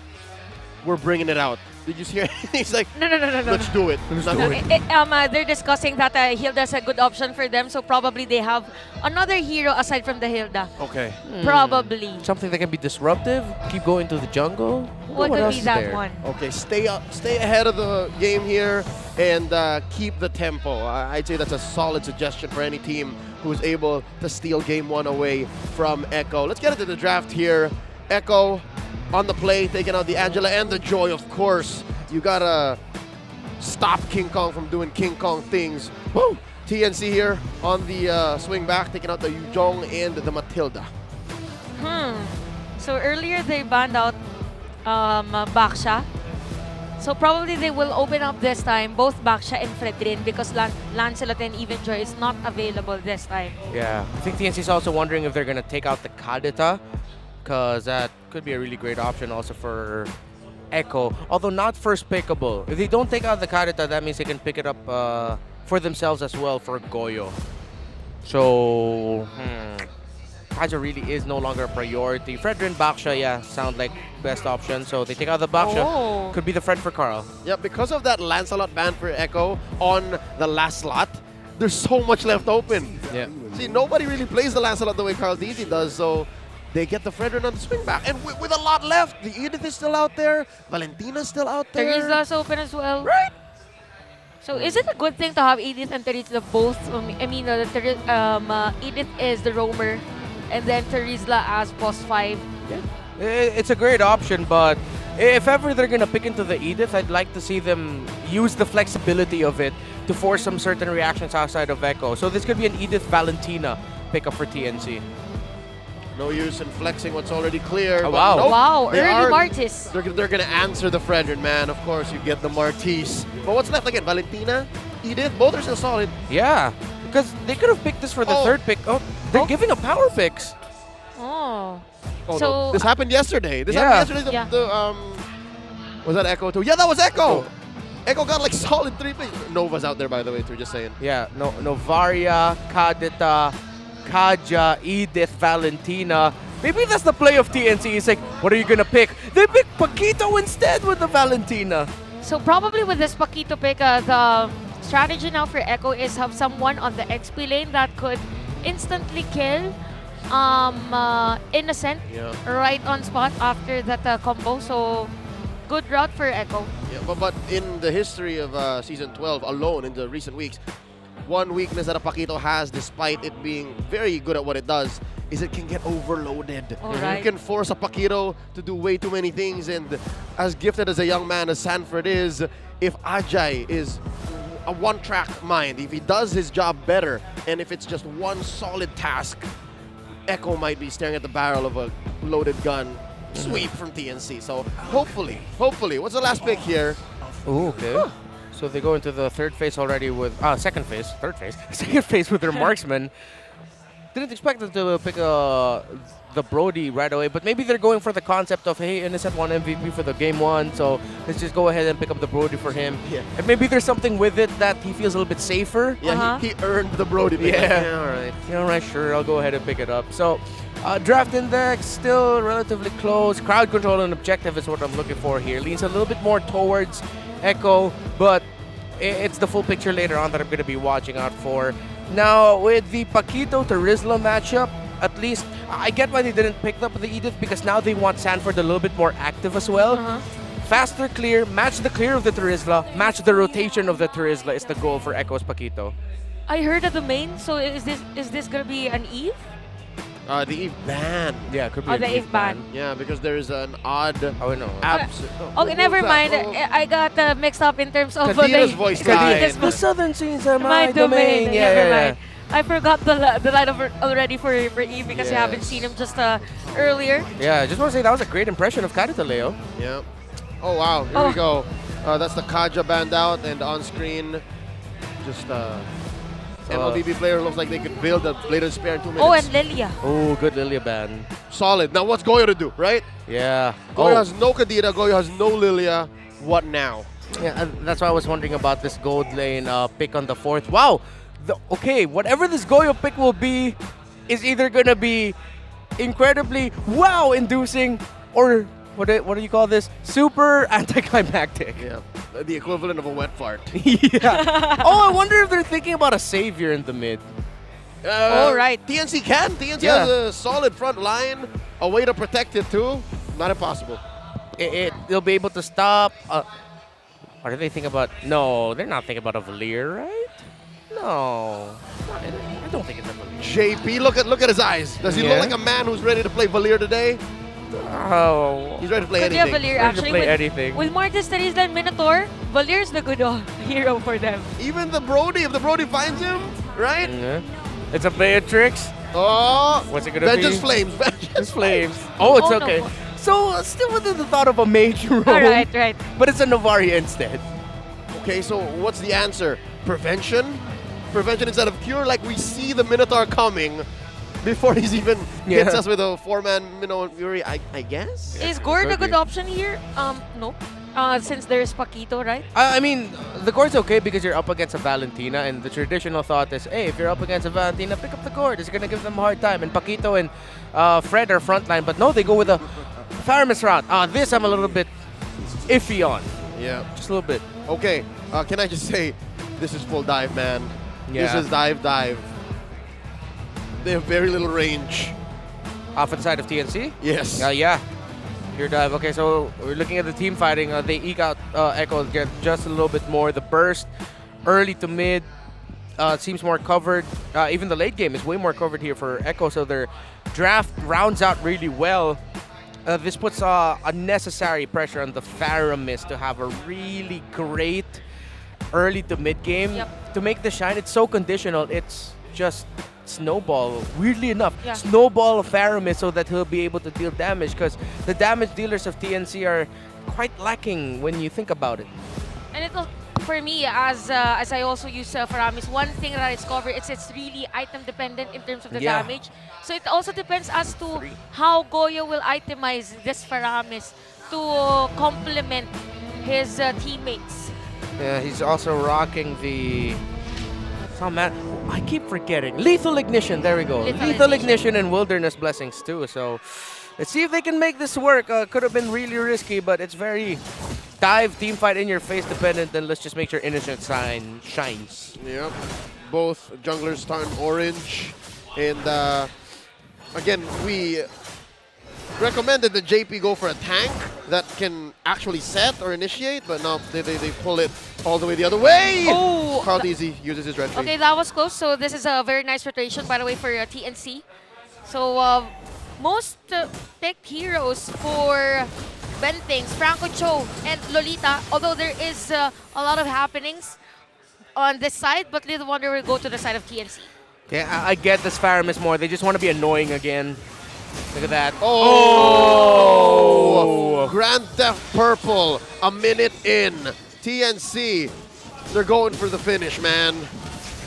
we're bringing it out? Did you hear anything? He's like, no. Let's do it. They're discussing that Hilda's a good option for them, so probably they have another hero aside from the Hilda. Okay. Probably. Something that can be disruptive, keep going to the jungle. What could be that one? Okay, stay ahead of the game here and keep the tempo. I'd say that's a solid suggestion for any team who's able to steal Game 1 away from Echo. Let's get into the draft here. Echo on the play, taking out the Angela and the Joy, of course. You gotta stop King Kong from doing King Kong things. Woo! TNC here on the swing back, taking out the Yujong and the Matilda. So earlier they banned out Baksha. So probably they will open up this time both Baksha and Fredrin because Lancelot and even Joy is not available this time. Yeah, I think TNC is also wondering if they're going to take out the Kadita, because that could be a really great option also for Echo, although not first pickable. If they don't take out the Kadita, that means they can pick it up for themselves as well for Goyo. So, Kaja really is no longer a priority. Fredrin, Baksha, yeah, sound like best option. So they take out the Baksha. Could be the Fred for Carl. Yeah, because of that Lancelot ban for Echo on the last slot, there's so much left open. Yeah. See, nobody really plays the Lancelot the way Carl Deasy does, so they get the Fredrin on the swing back. And with a lot left, the Edith is still out there, Valentina's still out there. Teresa's open as well. Right. So is it a good thing to have Edith and Teresa both? Edith is the roamer, and then Teresa as post 5. Yeah. It's a great option, but if ever they're going to pick into the Edith, I'd like to see them use the flexibility of it to force some certain reactions outside of Echo. So this could be an Edith Valentina pickup for TNC. No use in flexing what's already clear. Oh, but wow. nope, Wow, they early are- Martis. They're going to answer the Fredrin, man. Of course, you get the Martis. But what's left again? Valentina? Edith? Both are still solid. Yeah, because they could have picked this for the third pick. Oh, they're giving up power picks. Oh. Oh, So no. This happened yesterday. This Yeah. happened yesterday. Was that Echo too? Yeah, that was Echo. Echo got like solid 3 picks. Nova's out there, by the way, too. Just saying. Yeah, Novaria, Kadita, Kaja, Edith, Valentina. Maybe that's the play of TNC. It's like, what are you gonna pick? They picked Paquito instead with the Valentina. So probably with this Paquito pick, the strategy now for Echo is have someone on the XP lane that could instantly kill Innocent right on spot after that combo. So good route for Echo. Yeah, but in the history of Season 12 alone, in the recent weeks, one weakness that a Paquito has, despite it being very good at what it does, is it can get overloaded. Alright. You can force a Paquito to do way too many things, and as gifted as a young man as Sanford is, if Ajay is a one-track mind, if he does his job better, and if it's just one solid task, Echo might be staring at the barrel of a loaded gun sweep from TNC. So hopefully, what's the last pick here? Ooh, okay. So they go into the third phase already with second phase with their marksman. Didn't expect them to pick the Brody right away, but maybe they're going for the concept of, hey, Innocent won MVP for the game 1, so let's just go ahead and pick up the Brody for him. Yeah. And maybe there's something with it that he feels a little bit safer. Yeah, he earned the Brody pick. Yeah. All right. Yeah, all right, sure, I'll go ahead and pick it up. So, draft index still relatively close. Crowd control and objective is what I'm looking for here. Leans a little bit more towards Echo, but it's the full picture later on that I'm going to be watching out for. Now, with the Paquito to Rizla matchup, at least I get why they didn't pick up the Edith, because now they want Sanford a little bit more active as well. Faster clear, match the clear of the Terizla, match the rotation of the Terizla is the goal for Echo's Paquito. I heard of the main, so is this gonna be an Eve? The Eve ban. Yeah, it could be Oh, an the Eve ban. Yeah, because there's an odd no. Okay, never mind. I got mixed up in terms of Kadira's voice line. The southern scenes are my domain. Yeah, Never yeah, mind. I forgot the line already for Eve because you haven't seen him just earlier. Yeah, I just want to say that was a great impression of Kadita, Leo. Yeah. Oh, wow. Here we go. That's the Kaja band out, and on screen, just MLBB player looks like they could build a Blade and Spear in 2 minutes. Oh, and Lilia. Oh, good Lilia ban. Solid. Now, what's Goyo to do, right? Yeah. Goyo has no Kadira, Goyo has no Lilia. What now? Yeah, that's why I was wondering about this gold lane pick on the 4th. Wow. Okay, whatever this Goyo pick will be is either going to be incredibly wow-inducing or what do you call this? Super anticlimactic. Yeah, the equivalent of a wet fart. Yeah. Oh, I wonder if they're thinking about a savior in the mid. All right. TNC can. TNC has a solid front line, a way to protect it too. Not impossible. They'll be able to stop. What are they thinking about? No, they're not thinking about a Valier, right? No, I don't think it's a Valier. JP, look at his eyes. Does he look like a man who's ready to play Valier today? Oh, he's ready to play Could anything. be a Valier actually. Play anything. With Martis, Terizla, and Minotaur, Valier's the good hero for them. Even the Brody, if the Brody finds him, right? Yeah. It's a Beatrix. Oh, what's it gonna Vengeance be? Flames. Vengeance Flames. Oh, it's okay. No. So, still within the thought of a mage role. Right. But it's a Novaria instead. Okay, so what's the answer? Prevention? Prevention instead of cure? Like we see the Minotaur coming before he's even hits us with a 4-man Minnow Fury, I guess? Is Gord a good option here? No. Since there's Paquito, right? I mean, the Gord's okay because you're up against a Valentina, and the traditional thought is, hey, if you're up against a Valentina, pick up the Gord. It's going to give them a hard time. And Paquito and Fred are frontline, but no, they go with a Faramis route. This I'm a little bit iffy on. Yeah. Just a little bit. Okay, can I just say, this is full dive, man. Yeah. This is dive. They have very little range. Off the side of TNC? Yes. Yeah. Your dive. Okay, so we're looking at the team fighting. They eke out Echo, get just a little bit more. The burst, early to mid, seems more covered. Even the late game is way more covered here for Echo, so their draft rounds out really well. This puts unnecessary pressure on the Faramis to have a really great early to mid game. To make the shine, it's so conditional. It's just snowball, weirdly enough, Yeah. snowball Faramis so that he'll be able to deal damage, because the damage dealers of TNC are quite lacking when you think about it. And it for me, as I also use Faramis, one thing that I discovered is it's really item dependent in terms of the Yeah. damage. So it also depends as to how Goyo will itemize this Faramis to complement his teammates. Yeah, he's also rocking the... Oh man, I keep forgetting. Lethal Ignition, there we go. Lethal Ignition and Wilderness Blessings too. So let's see if they can make this work. Could have been really risky, but it's very dive, team fight in your face dependent. Then let's just make sure Innocent Sign shines. Yep. Both junglers turn orange. And again, we recommended that JP go for a tank that can actually set or initiate, but no, they pull it all the way the other way. Oh! Carl Easy uses his red tree. Okay, that was close. So this is a very nice rotation, by the way, for TNC. So most picked heroes for Bentings, Franco Cho, and Lolita, although there is a lot of happenings on this side, but Little Wonder will go to the side of TNC. Yeah, I get this Faramis more. They just want to be annoying again. Look at that. Oh! Grand Theft Purple, a minute in. TNC, they're going for the finish, man.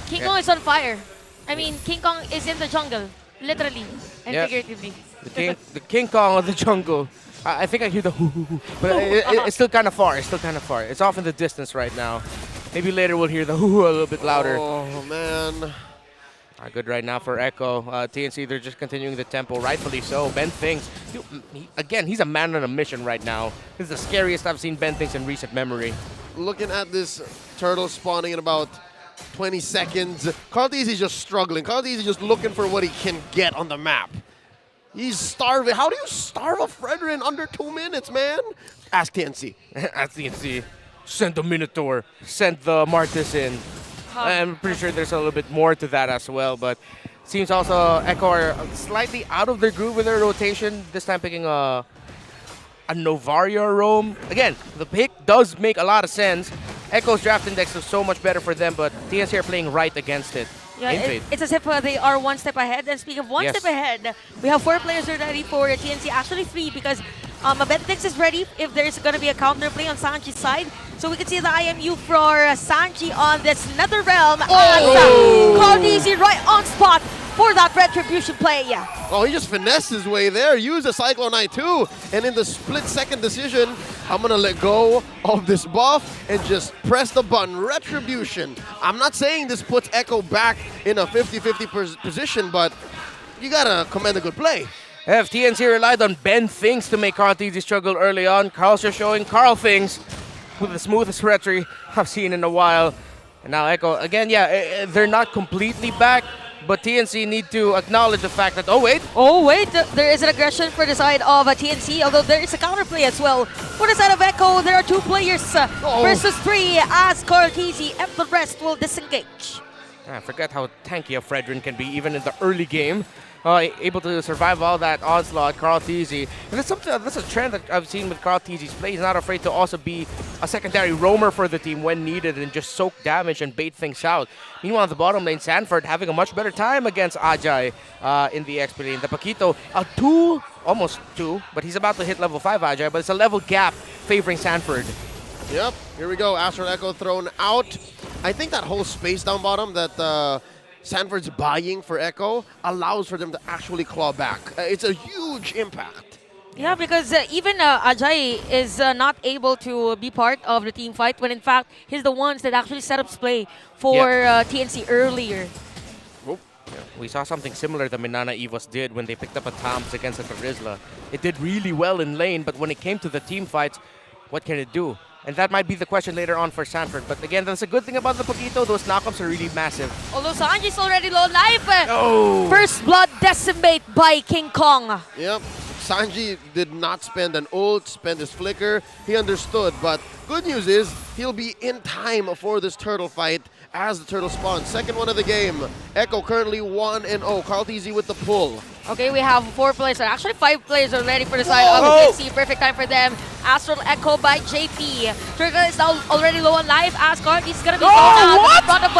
King Kong is on fire. I mean, King Kong is in the jungle, literally and Yeah. figuratively. The King Kong of the jungle. I think I hear the hoo hoo hoo, but it's still kind of far. It's still kind of far. It's off in the distance right now. Maybe later we'll hear the hoo hoo a little bit louder. Oh, man. Good right now for Echo. TNC, they're just continuing the tempo, rightfully so. Ben Things, again, he's a man on a mission right now. This is the scariest I've seen Ben Things in recent memory. Looking at this turtle spawning in about 20 seconds. Carl Easy just struggling. Carl Easy just looking for what he can get on the map. He's starving. How do you starve a Fredrin in under 2 minutes, man? Ask TNC. Ask TNC. Send the Minotaur. Send the Martis in. I'm pretty sure there's a little bit more to that as well, but seems also Echo are slightly out of their groove with their rotation. This time picking a Novaria roam. Again, the pick does make a lot of sense. Echo's draft index is so much better for them, but TNC are playing right against it. Yeah, it's as if they are one step ahead. And speaking of one step ahead, we have 4 players already for TNC. Actually 3 because Bentix is ready if there's going to be a counterplay on Sanji's side. So we can see the IMU for Sanji on this Nether Realm. Oh! Called easy right on spot for that Retribution play. Yeah. Oh, he just finessed his way there. Use the Cyclone Eye too. And in the split-second decision, I'm going to let go of this buff and just press the button. Retribution. I'm not saying this puts Echo back in a 50-50 position, but you got to commend a good play. If TNC relied on Ben Things to make Carl Easy struggle early on, Carl's just showing Carl Things with the smoothest retry I've seen in a while. And now Echo, again, yeah, they're not completely back, but TNC need to acknowledge the fact that, oh wait, there is an aggression for the side of TNC, although there is a counterplay as well. For the side of Echo, there are 2 players versus 3 as Cortese and the rest will disengage. I forget how tanky a Fredrin can be even in the early game. Able to survive all that onslaught, Carl Teasy. And that's a trend that I've seen with Carl Teasy's play. He's not afraid to also be a secondary roamer for the team when needed and just soak damage and bait things out. Meanwhile, the bottom lane, Sanford having a much better time against Ajay in the XP lane. The Paquito, almost 2, but he's about to hit level 5 Ajay, but it's a level gap favoring Sanford. Yep, here we go. Astral Echo thrown out. I think that whole space down bottom that Sanford's buying for Echo allows for them to actually claw back. It's a huge impact. Yeah, because even Ajay is not able to be part of the team fight when in fact he's the ones that actually set up play for TNC earlier. Yeah, we saw something similar that MNNE Evos did when they picked up a Toms against a Tarizla. It did really well in lane, but when it came to the team fights, what can it do? And that might be the question later on for Sanford. But again, that's a good thing about the Paquito. Those knockups are really massive. Although Sanji's already low life. Oh. First blood decimate by King Kong. Yep. Sanji did not spend an ult, spend his flicker. He understood, but good news is he'll be in time for this turtle fight as the turtle spawns. Second one of the game. Echo currently 1-0. Carl Teasy with the pull. Okay, we have 4 players, actually 5 players already for the side of TNC. Perfect time for them. Astral Echo by JP. Turtle is now already low on life as Carl is going to be going out in front of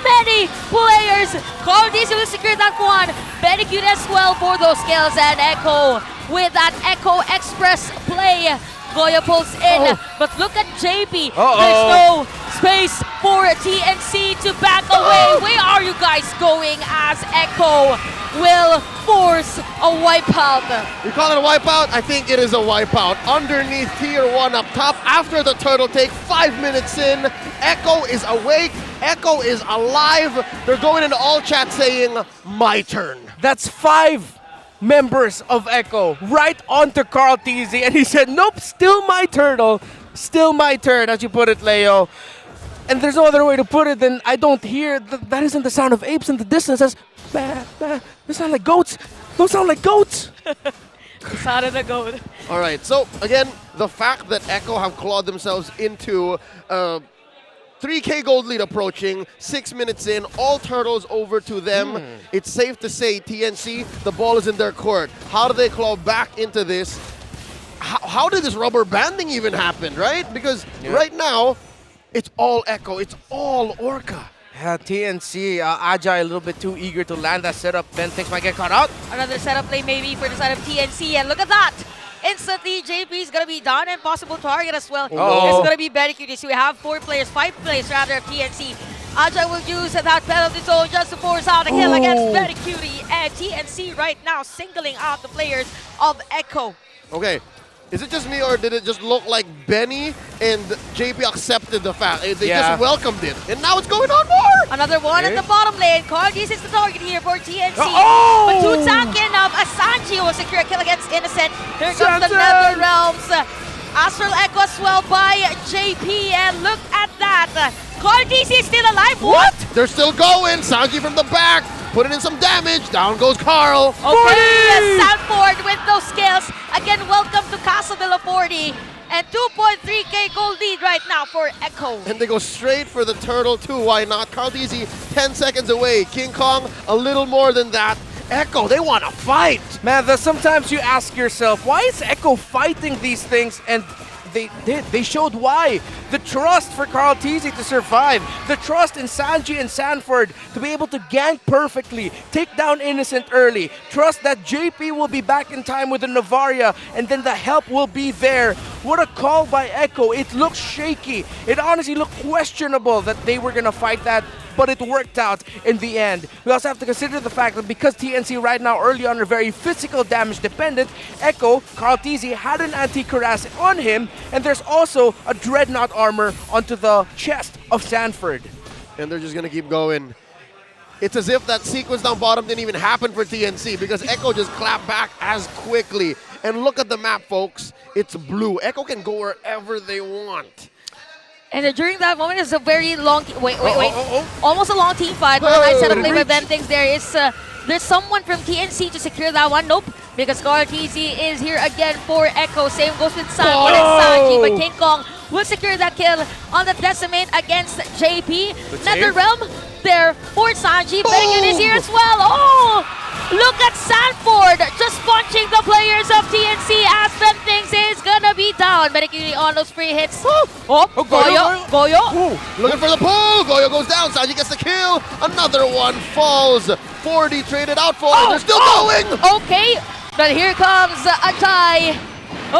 many players. Cardies will secure that one. Benecute as well for those kills, and Echo with that Echo Express play. Goyo pulls in, but look at JP. There's no space for TNC to back away. Where are you guys going as Echo will force a wipeout? You call it a wipeout? I think it is a wipeout. Underneath Tier 1 up top, after the turtle take, 5 minutes in, Echo is awake, Echo is alive. They're going into all chat saying, my turn. That's 5 members of Echo right onto Carl TZ, and he said, nope, still my turtle, still my turn, as you put it, Leo. And there's no other way to put it than I don't hear, that isn't the sound of apes in the distance. That's, they sound like goats. Those sound like goats. Sounded a goat. All right, so again, the fact that Echo have clawed themselves into 3K gold lead approaching, 6 minutes in, all turtles over to them. It's safe to say, TNC, the ball is in their court. How do they claw back into this? How did this rubber banding even happen, right? Because right now, it's all Echo, it's all Orca. Yeah, TNC, Ajay a little bit too eager to land that setup. Then things might get caught out. Another setup play maybe for the side of TNC, and look at that! Instantly, JP is going to be down and possible target as well. It's going to be Benecute. So we have 5 players rather of TNC. Ajay will use that penalty zone just to force out a kill against Benecute. And TNC right now singling out the players of Echo. Okay, is it just me or did it just look like Benny and JP accepted the fact? They just welcomed it. And now it's going on more! Another one at the bottom lane. Cardies is the target here for TNC. But two Taken of Asanji will secure a kill against Innocent. Here comes the Nether Realms. Astral Echo as well by JP. And look at that. Cardies is still alive. What? They're still going. Sanji from the back. Putting in some damage. Down goes Carl. Okay, Sanford with those skills. Again, welcome to Castle de la 40. And 2.3K gold lead right now for Echo. And they go straight for the turtle too. Why not? Carl Deasy 10 seconds away. King Kong a little more than that. Echo, they want to fight. Man, sometimes you ask yourself, why is Echo fighting these things? And they did. They showed why. The trust for Carl TZ to survive. The trust in Sanji and Sanford to be able to gank perfectly, take down Innocent early. Trust that JP will be back in time with the Navaria, and then the help will be there. What a call by Echo. It looked shaky. It honestly looked questionable that they were going to fight that, but it worked out in the end. We also have to consider the fact that because TNC right now early on are very physical damage dependent, Echo, Carl TZ had an anti-cuirass on him, and there's also a Dreadnought armor onto the chest of Sanford. And they're just going to keep going. It's as if that sequence down bottom didn't even happen for TNC because Echo just clapped back as quickly. And look at the map, folks. It's blue. Echo can go wherever they want. And during that moment, it's a very long... Wait. Almost a long team fight. But a nice setup play by Bentings there is... there's someone from TNC to secure that one. Nope. Because Carl TZ is here again for Echo. Same goes with Sanford and Sanji. But King Kong will secure that kill on the Decimate against JP. NetherRealm there for Sanji. Benecute is here as well. Oh! Look at Sanford just punching the players of TNC as Bentings is gonna be down. Benecute on those free hits. Goyo. Looking for the pull. Goyo goes down. Sanji gets the kill. Another one falls. 40 traded out for. They're still going. Okay, but here comes Ajay.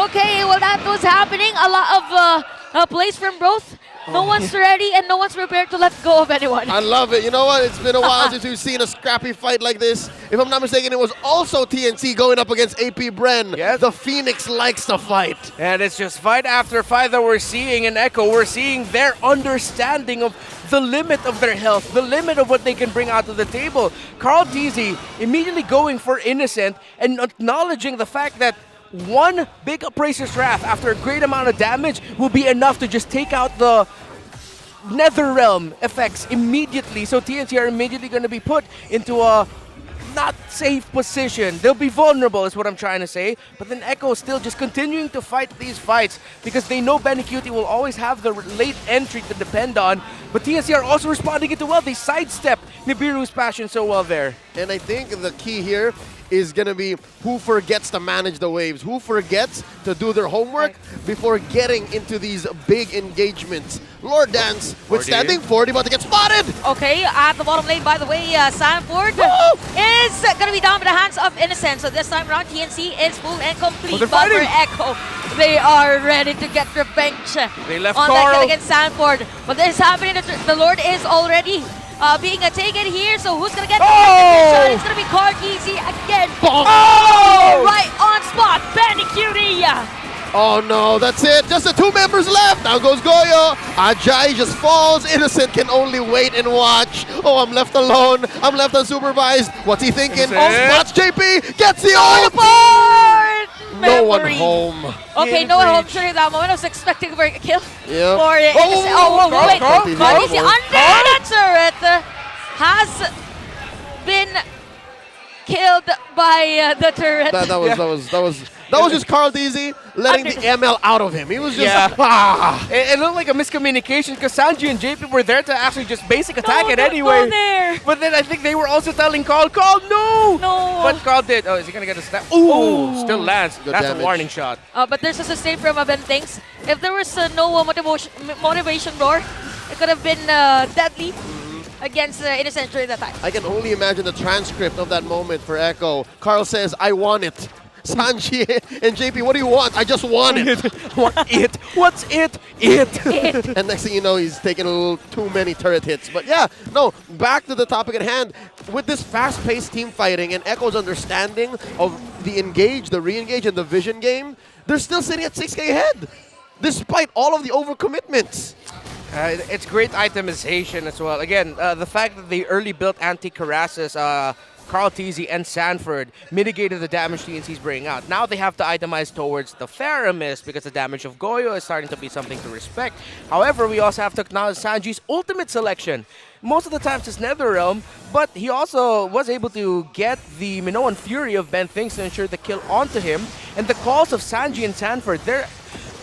Okay, well that was happening. A lot of plays from both. No one's ready and no one's prepared to let go of anyone. I love it. You know what? It's been a while since we've seen a scrappy fight like this. If I'm not mistaken, it was also TNC going up against AP Bren. Yes. The Phoenix likes to fight. And it's just fight after fight that we're seeing in Echo. We're seeing their understanding of the limit of their health, the limit of what they can bring out to the table. Carl TZ immediately going for Innocent and acknowledging the fact that one big Appraiser's Wrath after a great amount of damage will be enough to just take out the NetherRealm effects immediately. So TNC are immediately going to be put into a not safe position. They'll be vulnerable is what I'm trying to say. But then Echo is still just continuing to fight these fights because they know Benecute will always have the late entry to depend on. But TNC are also responding it well. They sidestep Nibiru's passion so well there. And I think the key here is going to be who forgets to manage the waves, who forgets to do their homework before getting into these big engagements. Lord Dance withstanding 40, about to get spotted. Okay, at the bottom lane, by the way, Sanford is going to be down by the hands of Innocent. So this time around, TNC is full and complete. But for Echo, they are ready to get revenge They left on Carl. that kill against Sanford. But this is happening. The Lord is already being taken here. So who's going to get the shot? It's going to be Carteasy again. Oh! Right on spot, Benny Cutie. Oh no, that's it. Just the 2 members left. Now goes Goyo. Ajay just falls. Innocent can only wait and watch. Oh, I'm left alone. I'm left unsupervised. What's he thinking? Spots JP. Gets the ult. No one home. Okay, no one home during that moment. I was expecting for a kill. Yep. For wait. Carteasy under the turret has been killed by the turret. That was just Carteasy letting the ML out of him. He was just It looked like a miscommunication because Sanji and JP were there to actually just basic attack it anyway. Go there. But then I think they were also telling Carl, no! No. But Carl did. Oh, is he gonna get a snap? Ooh, still lands. Good That's damage. a warning shot. But there's a sustain from Ben Thinks. If there was no motivation roar, it could have been deadly against Innocent during that time. I can only imagine the transcript of that moment for Echo. Carl says, I want it. Sanji and JP, what do you want? I just want it. What's it? And next thing you know, he's taking a little too many turret hits. But yeah, no, back to the topic at hand. With this fast-paced team fighting and Echo's understanding of the engage, the re-engage, and the vision game, they're still sitting at 6K ahead, despite all of the overcommitments. It's great itemization as well. Again, the fact that they early built anti-Karasis, Carteasy and Sanford mitigated the damage TNC's bringing out. Now they have to itemize towards the Faramis because the damage of Goyo is starting to be something to respect. However, we also have to acknowledge Sanji's ultimate selection. Most of the times it's Netherrealm, but he also was able to get the Minoan Fury of Ben Thinks to ensure the kill onto him. And the calls of Sanji and Sanford,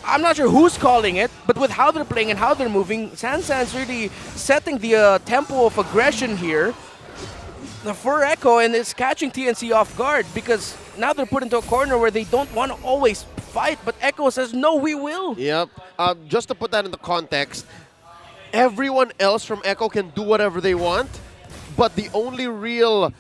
I'm not sure who's calling it, but with how they're playing and how they're moving, Sansan's really setting the tempo of aggression here for Echo, and it's catching TNC off guard because now they're put into a corner where they don't want to always fight, but Echo says, no, we will. Yep. Just to put that into context, everyone else from Echo can do whatever they want, but the only real,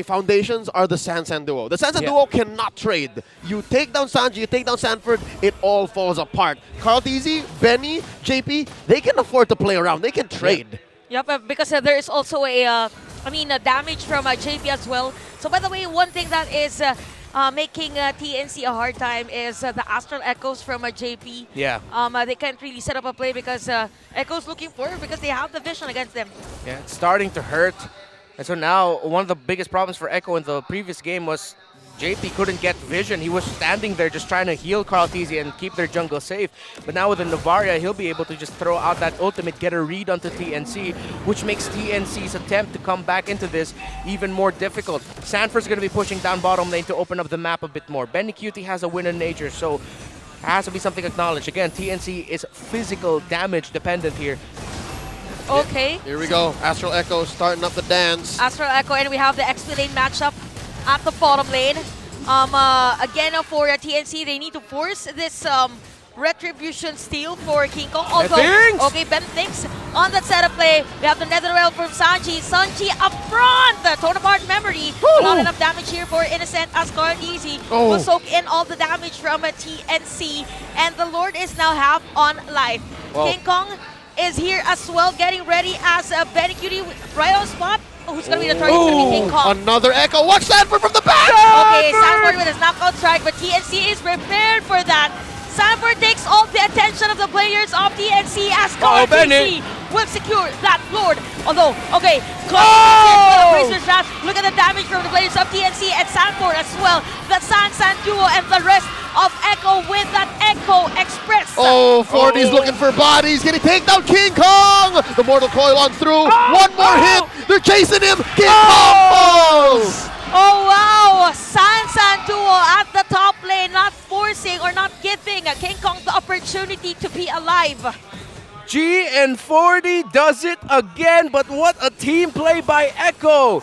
foundations are the Sansan duo. The Sansan duo cannot trade. You take down Sanji, you take down Sanford, it all falls apart. Carteasy, Benny, JP, they can afford to play around. They can trade. Yep, because there is also a damage from JP as well. So by the way, one thing that is making TNC a hard time is the Astral Echoes from JP. Yeah. They can't really set up a play because Echo's looking for it because they have the vision against them. Yeah, it's starting to hurt. And so now, one of the biggest problems for Echo in the previous game was JP couldn't get vision. He was standing there just trying to heal Carteasy and keep their jungle safe. But now with the Novaria, he'll be able to just throw out that ultimate, get a read onto TNC, which makes TNC's attempt to come back into this even more difficult. Sanford's going to be pushing down bottom lane to open up the map a bit more. Benny Cutie has a win in nature, so it has to be something acknowledged. Again, TNC is physical damage dependent here. Okay. Here we go. Astral Echo starting up the dance. Astral Echo, and we have the XP lane matchup at the bottom lane. Again, for TNC, they need to force this Retribution steal for King Kong. Although, okay, Ben Thinks on that setup play. We have the Netherrealm from Sanji. Sanji up front. The Tone Apart Memory. Not enough damage here for Innocent as Carteasy will soak in all the damage from TNC. And the Lord is now half on life. King Kong is here as well, getting ready as Benny Cutie right on spot. Who's going to be the target? It's going to be King Kong. Another Echo. Watch Sanford from the back! Okay, Sanford with his knockout strike, but TNC is prepared for that. Sanford takes all the attention of the players of TNC as Carteasy will secure that Lord. Although, okay, look at the damage from the players of TNC and Sanford as well. The Sansan duo and the rest of Echo with that Echo Express. Oh, 40's looking for bodies. Can he take down King Kong? The Mortal Coil on through. One more hit. They're chasing him. King Kong falls. Oh wow! Sansan duo at the top lane, not forcing or not giving King Kong the opportunity to be alive. G and 40 does it again, but what a team play by Echo.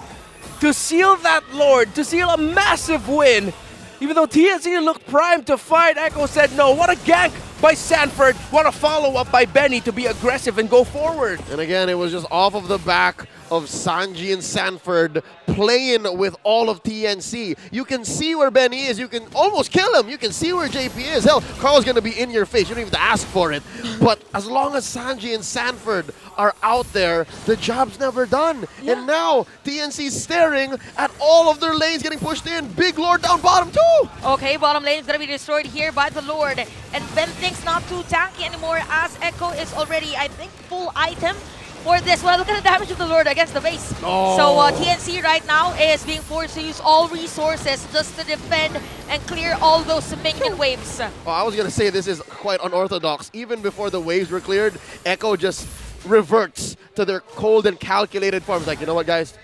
to seal that Lord, to seal a massive win. Even though TNC looked primed to fight, Echo said no. What a gank by Sanford. What a follow-up by Benny to be aggressive and go forward. And again, it was just off of the back of Sanji and Sanford playing with all of TNC. You can see where Benny is. You can almost kill him. You can see where JP is. Hell, Carl's going to be in your face. You don't even have to ask for it. But as long as Sanji and Sanford are out there, the job's never done. And now TNC's staring at all of their lanes getting pushed in. Big Lord down bottom too. Okay, bottom lane is going to be destroyed here by the Lord. And Ben thinks not too tanky anymore as Echo is already, I think, full item for this one. Look at the damage of the Lord against the base. Oh. So TNC right now is being forced to use all resources just to defend and clear all those minion waves. Oh, I was going to say this is quite unorthodox. Even before the waves were cleared, Echo just reverts to their cold and calculated forms. Like, you know what, guys?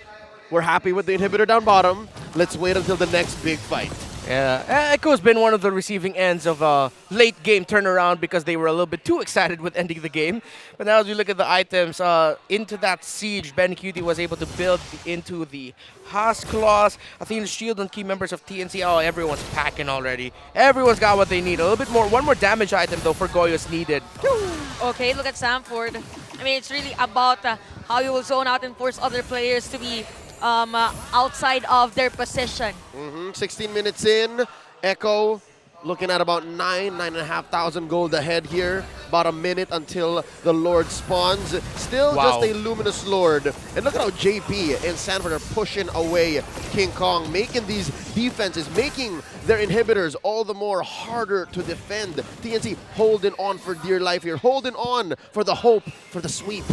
We're happy with the inhibitor down bottom. Let's wait until the next big fight. Yeah, Echo's been one of the receiving ends of a late game turnaround because they were a little bit too excited with ending the game. But now as we look at the items, into that siege, Ben Cutie was able to build into the Haas Claws, Athena's Shield, and key members of TNC. Oh, everyone's packing already. Everyone's got what they need. A little bit more, one more damage item though for Goyo's needed. Okay, look at Sanford. I mean, it's really about how you will zone out and force other players to be outside of their position. 16 minutes in, Echo looking at about 9,500 gold ahead here. About a minute until the Lord spawns. Still just a Luminous Lord. And look at how JP and Sanford are pushing away King Kong, making these defenses, making their inhibitors all the more harder to defend. TNC holding on for dear life here, holding on for the hope for the sweep.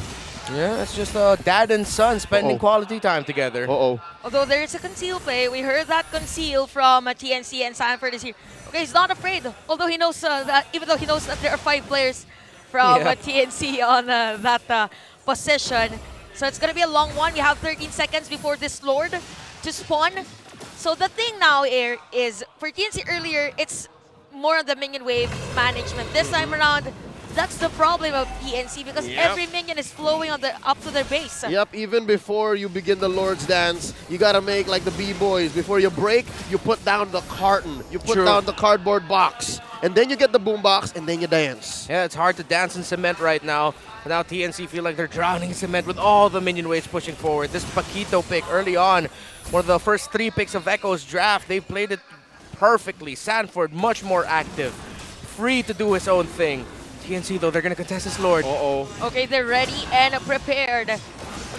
Yeah, it's just dad and son spending quality time together. Although there is a conceal play, we heard that conceal from TNC and Sanford is here. Okay, he's not afraid, although he knows that, even though he knows that there are 5 players from TNC on that position. So it's gonna be a long one. We have 13 seconds before this Lord to spawn. So the thing now here is, for TNC earlier, it's more on the minion wave management. This time around, that's the problem of TNC because every minion is flowing on up to their base. Yep, even before you begin the Lord's Dance, you gotta make like the B-boys. Before you break, you put down the carton, you put down the cardboard box, and then you get the boom box, and then you dance. Yeah, it's hard to dance in cement right now. But now TNC feel like they're drowning in cement with all the minion waves pushing forward. This Paquito pick early on, one of the first 3 picks of Echo's draft, they played it perfectly. Sanford, much more active, free to do his own thing. TNC though, they're gonna contest this Lord. Okay, they're ready and prepared.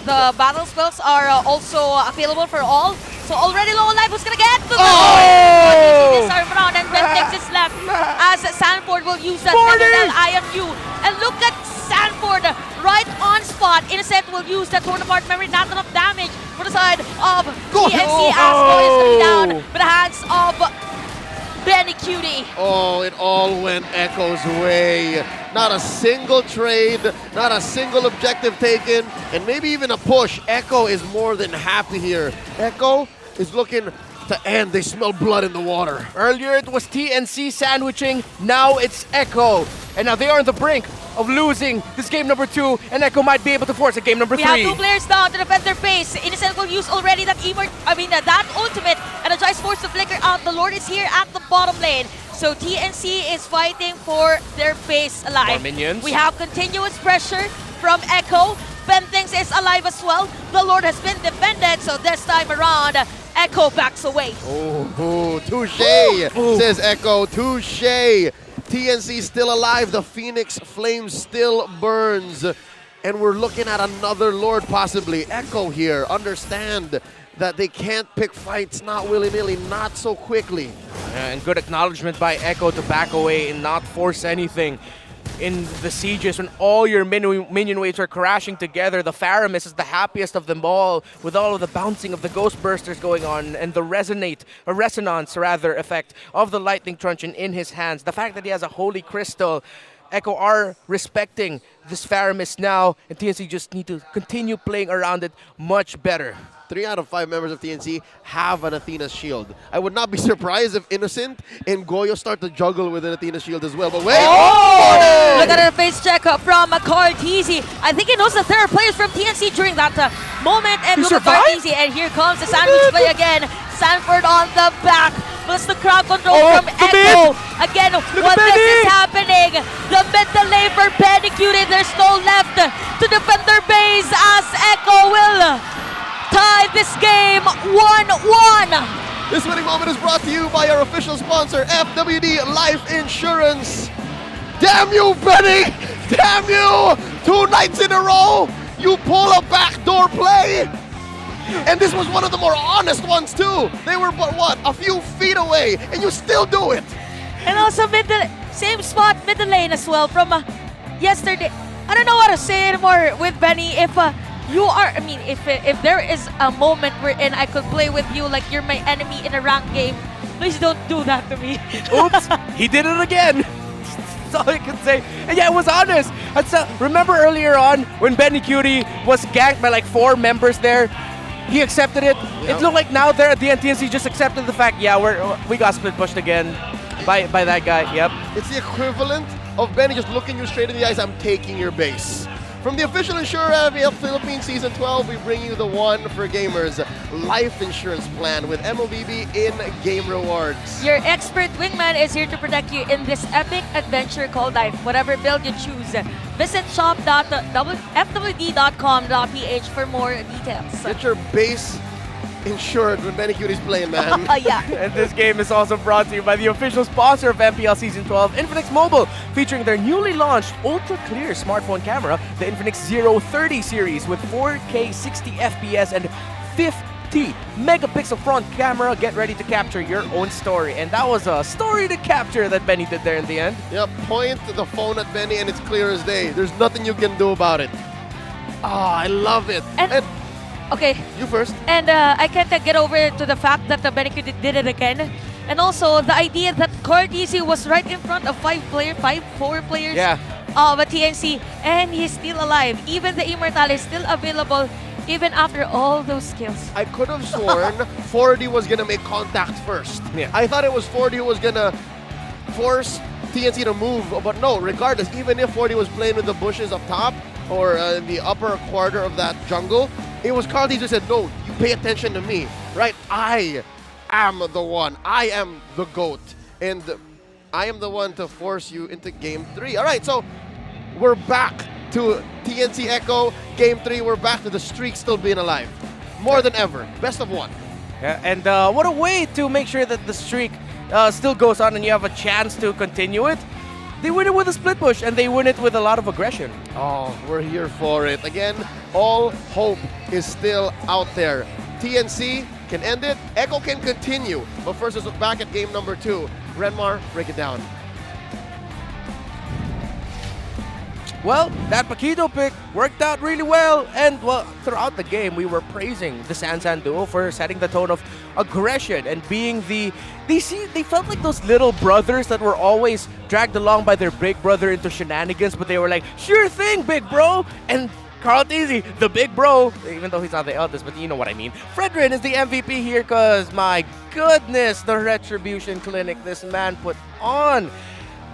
The battle spells are also available for all. So already low on life, who's gonna get the this time around, and Ben takes his left as Sanford will use that IMU. And look at Sanford right on spot. Innocent will use that torn apart memory, not enough damage for the side of TNC as Go is coming down by the hands of Benny Cutie. Oh, it all went Echo's way. Not a single trade, not a single objective taken, and maybe even a push. Echo is more than happy here. Echo is looking to end. They smell blood in the water. Earlier it was TNC sandwiching, now it's Echo. And now they are on the brink of losing this game number 2, and Echo might be able to force a game number 3. We have 2 players down to defend their base. Innocent will use already that that ultimate, and a Joyce forced to flicker out. The Lord is here at the bottom lane. So TNC is fighting for their base alive. More minions. We have continuous pressure from Echo. Bentings is alive as well. The Lord has been defended, so this time around, Echo backs away. Oh, touche, says Echo, touche. TNC still alive, the Phoenix flame still burns. And we're looking at another Lord possibly. Echo here, understand that they can't pick fights, not willy-nilly, not so quickly. And good acknowledgement by Echo to back away and not force anything. In the sieges, when all your minion waves are crashing together, the Faramis is the happiest of them all, with all of the bouncing of the Ghost Bursters going on and the resonance effect of the Lightning Truncheon in his hands. The fact that he has a Holy Crystal, Echo are respecting this Faramis now, and TNC just need to continue playing around it much better. 3 out of 5 members of TNC have an Athena's shield. I would not be surprised if Innocent and Goyo start to juggle with an Athena's shield as well. But wait! Look at a face check from Carteezy. I think he knows that there are players from TNC during that moment. And look at Carteezy. And here comes the sandwich play again. Sanford on the back. Plus the crowd control from Echo. Again, what this is happening. The mid delay for Benny Cutie. There's no left to defend their base as Echo will tie this game 1-1. This winning moment is brought to you by our official sponsor, FWD Life Insurance. Damn you, Benny! Damn you! 2 nights in a row, you pull a backdoor play. And this was one of the more honest ones too. They were, but what, a few feet away, and you still do it. And also same spot, middle lane as well from yesterday. I don't know what to say anymore with Benny. If you are, I mean, if there is a moment wherein I could play with you like you're my enemy in a ranked game, please don't do that to me. Oops, he did it again. That's all I can say. And yeah, it was honest. Remember earlier on when Benny Cutie was ganked by like 4 members there? He accepted it. Yep. It looked like now there at the NTNC just accepted the fact, yeah, we got split pushed again by that guy. Yep. It's the equivalent of Benny just looking you straight in the eyes. I'm taking your base. From the official insurer of MPL Philippines Season 12, we bring you the one for gamers life insurance plan with MOBB in-game rewards. Your expert wingman is here to protect you in this epic adventure called life. Whatever build you choose, visit shop.fwd.com.ph for more details. Get your base insured when Benny Cutie's playing, man. Yeah. And this game is also brought to you by the official sponsor of MPL Season 12, Infinix Mobile, featuring their newly launched ultra-clear smartphone camera, the Infinix 030 series with 4K 60 FPS and 50 megapixel front camera. Get ready to capture your own story. And that was a story to capture that Benny did there in the end. Yep, point the phone at Benny and it's clear as day. There's nothing you can do about it. I love it. And okay. You first. And I can't get over to the fact that the Benny Cutie did it again. And also the idea that Carteezy was right in front of 4 players of a TNC, and he's still alive. Even the Immortal is still available even after all those skills. I could have sworn 4D was going to make contact first. Yeah. I thought it was 4D who was going to force TNC to move, but no, regardless, even if 4D was playing with the bushes up top or in the upper quarter of that jungle, it was Carteezy who said, no, you pay attention to me, right? I am the one. I am the GOAT. And I am the one to force you into Game 3. All right, so we're back to TNC Echo. Game 3, we're back to the streak still being alive. More than ever. Best of 1. Yeah, and what a way to make sure that the streak still goes on and you have a chance to continue it. They win it with a split push, and they win it with a lot of aggression. Oh, we're here for it. Again, all hope is still out there. TNC can end it. Echo can continue. But first, let's look back at game number 2. Renmar, break it down. Well, that Paquito pick worked out really well, and well, throughout the game, we were praising the Sansan duo for setting the tone of aggression and being they felt like those little brothers that were always dragged along by their big brother into shenanigans, but they were like, sure thing, big bro, and Carteezy, the big bro, even though he's not the eldest, but you know what I mean. Fredrin is the MVP here because, my goodness, the Retribution Clinic this man put on.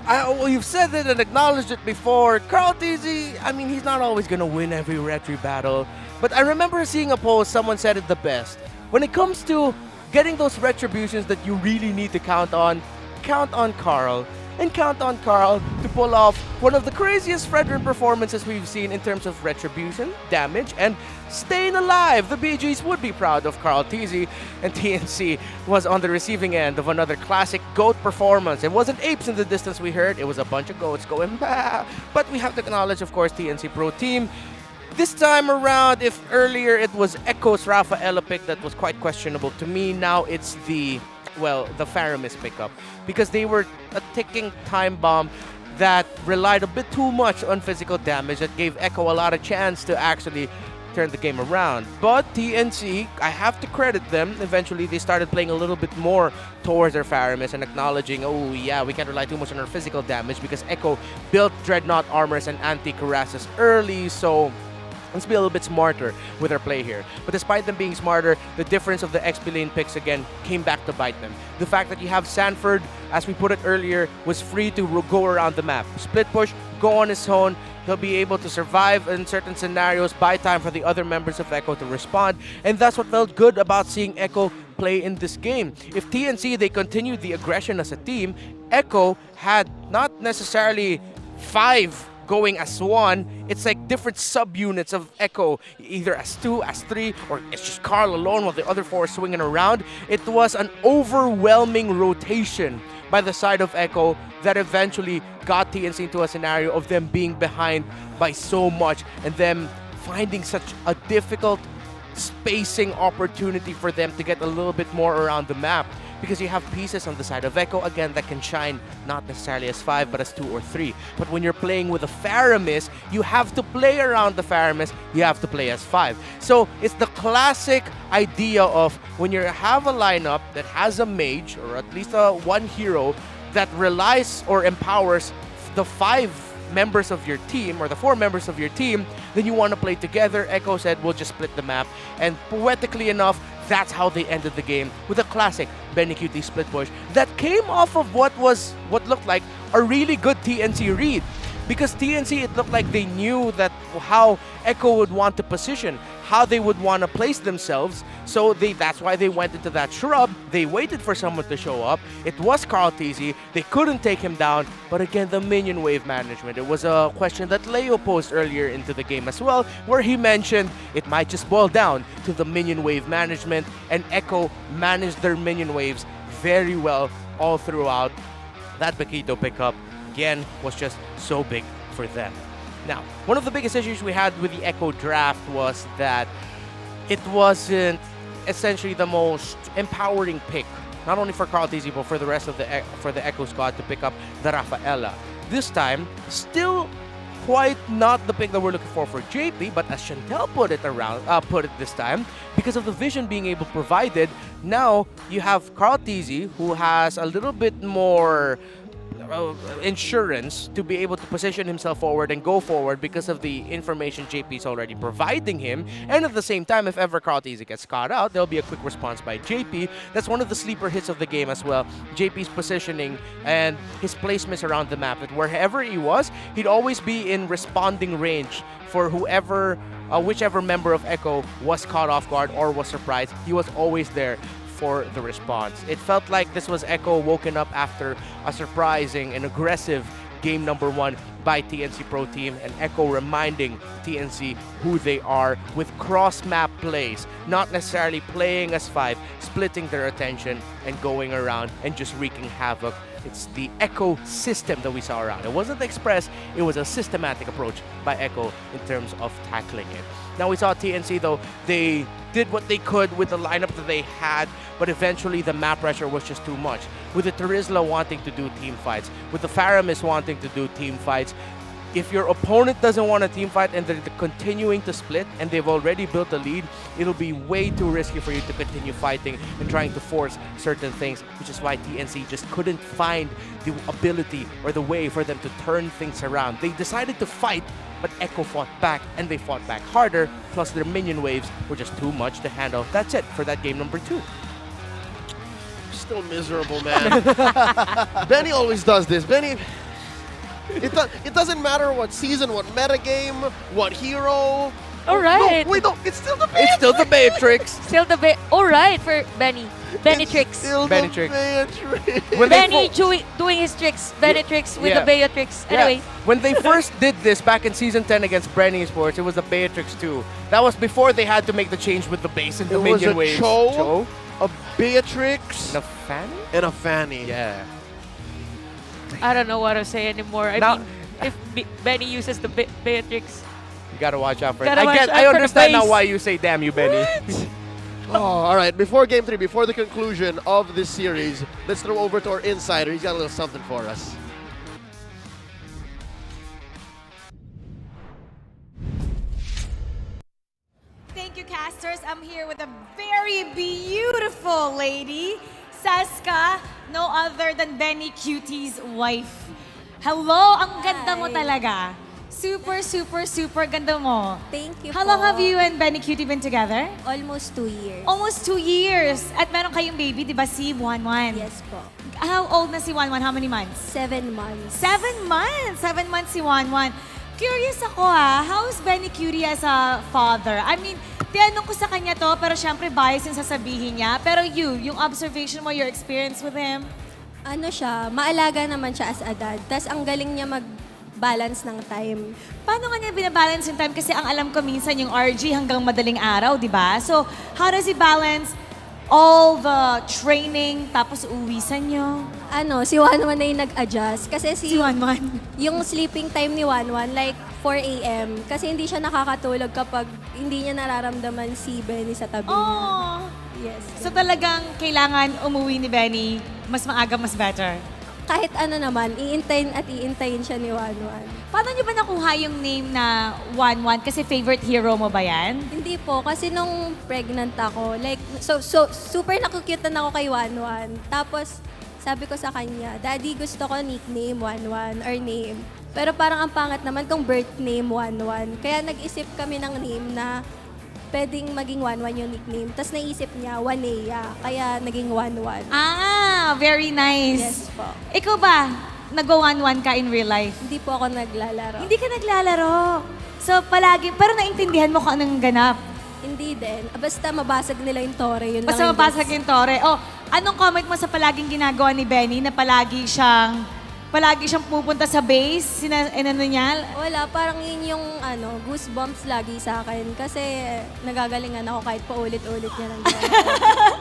Well, you've said it and acknowledged it before. Carteezy, I mean, he's not always going to win every Retri battle. But I remember seeing a post, someone said it the best. When it comes to getting those retributions that you really need to count on Carl. And count on Carl to pull off one of the craziest Fredrin performances we've seen in terms of retribution, damage, and staying alive. The BGs would be proud of Carteezy, and TNC was on the receiving end of another classic GOAT performance. It wasn't apes in the distance we heard, it was a bunch of GOATs going bah. But we have to acknowledge, of course, TNC Pro Team. This time around, if earlier it was Echo's Rafaela pick that was quite questionable to me, now it's the Faramis pickup, because they were a ticking time bomb that relied a bit too much on physical damage that gave Echo a lot of chance to actually turn the game around. But TNC, I have to credit them, eventually they started playing a little bit more towards their Faramis and acknowledging, oh yeah, we can't rely too much on our physical damage because Echo built Dreadnought armors and anti-cuirasses early, so let's be a little bit smarter with our play here. But despite them being smarter, the difference of the XP lane picks again came back to bite them. The fact that you have Sanford, as we put it earlier, was free to go around the map. Split push, go on his own. He'll be able to survive in certain scenarios, buy time for the other members of Echo to respond. And that's what felt good about seeing Echo play in this game. If TNC, they continued the aggression as a team, Echo had not necessarily 5 going as 1. It's like different subunits of Echo, either as 2, as 3, or it's just Carl alone while the other 4 are swinging around. It was an overwhelming rotation by the side of Echo that eventually got TNC into a scenario of them being behind by so much and them finding such a difficult spacing opportunity for them to get a little bit more around the map, because you have pieces on the side of Echo, again, that can shine not necessarily as 5, but as 2 or 3. But when you're playing with a Faramis, you have to play around the Faramis, you have to play as 5. So it's the classic idea of when you have a lineup that has a mage, or at least one hero, that relies or empowers the 5 members of your team, or the 4 members of your team, then you want to play together. Echo said, we'll just split the map. And poetically enough, that's how they ended the game, with a classic Benny QT split push that came off of what looked like a really good TNC read. Because TNC, it looked like they knew that how Echo would want to position, how they would want to place themselves. So that's why they went into that shrub. They waited for someone to show up. It was Carl TZ. They couldn't take him down. But again, the minion wave management. It was a question that Leo posed earlier into the game as well, where he mentioned it might just boil down to the minion wave management. And Echo managed their minion waves very well all throughout. That Paquito pickup, again, was just so big for them. Now, one of the biggest issues we had with the Echo draft was that it wasn't essentially the most empowering pick, not only for Carl TZ, but for the rest of the Echo squad to pick up the Rafaela. This time, still quite not the pick that we're looking for JP, but as Chantel put it this time, because of the vision being able provided, now you have Carl TZ, who has a little bit more insurance to be able to position himself forward and go forward because of the information JP is already providing him. And at the same time, if ever Carl TZ gets caught out, there'll be a quick response by JP. That's one of the sleeper hits of the game as well. JP's positioning and his placements around the map, that wherever he was, he'd always be in responding range for whichever member of Echo was caught off guard or was surprised. He was always there for the response. It felt like this was Echo woken up after a surprising and aggressive game number 1 by TNC Pro Team, and Echo reminding TNC who they are with cross-map plays, not necessarily playing as 5, splitting their attention and going around and just wreaking havoc. It's the Echo system that we saw around. It wasn't the Express, it was a systematic approach by Echo in terms of tackling it. Now we saw TNC though, they did what they could with the lineup that they had, but eventually the map pressure was just too much. With the Terizla wanting to do team fights, with the Faramis wanting to do team fights, if your opponent doesn't want a team fight and they're continuing to split and they've already built a lead, it'll be way too risky for you to continue fighting and trying to force certain things, which is why TNC just couldn't find the ability or the way for them to turn things around. They decided to fight, but Echo fought back, and they fought back harder, plus their minion waves were just too much to handle. That's it for that game number 2. Still miserable, man. Benny always does this. Benny, it doesn't matter what season, what metagame, what hero. All right. No, wait, no, it's still the Beatrix. It's still the Beatrix. Still the all right for Benny. Benetrix. Still Benny the tricks. Beatrix. Benny doing his tricks. Benetrix with the Beatrix. Anyway. When they first did this back in Season 10 against Brenny Sports, it was the Beatrix 2. That was before they had to make the change with the base and the It was minion a waves. Cho, a Beatrix, and a Fanny? And a Fanny. Yeah. I don't know what to say anymore. I mean, if Benny uses the Beatrix, you gotta watch out for it. Gotta watch out I for the understand now base. why you say damn you, Benny. Oh, all right. Before Game 3, before the conclusion of this series, let's throw over to our insider. He's got a little something for us. Thank you, casters. I'm here with a very beautiful lady, Seska, no other than Benny Cutie's wife. Hello, ang ganda mo talaga. Super, super, super ganda mo. Thank you How po. long have you and Benny Cutie been together? Almost 2 years. Almost 2 years. At meron kayong baby, di ba, si Wanwan? Yes po. How old na si Wanwan? How many months? 7 months. 7 months! 7 months si Wanwan. Curious ako how's Benny Cutie as a father? I mean, tinanong ko sa kanya to, pero syempre bias yung sasabihin niya. Pero yung observation mo, your experience with him? Ano siya, maalaga naman siya as a dad. Tapos ang galing niya mag-balance ng time. Paano nga niya binabalance yung time? Kasi ang alam ko minsan yung RG hanggang madaling araw, di ba? So, how does he balance all the training tapos uwisan niyo? Ano, si Wanwan na yung nag-adjust. Kasi Si Wanwan? yung sleeping time ni Wanwan, like 4 a.m. Kasi hindi siya nakakatulog kapag hindi niya nararamdaman si Benny sa tabi niya. Oh. Yes. So talagang kailangan umuwi ni Benny mas maaga, mas better? Kahit ano naman, iintayin siya ni Wanwan. Paano niyo ba nakuha yung name na Wanwan? Kasi favorite hero mo ba yan? Hindi po, kasi nung pregnant ako, like, so super nakukyutan ako kay Wanwan. Tapos, sabi ko sa kanya, Daddy, gusto ko nickname Wanwan or name. Pero parang ang pangat naman kung birth name Wanwan. Kaya nag-isip kami ng name na pwedeng maging Wanwan yung nickname. Tapos naisip niya, Wanea. Kaya naging Wanwan. Ah, very nice. Yes po. Ikaw ba, nag-Wanwan ka in real life? Hindi po ako naglalaro. Hindi ka naglalaro. So palagi, pero naintindihan mo kung anong ganap? Hindi din. Basta mabasag nila yung tore. Yun Basta lang mabasag yung tore. Oh, anong comment mo sa palaging ginagawa ni Benny na palagi siyang pupunta sa base? Inano niya? Wala, parang yun yung goosebumps lagi sa akin. Kasi nagagalingan ako kahit paulit-ulit niya lang.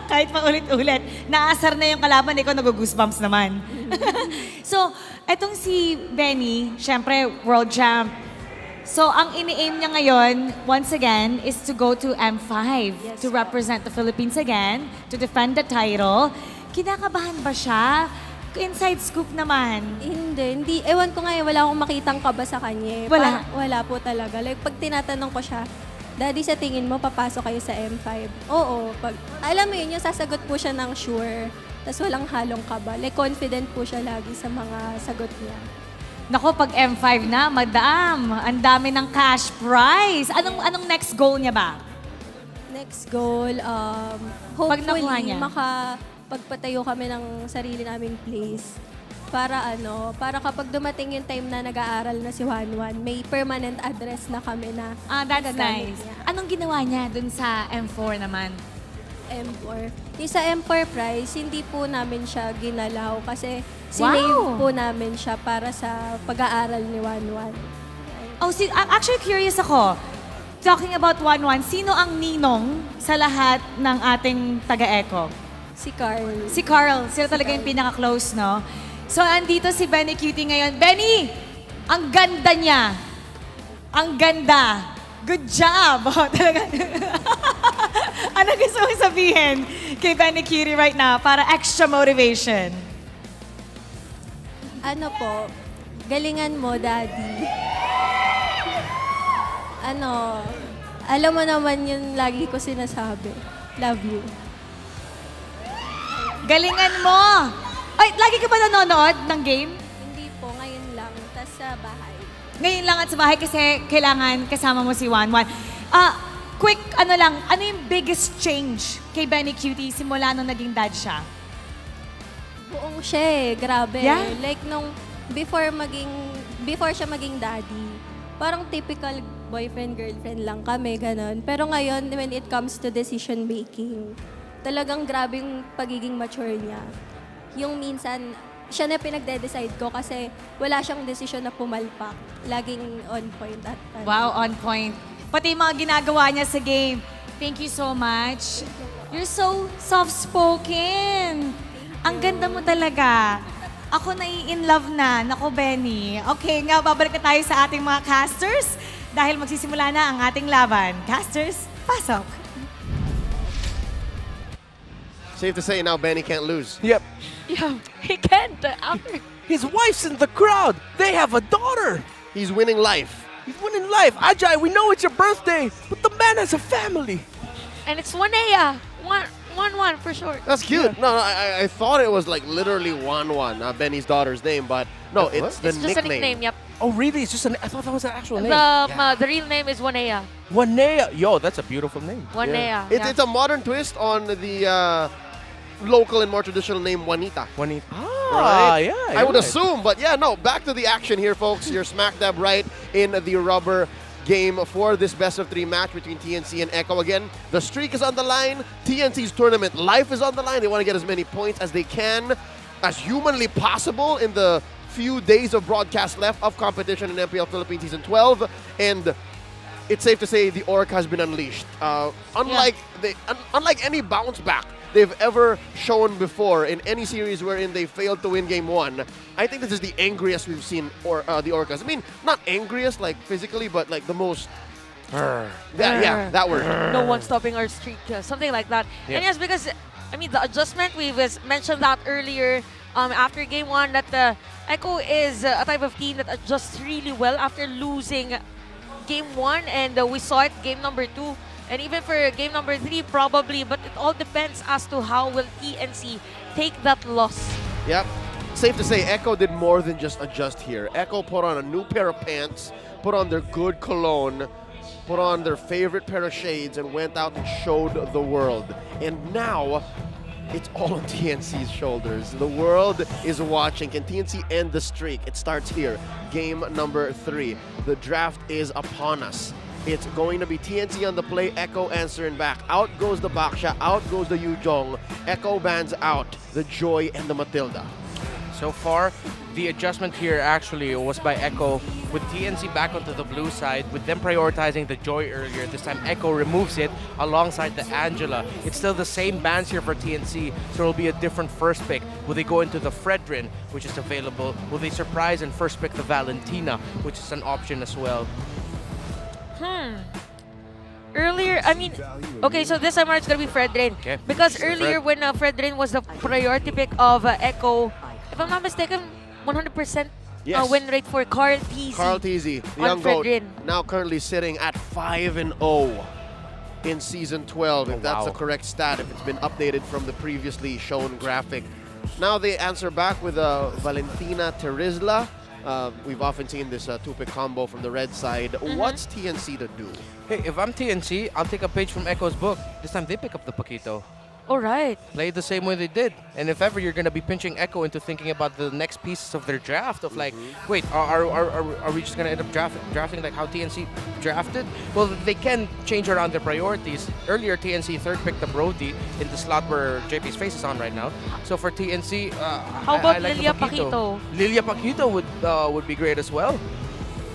Kahit paulit-ulit. Naasar na yung kalaban, ikaw nag-goosebumps naman. So, etong si Benny, syempre, world champ. So, ang ini-aim niya ngayon, once again, is to go to M5 to represent the Philippines again, to defend the title. Kinakabahan ba siya? Inside scoop naman. Hindi. Ewan ko nga wala akong makitang kaba sa kanya. Wala? Wala po talaga. Like, pag tinatanong ko siya, Daddy, sa tingin mo, papasok kayo sa M5? Oo. Alam mo yun, yung sasagot po siya ng sure. Tapos walang halong kaba. Like, confident po siya lagi sa mga sagot niya. Nako, pag M5 na, madam, ang dami ng cash prize. Anong next goal niya ba? Next goal, Pag nakuha hopefully, niya. makapagpatayo kami ng sarili naming place. Para kapag dumating yung time na nag-aaral na si Wanwan, may permanent address na kami na That's nagagamit nice. niya. Anong ginawa niya dun sa M4 naman? M4. Yung sa M4 prize, hindi po namin siya ginalaw kasi Wow! sinave po namin siya para sa pag-aaral ni Wanwan. Oh, actually curious ako. Talking about 1-1, sino ang ninong sa lahat ng ating taga-eco? Si Carl. Si Carl. Sila talaga yung pinaka-close, no? So, andito si Benny Cutie ngayon. Benny! Ang ganda niya! Ang ganda! Good job! Oh, talaga. Ano gusto mong sabihin kay Benny Cutie right now para extra motivation? Ano po, galingan mo, Daddy. Alam mo naman yun lagi ko sinasabi. Love you. Galingan mo! Ay, lagi ka ba nanonood ng game? Hindi po, ngayon lang. Tas sa bahay. Ngayon lang at sa bahay kasi kailangan kasama mo si Wanwan. Quick, ano yung biggest change kay Benny Cutie simula nung naging dad siya? Buong siya grabe. Yeah? Like before siya maging daddy, parang typical boyfriend-girlfriend lang kami, ganon. Pero ngayon, when it comes to decision making, talagang grabe yung pagiging mature niya. Yung minsan, siya na pinagde-decide ko kasi wala siyang desisyon na pumalpak. Laging on point at time. Wow, on point. Pati yung mga ginagawa niya sa game. Thank you so much. You're so soft-spoken. Ang ganda mo talaga. Ako in love na. Nako, Benny. Okay, nga, babalik na tayo sa ating mga casters dahil magsisimula na ang ating laban. Casters, pasok. Safe to say now Benny can't lose. Yep. Yeah, he can't. His wife's in the crowd. They have a daughter. He's winning life. He's winning life. Ajay, we know it's your birthday, but the man has a family. And it's Wanea. 1-1 for sure. That's cute. No, I thought it was like literally 1-1, Benny's daughter's name, but no, it's the It's just a nickname, yep. Oh, really? It's just I thought that was an actual name. The real name is Wanea. Wanea. Yo, that's a beautiful name. Wanea. It's a modern twist on the local and more traditional name Juanita. Juanita. Right? Yeah. I would right. assume, but yeah, no. Back to the action here, folks. You're smack dab right in the rubber game for this best of 3 match between TNC and Echo. Again, the streak is on the line. TNC's tournament life is on the line. They want to get as many points as they can, as humanly possible in the few days of broadcast left of competition in MPL Philippines Season 12. And it's safe to say the Orc has been unleashed. Unlike any bounce back they've ever shown before in any series wherein they failed to win Game 1, I think this is the angriest we've seen the Orcas. I mean, not angriest like physically, but like the most... that word. No one stopping our streak, something like that. Yeah. And yes, because, I mean, the adjustment, we've mentioned that earlier after Game 1, that the Echo is a type of team that adjusts really well after losing Game 1, and we saw it Game number 2. And even for Game number 3, probably, but it all depends as to how will TNC take that loss. Yep. Safe to say, Echo did more than just adjust here. Echo put on a new pair of pants, put on their good cologne, put on their favorite pair of shades, and went out and showed the world. And now, it's all on TNC's shoulders. The world is watching. Can TNC end the streak? It starts here. Game number 3. The draft is upon us. It's going to be TNC on the play, Echo answering back. Out goes the Baksha, out goes the Yujong. Echo bans out the Joy and the Matilda. So far, the adjustment here actually was by Echo with TNC back onto the blue side, with them prioritizing the Joy earlier. This time Echo removes it alongside the Angela. It's still the same bans here for TNC, so it'll be a different first pick. Will they go into the Fredrin, which is available? Will they surprise and first pick the Valentina, which is an option as well? Earlier, I mean, okay, so this summer it's gonna be Fredrin. Okay. Because earlier when Fredrin was the priority pick of Echo, if I'm not mistaken, 100% Yes. win rate for Carl Teasy. Carl Teasy, the on young goat, Fredrin. now currently sitting at 5-0 in Season 12, if that's the correct stat, if it's been updated from the previously shown graphic. Now they answer back with Valentina Terizla. We've often seen this two-pick combo from the red side. What's TNC to do? Hey, if I'm TNC, I'll take a page from Echo's book. This time they pick up the Paquito. All right. Play it the same way they did. And if ever you're going to be pinching Echo into thinking about the next pieces of their draft of like, wait, are we just going to end up drafting like how TNC drafted? Well, they can change around their priorities. Earlier, TNC third picked the Brody in the slot where JP's face is on right now. So for TNC, How about I like Lilia the Paquito. Paquito? Lilia Paquito would be great as well.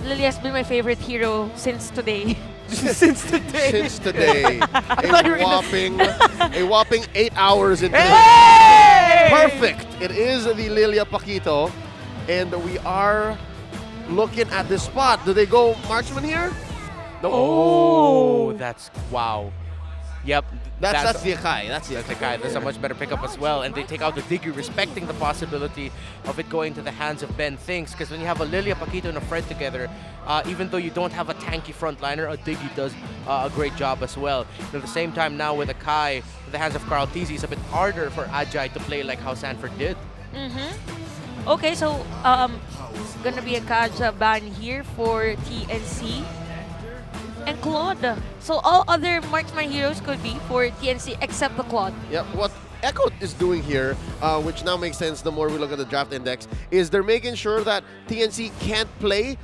Lilia has been my favorite hero since today. Since today. Since today. A whopping 8 hours into Perfect. It is the Lilia Paquito. And we are looking at this spot. Do they go marksman here? No. Oh, that's wow. Yep. That's the Akai. That's the Akai. That's a much better pickup as well. And they take out the Diggy, respecting the possibility of it going to the hands of Ben Thinks. Because when you have a Lilia, Paquito, and a Fred together, even though you don't have a tanky frontliner, a Diggy does a great job as well. And at the same time, now with Akai, in the hands of Carl Teasy, it's a bit harder for Ajay to play like how Sanford did. Okay, so it's gonna be a Kaja ban here for TNC. And Claude. So all other marksman heroes could be for TNC except the Claude. Yeah, what Echo is doing here, which now makes sense the more we look at the draft index, is they're making sure that TNC can't play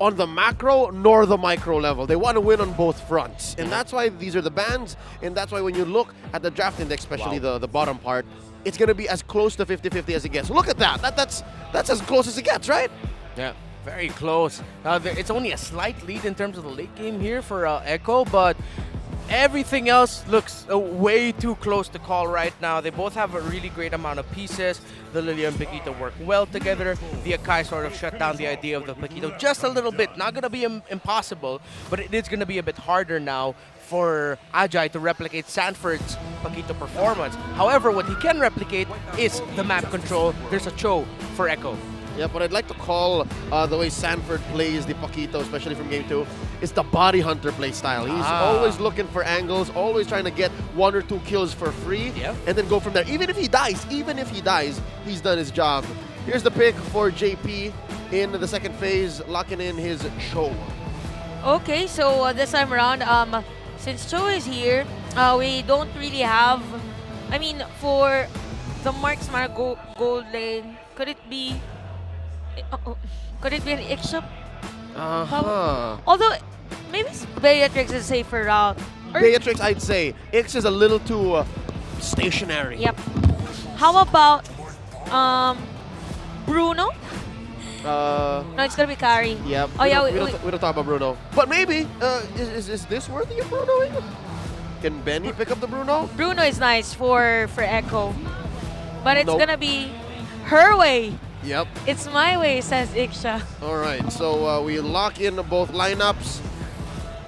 on the macro nor the micro level. They want to win on both fronts. And that's why these are the bans, and that's why when you look at the draft index, especially the bottom part, it's going to be as close to 50-50 as it gets. Look at that. That's as close as it gets, right? Yeah. Very close. It's only a slight lead in terms of the late game here for Echo, but everything else looks way too close to call right now. They both have a really great amount of pieces. The Lilia and Paquito work well together. The Akai sort of shut down the idea of the Paquito just a little bit. Not going to be impossible, but it is going to be a bit harder now for Ajay to replicate Sanford's Paquito performance. However, what he can replicate is the map control. There's a Cho for Echo. Yeah, but I'd like to call the way Sanford plays the Paquito, especially from Game 2, is the body hunter play style. He's always looking for angles, always trying to get 1 or 2 kills for free, and then go from there. Even if he dies, he's done his job. Here's the pick for JP in the second phase, locking in his show. Okay, so this time around, since Cho is here, we don't really have, I mean, for the Marksman gold lane, could it be an Ixchop? Although, maybe Beatrix is safer route. Beatrix, I'd say. Ix is a little too stationary. Yep. How about Bruno? No, it's gonna be Kari. Yep. Oh yeah, we don't talk about Bruno. But maybe, is this worthy of Brunoing? Can Benny pick up the Bruno? Bruno is nice for Echo. But it's gonna be her way. Yep. It's my way, says Iksha. All right, so we lock in both lineups.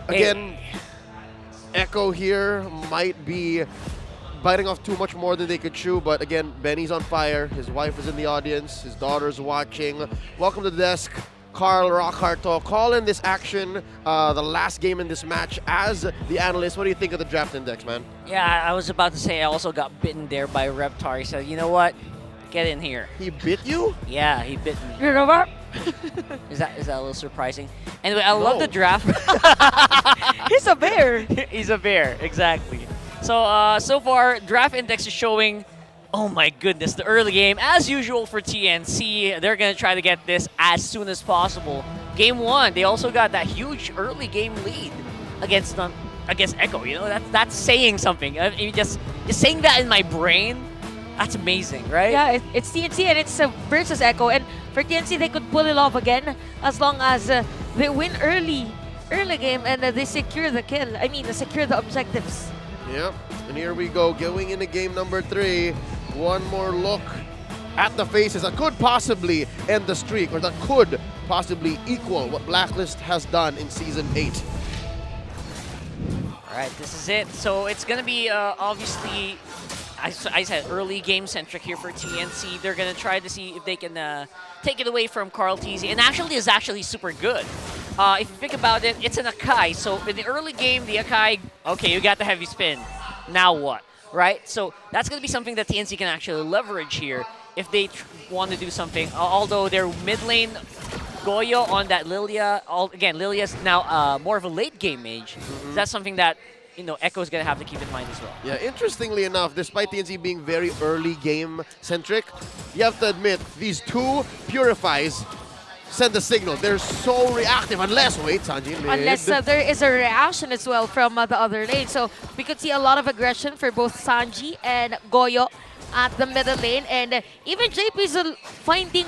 Again, Echo here might be biting off too much more than they could chew, but again, Benny's on fire. His wife is in the audience. His daughter's watching. Welcome to the desk, Carl Rockharto. Call in this action, the last game in this match. As the analyst, what do you think of the draft index, man? Yeah, I was about to say I also got bitten there by Reptar. He said, you know what? Get in here. He bit you? Yeah, he bit me. You know what? Is that a little surprising? Anyway, I love the draft. He's a bear. He's a bear, exactly. So, so far, draft index is showing, oh my goodness, the early game. As usual for TNC, they're going to try to get this as soon as possible. Game 1, they also got that huge early game lead against Echo. You know, that's saying something. I mean, just saying that in my brain, that's amazing, right? Yeah, it's TNC and it's versus Echo. And for TNC, they could pull it off again as long as they win early game and they secure the kill. I mean, they secure the objectives. Yep, and here we go, going into game number 3. One more look at the faces that could possibly end the streak, or that could possibly equal what Blacklist has done in Season 8. All right, this is it. So it's going to be obviously, I said, early game-centric here for TNC. They're going to try to see if they can take it away from Carl TZ. And actually, it's actually super good. If you think about it, it's an Akai. So in the early game, the Akai, okay, you got the heavy spin. Now what, right? So that's going to be something that TNC can actually leverage here if they want to do something. Although their mid lane, Goyo on that Lilia, again, Lilia's now more of a late game mage. So that's something that, you know, Echo's going to have to keep in mind as well. Yeah, interestingly enough, despite TNC being very early game centric, you have to admit these two Purifies send the signal. They're so reactive unless, wait, Sanji, Unless there is a reaction as well from the other lane. So we could see a lot of aggression for both Sanji and Goyo at the middle lane. And even JP's finding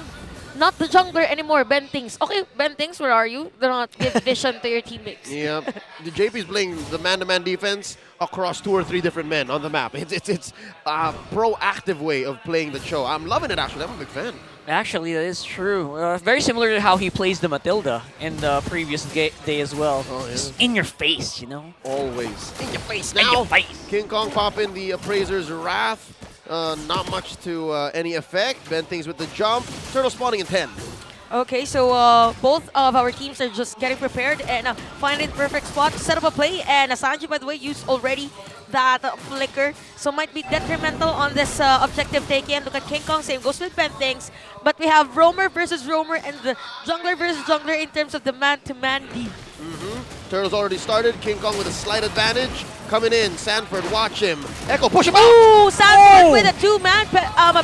not the jungler anymore, Bentings. Okay, Bentings, where are you? Do not give vision to your teammates. Yeah, the JP's playing the man-to-man defense across 2 or 3 different men on the map. It's a proactive way of playing the show. I'm loving it, actually. I'm a big fan. Actually, that is true. Very similar to how he plays the Matilda in the previous day as well. Oh, yeah. Just in your face, you know? Always. In your face, Now, in your face. King Kong popping the Appraiser's Wrath. Not much to any effect. Bentings with the jump. Turtle spawning in 10. Okay, so both of our teams are just getting prepared and finding the perfect spot to set up a play. And Sanji, by the way, used already that flicker, so might be detrimental on this objective take-in. Look at King Kong, same goes with Bentings. But we have Roamer versus Roamer and the jungler versus jungler in terms of the man-to-man D. Turtle's already started. King Kong with a slight advantage. Coming in, Sanford, watch him. Echo, push him out! Ooh, Sanford with a 2-man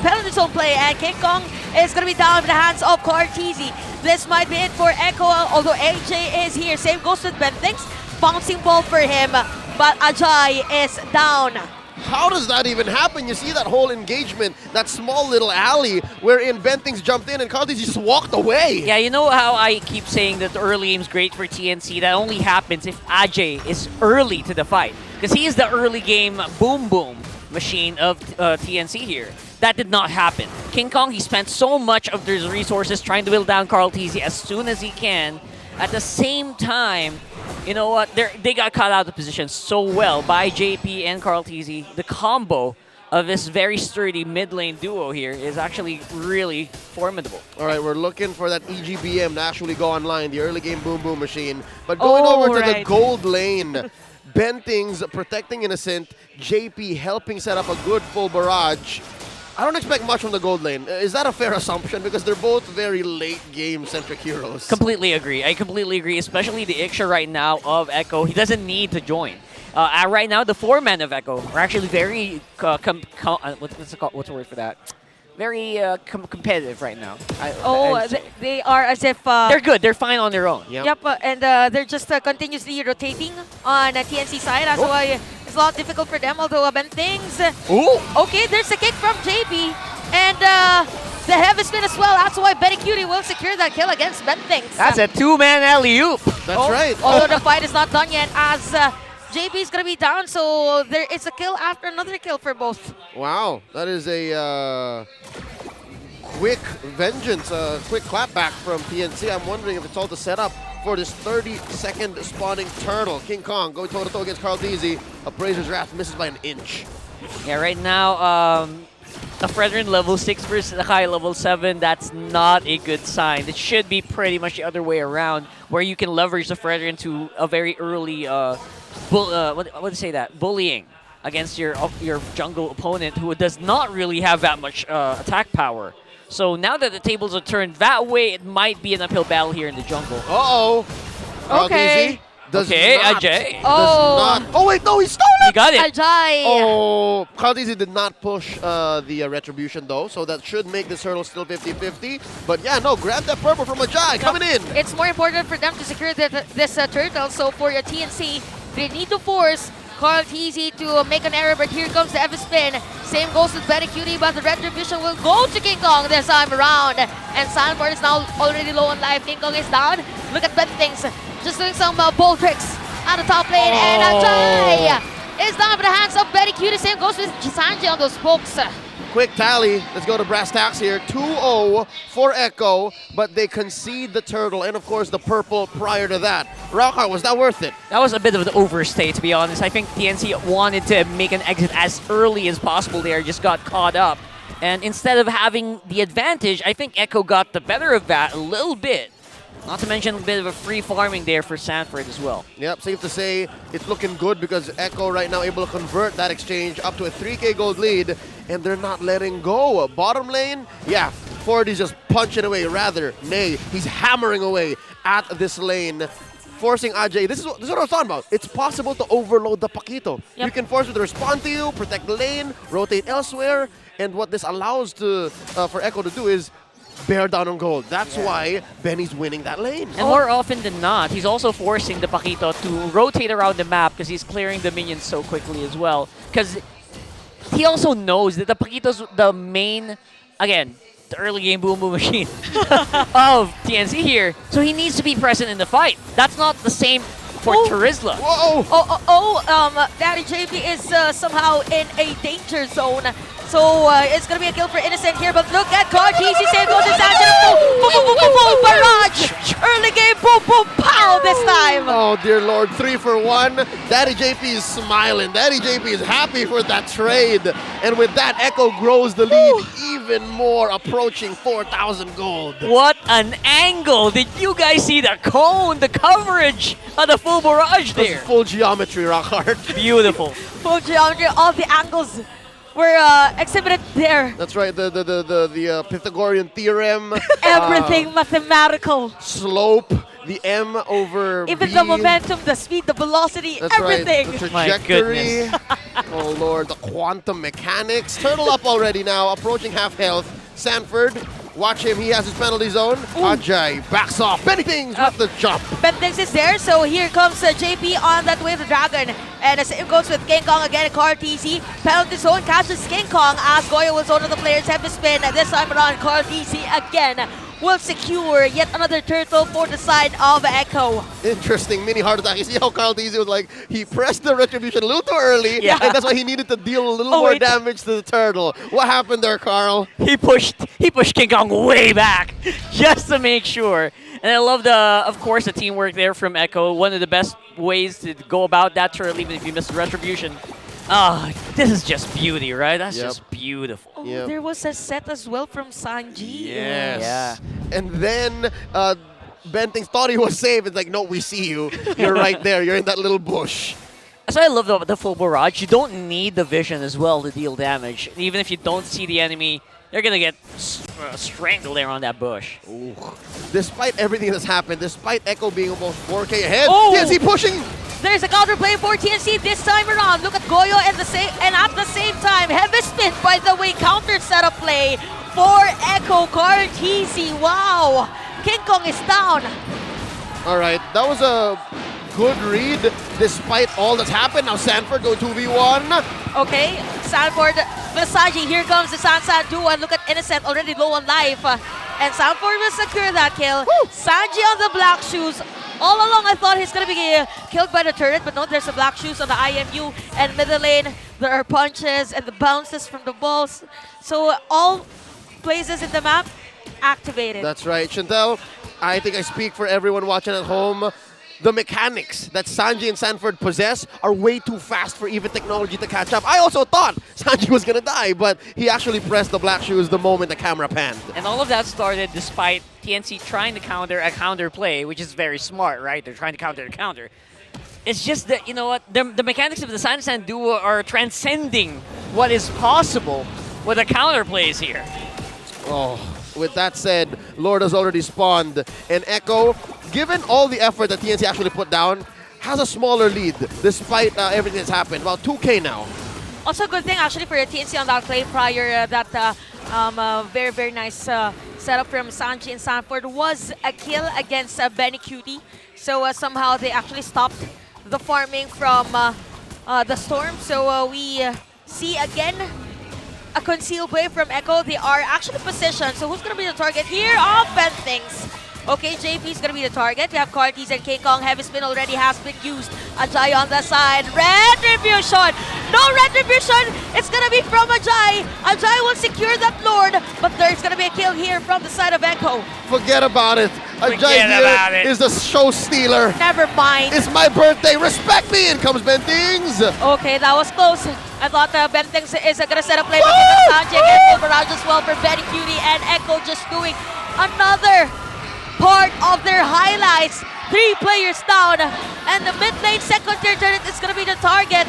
penalty zone play, and King Kong is going to be down in the hands of Cortese. This might be it for Echo, although AJ is here. Same goes with Bentings. Bouncing ball for him, but Ajay is down. How does that even happen? You see that whole engagement, that small little alley wherein Bentings jumped in and Cortese just walked away. Yeah, you know how I keep saying that the early game's great for TNC? That only happens if Ajay is early to the fight. Because he is the early game boom machine of TNC here. That did not happen. King Kong, he spent so much of his resources trying to build down Cortese as soon as he can. At the same time, you know what? They got caught out of position so well by JP and Cortese. The combo of this very sturdy mid lane duo here is actually really formidable. All right, we're looking for that EGBM to actually go online, the early game boom boom machine. But going over to the gold lane, Bentings protecting Innocent, JP helping set up a good full barrage. I don't expect much from the gold lane. Is that a fair assumption? Because they're both very late game centric heroes. Completely agree. I completely agree, especially the Iksha right now of Echo. He doesn't need to join. Right now, the 4-man of Echo are actually very, what's the word for that? Very competitive right now. They are as if... they're good. They're fine on their own. Yep, and they're just continuously rotating on TNC side. That's why it's a lot difficult for them, although Bentings... Okay, there's a kick from JP. And the heavy spin as well. That's why Betty Cutie will secure that kill against Bentings. That's a 2-man alley-oop. That's right. Although the fight is not done yet, as JP is going to be down, so there is a kill after another kill for both. Wow, that is a quick vengeance, quick clapback from TNC. I'm wondering if it's all the setup for this 30-second spawning turtle. King Kong going toe-to-toe against Carl Deasy. Appraiser's Wrath misses by an inch. Yeah, right now, a Fredrin level 6 versus a high level 7, that's not a good sign. It should be pretty much the other way around, where you can leverage the Fredrin to a very early, what do you say that? Bullying against your jungle opponent who does not really have that much attack power. So now that the tables are turned that way, it might be an uphill battle here in the jungle. Uh-oh. Okay. Ajay. Oh, wait, no, he stole it! You got it. Ajay. Oh, Carl Deasy did not push the Retribution, though, so that should make this hurdle still 50-50. But yeah, no, grab that purple from Ajay, coming in. It's more important for them to secure this turtle, so for your TNC, they need to force Carl Deasy to make an error, but here comes the Evan spin. Same goes with Betty Cutie, but the Retribution will go to King Kong this time around. And Sanford is now already low on life. King Kong is down. Look at Bentings, just doing some ball tricks on the top lane. And Ajay is down for the hands of Betty Cutie. Same goes with Sanji on those pokes. Quick tally. Let's go to brass tacks here. 2-0 for Echo, but they concede the turtle and, of course, the purple prior to that. Rockhart, was that worth it? That was a bit of an overstay, to be honest. I think TNC wanted to make an exit as early as possible there, just got caught up. And instead of having the advantage, I think Echo got the better of that a little bit. Not to mention a bit of a free farming there for Sanford as well. Yep, safe to say it's looking good because Echo right now able to convert that exchange up to a 3K gold lead, and they're not letting go. Bottom lane, yeah, Ford is just punching away. Rather, nay, he's hammering away at this lane, forcing Ajay. This is what I was talking about. It's possible to overload the Paquito. Yep. You can force it to respond to you, protect the lane, rotate elsewhere, and what this allows for Echo to do is bear down on gold. That's why Benny's winning that lane. And more often than not, he's also forcing the Paquito to rotate around the map because he's clearing the minions so quickly as well. Because he also knows that the Paquito's the main, again, the early game boom boom machine of TNC here. So he needs to be present in the fight. That's not the same for Terizla. Whoa! Daddy JP is somehow in a danger zone. So it's going to be a kill for Innocent here, but look at Carl Deasy. Same goes to Sanchez. Boom, barrage. Early game, boom, boom, pow this time. Oh, dear Lord, 3 for 1. Daddy JP is smiling. Daddy JP is happy for that trade. And with that, Echo grows the lead even more, approaching 4,000 gold. What an angle. Did you guys see the cone, the coverage of the full barrage there? That's full geometry, Rockhart. Beautiful. Full geometry, all the angles were exhibited there. That's right, the Pythagorean theorem. Everything mathematical. Slope, the M over Even B. the momentum, the speed, the velocity, That's everything. Right. The My trajectory. goodness. Oh Lord, the quantum mechanics. Turtle up already now, approaching half health. Sanford, watch him, he has his penalty zone. Ajay backs off. Bentings with the jump. Bentings is there, so here comes JP on that way of the dragon. And the same goes with King Kong again, Carl Deasy. Penalty zone catches King Kong as Goyo was one of the players have to spin. This time around, Carl Deasy again will secure yet another turtle for the side of Echo. Interesting mini heart attack. You see how Carl Deasy was like, he pressed the retribution a little too early, and that's why he needed to deal a little more damage to the turtle. What happened there, Carl? He pushed King Kong way back just to make sure. And I love of course, the teamwork there from Echo. One of the best ways to go about that turtle, even if you miss the retribution. Oh, this is just beauty, right? That's Yep. just beautiful. Oh, there was a set as well from Sanji. Yes. Yeah. And then Bentings thought he was safe. It's like, no, we see you. You're right there. You're in that little bush. That's why I love the full barrage. You don't need the vision as well to deal damage. Even if you don't see the enemy, they're gonna get strangled there on that bush. Ooh. Despite everything that's happened, despite Echo being almost 4K ahead, Oh! TNC pushing. There's a counterplay for TNC this time around. Look at Goyo and at the same time, Heavy Spin, by the way, counter setup play for Echo Cartesi. Wow, King Kong is down. All right, that was a good read despite all that's happened. Now Sanford go 2v1. Okay, Sanford, Versace, here comes the Sansan duo, and look at Innocent already low on life. And Sanford will secure that kill. Sanji on the black shoes. All along, I thought he's going to be killed by the turret, but no, there's the black shoes on the IMU. And middle lane, there are punches and the bounces from the balls. So all places in the map activated. That's right, Chantel. I think I speak for everyone watching at home. The mechanics that Sanji and Sanford possess are way too fast for even technology to catch up. I also thought Sanji was going to die, but he actually pressed the black shoes the moment the camera panned. And all of that started despite TNC trying to counter a counter play, which is very smart, right? They're trying to counter the counter. It's just that, you know what, the mechanics of the Sansan duo are transcending what is possible with the counter plays here. Oh, with that said, Lord has already spawned, and Echo, given all the effort that TNC actually put down, has a smaller lead despite everything that's happened. About 2K now. Also a good thing actually for TNC on that play prior that very, very nice setup from Sanji and Sanford was a kill against Benny Cutie. So somehow they actually stopped the farming from the Storm. So we see again a concealed play from Echo. They are actually positioned. So who's going to be the target here? Oh, Bentings. Okay, JP is going to be the target. We have Cartes and King Kong. Heavy Spin already has been used. Ajay on the side. Retribution! No retribution! It's going to be from Ajay. Ajay will secure that Lord, but there's going to be a kill here from the side of Echo. Forget about it. Ajay here is the show stealer. Never mind. It's my birthday. Respect me. In comes Bentings. Okay, that was close. I thought Bentings is going to set a play, but it's Sanjay and barrage as well for Benny Cutie, and Echo just doing another part of their highlights. 3 players down, and the mid lane second tier turret is going to be the target.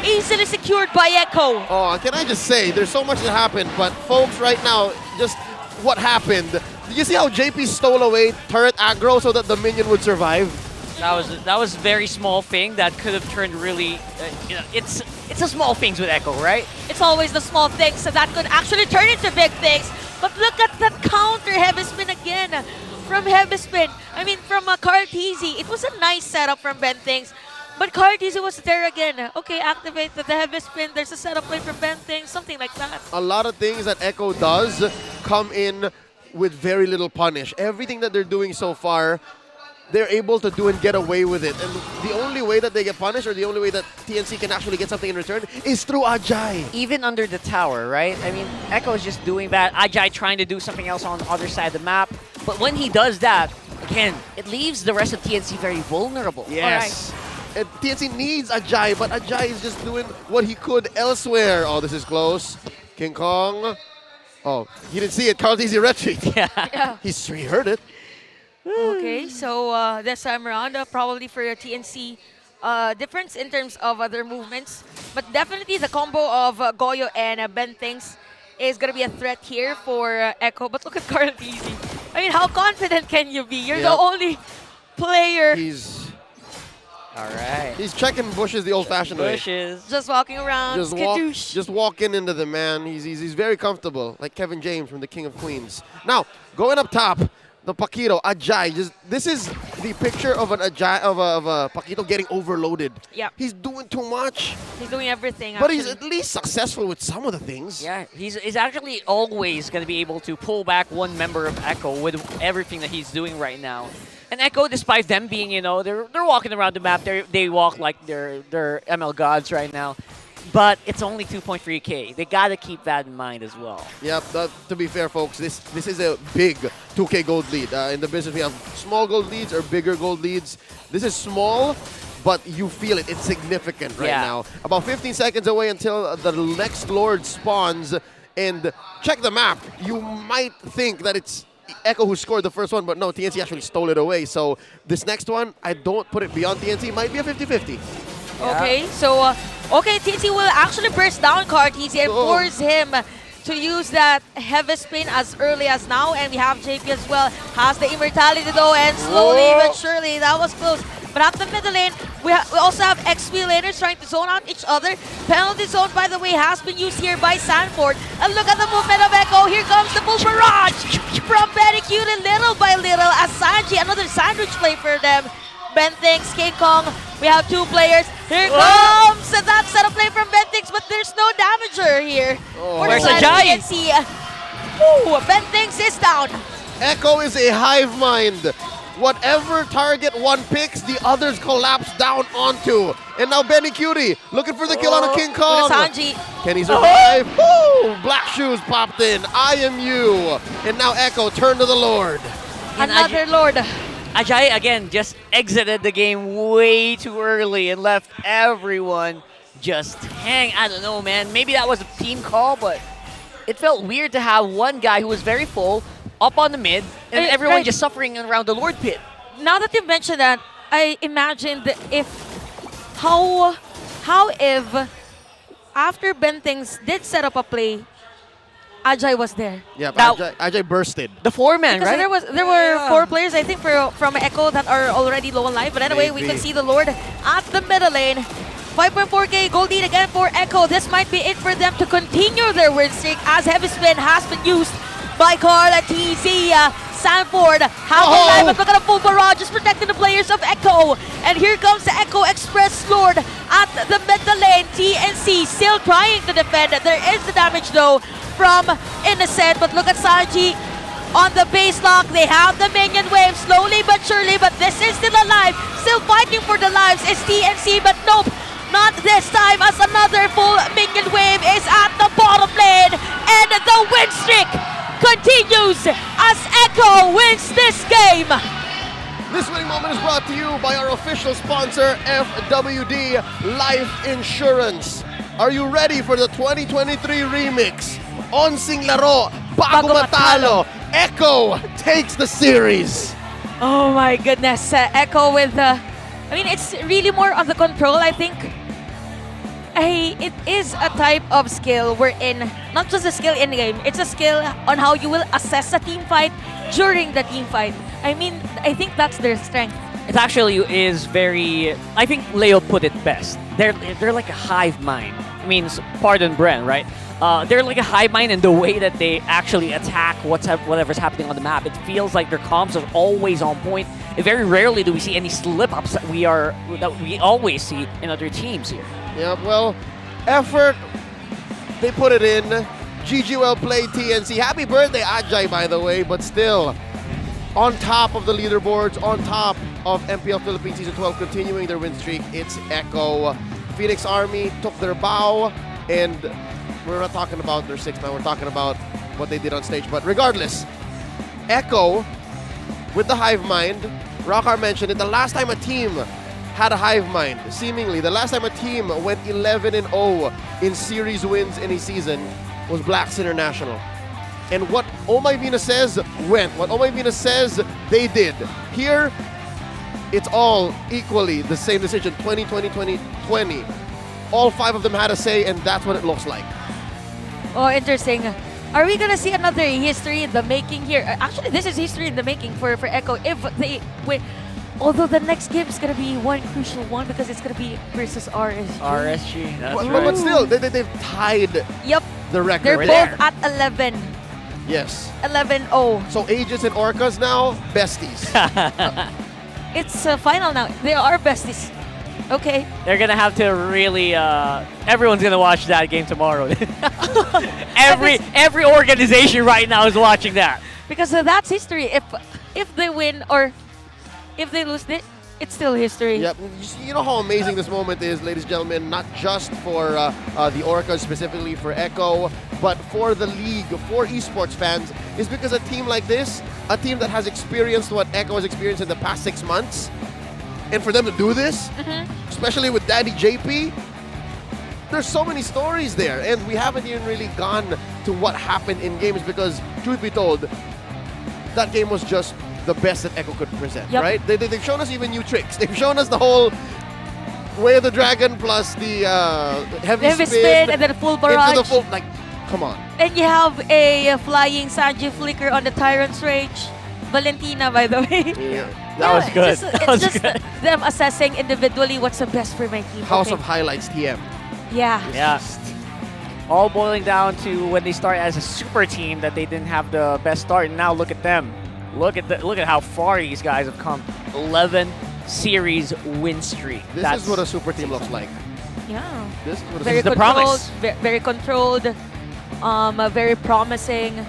Easily secured by Echo. Oh, can I just say, there's so much that happened, but folks, right now, just what happened. Did you see how JP stole away turret aggro so that the minion would survive? That was a very small thing that could have turned really. You know, it's the small things with Echo, right? It's always the small things so that could actually turn into big things. But look at that counter, Heavy Spin again from Heavy Spin. I mean, from Cartesi. It was a nice setup from Bentings, but Cartesi was there again. Okay, activate the Heavy Spin. There's a setup play for Bentings, something like that. A lot of things that Echo does come in with very little punish. Everything that they're doing so far, they're able to do and get away with it. And the only way that they get punished, or the only way that TNC can actually get something in return, is through Ajay. Even under the tower, right? I mean, Echo is just doing that. Ajay trying to do something else on the other side of the map. But when he does that, again, it leaves the rest of TNC very vulnerable. Yes. And TNC needs Ajay, but Ajay is just doing what he could elsewhere. Oh, this is close. King Kong. Oh, he didn't see it. Cartesi retreat. Yeah. He heard it. Okay, so this time around, probably for TNC, difference in terms of other movements. But definitely the combo of Goyo and Bentings is going to be a threat here for Echo. But look at Cartesi. I mean, how confident can you be? You're the only player. All right. He's checking bushes the old-fashioned way. Just walking around. Just walking into the man. He's very comfortable, like Kevin James from the King of Queens. Now, going up top, the Paquito, Ajay. This is the picture of an Ajay, of a Paquito getting overloaded. Yeah. He's doing too much. He's doing everything, But he's at least successful with some of the things. Yeah, he's actually always going to be able to pull back one member of Echo with everything that he's doing right now. And Echo, despite them being, you know, they're walking around the map, they walk like they're ML gods right now. But it's only 2.3K. They got to keep that in mind as well. Yep, to be fair, folks, this is a big 2K gold lead. In the business, we have small gold leads or bigger gold leads. This is small, but you feel it. It's significant right Yeah. now. About 15 seconds away until the next Lord spawns. And check the map. You might think that it's Echo who scored the first one, but no, TNC actually stole it away. So this next one, I don't put it beyond TNC. It might be a 50-50. Okay, so, TNC will actually burst down Cartesi and force him to use that heavy spin as early as now. And we have JP as well, has the immortality though, and slowly but surely, that was close. But at the middle lane, we also have XP laners trying to zone out each other. Penalty zone, by the way, has been used here by Sanford. And look at the movement of Echo. Here comes the full barrage from Benicute little by little as Sanji, another sandwich play for them. Benthinx, King Kong, we have two players. Here comes that setup play from Benthinx, but there's no damager here. Where's the giant? Benthinx is down. Echo is a hive mind. Whatever target one picks, the others collapse down onto. And now Benicute looking for the kill on a King Kong. Sanji. Can he survive? Woo! Black Shoes popped in. IMU. And now Echo turn to the Lord. Another Lord. Ajay, again, just exited the game way too early and left everyone just hang. I don't know, man. Maybe that was a team call, but it felt weird to have one guy who was very full up on the mid and everyone just suffering around the Lord pit. Now that you mentioned that, I imagined how if after Benthinx did set up a play, Ajay was there. Yeah, Ajay bursted. The four-man, Because right? there were 4 players, I think, from Echo that are already low on life. But anyway, we can see the Lord at the middle lane. 5.4k gold lead again for Echo. This might be it for them to continue their win streak as Heavy Spin has been used by Carla TZ. Sanford half alive, but look at the full barrage just protecting the players of Echo. And here comes the Echo Express Lord at the middle lane. TNC still trying to defend. There is the damage though from Innocent, but look at Sanji on the base lock. They have the minion wave slowly but surely, but this is still alive. Still fighting for the lives is TNC, but nope, not this time as another full minion wave is at the bottom lane. And the win streak continues as Echo wins this game. This winning moment is brought to you by our official sponsor, FWD Life Insurance. Are you ready for the 2023 remix? Onsing Laro, Bago Matalo. Echo takes the series. Oh my goodness, Echo with I mean, it's really more on the control, I think. It is a type of skill wherein, not just a skill in the game, it's a skill on how you will assess a team fight during the team fight. I mean, I think that's their strength. It actually is very, I think Leo put it best. They're like a hive mind. I mean, pardon Bren, right? They're like a hive mind in the way that they actually attack whatever's happening on the map. It feels like their comms are always on point. Very rarely do we see any slip-ups that we always see in other teams here. Yeah, well, effort, they put it in. GG well played, TNC. Happy birthday, Ajay, by the way, but still on top of the leaderboards, on top of MPL Philippines Season 12, continuing their win streak, it's Echo. Phoenix Army took their bow, and we're not talking about their 6-man, we're talking about what they did on stage. But regardless, Echo with the hive mind, Rockar mentioned it, the last time a team had a hive mind, seemingly, the last time a team went 11-0 in series wins in a season was Blacks International. And what Oh My Vina says went. What Oh My Vina says they did. Here, it's all equally the same decision, 2020, 2020. All 5 of them had a say, and that's what it looks like. Oh, interesting. Are we gonna see another history in the making here? Actually, this is history in the making for Echo if they win. Although the next game is gonna be one crucial one because it's gonna be versus RSG. RSG, that's right. But still, they've tied the record. They're both at 11. Yes. 11-0. So Aegis and Orcas now, besties. It's final now. They are besties. Okay. They're gonna have to really. Everyone's gonna watch that game tomorrow. every organization right now is watching that because that's history. If they win or if they lose, it's still history. Yep. You know how amazing this moment is, ladies and gentlemen, not just for the Orcas, specifically for Echo, but for the league, for esports fans, is because a team like this, a team that has experienced what Echo has experienced in the past 6 months, And for them to do this, especially with Daddy JP, there's so many stories there. And we haven't even really gone to what happened in games because, truth be told, that game was just the best that Echo could present, right? They've shown us even new tricks. They've shown us the whole Way of the Dragon plus the heavy spin and then a full barrage. Into the full, like, come on. And you have a flying Sanji flicker on the Tyrant's Rage. Valentina, by the way. Yeah. That was good. It's just them assessing individually what's the best for my team. House of Highlights TM. Yeah. Yeah. All boiling down to when they start as a super team that they didn't have the best start, and now look at them. Look at how far these guys have come. 11 series win streak. This is what a super team looks like. Yeah. This is what a Very the controlled, promise. very controlled, very promising.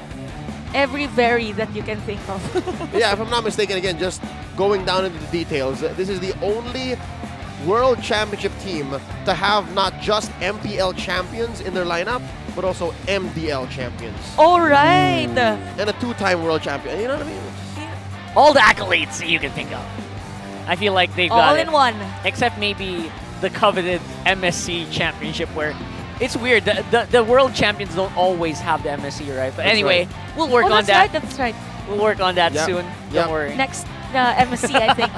Every very that you can think of. Yeah, if I'm not mistaken, again, just going down into the details, this is the only World Championship team to have not just MPL champions in their lineup, but also MDL champions. All right. And a two-time World Champion. You know what I mean? All the accolades that you can think of. I feel like they've got All it. in one. Except maybe the coveted MSC championship where it's weird. The world champions don't always have the MSC, right? But That's anyway, right. we'll work on that. That's right. We'll work on that Yep. soon. Yep. Don't worry. Next MSC, I think.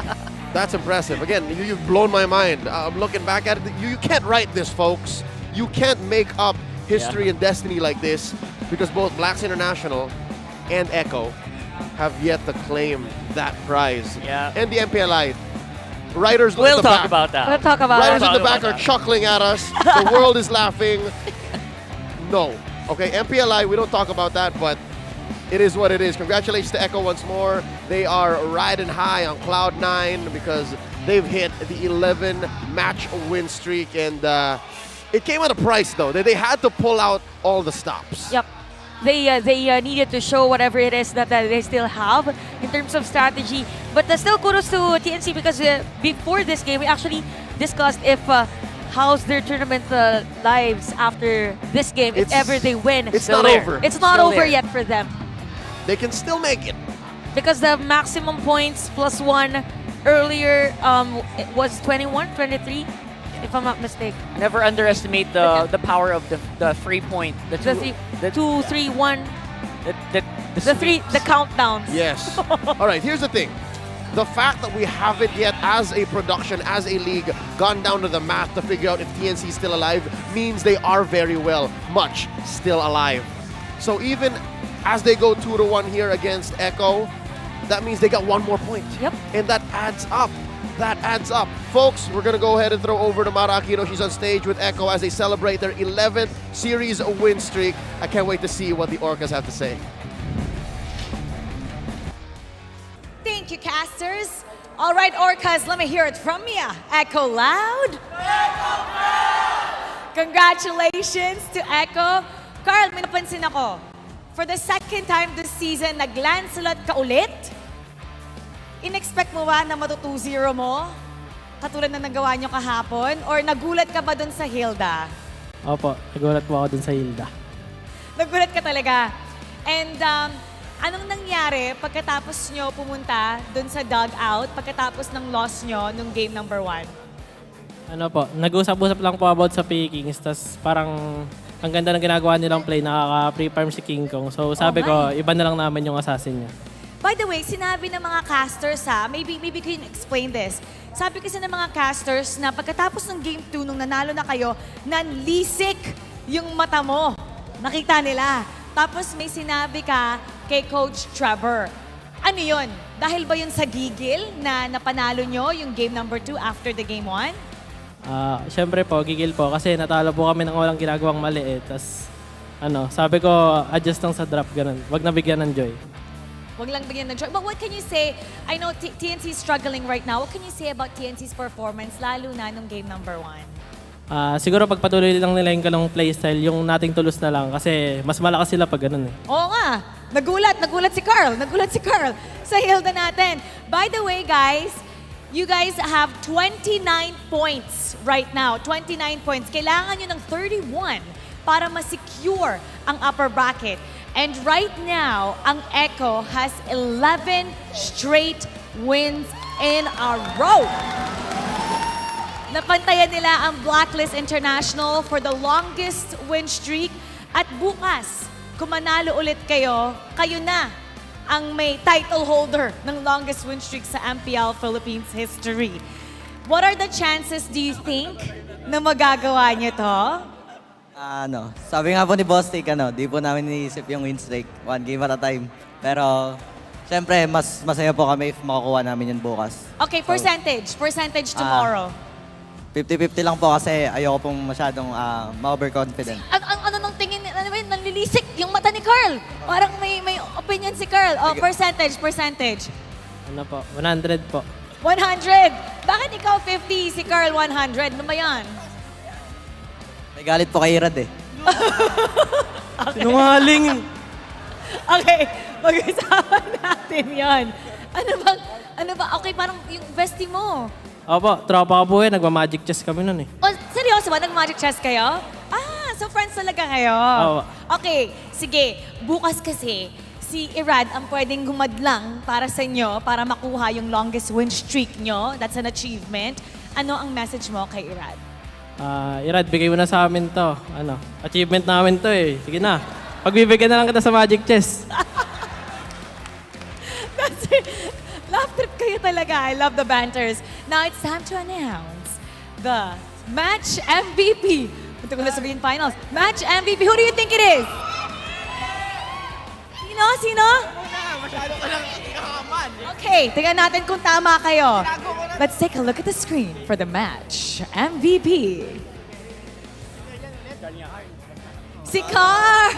That's impressive. Again, you've blown my mind. I'm looking back at it. You can't write this, folks. You can't make up history and destiny like this because both Blacks International and Echo have yet to claim that prize. Yeah. And the MPLI. Writers We'll at the talk back. about that. We'll talk about Writers it. in the back are chuckling at us. The world is laughing. No. Okay, MPLI, we don't talk about that, but it is what it is. Congratulations to Echo once more. They are riding high on cloud 9 because they've hit the 11 match win streak, and it came at a price though. They had to pull out all the stops. Yep. They needed to show whatever it is that they still have in terms of strategy. But still kudos to TNC because before this game, we actually discussed if how's their tournament lives after this game, if ever they win. It's not over. It's not Still over there. yet for them. They can still make it. Because the maximum points +1 earlier it was 21, 23, if I'm not mistaken. Never underestimate the power of the 3 point. The 2, 3, 1. The countdowns. Yes. All right, here's the thing. The fact that we haven't yet, as a production, as a league, gone down to the math to figure out if TNC is still alive means they are very well, much still alive. So even as they go 2-1 here against Echo, that means they got one more point. Yep. And that adds up. That adds up. Folks, we're going to go ahead and throw over to Mara Aquino. She's on stage with Echo as they celebrate their 11th series win streak. I can't wait to see what the Orcas have to say. Thank you, casters. All right, Orcas, let me hear it from you. Echo loud. Echo loud! Congratulations to Echo. Carl, may napansin ako. For the second time this season, nag-Lancelot ka ulit. In-expect mo ba na matu-2-0 mo? Katulad na nagawa nyo kahapon? Or nagulat ka ba dun sa Hilda? Opo, nagulat po ako dun sa Hilda. Nagulat ka talaga. And anong nangyari pagkatapos nyo pumunta dun sa dugout, pagkatapos ng loss nyo nung game number 1? Ano po, nag-usap-usap lang po about sa Pikings, tas parang ang ganda ng ginagawa nilang play, nakaka-pre-farm si King Kong. So sabi ko, iba na lang namin yung assassin niya. By the way, sinabi ng mga casters maybe can you explain this? Sabi kasi ng mga casters na pagkatapos ng game 2, nung nanalo na kayo, nanlisik yung mata mo. Nakita nila. Tapos may sinabi ka kay Coach Trevor. Ano yun? Dahil ba yun sa gigil na napanalo nyo yung game number 2 after the game 1? Siyempre po, gigil po kasi natalo po kami ng walang ginagawang mali Tas sabi ko, adjust lang sa drop, ganun. Wag nabigyan ng joy. Wag lang bigyan ng joy. But what can you say? I know TNC is struggling right now. What can you say about TNC's performance, lalo na nung game number 1? Siguro pagpatuloy lang nila yung ganong playstyle, yung nating tulos na lang kasi mas malakas sila pag ganun Oo nga. Nagulat si Carl. Nagulat si Carl sa Hilda natin. By the way, guys, you guys have 29 points right now. 29 points. Kailangan nyo ng 31 para ma-secure ang upper bracket. And right now, ang Echo has 11 straight wins in a row. Napantayan nila ang Blacklist International for the longest win streak. At bukas, kung manalo ulit kayo, kayo na ang may title holder ng longest win streak sa MPL Philippines history. What are the chances, do you think, na magagawa niyo to? Sabi nga po ni Boss Tick, di po namin iniisip yung win streak. 1 game at a time. Pero, syempre, mas masaya po kami if makukuha namin yun bukas. Okay, percentage tomorrow. 50-50 lang po kasi ayoko pong masyadong ma-overconfident. Ano nang tingin, nanlilisik yung mata ni Carl. Parang may opinion si Carl. Oh, percentage. Ano po? 100 po. 100. Bakit ikaw 50, si Carl 100? Ano ba yan? May galit po kay Irad eh. Sinungaling! Okay, mag-usapan natin yon. Ano ba? Okay, parang yung bestie mo. Opo, tropa ko po nagma-magic chess kami nun eh. Oh, seryoso ba? Nag-magic chess kayo? So friends talaga kayo. Oo. Okay, sige. Bukas kasi, si Irad ang pwedeng gumadlang para sa inyo para makuha yung longest win streak nyo. That's an achievement. Ano ang message mo kay Irad? Irad, bigay mo na sa amin to. Achievement namin to eh. Sige na. Pagbibigyan na lang kita sa magic chess. Laugh trip kayo talaga. I love the banters. Now it's time to announce the match MVP. Ito ko na sabihin finals. Match MVP. Who do you think it is? Sino? Masyado ka lang ikakaman. Okay, tingnan natin kung tama kayo. Let's take a look at the screen for the match MVP. Si Carl!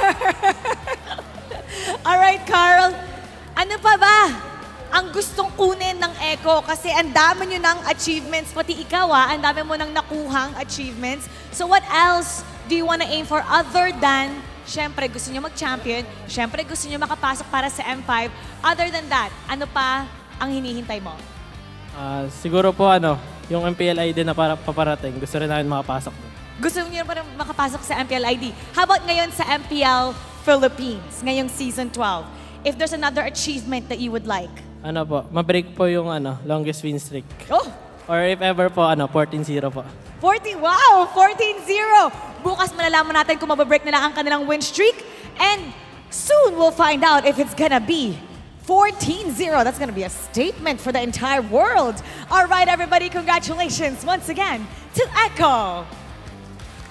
Alright, Carl. Ano pa ba ang gustong kunin ng Echo? Kasi ang dami nyo ng achievements, pati ikaw ang dami mo ng nakuhang achievements. So what else do you want to aim for other than, syempre gusto nyo mag-champion, syempre gusto nyo makapasok para sa M5. Other than that, ano pa ang hinihintay mo? Siguro po yung MPL-ID na paparating. Gusto rin namin makapasok doon. Gusto nyo pa makapasok sa MPL-ID. How about ngayon sa MPL Philippines, ngayong Season 12? If there's another achievement that you would like? Ma-break po yung longest win streak. Oh! Or if ever po, 14-0 po. 14-0! Bukas malalaman natin kung mababreak nila ang kanilang win streak. And soon we'll find out if it's gonna be 14-0. That's gonna be a statement for the entire world. All right, everybody, congratulations once again to Echo.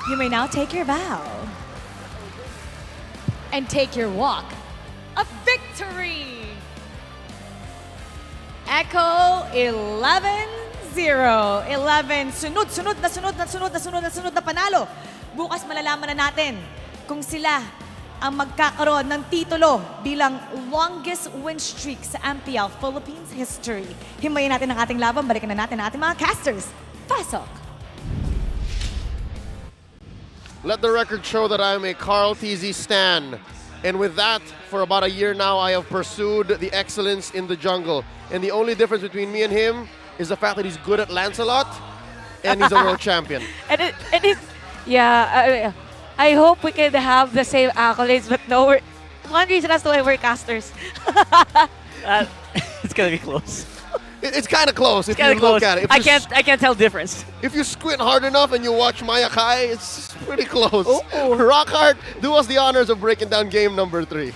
You may now take your bow and take your walk of victory. Echo 11-0. 11. Sunod na panalo. Bukas malalaman na natin kung sila ang magkakaroon ng titulo bilang longest win streak sa MPL Philippines history. Himayin natin ang ating laban. Balikan na natin ang ating mga casters. Pasok! Let the record show that I am a Carl TZ stan. And with that, for about a year now, I have pursued the excellence in the jungle. And the only difference between me and him is the fact that he's good at Lancelot and he's a world champion. I hope we can have the same accolades, but no, one reason as to why we're casters. It's gonna be close. It's kind of close if you Close. look at it. I can't tell difference. If you squint hard enough and you watch Maya Kai, it's pretty close. Rockhart, do us the honors of breaking down game number 3.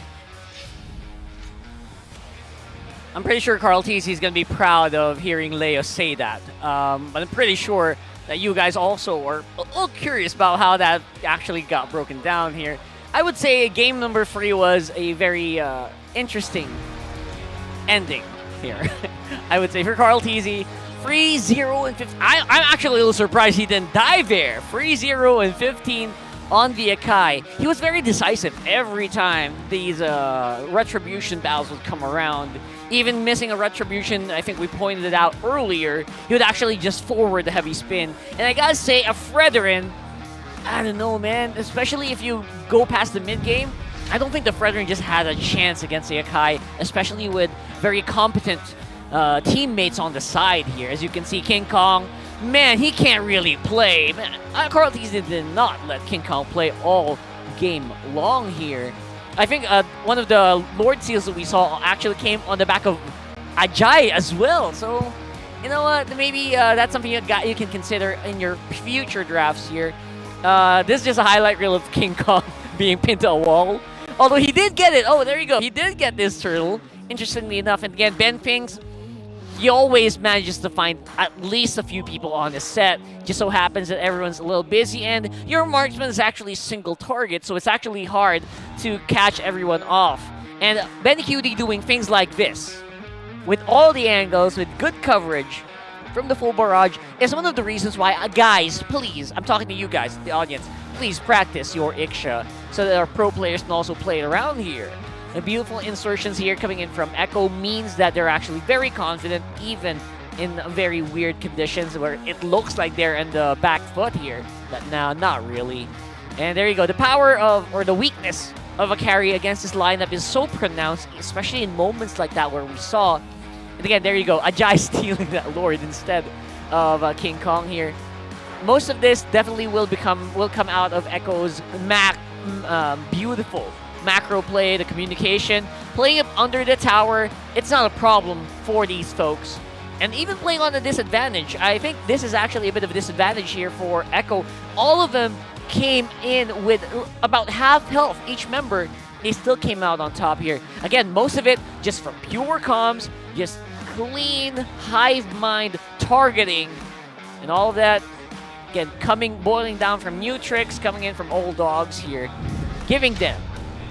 I'm pretty sure Carl TC is going to be proud of hearing Leo say that. But I'm pretty sure that you guys also are a little curious about how that actually got broken down here. I would say game number 3 was a very interesting ending here. I would say for Carl TZ, 3-0 and 15. I'm actually a little surprised he didn't die there. 3-0 and 15 on the Akai. He was very decisive every time these retribution battles would come around. Even missing a retribution, I think we pointed it out earlier, he would actually just forward the heavy spin. And I gotta say, a Fredrin, I don't know, man. Especially if you go past the mid game, I don't think the Fredrin just had a chance against the Akai, especially with very competent teammates on the side here. As you can see, King Kong, man, he can't really play. Man, Carl TZ did not let King Kong play all game long here. I think one of the Lord Seals that we saw actually came on the back of Ajay as well. So you know what? Maybe that's something you can consider in your future drafts here. This is just a highlight reel of King Kong being pinned to a wall. Although he did get it. Oh, there you go. He did get this turtle, interestingly enough. And again, Ben Pings, he always manages to find at least a few people on his set. Just so happens that everyone's a little busy, and your marksman is actually single target, so it's actually hard to catch everyone off. And Benny QD doing things like this, with all the angles, with good coverage from the full barrage, is one of the reasons why, guys, please, I'm talking to you guys, the audience, please practice your Iksha so that our pro players can also play it around here. The beautiful insertions here coming in from Echo means that they're actually very confident, even in very weird conditions where it looks like they're in the back foot here. But no, not really. And there you go. The power of, or the weakness of a carry against this lineup is so pronounced, especially in moments like that where we saw. And again, there you go. Ajay stealing that Lord instead of King Kong here. Most of this definitely will come out of Echo's beautiful macro play, the communication, playing up under the tower. It's not a problem for these folks. And even playing on a disadvantage. I think this is actually a bit of a disadvantage here for Echo. All of them came in with about half health each member. They still came out on top here. Again, most of it just from pure comms, just clean hive mind targeting, and all of that, again, boiling down from new tricks, coming in from old dogs here, giving them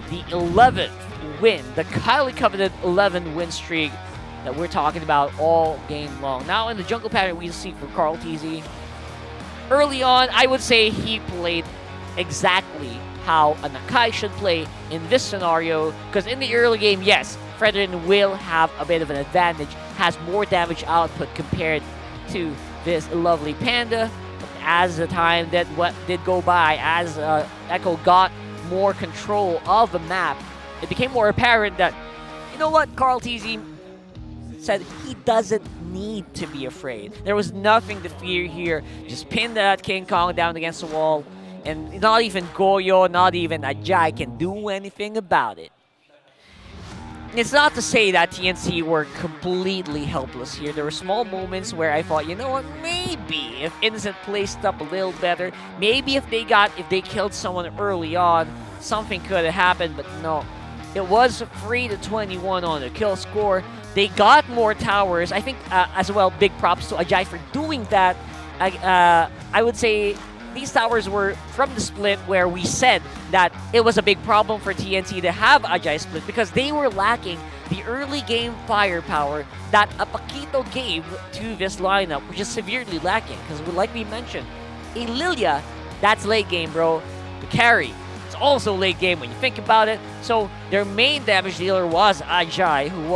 the 11th win, the highly coveted 11 win streak that we're talking about all game long. Now in the jungle pattern we see for Carl TZ, early on I would say he played exactly how a Nakai should play in this scenario, because in the early game, yes, Fredrin will have a bit of an advantage, has more damage output compared to this lovely Panda. As the time did go by, as Echo got more control of the map, it became more apparent that, you know what, Carl TZ said he doesn't need to be afraid. There was nothing to fear here. Just pin that King Kong down against the wall, and not even Goyo, not even Ajay can do anything about it. It's not to say that TNC were completely helpless here. There were small moments where I thought, you know what, maybe if Innocent placed up a little better, maybe if they killed someone early on, something could have happened, but no. It was 3-21 on the kill score. They got more towers. I think as well, big props to Ajay for doing that. I would say these towers were from the split where we said that it was a big problem for TNC to have Ajay split because they were lacking the early game firepower that Apakito gave to this lineup, which is severely lacking. Because like we mentioned, a Lilia, that's late game, bro. The carry, it's also late game when you think about it. So their main damage dealer was Ajay, who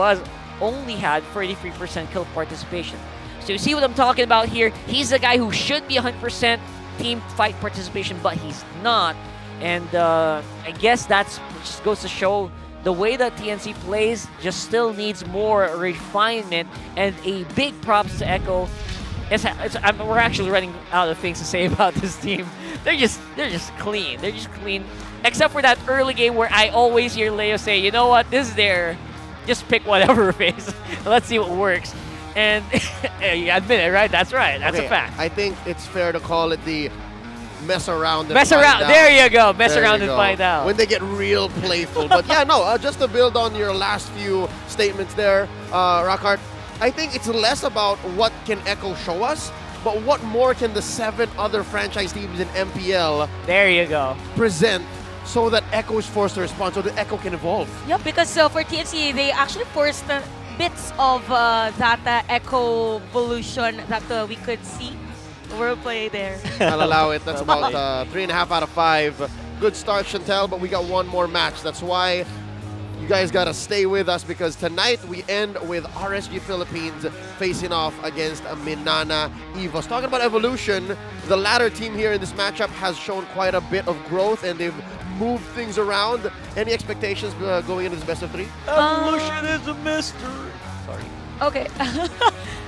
only had 33% kill participation. So you see what I'm talking about here? He's the guy who should be 100% team fight participation, but he's not. And I guess that's just goes to show the way that TNC plays just still needs more refinement. And a big props to Echo. We're actually running out of things to say about this team. They're just clean. They're just clean. Except for that early game where I always hear Leo say, you know what, this is their, just pick whatever phase. Let's see what works. And you admit it, right? That's right. That's a fact. I think it's fair to call it the mess around and mess find around. out. There you go. Mess There around you and go. find out. When they get real playful. But yeah, no, just to build on your last few statements there, Rockhart, I think it's less about what can Echo show us, but what more can the 7 other franchise teams in MPL there you go present so that Echo is forced to respond, so that Echo can evolve. Yep, because for TNC, they actually forced bits of that Echo evolution that we could see. We'll play there. I'll allow it. That's about 3.5 out of 5. Good start, Chantel, but we got one more match. That's why you guys got to stay with us, because tonight we end with RSG Philippines facing off against MNNE EVOS. Talking about evolution, the latter team here in this matchup has shown quite a bit of growth, and they've moved things around. Any expectations going into this best of 3? Evolution is a mystery. Sorry. Okay.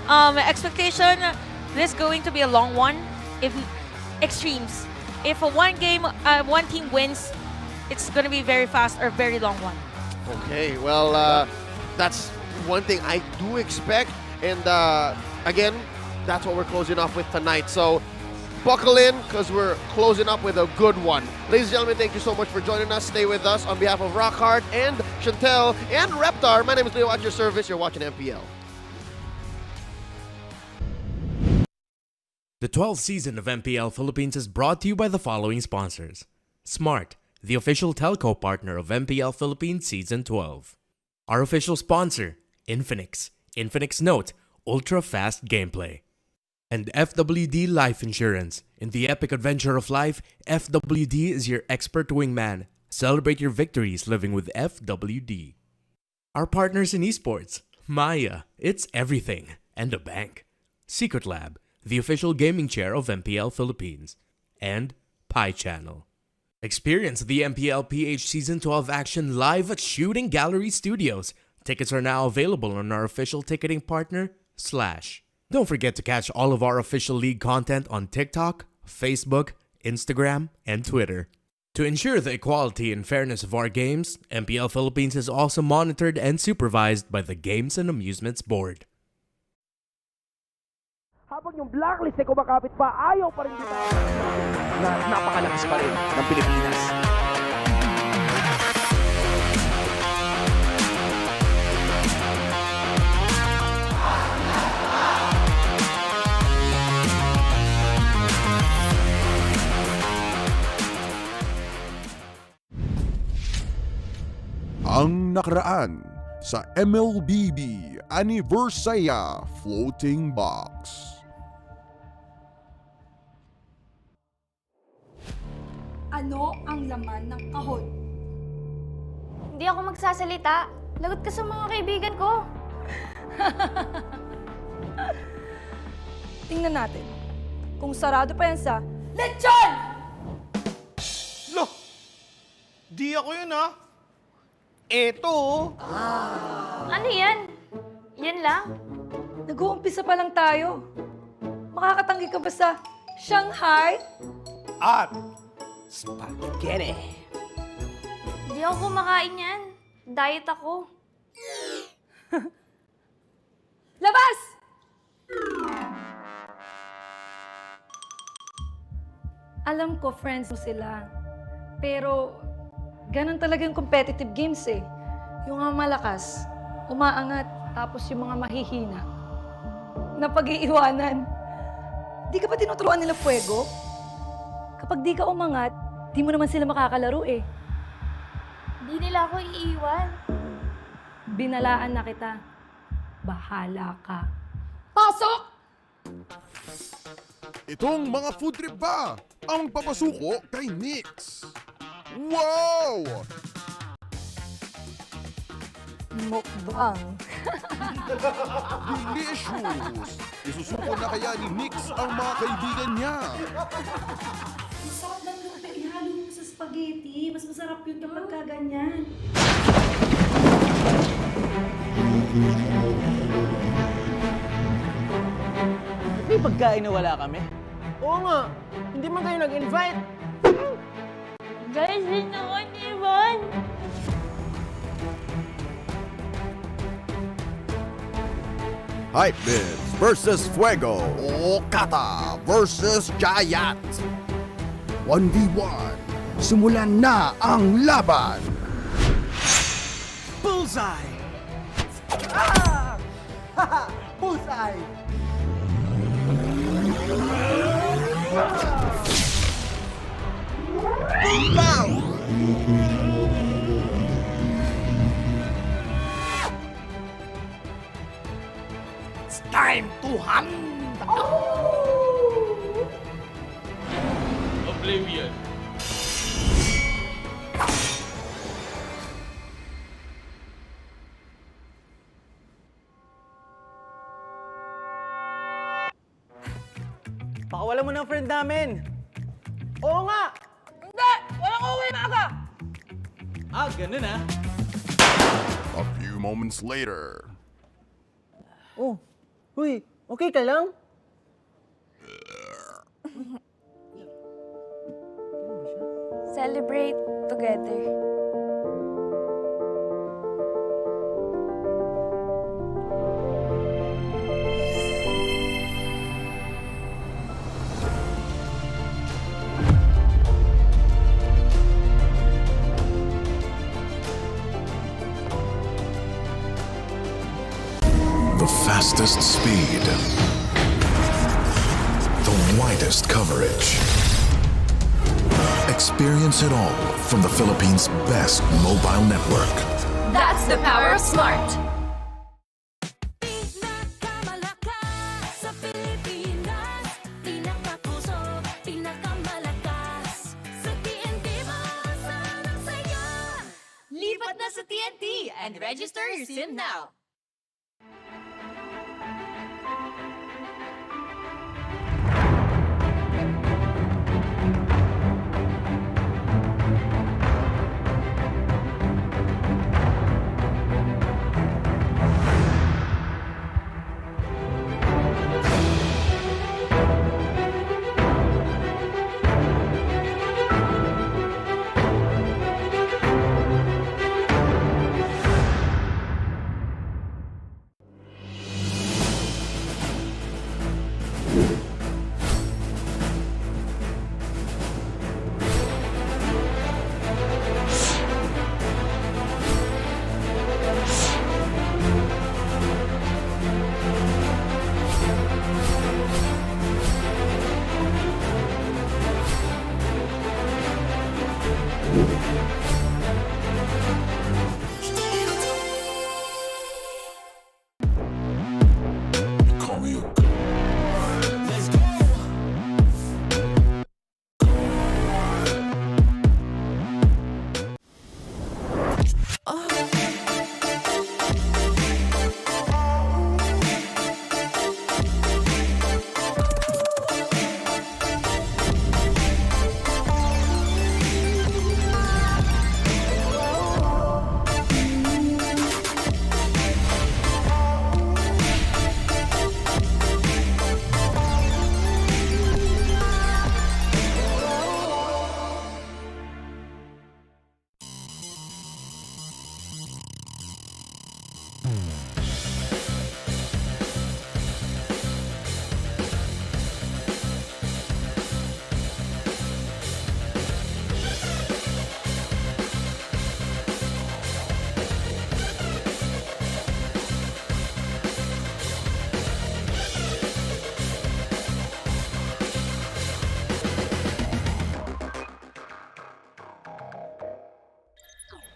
Expectation, this is going to be a long one. If extremes. If one team wins, it's going to be very fast or very long one. Okay, well, that's one thing I do expect. And again, that's what we're closing off with tonight. So buckle in because we're closing up with a good one. Ladies and gentlemen, thank you so much for joining us. Stay with us on behalf of Rockhard and Chantel and Reptar. My name is Leo at your service. You're watching MPL. The 12th season of MPL Philippines is brought to you by the following sponsors. Smart, the official telco partner of MPL Philippines Season 12. Our official sponsor, Infinix. Infinix Note, ultra-fast gameplay. And FWD Life Insurance. In the epic adventure of life, FWD is your expert wingman. Celebrate your victories living with FWD. Our partners in esports, Maya, it's everything, and a bank. Secret Lab, the official gaming chair of MPL Philippines. And Pi Channel. Experience the Mpl-Ph Season 12 action live at Shooting Gallery Studios. Tickets are now available on our official ticketing partner, Slash. Don't forget to catch all of our official league content on TikTok, Facebook, Instagram, and Twitter. To ensure the equality and fairness of our games, MPL Philippines is also monitored and supervised by the Games and Amusements Board. Habang yung blacklist ay kumakapit pa, ayaw pa rin na napakalakas pa rin ng Pilipinas. Ang nakaraan sa MLBB Anniversaya Floating Box. Ano ang laman ng kahon? Hindi ako magsasalita. Lagot ka sa mga kaibigan ko. Tingnan natin kung sarado pa yan sa lechon! Lo! Di ako yun, ha? Eto, Ano yan? Yan lang? Nag-uumpisa pa lang tayo. Makakatanggi ka ba sa Shanghai? at spaghetti. Hindi ako kumakain yan. Diet ako. Labas! Alam ko, friends mo sila. Pero, ganun talaga yung competitive games eh. Yung mga malakas, umaangat, tapos yung mga mahihina, na pag-iiwanan. Di ka ba tinuturuan nila fuego? Kapag di ka umangat, di mo naman sila makakalaro eh. Di nila ako iiwan. Binalaan na kita. Bahala ka. Pasok! Itong mga food trip ba ang papasuko kay Nix? Wow! Mukbang. Delicious! Isusuko na kaya ni Nix ang mga kaibigan niya. Ang sarap ng luto. Ihalo mo sa spaghetti. Mas masarap yun kapag kaganyan. May pagkain na wala kami? Oo nga. Hindi man kayo nag-invite. Guys, din ako ni Ivan. Hypebeast versus Fuego. Okata versus Giant. 1v1. Simulan na ang laban. Bullseye! Ah! Haha! Bullseye! Boom! It's time to hunt! Oblivion. Pakawalan mo ng friend namin. Oo nga! Hindi! Walang uwi na aga! Ah, ganun ah. A few moments later. Oh, huy, okay ka lang? Celebrate together. speed, the widest coverage. Experience it all from the Philippines' best mobile network. That's the power of smart. Lipat na sa TNT and register your SIM now.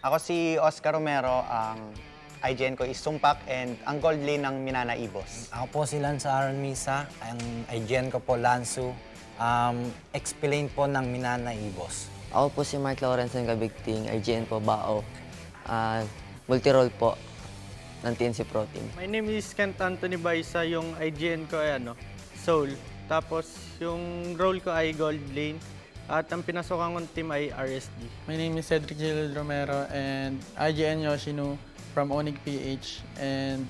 Ako si Oscar Romero, ang IGN ko is Sumpak and ang gold lane ng Minana Ibos. Ako po si Lance Aaron Misa, ang IGN ko po Lansu, explain po ng Minana Ibos. Ako po si Mark Lawrence ng Kabigting, IGN po Bao. Multi-role po ng TNC Pro Team. My name is Kent Anthony Baisa, yung IGN ko ay Soul. Tapos yung role ko ay Gold Lane. At ang pinasokan kong team ay RSD. My name is Cedric Gil Romero and IGN Yoshino from Mpl-Ph and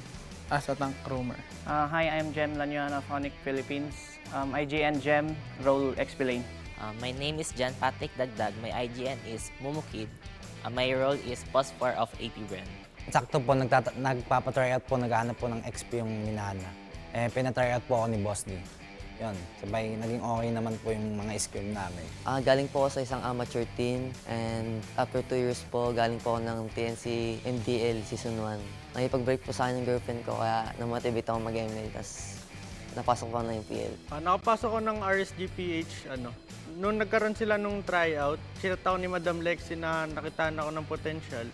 as a tank roamer. Hi, I'm Jem Lanyon of ONIC Philippines. IGN Jem, role Explain. My name is John Patrick Dagdag. My IGN is Mumukid. My role is Post-4 of AP Brand. Sakto po, nagpapatryout po, naghahanap po ng XP yung Minana. Pinatryout po ako ni Boss D. Yun, sabay, naging okay naman po yung mga skill namin. Galing po ako sa isang amateur team and after 2 years po, galing po ako ng TNC MDL Season 1. Nakipag-break po sa akin ng girlfriend ko kaya namotivate ako mag-ML, tapos napasok ko na yung PL. Nakapasok ko ng RSDPH, Noong nagkaroon sila nung tryout, sinataw ni Madam Lexi na nakitaan ako ng potential.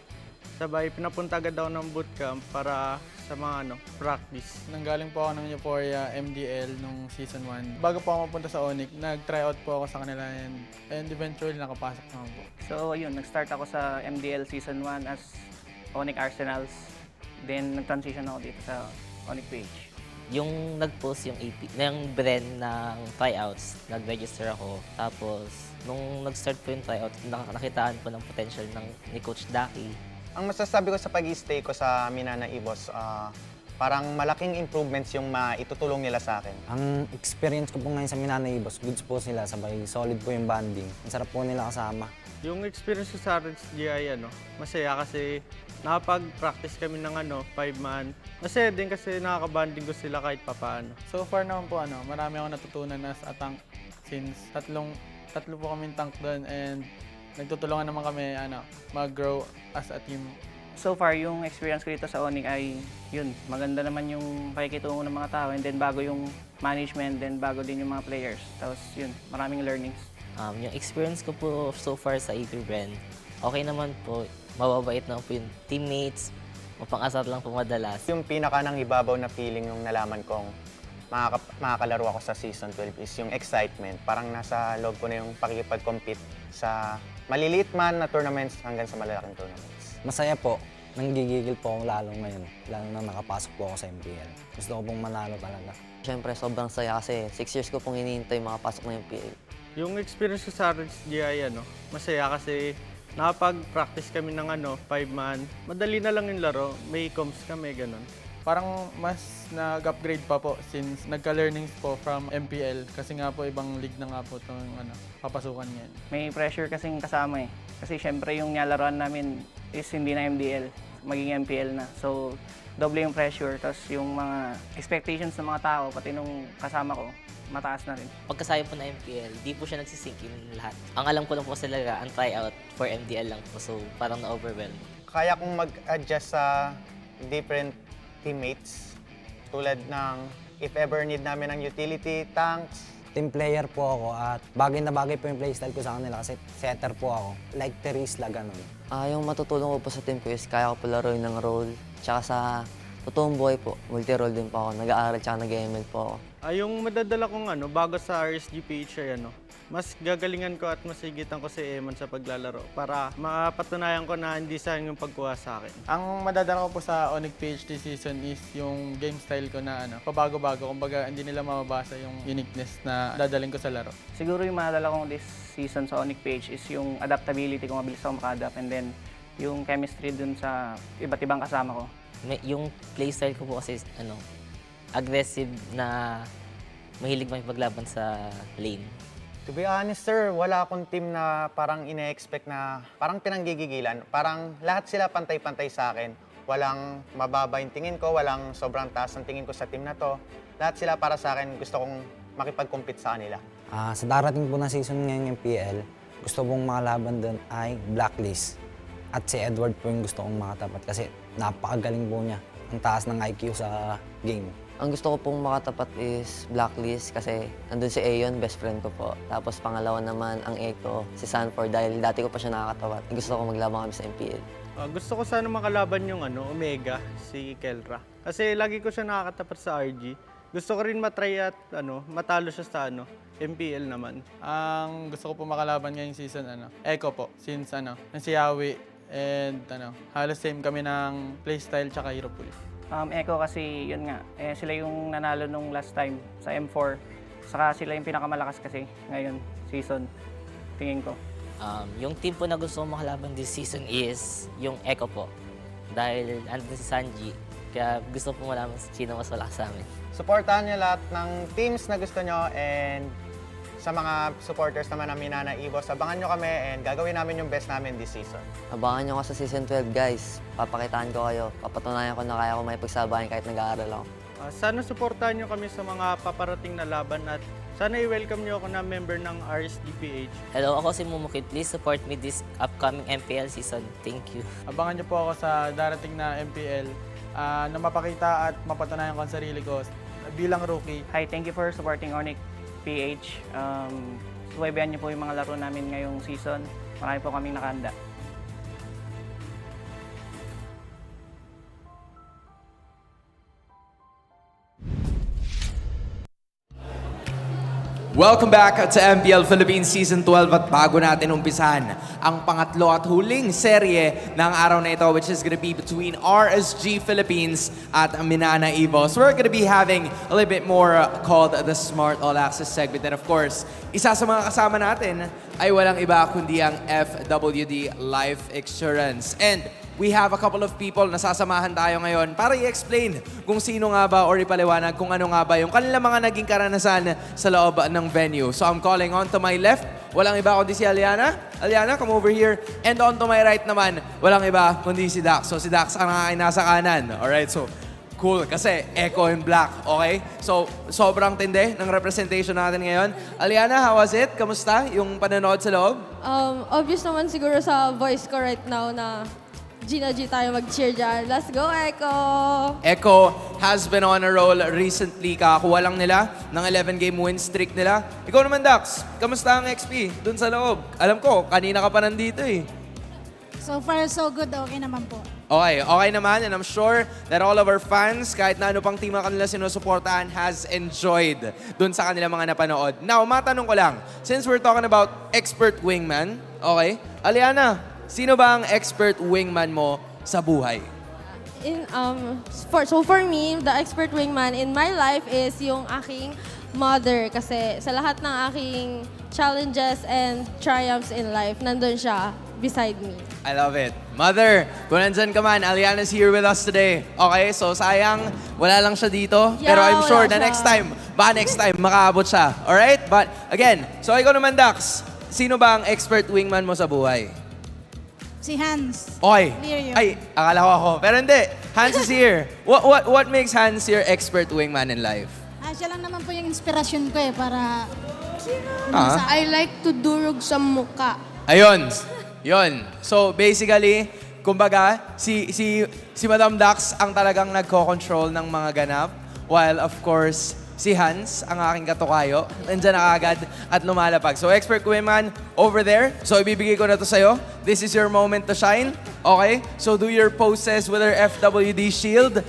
Sabay, pinapunta agad ako ng bootcamp para sa mga practice. Nanggaling po ako ng Euphoria MDL nung Season 1. Bago po ako mapunta sa ONIC, nag-tryout po ako sa kanila and eventually nakapasok naman po. So yun, nag-start ako sa MDL Season 1 as ONIC Arsenals. Then nag-transition ako dito sa ONIC PH. Yung nag-post yung AP, yung brand ng tryouts, nag-register ako. Tapos, nung nag-start po yung tryout, nakitaan po ng potential ni Coach Daki. Ang masasabi ko sa pag-stay ko sa Minana Ibos, parang malaking improvements yung maitutulong nila sa akin. Ang experience ko po ngayon sa Minana Ibos, goods po sila, sabay solid po yung banding. Ang sarap po nila kasama. Yung experience ko sa RSG ay masaya kasi nakapag-practice kami ng 5-man. Masaya din kasi nakakabanding ko sila kahit papaano. So far naman po marami akong natutunan as a tank since tatlo po kaming tank doon and nagtutulungan naman kami mag-grow as a team So far, yung experience ko dito sa ONIC ay yun, maganda naman yung pakikitungo ng mga tao and then bago yung management, then bago din yung mga players. Tapos yun, maraming learnings. Yung experience ko po so far sa AP Brand, okay naman po. Mababait na po yung teammates, mapang-asar lang po madalas. Yung pinaka nang ibabaw na feeling yung nalaman kong makakalaro ako sa Season 12 is yung excitement. Parang nasa loob ko na yung pakikipag-compete sa maliliit man na tournaments hanggang sa malalaking tournaments. Masaya po. Nanggigigil po ako lalo ngayon. Lalo na nakapasok po ako sa MPL. Gusto ko pong manalo talaga. Siyempre, sobrang saya kasi 6 years ko pong hinihintay makapasok ng MPL. Yung experience ko sa RSGI, masaya kasi nakapag-practice kami ng 5-man. Madali na lang yung laro. May comms kami, ganun. Parang mas nag-upgrade pa po since nagka-learnings po from MPL kasi nga po ibang league na nga po itong papasukan ngayon. May pressure kasing kasama eh. Kasi syempre yung niyalaroan namin is hindi na MDL, maging MPL na. So, doble yung pressure. Tapos yung mga expectations ng mga tao, pati nung kasama ko, mataas na rin. Pagkasaya po na MPL, di po siya nagsisink in lahat. Ang alam ko lang po talaga, ang tryout for MDL lang po. So, parang na-overwhelm. Kaya kong mag-adjust sa different teammates. Tulad ng if ever need namin ng utility, tanks. Team player po ako at bagay na bagay po yung playstyle ko sa kanila kasi setter po ako. Like Terisla, ganun. Yung matutulong ko po sa team ko is kaya ko po laruin ng role. Tsaka sa totoong buhay po, multi-role din po ako. Nag-aaral tsaka nag-ML po ako. Yung madadala kong bago sa RSG-PH ay mas gagalingan ko at masigitan ko si Eman sa paglalaro para mapatunayan ko na hindi sayang yung pagkuha sa akin. Ang madadala ko po sa ONIC PhD season is yung game style ko na pabago-bago. Kumbaga hindi nila mababasa yung uniqueness na dadaling ko sa laro. Siguro yung madadala kong this season sa ONIC-Ph is yung adaptability kung mabilis ako maka-adapt and then yung chemistry dun sa iba't ibang kasama ko. Yung playstyle ko po kasi aggressive na mahilig makipaglaban sa lane. To be honest, sir, wala akong team na parang ine-expect na parang pinanggigigilan. Parang lahat sila pantay-pantay sa akin. Walang mababa yung tingin ko, walang sobrang taas ang tingin ko sa team na to. Lahat sila para sa akin, gusto kong makipag-compete sa kanila. Sa darating po na season ngayong MPL, gusto pong makalaban doon ay Blacklist. At si Edward po yung gusto kong makatapat kasi napakagaling po niya. Ang taas ng IQ sa game. Ang gusto ko pong makatapat is Blacklist kasi nandun si Aeon, best friend ko po. Tapos pangalawa naman ang Echo, si Sanford dahil dati ko pa siya nakakatapat. Gusto ko maglabang kami sa MPL. Gusto ko sana makalaban yung Omega, si Kelra. Kasi lagi ko siya nakakatapat sa RG. Gusto ko rin matry at matalo siya sa MPL naman. Ang gusto ko po makalaban ngayong season, Echo po. Since si Yawi and halos same kami ng playstyle tsaka hero pool. Echo kasi yun nga, sila yung nanalo nung last time sa M4. Saka sila yung pinakamalakas kasi ngayon season, tingin ko. Yung team po na gusto kong makalaban this season is yung Echo po. Dahil andun si Sanji, kaya gusto po malaman sino mas malakas sa amin. Supportahan niyo lahat ng teams na gusto nyo and sa mga supporters naman ng MNNE, abangan nyo kami and gagawin namin yung best namin this season. Abangan nyo ako sa Season 12, guys. Papakitaan ko kayo. Papatunayan ko na kaya ko may pagsabayan kahit nag-aaral ako. Sana supportahan nyo kami sa mga paparating na laban at sana i-welcome nyo ako na member ng RSG-PH. Hello, ako si Mumukit. Please support me this upcoming MPL season. Thank you. Abangan niyo po ako sa darating na MPL na mapakita at mapatunayan ko ang sarili ko bilang rookie. Hi, thank you for supporting ONIC-PH. Subaybayan niyo po yung mga laro namin ngayong season. Marami po kaming nakahanda. Welcome back to MPL Philippines Season 12 at bago natin umpisahan ang pangatlo at huling serye ng araw na ito which is gonna be between RSG Philippines at MNNE. So we're gonna be having a little bit more called the Smart All Access segment. And of course, isa sa mga kasama natin ay walang iba kundi ang FWD Life Insurance. And we have a couple of people na sasamahan tayo ngayon para i-explain kung sino nga ba or ipaliwanag kung ano nga ba yung kanilang mga naging karanasan sa loob ng venue. So I'm calling on to my left, walang iba kundi si Aliana. Aliana, come over here. And on to my right naman, walang iba kundi si Dax. So si Dax ang ay nasa kanan. Alright, so cool kasi Echo and Black, okay? So sobrang tindi ng representation natin ngayon. Aliana, how was it? Kamusta yung panonood sa loob? Obvious naman siguro sa voice ko right now na Gina G tayo mag-cheer dyan. Let's go, Echo! Echo has been on a roll recently. Kakakuha lang nila ng 11-game win streak nila. Ikaw naman, Dax. Kamusta ang XP dun sa loob? Alam ko, kanina ka pa nandito eh. So far, so good. Okay naman po. Okay, okay naman. And I'm sure that all of our fans, kahit na ano pang team ang kanila sinusuportahan, has enjoyed dun sa kanila mga napanood. Now, matanong ko lang, since we're talking about expert wingman, okay, Aliana, sino ba ang expert wingman mo sa buhay? For me, the expert wingman in my life is yung aking mother. Kasi sa lahat ng aking challenges and triumphs in life, nandun siya beside me. I love it. Mother, kung nandyan ka man, Aliana's here with us today. Okay, so sayang, wala lang siya dito. Yeah, pero I'm sure wala the siya. next time, makaabot siya. Alright? But again, so ikaw naman, Dax, sino ba ang expert wingman mo sa buhay? Si Hans. Okay. Lirio. Ay, akala ko ako. Pero hindi. Hans is here. What makes Hans your expert wingman in life? Siya lang naman po yung inspirasyon ko para... I like to durog sa muka. Ayun. Yun. So basically, kumbaga, si Madam Dax ang talagang nagko-control ng mga ganap. While of course, si Hans, ang aking katukayo, nandyan na agad at lumalapag. So expert wingman over there. So ibibigay ko na to sa'yo. This is your moment to shine. Okay? So do your poses with your FWD shield.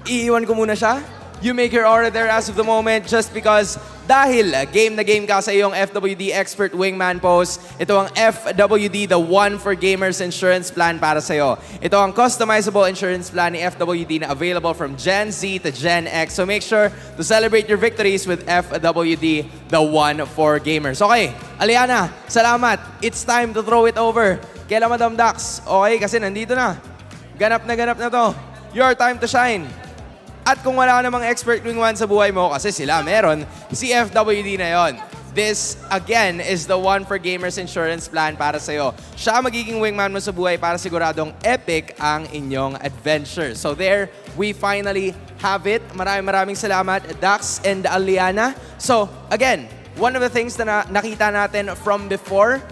Iiwan ko muna siya. You make your aura there as of the moment just because dahil game na game ka sa iyong FWD Expert Wingman pose, ito ang FWD, the one for gamers insurance plan para sa iyo. Ito ang customizable insurance plan ni FWD na available from Gen Z to Gen X. So make sure to celebrate your victories with FWD, the one for gamers. Okay, Aliana, salamat. It's time to throw it over. Kaila Madam Dax. Okay, kasi nandito na. Ganap na to. Your time to shine. At kung wala ka namang expert wingman sa buhay mo, kasi sila meron, si FWD na yon. This, again, is the one for gamers insurance plan para sa'yo. Siya magiging wingman mo sa buhay para siguradong epic ang inyong adventure. So there, we finally have it. Maraming salamat, Dax and Aliana. So, again, one of the things na nakita natin from before,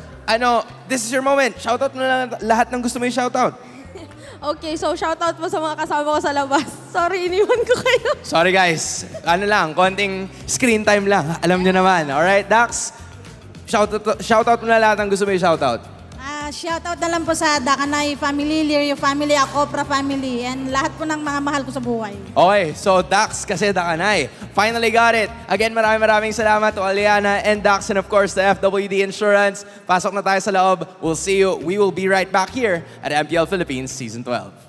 this is your moment. Shoutout mo na lahat ng gusto mo i-shoutout. Okay, so shoutout po sa mga kasama ko sa labas. Sorry, iniwan ko kayo. Sorry guys, konting screen time lang. Alam nyo naman. Alright, Dax? Shoutout mo na lahat ng gusto mo i-shoutout. Shoutout na lang po sa Dakanay family, Lirio family, Akopra family, and lahat po ng mga mahal ko sa buhay. Okay, so Dax kasi Dakanay. Finally got it. Again, maraming salamat to Aliana and Dax and of course the FWD Insurance. Pasok na tayo sa loob. We'll see you. We will be right back here at MPL Philippines Season 12.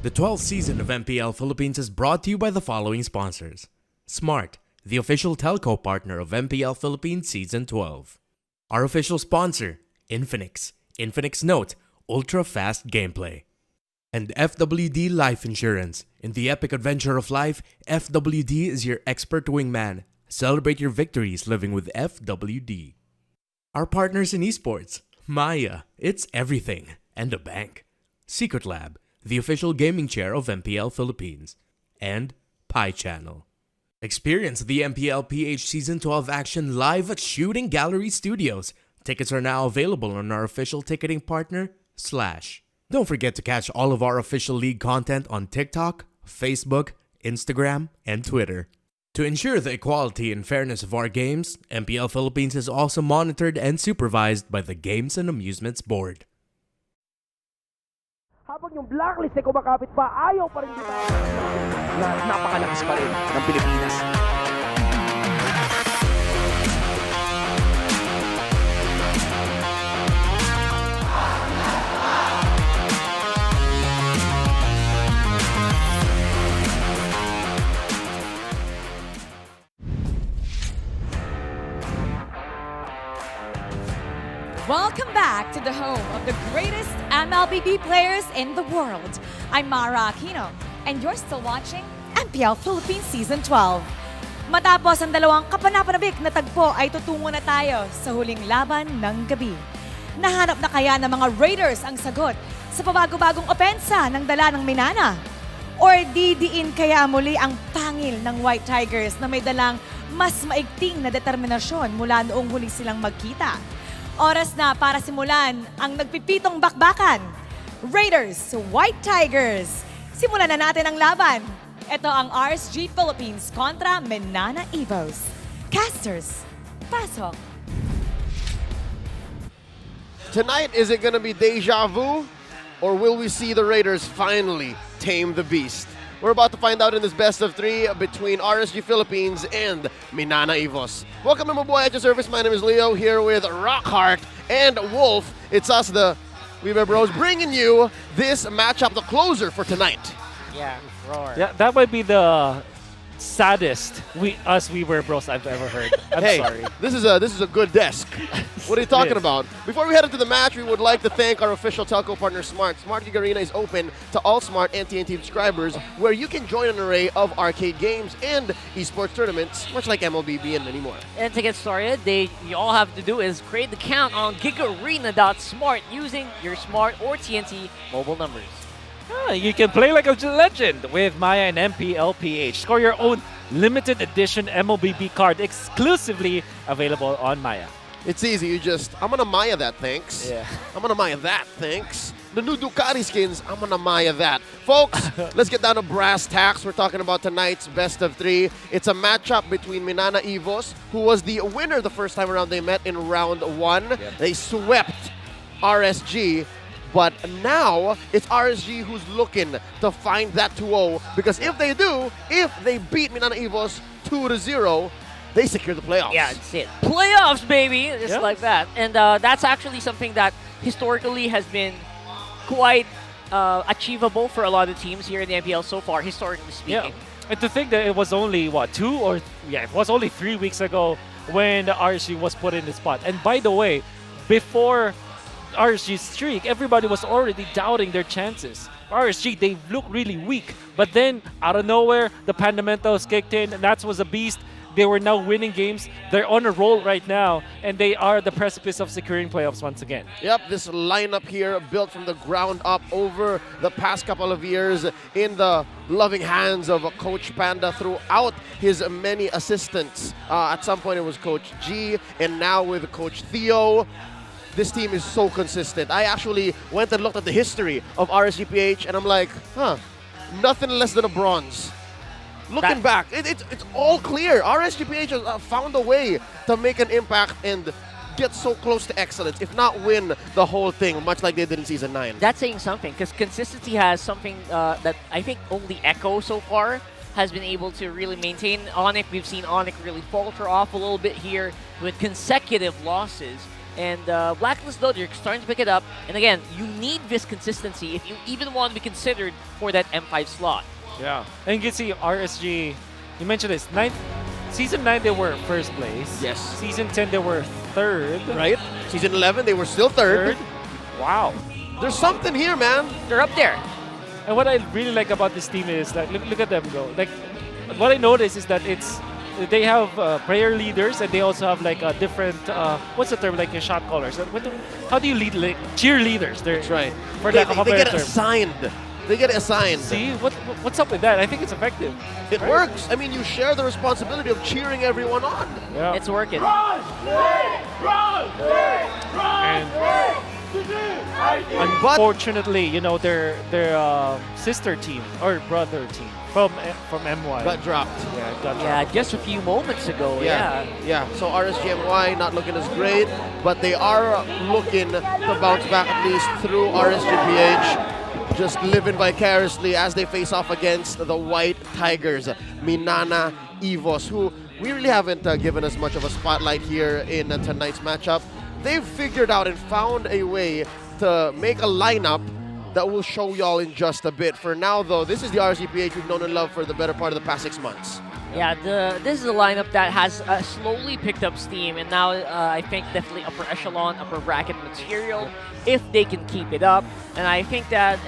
The 12th season of MPL Philippines is brought to you by the following sponsors. Smart, the official telco partner of MPL Philippines Season 12. Our official sponsor, Infinix. Infinix Note, ultra-fast gameplay. And FWD Life Insurance. In the epic adventure of life, FWD is your expert wingman. Celebrate your victories living with FWD. Our partners in esports, Maya, it's everything, and a bank. Secret Lab, the official gaming chair of MPL Philippines. And Pi Channel. Experience the Mpl-Ph Season 12 action live at Shooting Gallery Studios. Tickets are now available on our official ticketing partner, Slash. Don't forget to catch all of our official league content on TikTok, Facebook, Instagram, and Twitter. To ensure the equality and fairness of our games, MPL Philippines is also monitored and supervised by the Games and Amusements Board. Habang yung blacklist ay kumakapit pa, ayaw pa rin kita. Napakalakas pa rin ng Pilipinas. Welcome back to the home of the greatest MLBB players in the world. I'm Mara Aquino, and you're still watching MPL Philippines Season 12. Matapos ang dalawang kapanapanabik na tagpo ay tutungo na tayo sa huling laban ng gabi. Nahanap na kaya ng mga Raiders ang sagot sa pabago-bagong opensa ng dala ng Minana? Or didiin kaya muli ang pangil ng White Tigers na may dalang mas maigting na determinasyon mula noong huli silang magkita? Oras na para simulan ang nagpipitong bakbakan. Raiders, White Tigers. Simulan na natin ang laban. Ito ang RSG Philippines kontra MNNE Evos. Casters, pasok. Tonight, is it going to be deja vu? Or will we see the Raiders finally tame the beast? We're about to find out in this best of three between RSG Philippines and MNNE Evos. Welcome to Mabuhay at your service. My name is Leo, here with Rockhart and Wolf. It's us, the Weaver Bros, bringing you this matchup, the closer for tonight. Yeah, roar. Yeah, that might be the saddest Weaver Bros I've ever heard. I'm sorry. This is a good desk. What are you talking about? Before we head into the match, we would like to thank our official telco partner, Smart. Smart Gig Arena is open to all Smart and TNT subscribers, where you can join an array of arcade games and esports tournaments, much like MLBB and many more. And to get started, you all have to do is create the account on gigarena.smart using your Smart or TNT mobile numbers. You can play like a legend with Maya and Mpl-Ph. Score your own limited edition MLBB card exclusively available on Maya. It's easy. I'm gonna Maya that, thanks. Yeah. I'm gonna Maya that, thanks. The new Ducati skins, I'm gonna Maya that. Folks, let's get down to brass tacks. We're talking about tonight's best of three. It's a matchup between MNNE Evos, who was the winner the first time around they met in round one. Yep. They swept RSG. But now, it's RSG who's looking to find that 2-0. Because if they beat MNNE Evos 2-0, they secure the playoffs. Yeah, that's it. Playoffs, baby! Just like that. And that's actually something that historically has been quite achievable for a lot of teams here in the MPL so far, historically speaking. Yeah. And to think that it was only, it was only 3 weeks ago when the RSG was put in the spot. And by the way, before RSG's streak, everybody was already doubting their chances. RSG, they look really weak. But then, out of nowhere, the Pandamentos kicked in, and that was a beast. They were now winning games. They're on a roll right now, and they are the precipice of securing playoffs once again. Yep, this lineup here built from the ground up over the past couple of years in the loving hands of Coach Panda throughout his many assistants. At some point, it was Coach G, and now with Coach Theo. This team is so consistent. I actually went and looked at the history of RSG-PH, and I'm like, nothing less than a bronze. Looking back, it's all clear. RSG-PH has found a way to make an impact and get so close to excellence, if not win the whole thing, much like they did in Season 9. That's saying something, because consistency has something that I think only Echo so far has been able to really maintain. ONIC, we've seen ONIC really falter off a little bit here with consecutive losses. And Blacklist, though, they're starting to pick it up. And again, you need this consistency if you even want to be considered for that M5 slot. Yeah. And you can see RSG, you mentioned this, Season 9, they were first place. Yes. Season 10, they were third. Right. Season 11, they were still third. Wow. There's something here, man. They're up there. And what I really like about this team is that, look at them go. Like, what I noticed is that they have prayer leaders, and they also have like a different what's the term, like a shot callers. How do you lead, like cheerleaders? That's right. For lack of a better term. They get assigned. See, what's up with that? I think it's effective. It works. I mean, you share the responsibility of cheering everyone on. Yeah. It's working. Run! Run! Unfortunately, you know, their sister team or brother team from MY got dropped. Yeah, got dropped. Yeah, just a few moments ago. Yeah. So RSGMY not looking as great, but they are looking to bounce back at least through RSGPH, just living vicariously as they face off against the White Tigers, Minana Evos, who we really haven't given as much of a spotlight here in tonight's matchup. They've figured out and found a way to make a lineup that will show y'all in just a bit. For now, though, this is the RSGPH we've known and loved for the better part of the past 6 months. Yeah, this is a lineup that has slowly picked up steam, and now I think definitely upper echelon, upper bracket material, if they can keep it up. And I think that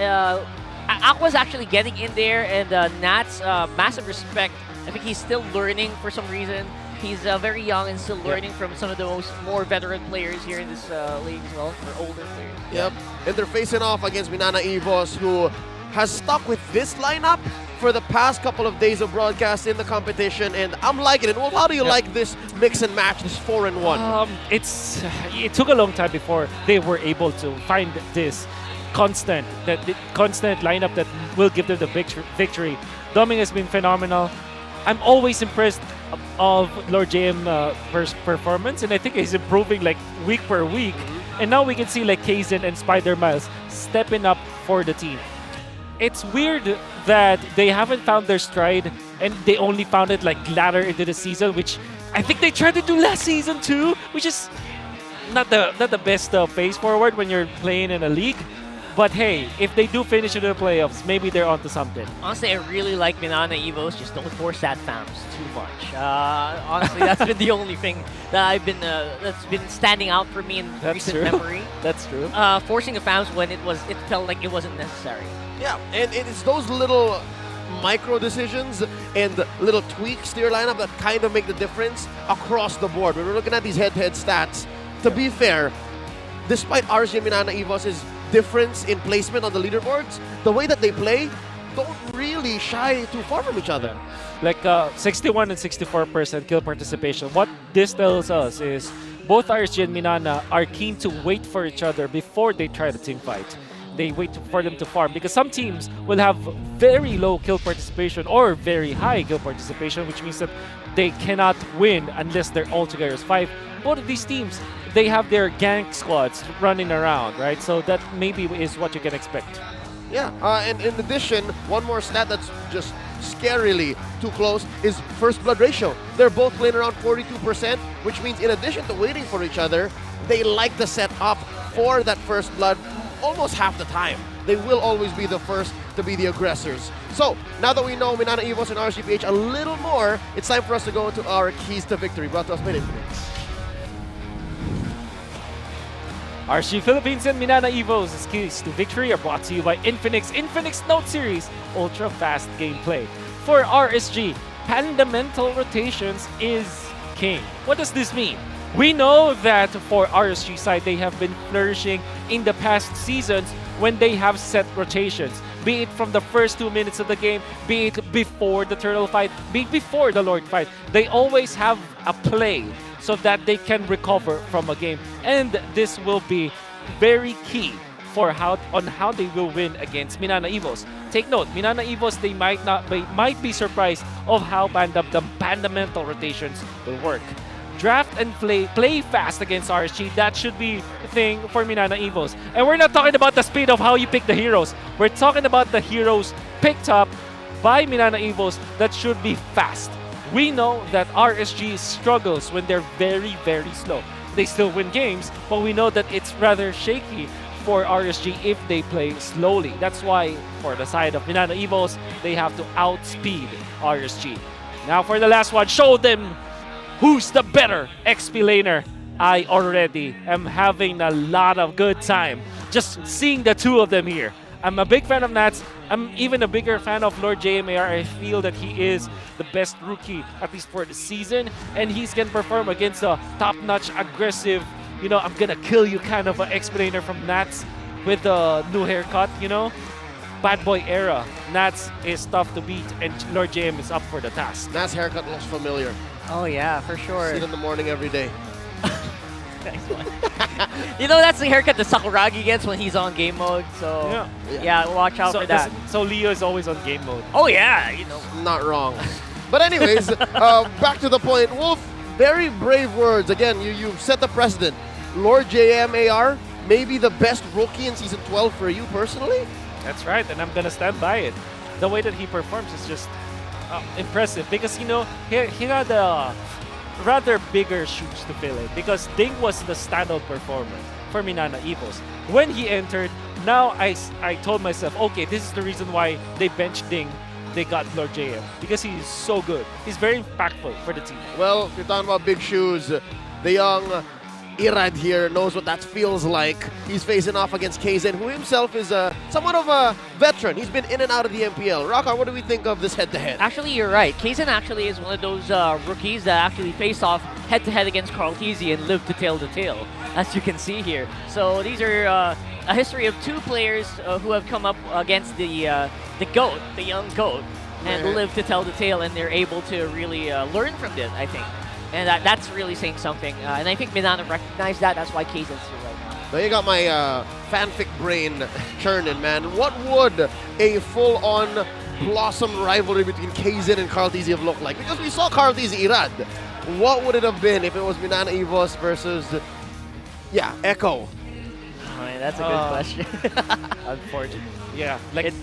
Aqua's actually getting in there, and Nat's massive respect. I think he's still learning for some reason. He's very young and still learning from some of the more veteran players here in this league as well, or older players. Yep, and they're facing off against Minana Evos, who has stuck with this lineup for the past couple of days of broadcast in the competition, and I'm liking it. Well, how do you like this mix and match, this 4-1? It took a long time before they were able to find this constant lineup that will give them the victory. Doming has been phenomenal. I'm always impressed of Lord JM performance, and I think he's improving like week per week. And now we can see like Kaizen and Spider Miles stepping up for the team. It's weird that they haven't found their stride, and they only found it like latter into the season, which I think they tried to do last season too, which is not the best phase forward when you're playing in a league. But hey, if they do finish in the playoffs, maybe they're onto something. Honestly, I really like Minana Evos. Just don't force that fams too much. Honestly, that's been the only thing that I've been that's been standing out for me in recent memory. That's true. Forcing the fams when it felt like it wasn't necessary. Yeah, and it's those little micro decisions and little tweaks to your lineup that kind of make the difference across the board. When we're looking at these head-to-head stats, to be fair, despite RSG Minana Evos' difference in placement on the leaderboards, the way that they play don't really shy too far from each other. Like 61 and 64% kill participation. What this tells us is both RSG and Minana are keen to wait for each other before they try the team fight. They wait for them to farm, because some teams will have very low kill participation or very high kill participation, which means that they cannot win unless they're all together as 5. Both of these teams, they have their gank squads running around, right? So that maybe is what you can expect. Yeah, and in addition, one more stat that's just scarily too close is first blood ratio. They're both playing around 42%, which means in addition to waiting for each other, they like to set up for that first blood almost half the time. They will always be the first to be the aggressors. So, now that we know Minana Evos and RSGPH a little more, it's time for us to go to our keys to victory, brought to us by Infinix. RSG Philippines and Minana Evos' keys to victory are brought to you by Infinix. Infinix Note Series, ultra-fast gameplay. For RSG, fundamental rotations is king. What does this mean? We know that for RSG side, they have been flourishing in the past seasons when they have set rotations. Be it from the first 2 minutes of the game, be it before the turtle fight, be it before the Lord fight. They always have a play so that they can recover from a game. And this will be very key for how they will win against Minana Evos. Take note, Minana Evos, they might be surprised of how the fundamental rotations will work. Draft and play fast against RSG. That should be the thing for Minana Evos. And we're not talking about the speed of how you pick the heroes. We're talking about the heroes picked up by Minana Evos that should be fast. We know that RSG struggles when they're very, very slow. They still win games, but we know that it's rather shaky for RSG if they play slowly. That's why for the side of Minana Evos, they have to outspeed RSG. Now for the last one, show them who's the better XP laner. I already am having a lot of good time just seeing the two of them here. I'm a big fan of Nats. I'm even a bigger fan of Lord JMAR. I feel that he is the best rookie, at least for the season, and he's can perform against a top-notch, aggressive, I'm gonna kill you kind of an explainer from Nats with the new haircut, Bad boy era. Nats is tough to beat, and Lord JM is up for the task. Nats' haircut looks familiar. Oh yeah, for sure. See it in the morning every day. Nice one. You know, that's the haircut that Sakuragi gets when he's on game mode. So, yeah, watch out for that. So Leo is always on game mode. Oh, yeah. You know. Not wrong. But anyways, back to the point. Wolf, very brave words. Again, you've set the precedent. Lord JMAR, maybe the best rookie in Season 12 for you personally? That's right, and I'm going to stand by it. The way that he performs is just impressive because, you know, he had rather bigger shoes to fill in because Ding was the standout performer for MNNE EVOS. When he entered, now I told myself, okay, this is the reason why they benched Ding. They got Lord JM because he's so good. He's very impactful for the team. Well, if you're talking about big shoes, the young Irad here knows what that feels like. He's facing off against KZen, who himself is somewhat of a veteran. He's been in and out of the MPL. Rockar, what do we think of this head-to-head? Actually, you're right. KZen actually is one of those rookies that actually face off head-to-head against Carl Tizzy and live to tail, as you can see here. So these are a history of two players who have come up against the GOAT, the young GOAT, and live to tell the tale, and they're able to really learn from this, I think. And that's really saying something. And I think MNNE recognized that. That's why KZen's here right now. Now you got my fanfic brain churning, man. What would a full-on blossom rivalry between KZen and Carl Tizzy have looked like? Because we saw Carl Tizzy Irad. What would it have been if it was MNNE EVOS versus, Echo? Oh, man, that's a good question. Unfortunately. Yeah, like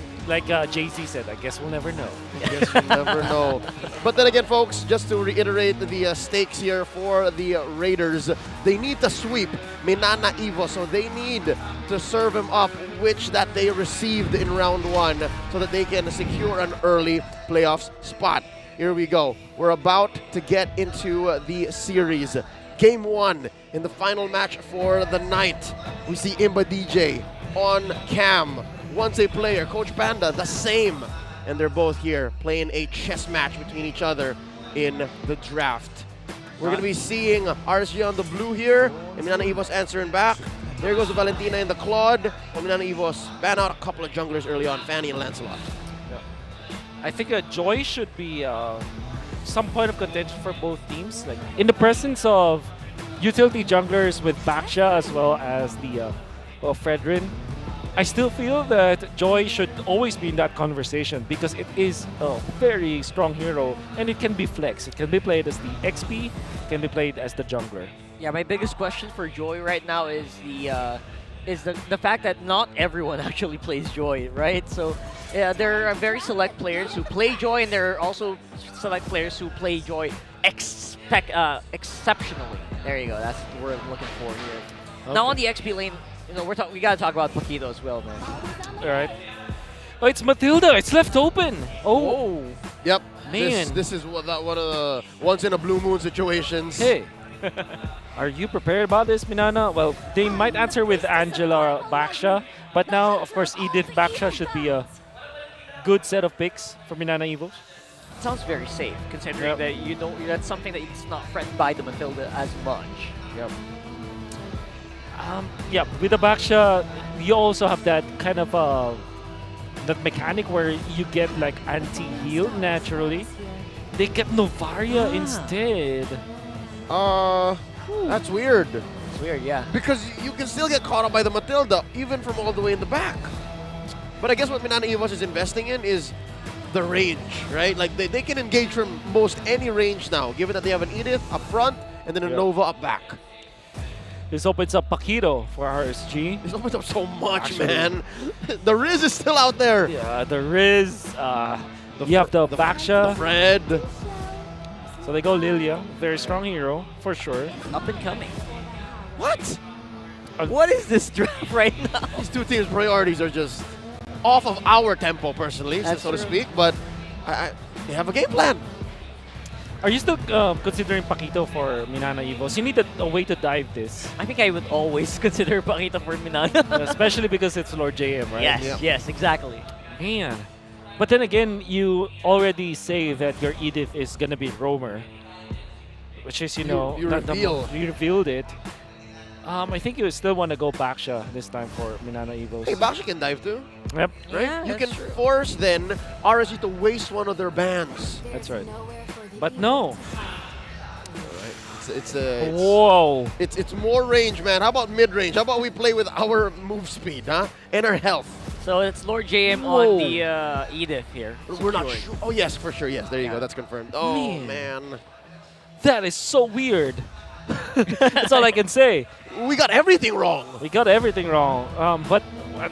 Jay-Z said, I guess we'll never know. I guess we'll never know. But then again, folks, just to reiterate the stakes here for the Raiders, they need to sweep MNNE EVOS, so they need to serve him up, which that they received in round 1, so that they can secure an early playoffs spot. Here we go. We're about to get into the series. Game 1 in the final match for the night. We see Imba DJ on cam. Once a player, Coach Panda, the same. And they're both here playing a chess match between each other in the draft. We're going to be seeing RSG on the blue here, and MNNE EVOS answering back. There goes the Valentina in the Claude. MNNE EVOS ban out a couple of junglers early on, Fanny and Lancelot. Yeah. I think Joy should be some point of contention for both teams. Like in the presence of utility junglers with Baksha as well as the Fredrin, I still feel that Joy should always be in that conversation because it is a very strong hero and it can be flexed. It can be played as the XP, it can be played as the jungler. Yeah, my biggest question for Joy right now is the fact that not everyone actually plays Joy, right? So there are very select players who play Joy, and there are also select players who play Joy exceptionally. There you go. That's the word I'm looking for here. Okay. Now on the XP lane, you know, we gotta talk about Paquito as well, man. All right. Oh, it's Matilda. It's left open. Oh. Yep. Man. This is one of the once in a blue moon situations. Hey. Are you prepared about this, MNNE? Well, they might answer with Angela Baksha, but now, of course, Edith Baksha should be a good set of picks for MNNE EVOS. It sounds very safe, considering that you don't. That's something that it's not threatened by the Matilda as much. Yep. Yeah, with the Baksha, you also have that kind of that mechanic where you get like anti-heal naturally. They get Novaria instead. That's weird. It's weird, yeah. Because you can still get caught up by the Matilda, even from all the way in the back. But I guess what MNNE EVOS is investing in is the range, right? Like they can engage from most any range now, given that they have an Edith up front and then a Nova up back. This opens up Paquito for RSG. This opens up so much, man. The Riz is still out there. Yeah, the Riz. You have the Baksha. The Fred. So they go Lilia. Very strong hero, for sure. Up and coming. What? What is this draft right now? These two teams' priorities are just off of our tempo, personally, so to speak. But they have a game plan. Are you still considering Paquito for MNNE EVOS? You need a way to dive this. I think I would always consider Paquito for MNNE. Especially because it's Lord JM, right? Yes, yes, exactly. Man. But then again, you already say that your Edith is going to be Roamer. Which is, you revealed it. I think you still want to go Baksha this time for MNNE EVOS. Hey, Baksha can dive too. Yep. Right? Yeah, you can true. force then RSG to waste one of their bans. That's right. But no. Whoa. It's more range, man. How about mid range? How about we play with our move speed, huh? And our health. So it's Lord JM Whoa. on the Edith here. We're not Secured. sure. Oh yes, for sure. Yes, there you go. That's confirmed. Oh man. That is so weird. That's all I can say. We got everything wrong. We got everything wrong. But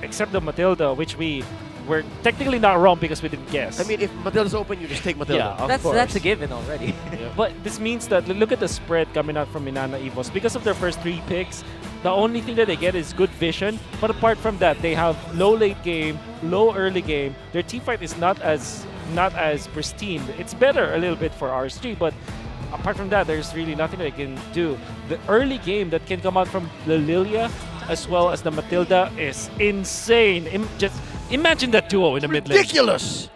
except the Matilda, which we were technically not wrong because we didn't guess. I mean, if Matilda's open, you just take Matilda. Yeah, of That's course. a given already. But this means that look at the spread coming out from MNNE Evos. Because of their first 3 picks, the only thing that they get is good vision. But apart from that, they have low late game, low early game. Their team fight is not as pristine. It's better a little bit for RSG, but apart from that, there's really nothing they can do. The early game that can come out from the Lilia as well as the Matilda is insane. Just imagine that duo in the mid lane. Ridiculous.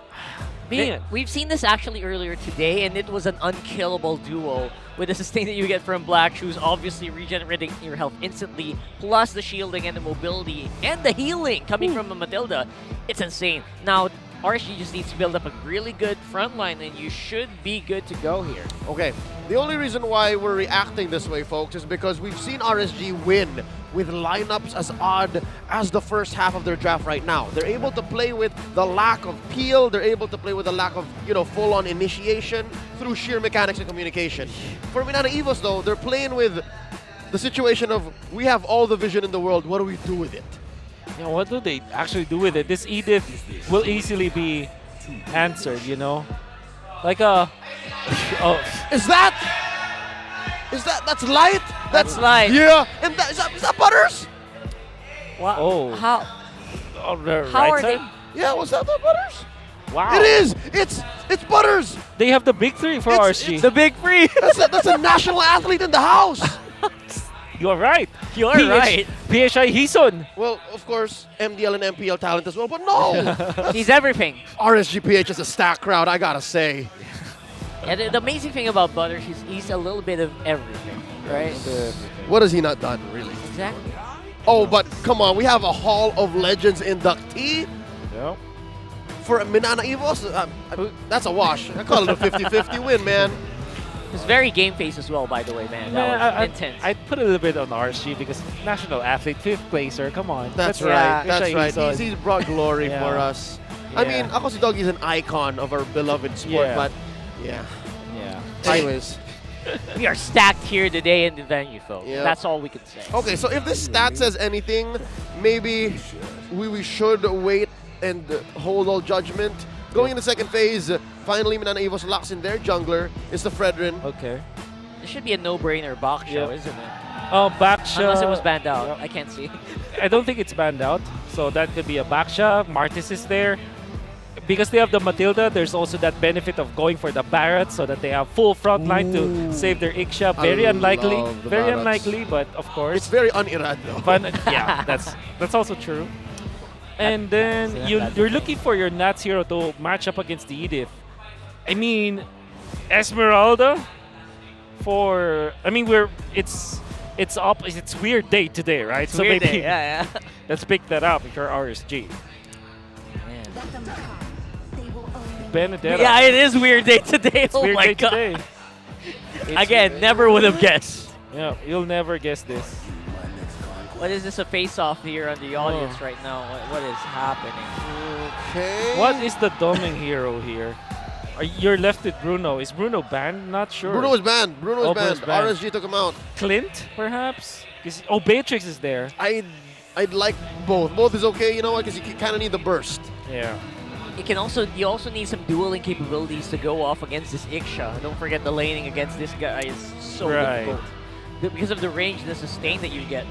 Man, we've seen this actually earlier today, and it was an unkillable duo with the sustain that you get from Black Shoes, obviously regenerating your health instantly, plus the shielding and the mobility and the healing coming from a Matilda. It's insane. Now, RSG just needs to build up a really good front line, and you should be good to go here. Okay, the only reason why we're reacting this way, folks, is because we've seen RSG win with lineups as odd as the first half of their draft right now. They're able to play with the lack of peel, they're able to play with the lack of, full-on initiation through sheer mechanics and communication. For MNNE Evos, though, they're playing with the situation of, we have all the vision in the world, what do we do with it? Yeah, what do they actually do with it? This Edith will easily be answered, Like a... oh. Is that that's light? That's light. Yeah, and is that Butters? Wow. Oh. How? On the How right are side? they? Yeah, was that Butters? Wow. It is! It's Butters! They have the big 3 for RSG. The big 3! That's a national athlete in the house! You're right. You're right. PHI Hison. Well, of course, MDL and MPL talent as well, but no! He's everything. RSGPH is a stack crowd, I gotta say. And the amazing thing about Butters is he's a little bit of everything, right? What has he not done, really? Exactly. Oh, but come on, we have a Hall of Legends inductee Yep. for MNNE Evos. That's a wash. I call it a 50-50 win, man. It's very game face as well, by the way, man. That was intense. I'd put a little bit on RSG because national athlete, 5th placer. Come on. That's right. That's PHI right. Hison. He's brought glory Yeah. for us. I mean, ako si Doggy is an icon of our beloved sport, Yeah. but yeah. Yeah. Anyways. We are stacked here today in the venue, folks. Yeah. That's all we can say. Okay, so if this stat says anything, maybe we should wait and hold all judgment. Going into second phase, finally MNNE Evos locks in their jungler. It's the Fredrin. Okay. This should be a no-brainer box show, Yep. isn't it? Baksha. Unless it was banned out. Yep. I can't see. I don't think it's banned out. So that could be a Baksha. Martis is there. Because they have the Matilda, there's also that benefit of going for the Barrett so that they have full front line to save their Iksha. Very unlikely. love the Very Barretts. unlikely, but of course. It's very un-Irad though. But yeah, that's also true. And then you're looking for your Nats hero to match up against the Edith. I mean, Esmeralda it's weird day today, right? It's weird day, yeah. Let's pick that up if you're RSG. Benedetta. Yeah, it is weird day today. It's Oh weird my day god. today. Again, never would have guessed. Yeah, you'll never guess this. What is this, a face-off here on the audience right now? What is happening? Okay. What is the doming hero here? You're left with Bruno. Is Bruno banned? Not sure. Bruno is banned. Bruno is banned. RSG took him out. Clint, perhaps? Beatrix is there. I'd like both. Both is okay, you know what? Because you kind of need the burst. Yeah. You also need some dueling capabilities to go off against this Iksha. Don't forget the laning against this guy is so difficult. Because of the range and the sustain that you get.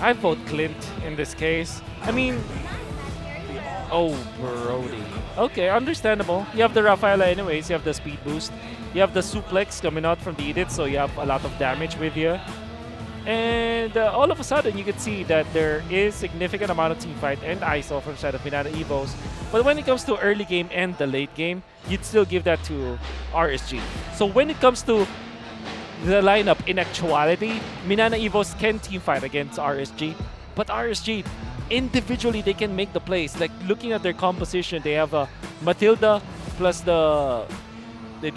I vote Clint in this case. I mean, oh, Brody. Okay, understandable. You have the Rafaela anyways. You have the speed boost. You have the suplex coming out from the Edith, so you have a lot of damage with you. And all of a sudden, you can see that there is significant amount of teamfight and ISO from side of MNNE Evos. But when it comes to early game and the late game, you'd still give that to RSG. So when it comes to the lineup, in actuality, MNNE Evos can teamfight against RSG. But RSG, individually, they can make the plays. Like, looking at their composition, they have a Matilda plus they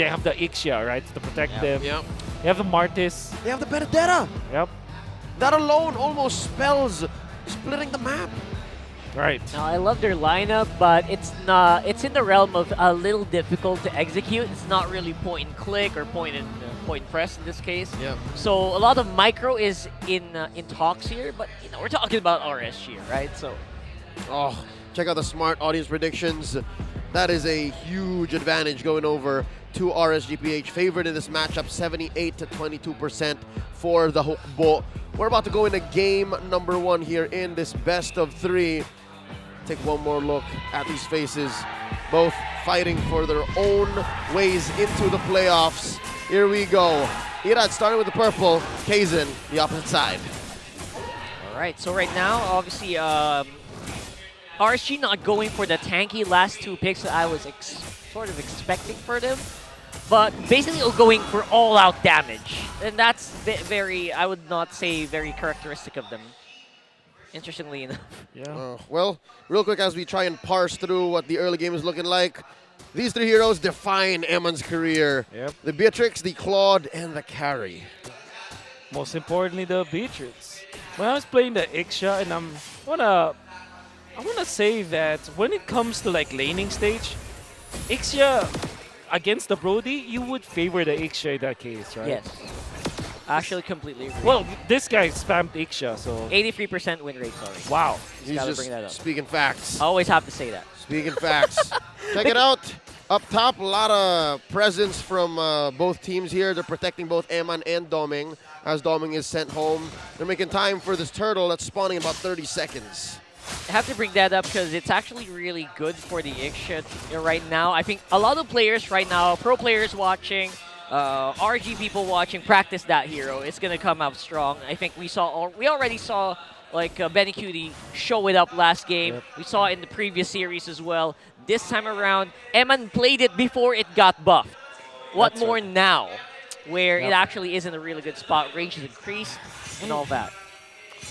have the Ixia, right, to protect them. Yep. You have the Martis. They have the Benedetta. Yep. That alone almost spells splitting the map. Right. Now, I love their lineup, but it's not. It's in the realm of a little difficult to execute. It's not really point and click or point and press in this case. Yeah. So a lot of micro is in talks here, but you know we're talking about RSG, right? So. Oh, check out the smart audience predictions. That is a huge advantage going over to RSGPH. Favored in this matchup, 78 to 22% for the Hukbo. We're about to go into game number 1 here in this best of 3. Take one more look at these faces, both fighting for their own ways into the playoffs. Here we go. Irad starting with the purple, Kaizen, the opposite side. All right, so right now, obviously, RSG not going for the tanky last 2 picks that I was sort of expecting for them, but basically going for all-out damage. And that's very, I would not say very characteristic of them, interestingly enough. Yeah. Well, real quick as we try and parse through what the early game is looking like, these 3 heroes define Eman's career. Yep. The Beatrix, the Claude, and the Carry. Most importantly, the Beatrix. When I was playing the Ixia, and I wanna say that when it comes to like laning stage, Ixia against the Brody, you would favor the Ixia in that case, right? Yes. Actually, completely agree. Well, this guy spammed Ixia, so 83% win rate, sorry. wow. He's Gotta just bring that up. speaking facts. I always have to say that. Speaking facts. Check it out. Up top, a lot of presence from both teams here. They're protecting both Eman and Doming as Doming is sent home. They're making time for this turtle that's spawning in about 30 seconds. I have to bring that up because it's actually really good for the Ixia right now. I think a lot of players right now, pro players watching, RG people watching, practice that hero. It's going to come out strong. I think we already saw like Benny Cutie show it up last game. Yep. We saw it in the previous series as well. This time around, Eman played it before it got buffed. What That's more right. now, where Yep. it actually is in a really good spot, range is increased, and all that.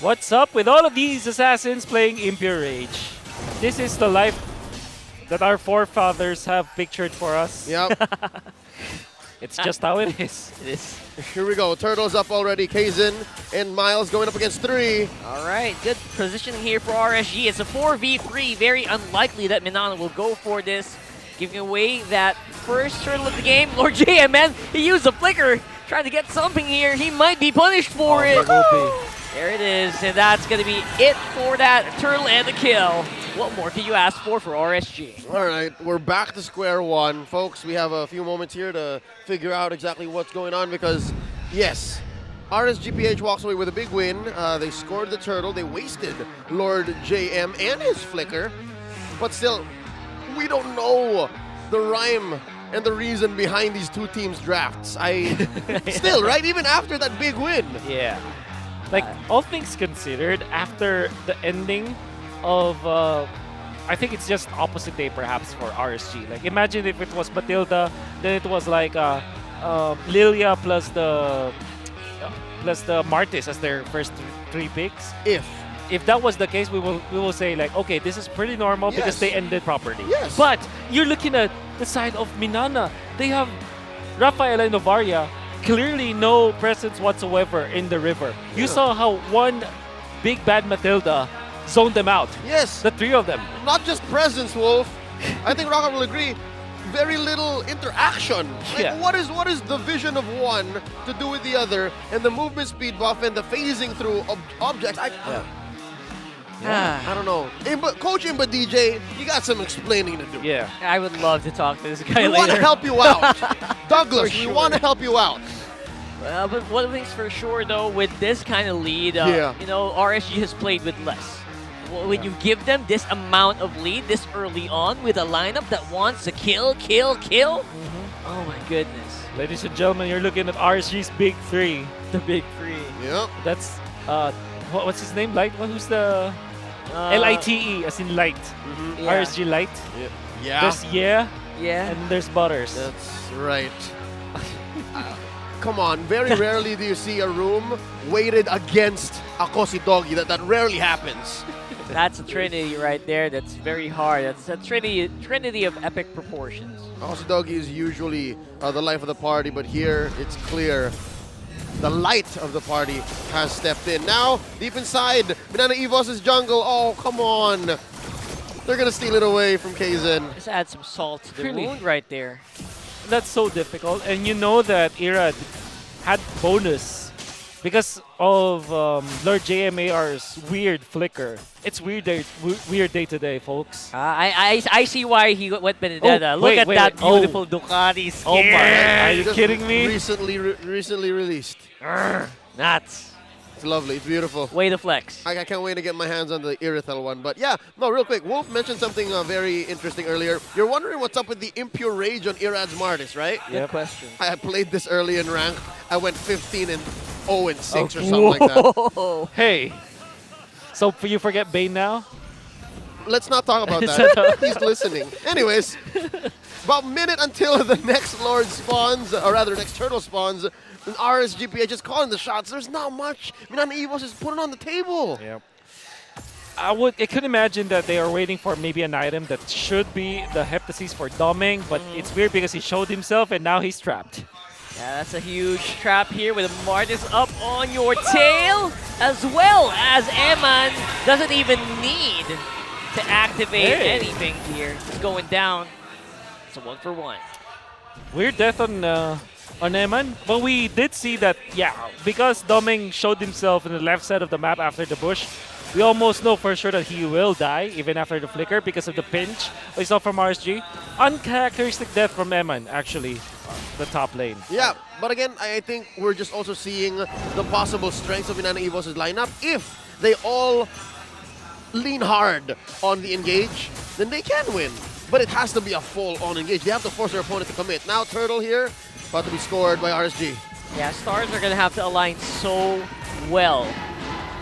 What's up with all of these assassins playing Mpl-Ph? This is the life that our forefathers have pictured for us. Yep. It's just how it is. It is. Here we go. Turtles up already. Kaizen and Miles going up against 3. All right, good positioning here for RSG. It's a 4v3. Very unlikely that MNNE will go for this, giving away that first turtle of the game. Lord JMN, he used a flicker, trying to get something here. He might be punished for it. There it is, and that's going to be it for that turtle and the kill. What more can you ask for RSG? All right, we're back to square one. Folks, we have a few moments here to figure out exactly what's going on because, yes, RSGPH walks away with a big win. They scored the turtle. They wasted Lord JM and his flicker. But still, we don't know the rhyme and the reason behind these 2 teams' drafts. Still, right? Even after that big win. Yeah. Like, all things considered, after the ending of, I think it's just opposite day perhaps for RSG. Like, imagine if it was Matilda, then it was like Lilia plus the Martis as their first 3 picks. If that was the case, we will say like, okay, this is pretty normal because they ended properly. Yes. But you're looking at the side of MNNE. They have Rafaela and Novaria, clearly no presence whatsoever in the river. You saw how one big bad Matilda zoned them out. Yes. The 3 of them. Not just presence, Wolf. I think Rocket will agree. Very little interaction. Like, Yeah. what is the vision of one to do with the other, and the movement speed buff and the phasing through objects? I don't know. Coach Imba DJ, you got some explaining to do. Yeah. I would love to talk to this guy We later. want to help you out. Douglas, For we want to help you out. Well, but one thing's for sure, though, with this kind of lead, you know, RSG has played with less. When you give them this amount of lead this early on with a lineup that wants to kill, oh my goodness. Ladies and gentlemen, you're looking at RSG's big 3. The big 3. Yep. That's, what's his name? Light? Who's the... LITE, as in light. Yeah. RSG light. Yeah. There's Yeah. and there's Butters. That's right. Come on, very rarely do you see a room weighted against a Kosi Doggy. That rarely happens. That's a trinity right there. That's very hard. That's a trinity of epic proportions. Kosi Doggy is usually the life of the party, but here it's clear The light of the party has stepped in. Now, deep inside, MNNE Evos' jungle. Oh, come on. They're going to steal it away from Kaizen. Just add some salt to the Really? wound right there. That's so difficult. And you know that Irad had bonus because of Lord JMAR's weird flicker. It's weird day today, folks. I see why he went Benedetta. Look wait, at wait, that wait. beautiful Ducati skin. Oh my, are you Just kidding me? Recently released. Nuts. It's lovely. It's beautiful. Way to flex. I can't wait to get my hands on the Irithel one. But yeah, no, real quick. Wolf mentioned something very interesting earlier. You're wondering what's up with the impure rage on Irad's Martis, right? Good question. I played this early in rank. I went 15 and 0 and 6 or something like that. Hey, so you forget Bane now? Let's not talk about that. He's listening. Anyways, about a minute until the next Lord spawns, or rather next turtle spawns, and RSGPH just calling the shots. There's not much. MNNE Evos is putting on the table. Yep. I could imagine that they are waiting for maybe an item that should be the Heptasis for Doming, but it's weird because he showed himself and now he's trapped. Yeah, that's a huge trap here with a Martis up on your tail, as well as Eman doesn't even need to activate anything here. It's going down. It's a 1-for-1. Weird death on Eman, but we did see that, yeah, because Doming showed himself in the left side of the map after the bush, we almost know for sure that he will die even after the flicker because of the pinch we saw from RSG. Uncharacteristic death from Eman, actually, the top lane. Yeah, but again, I think we're just also seeing the possible strengths of MNNE Evos' lineup. If they all lean hard on the engage, then they can win. But it has to be a full-on engage. They have to force their opponent to commit. Now Turtle here, about to be scored by RSG. Yeah, Stars are going to have to align so well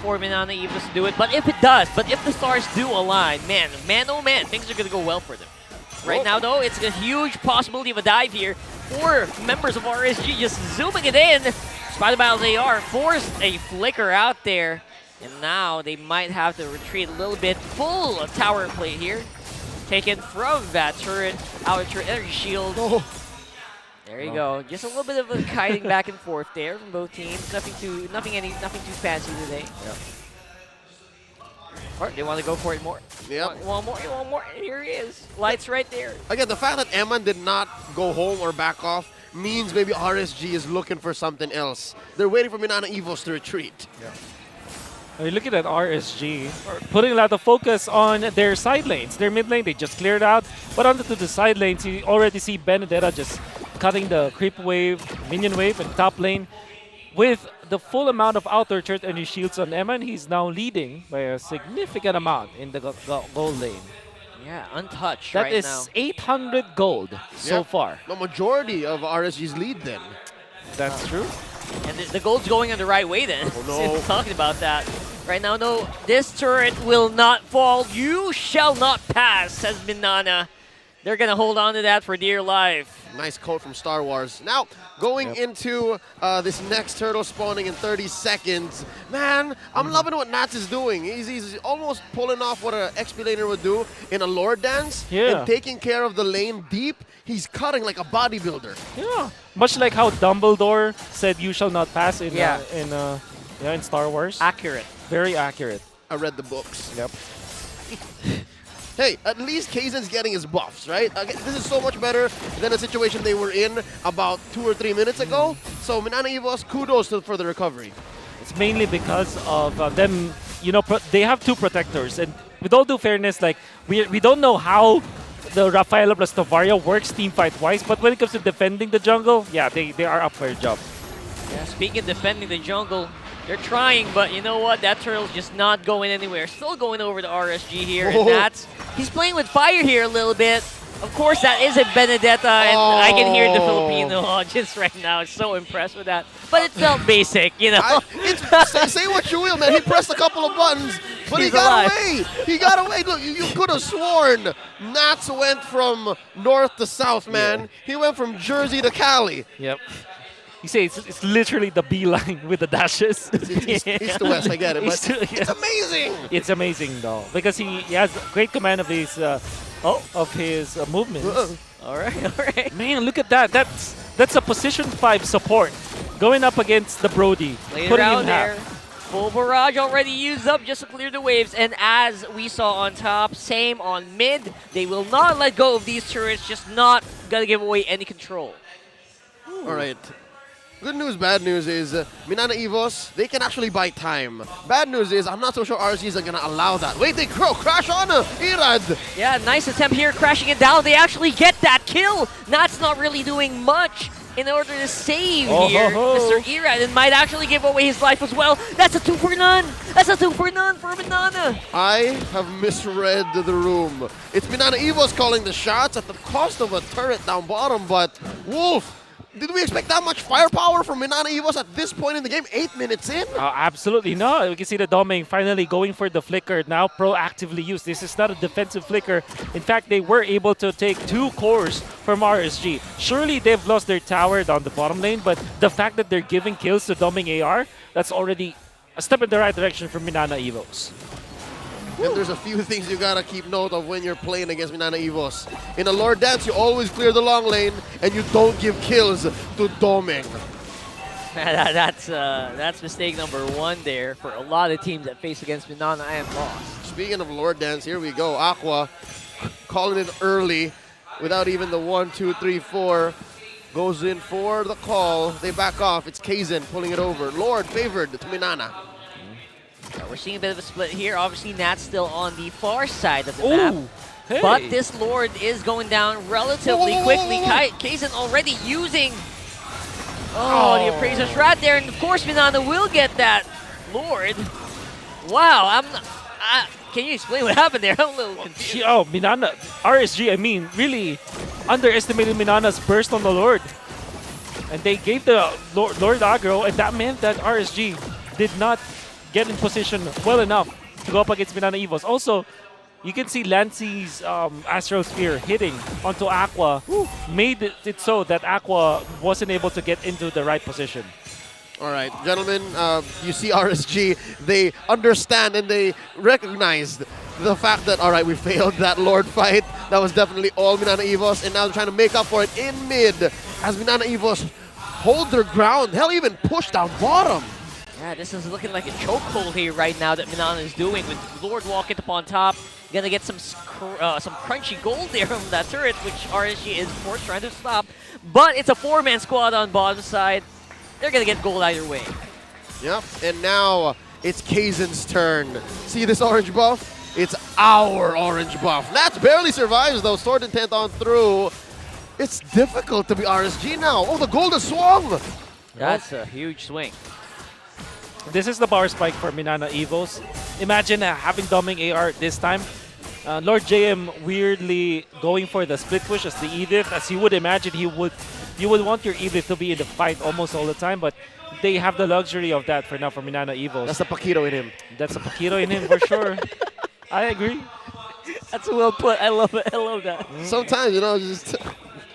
for MNNE Evos to do it. But if it does, if the Stars do align, man, oh man, things are going to go well for them. Right now, though, it's a huge possibility of a dive here for members of RSG, just zooming it in. Spider Battles AR forced a flicker out there. And now they might have to retreat a little bit. Full tower plate here. Taken from that turret. Outer turret energy shield. There you go. Just a little bit of a kiting back and forth there from both teams. Nothing too fancy today. Yep. Or they want to go for it more. Yep. One more. Here he is. Lights right there. Again, the fact that Eman did not go home or back off means maybe RSG is looking for something else. They're waiting for MNNE Evos to retreat. Yeah. I mean, looking at RSG, putting a lot of focus on their side lanes. Their mid lane, they just cleared out. But onto the side lanes, you already see Benedetta just cutting the creep wave, minion wave, and top lane. With the full amount of outer turret and his shields on Eman, he's now leading by a significant amount in the gold lane. Yeah, untouched That right is now. 800 gold so far. The majority of RSG's lead then. That's true. And the gold's going on the right way then. Oh no. Since talking about that. Right now, no, this turret will not fall. You shall not pass, says Minana. They're going to hold on to that for dear life. Nice quote from Star Wars. Now, going into this next turtle spawning in 30 seconds. Man, I'm loving what Nats is doing. He's almost pulling off what an XP laner would do in a Lord dance. Yeah. And taking care of the lane deep. He's cutting like a bodybuilder. Yeah. Much like how Dumbledore said you shall not pass in in Star Wars. Accurate. Very accurate. I read the books. Yep. Hey, at least Kaizen's getting his buffs, right? This is so much better than a situation they were in about 2 or 3 minutes ago. So MNNE Evos, kudos for the recovery. It's mainly because of them, you know, they have two protectors. And with all due fairness, like, we don't know how the Rafaela plus Tovaria works team fight-wise, but when it comes to defending the jungle, yeah, they are up for a job. Yeah, speaking of defending the jungle, they're trying, but you know what? That turtle's just not going anywhere. Still going over to RSG here, and he's playing with fire here a little bit. Of course, that is a Benedetta, and I can hear the Filipino audience right now. It's so impressed with that. But it felt basic, you know? Say what you will, man. He pressed a couple of buttons, but he got away. He got away. Look, you could have sworn Nats went from north to south, man. Yeah. He went from Jersey to Cali. Yep. You say it's literally the B line with the dashes. East to west, I get it. But it's amazing. It's amazing though, because he has great command of his movements. All right. Man, look at that. That's a position 5 support going up against the Brody, Later putting out him there. half. Full barrage already used up just to clear the waves. And as we saw on top, same on mid. They will not let go of these turrets, just not gonna give away any control. All right. Good news, bad news is Minana Evos, they can actually buy time. Bad news is I'm not so sure RSGs are going to allow that. Wait, they crash on Irad. Yeah, nice attempt here, crashing it down. They actually get that kill. That's not really doing much in order to save here. Mr. Irad, and might actually give away his life as well. That's a 2 for none. That's a 2 for none for Banana. I have misread the room. It's Minana Evos calling the shots at the cost of a turret down bottom, but Wolf, did we expect that much firepower from Minana Evos at this point in the game, 8 minutes in? Absolutely not. We can see the Doming finally going for the flicker, now proactively used. This is not a defensive flicker. In fact, they were able to take 2 cores from RSG. Surely they've lost their tower down the bottom lane, but the fact that they're giving kills to Doming AR, that's already a step in the right direction for Minana Evos. And there's a few things you gotta keep note of when you're playing against Minana Evos. In a Lord Dance, you always clear the long lane and you don't give kills to Doming. That's mistake number 1 there for a lot of teams that face against Minana and lost. Speaking of Lord Dance, here we go. Aqua calling it early without even the 1, 2, 3, 4. Goes in for the call. They back off. It's Kaizen pulling it over. Lord favored to Minana. We're seeing a bit of a split here. Obviously, Nat's still on the far side of the map. Hey. But this Lord is going down relatively quickly. Kaizen already using the Appraiser's Rat there. And of course, Minana will get that Lord. Wow, can you explain what happened there? I'm a little confused. Oh, Minana, RSG, I mean, really underestimated Minana's burst on the Lord. And they gave the Lord aggro, and that meant that RSG did not get in position well enough to go up against Minana Evos. Also, you can see Lancey's Astral Sphere hitting onto Aqua made it so that Aqua wasn't able to get into the right position. All right, gentlemen, you see RSG, they understand and they recognized the fact that, all right, we failed that Lord fight. That was definitely all Minana Evos, and now they're trying to make up for it in mid as Minana Evos hold their ground. Hell, even push down bottom. Yeah, this is looking like a chokehold here right now that Minana is doing with Lord walking up on top. Gonna get some crunchy gold there from that turret, which RSG is, of course, trying to stop. But it's a 4-man squad on bottom side. They're gonna get gold either way. Yep, and now it's Kaizen's turn. See this orange buff? It's our orange buff. Nats barely survives, though. Sword Intent on through. It's difficult to be RSG now. Oh, the gold has swung. That's a huge swing. This is the power spike for Minana Evos. Imagine having Doming AR this time. Lord JM weirdly going for the split push as the Edith. As you would imagine, you would want your Edith to be in the fight almost all the time, but they have the luxury of that for now for Minana Evos. That's the Paquito in him. That's a Paquito in him for sure. I agree. That's well put. I love it. I love that. Sometimes, you know, just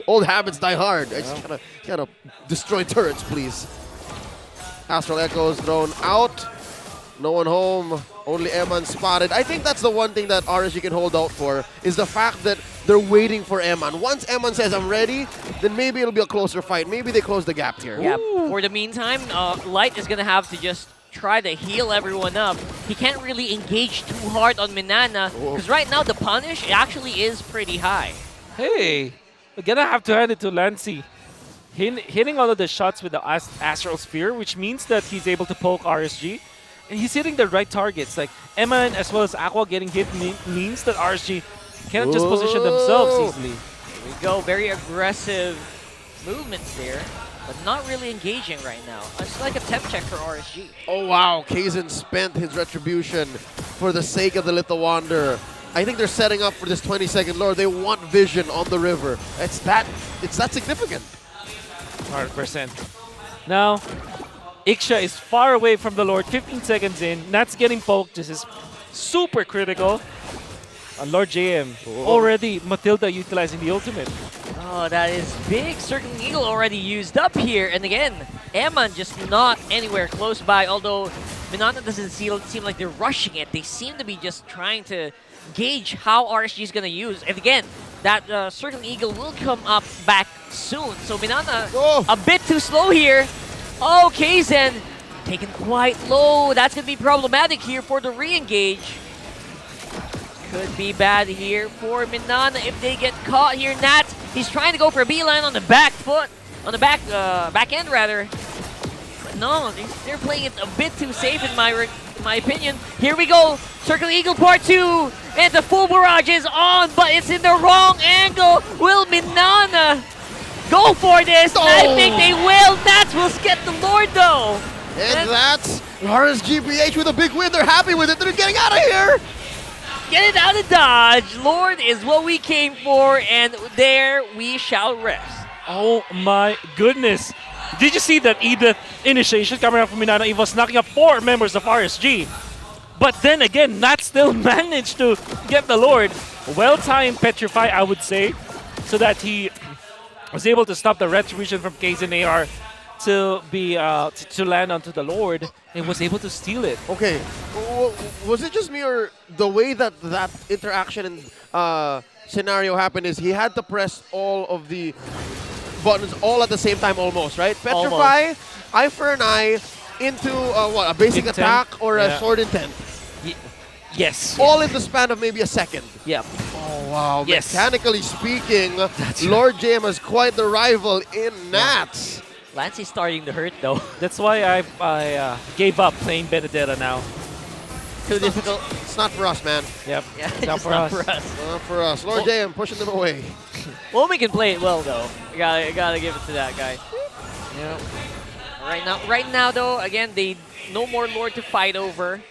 old habits die hard. I just gotta destroy turrets, please. Astral Echoes thrown out. No one home. Only Eman spotted. I think that's the one thing that RSG can hold out for, is the fact that they're waiting for Eman. Once Eman says, I'm ready, then maybe it'll be a closer fight. Maybe they close the gap here. Yeah, for the meantime, Light is going to have to just try to heal everyone up. He can't really engage too hard on Minana, because right now the punish actually is pretty high. Hey, we're going to have to hand it to Lancey. Hitting all of the shots with the Astral Sphere, which means that he's able to poke RSG. And he's hitting the right targets. Like Eman as well as Aqua getting hit means that RSG can't just position themselves easily. Here we go. Very aggressive movements there, but not really engaging right now. It's like a temp check for RSG. Oh, wow. Kaizen spent his retribution for the sake of the Little Wanderer. I think they're setting up for this 20-second Lord. They want vision on the river. It's that significant. 100%. Now, Iksha is far away from the Lord, 15 seconds in. Nat's getting poked. This is super critical. Lord JM already Matilda utilizing the ultimate. Oh, that is big. Circling Eagle already used up here. And again, Eman just not anywhere close by. Although Minana doesn't seem like they're rushing it. They seem to be just trying to gauge how RSG is going to use. And again, that Circling Eagle will come up back soon. So Minana a bit too slow here. Oh, Kaizen taken quite low. That's going to be problematic here for the re-engage. Could be bad here for MNNE if they get caught here. Nat, he's trying to go for a beeline on the back foot, on the back end rather. But no, they're playing it a bit too safe in my opinion. Here we go, Circle Eagle Part 2, and the full barrage is on, but it's in the wrong angle. Will MNNE go for this? Oh. I think they will. Nats will get the Lord though. And that's RSGPH with a big win. They're happy with it. They're getting out of here. Get it out of Dodge. Lord is what we came for, and there we shall rest. Oh my goodness. Did you see that Edith initiation coming out from MNNE EVOS knocking up 4 members of RSG? But then again, Nat still managed to get the Lord. Well-timed Petrify, I would say, so that he was able to stop the retribution from Kaizen AR to be to land onto the Lord and was able to steal it. Okay, was it just me, or the way that that interaction and scenario happened is he had to press all of the buttons all at the same time almost, right? Petrify, eye for an eye, into what, a basic Intent. attack or a sword intent? Yes. All in the span of maybe a second. Yep. Oh, wow. Yes. Mechanically speaking, Lord JM has quite the rival in Nats. Lancey's starting to hurt though. That's why I gave up playing Benedetta now. Too difficult. It's not for us, man. Yep. Yeah, It's not it's for not us. for us. Not for us. Lord JM pushing them away. Well, we can play it well though. I gotta give it to that guy. Yeah. Right now though, again, they no more Lord to fight over.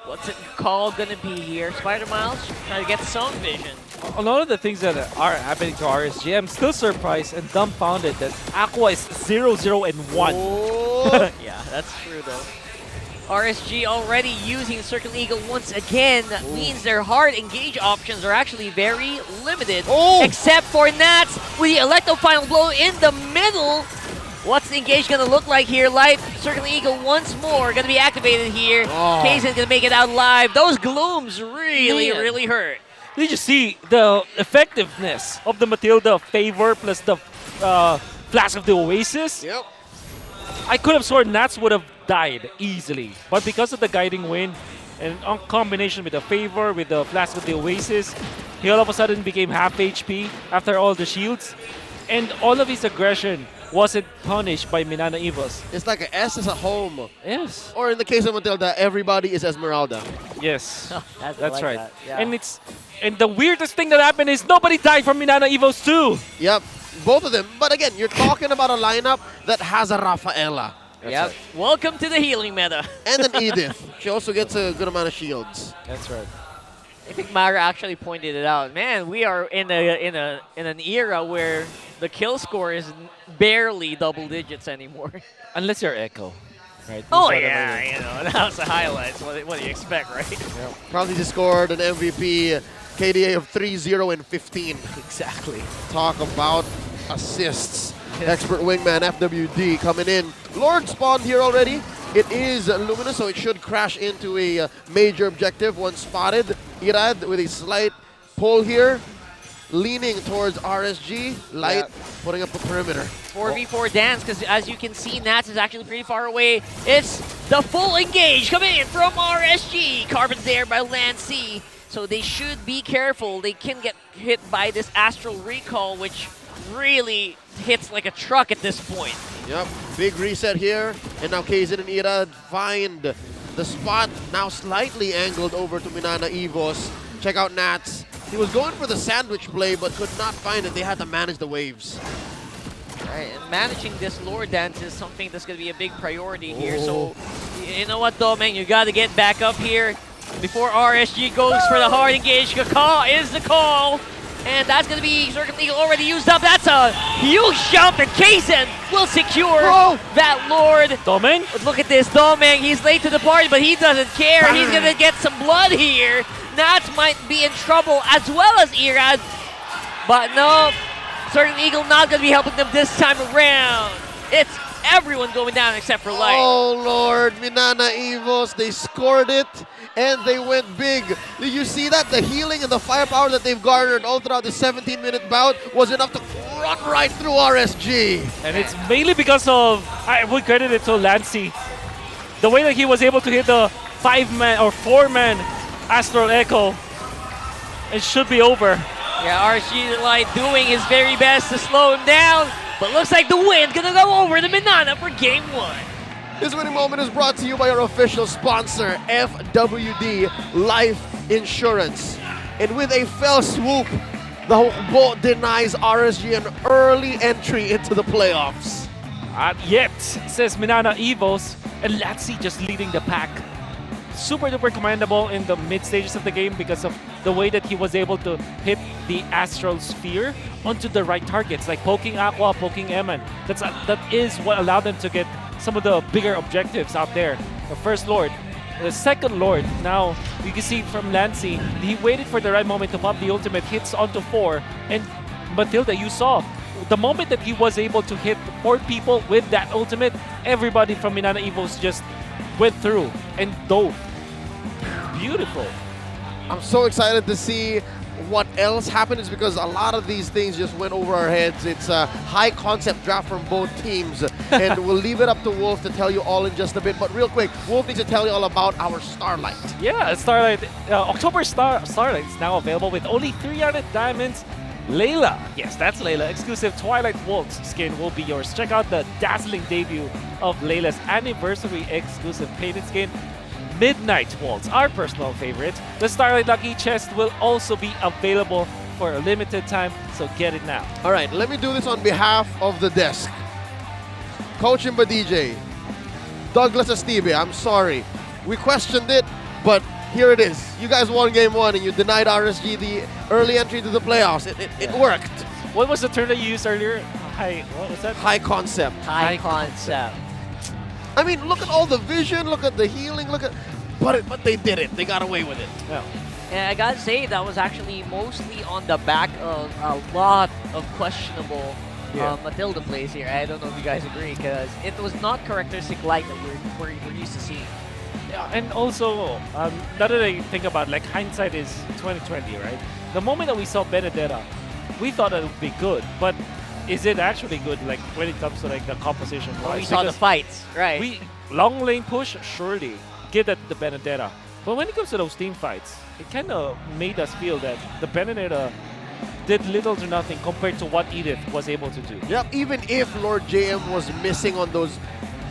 What's it called gonna be here? Spider Miles trying to get some vision. A lot of the things that are happening to RSG, I'm still surprised and dumbfounded that Aqua is 0-0 and 1. Yeah, that's true though. RSG already using Circle Eagle once again means their hard engage options are actually very limited. Except for Nats with the Electro Final Blow in the middle. What's the engage gonna look like here? Life Circle Eagle once more gonna be activated here. Kaizen's gonna make it out live. Those glooms really hurt. Did you see the effectiveness of the Matilda favor plus the Flask of the Oasis? Yep. I could have sworn Nats would have died easily, but because of the guiding wind and in combination with the favor with the Flask of the Oasis, he all of a sudden became half HP after all the shields, and all of his aggression wasn't punished by MNNE EVOS. It's like a S is a home. Yes. Or in the case of Matilda, everybody is Esmeralda. Yes. That's That's like right. that, yeah. And the weirdest thing that happened is nobody died from MNNE EVOS too. Yep, both of them. But again, you're talking about a lineup that has a Rafaela. Yep. Welcome to the healing meta. And an Edith. She also gets a good amount of shields. That's right. I think Mara actually pointed it out. Man, we are in an era where the kill score is barely double digits anymore. Unless you're Echo. Right? Oh yeah, you know, that was the highlights. What do you expect, right? Yep. Probably just scored an MVP KDA of 3-0 and 15. Exactly. Talk about assists. Expert wingman FWD coming in. Lord spawned here already. It is luminous, so it should crash into a major objective once spotted. Irad with a slight pull here, leaning towards RSG. Light putting up a perimeter. 4v4 dance, because as you can see, Nats is actually pretty far away. It's the full engage coming in from RSG. Carbon's there by Lancey, so they should be careful. They can get hit by this Astral Recall, which really hits like a truck at this point. Yep, big reset here. And now Kaizen and Irad find the spot, now slightly angled over to MNNE EVOS. Check out Nats. He was going for the sandwich play, but could not find it. They had to manage the waves. Right, and managing this lore dance is something that's going to be a big priority here. So, you know what, though, man? You got to get back up here before RSG goes for the hard engage. Kaka is the call. And that's going to be Circle Eagle already used up. That's a huge jump, and Kaizen will secure that Lord. Domain? Look at this, Domain. He's late to the party, but he doesn't care. He's going to get some blood here. Nats might be in trouble as well as Irad. But no, Circle Eagle not going to be helping them this time around. It's everyone going down except for Light. Oh, Lord. MNNE EVOS, they scored it and they went big. Did you see that? The healing and the firepower that they've garnered all throughout the 17-minute bout was enough to run right through RSG. And it's mainly because of, I would credit it to Lancey. The way that he was able to hit the 5-man or 4-man Astral Echo, it should be over. Yeah, RSG like doing his very best to slow him down, but looks like the wind's gonna go over the MNNE for game 1. This winning moment is brought to you by our official sponsor, FWD Life Insurance. And with a fell swoop, the Hukbo denies RSG an early entry into the playoffs. Not yet, says MNNE Evos, and Lancey just leading the pack. Super duper commendable in the mid stages of the game because of the way that he was able to hit the Astral Sphere onto the right targets, like poking Aqua, poking MN. That is what allowed them to get some of the bigger objectives out there. The first Lord, the second Lord. Now you can see from Lancey, he waited for the right moment to pop the ultimate, hits onto 4, and Matilda, you saw the moment that he was able to hit 4 people with that ultimate, everybody from MNNE Evos just went through and dove. Beautiful. I'm so excited to see what else happens because a lot of these things just went over our heads. It's a high concept draft from both teams, and we'll leave it up to Wolf to tell you all in just a bit. But real quick, Wolf needs to tell you all about our Starlight. Yeah, Starlight, October Starlight is now available with only 300 diamonds. Layla, yes, that's Layla. Exclusive Twilight Waltz skin will be yours. Check out the dazzling debut of Layla's anniversary exclusive painted skin, Midnight Waltz, our personal favorite. The Starlight Lucky Chest will also be available for a limited time, so get it now. All right, let me do this on behalf of the desk. Coach Imba DJ, Douglas Esteve, I'm sorry. We questioned it, but here it is. You guys won game 1 and you denied RSG the early entry to the playoffs. It worked. What was the term that you used earlier? What was that? High concept. High concept. I mean, look at all the vision, look at the healing, but they did it. They got away with it. Yeah. And I gotta say, that was actually mostly on the back of a lot of questionable Matilda plays here. I don't know if you guys agree, because it was not characteristic light that we're used to seeing. Yeah, and also, now that I think about, like, hindsight is 2020, right? The moment that we saw Benedetta, we thought it would be good, but is it actually good, like, when it comes to, like, the composition? Well, we saw the fights, right? Long lane push, surely, give that to the Benedetta. But when it comes to those team fights, it kind of made us feel that the Benedetta did little to nothing compared to what Edith was able to do. Yep, even if Lord JM was missing on those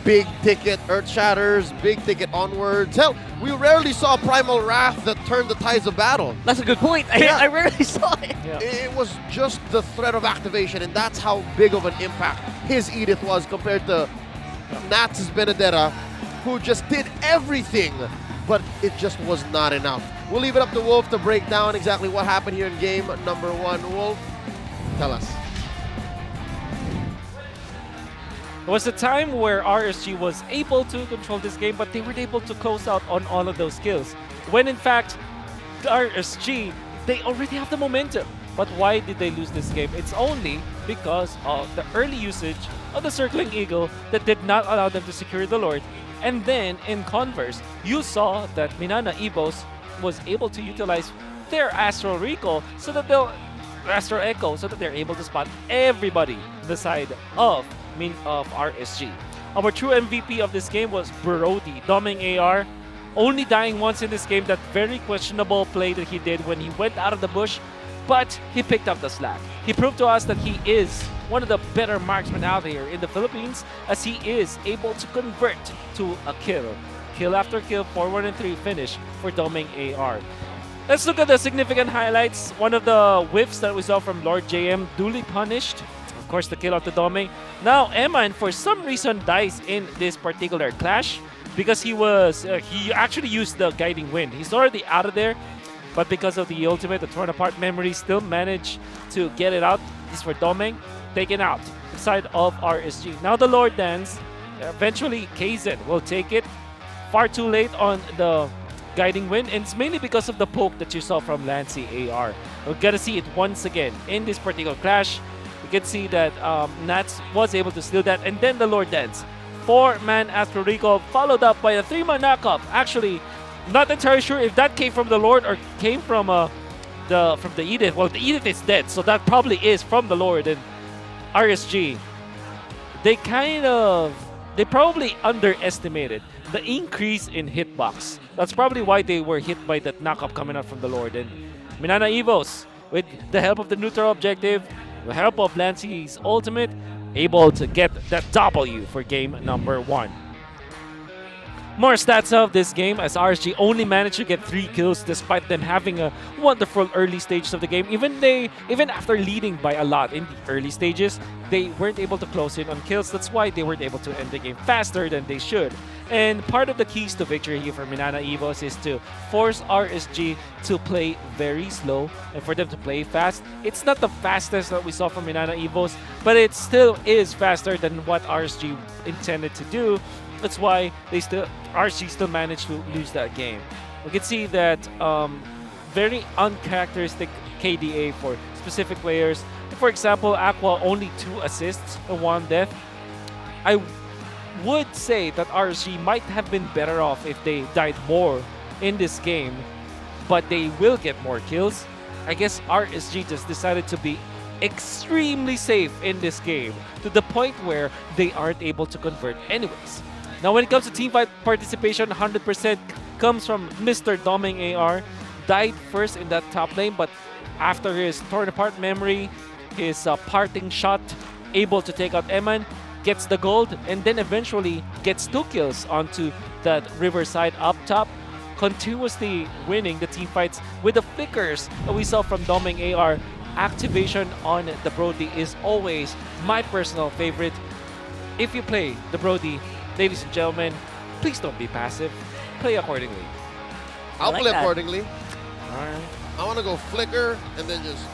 big ticket Earth Shatters, big ticket onwards. Hell, we rarely saw Primal Wrath that turned the tides of battle. That's a good point. Yeah. I rarely saw it. Yeah. It was just the threat of activation, and that's how big of an impact his Edith was compared to Nats' Benedetta, who just did everything, but it just was not enough. We'll leave it up to Wolf to break down exactly what happened here in game number 1. Wolf, tell us. It was a time where RSG was able to control this game, but they weren't able to close out on all of those kills. When in fact, the RSG, they already have the momentum. But why did they lose this game? It's only because of the early usage of the Circling Eagle that did not allow them to secure the Lord. And then, in converse, you saw that MNNE Evos was able to utilize their Astral Recall so that they'll Astral Echo so that they're able to spot everybody on the side of RSG. Our true MVP of this game was Brody, doming AR, only dying once in this game. That very questionable play that he did when he went out of the bush, but he picked up the slack. He proved to us that he is one of the better marksmen out here in the Philippines, as he is able to convert to a kill. Kill after kill, 4-1-3 finish for doming AR. Let's look at the significant highlights. One of the whiffs that we saw from Lord JM, duly punished. Of course, the kill of the Dome. Now, Eman, for some reason, dies in this particular clash because he actually used the Guiding Wind. He's already out of there, but because of the ultimate, the Torn Apart Memory still managed to get it out. This for Dome, taken out side of RSG. Now the Lord Dance, eventually Kaizen will take it. Far too late on the Guiding Wind, and it's mainly because of the poke that you saw from Lancey AR. We're gonna see it once again in this particular clash. You can see that Nats was able to steal that, and then the Lord Dance. 4-man Astral Recall, followed up by a 3-man knockup. Actually, Not entirely sure if that came from the Lord or came from the Edith. Well, the Edith is dead, so that probably is from the Lord. And RSG, they probably underestimated the increase in hitbox. That's probably why they were hit by that knockup coming out from the Lord. And MNNE Evos, with the help of the neutral objective, with the help of Lancey's ultimate, able to get that W for game number 1. More stats of this game, as RSG only managed to get 3 kills despite them having a wonderful early stages of the game. Even after leading by a lot in the early stages, they weren't able to close in on kills. That's why they weren't able to end the game faster than they should. And part of the keys to victory here for MNNE Evos is to force RSG to play very slow and for them to play fast. It's not the fastest that we saw from MNNE Evos, but it still is faster than what RSG intended to do. That's why RSG still managed to lose that game. We can see that very uncharacteristic KDA for specific players. For example, Aqua only 2 assists and 1 death. I would say that RSG might have been better off if they died more in this game, but they will get more kills. I guess RSG just decided to be extremely safe in this game to the point where they aren't able to convert anyways. Now, when it comes to teamfight participation, 100% comes from Mr. Doming AR. Died first in that top lane, but after his torn apart memory, his parting shot, able to take out Eman, gets the gold, and then eventually gets 2 kills onto that Riverside up top, continuously winning the teamfights with the flickers that we saw from Doming AR. Activation on the Brody is always my personal favorite. If you play the Brody, ladies and gentlemen, please don't be passive. Play accordingly. I'll like play that. accordingly. Alright. I want to go flicker and then just...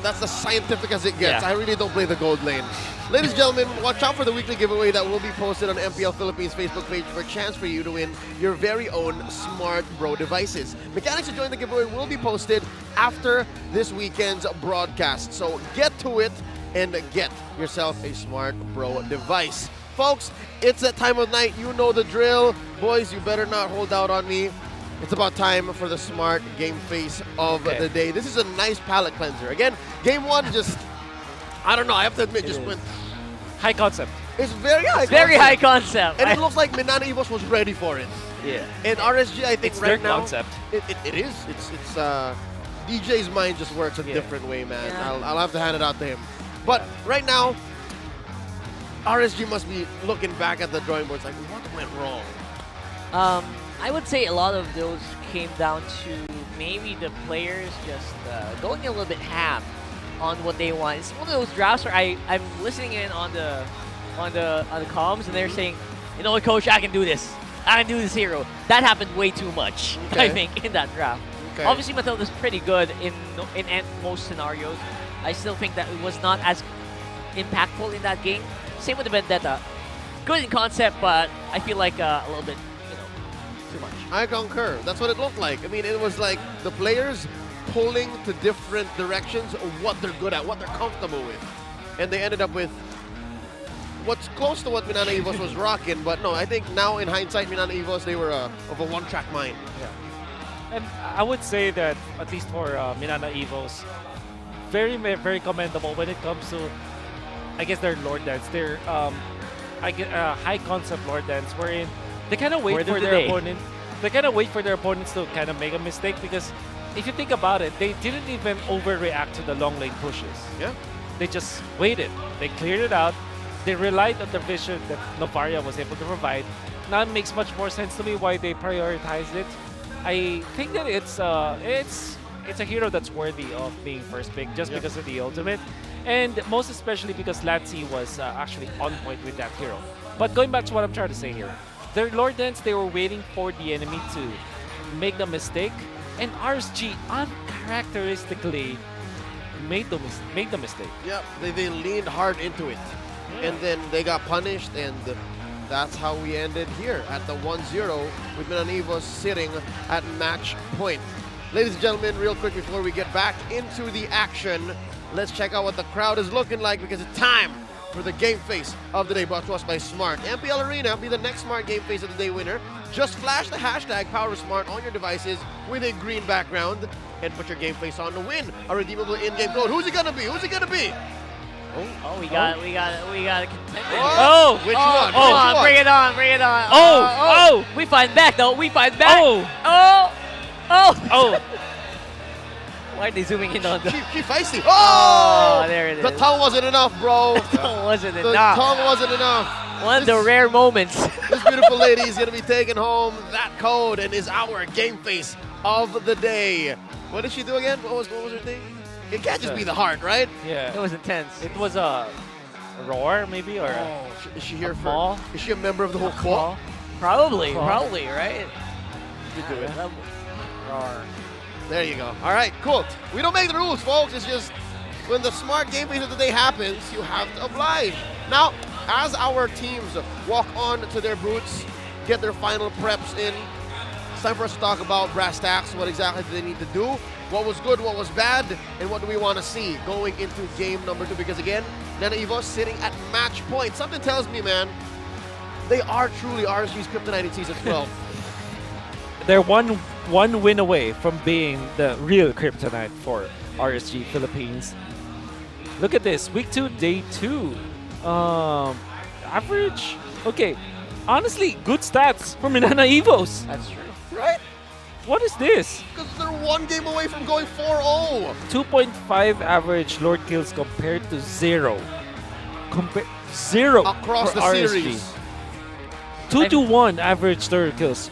That's as scientific as it gets. Yeah. I really don't play the gold lane. Ladies and gentlemen, watch out for the weekly giveaway that will be posted on MPL Philippines Facebook page for a chance for you to win your very own Smart Bro devices. Mechanics to join the giveaway will be posted after this weekend's broadcast. So get to it and get yourself a Smart Bro device. Folks, it's that time of night. You know the drill. Boys, you better not hold out on me. It's about time for the smart game face of the day. This is a nice palate cleanser. Again, game 1 just, I don't know, I have to admit, just went... High concept. It's very high concept. Very high concept. And it looks like MNNE Evos was ready for it. Yeah. And RSG, I think It's right their now... concept. It is. It's DJ's mind just works a different way, man. Yeah. I'll have to hand it out to him. But right now, RSG must be looking back at the drawing boards like, what went wrong? I would say a lot of those came down to maybe the players just going a little bit ham on what they want. It's one of those drafts where I'm listening in on the comms and they're saying, you know what, coach, I can do this. I can do this hero. That happened way too much, I think, in that draft. Okay. Obviously, Matilda's pretty good in most scenarios. I still think that it was not as impactful in that game. Same with the Vendetta. Good in concept, but I feel like a little bit, too much. I concur. That's what it looked like. I mean, it was like the players pulling to different directions of what they're good at, what they're comfortable with. And they ended up with what's close to what MNNE Evos was rocking. But no, I think now in hindsight, MNNE Evos, they were of a one-track mind. Yeah. And I would say that, at least for MNNE Evos, very, very commendable when it comes to, I guess, their Lord Dance. Their high concept Lord Dance, wherein they kind of wait for their opponent. They kind of wait for their opponents to kind of make a mistake, because if you think about it, they didn't even overreact to the long lane pushes. Yeah. They just waited. They cleared it out. They relied on the vision that Novaria was able to provide. Now it makes much more sense to me why they prioritized it. I think that it's a hero that's worthy of being first pick just because of the ultimate, and most especially because Lancey was actually on point with that hero. But going back to what I'm trying to say here, their Lord Dance, they were waiting for the enemy to make the mistake, and RSG uncharacteristically made the mistake. Yep, they leaned hard into it. And then they got punished, and that's how we ended here at the 1-0 with MNNE Evos sitting at match point. Ladies and gentlemen, real quick before we get back into the action, let's check out what the crowd is looking like, because it's time for the game face of the day, brought to us by Smart. MPL Arena, be the next Smart game face of the day winner. Just flash the hashtag PowerSmart on your devices with a green background and put your game face on to win a redeemable in-game code. Who's it gonna be? Who's it gonna be? Oh, we got a contender. Oh, which one? Come on, Which one? bring it on, bring it on. Oh. We find back though. We find back. Oh. Oh. Why are they zooming in on the? She feisty. Oh, there it is. The tongue wasn't enough, bro. The tongue wasn't The enough. tongue wasn't enough. One of the rare moments. This beautiful lady is gonna be taking home that code and is our game face of the day. What did she do again? What was her thing? It can't just be the heart, right? Yeah. It was intense. It was a roar, maybe, or is she here for? ball? Is she a member of the whole call? Probably, Claw. probably, right? You do it. Roar. There you go. All right, cool. We don't make the rules, folks. It's just when the smart game face of the day happens, you have to oblige. Now, as our teams walk on to their booths, get their final preps in, it's time for us to talk about brass tacks. What exactly do they need to do? What was good, what was bad, and what do we want to see going into game number 2? Because again, MNNE sitting at match point. Something tells me, man, they are truly RSG's kryptonite in Season 12. They're one win away from being the real kryptonite for RSG Philippines. Look at this, week 2, day 2. Average. Okay, honestly, good stats for MNNE. That's true. Right? What is this? Because they're one game away from going 4-0. 2.5 average Lord kills compared to 0. Zero Across for the RSG. series. 2 to 1 average Lord kills.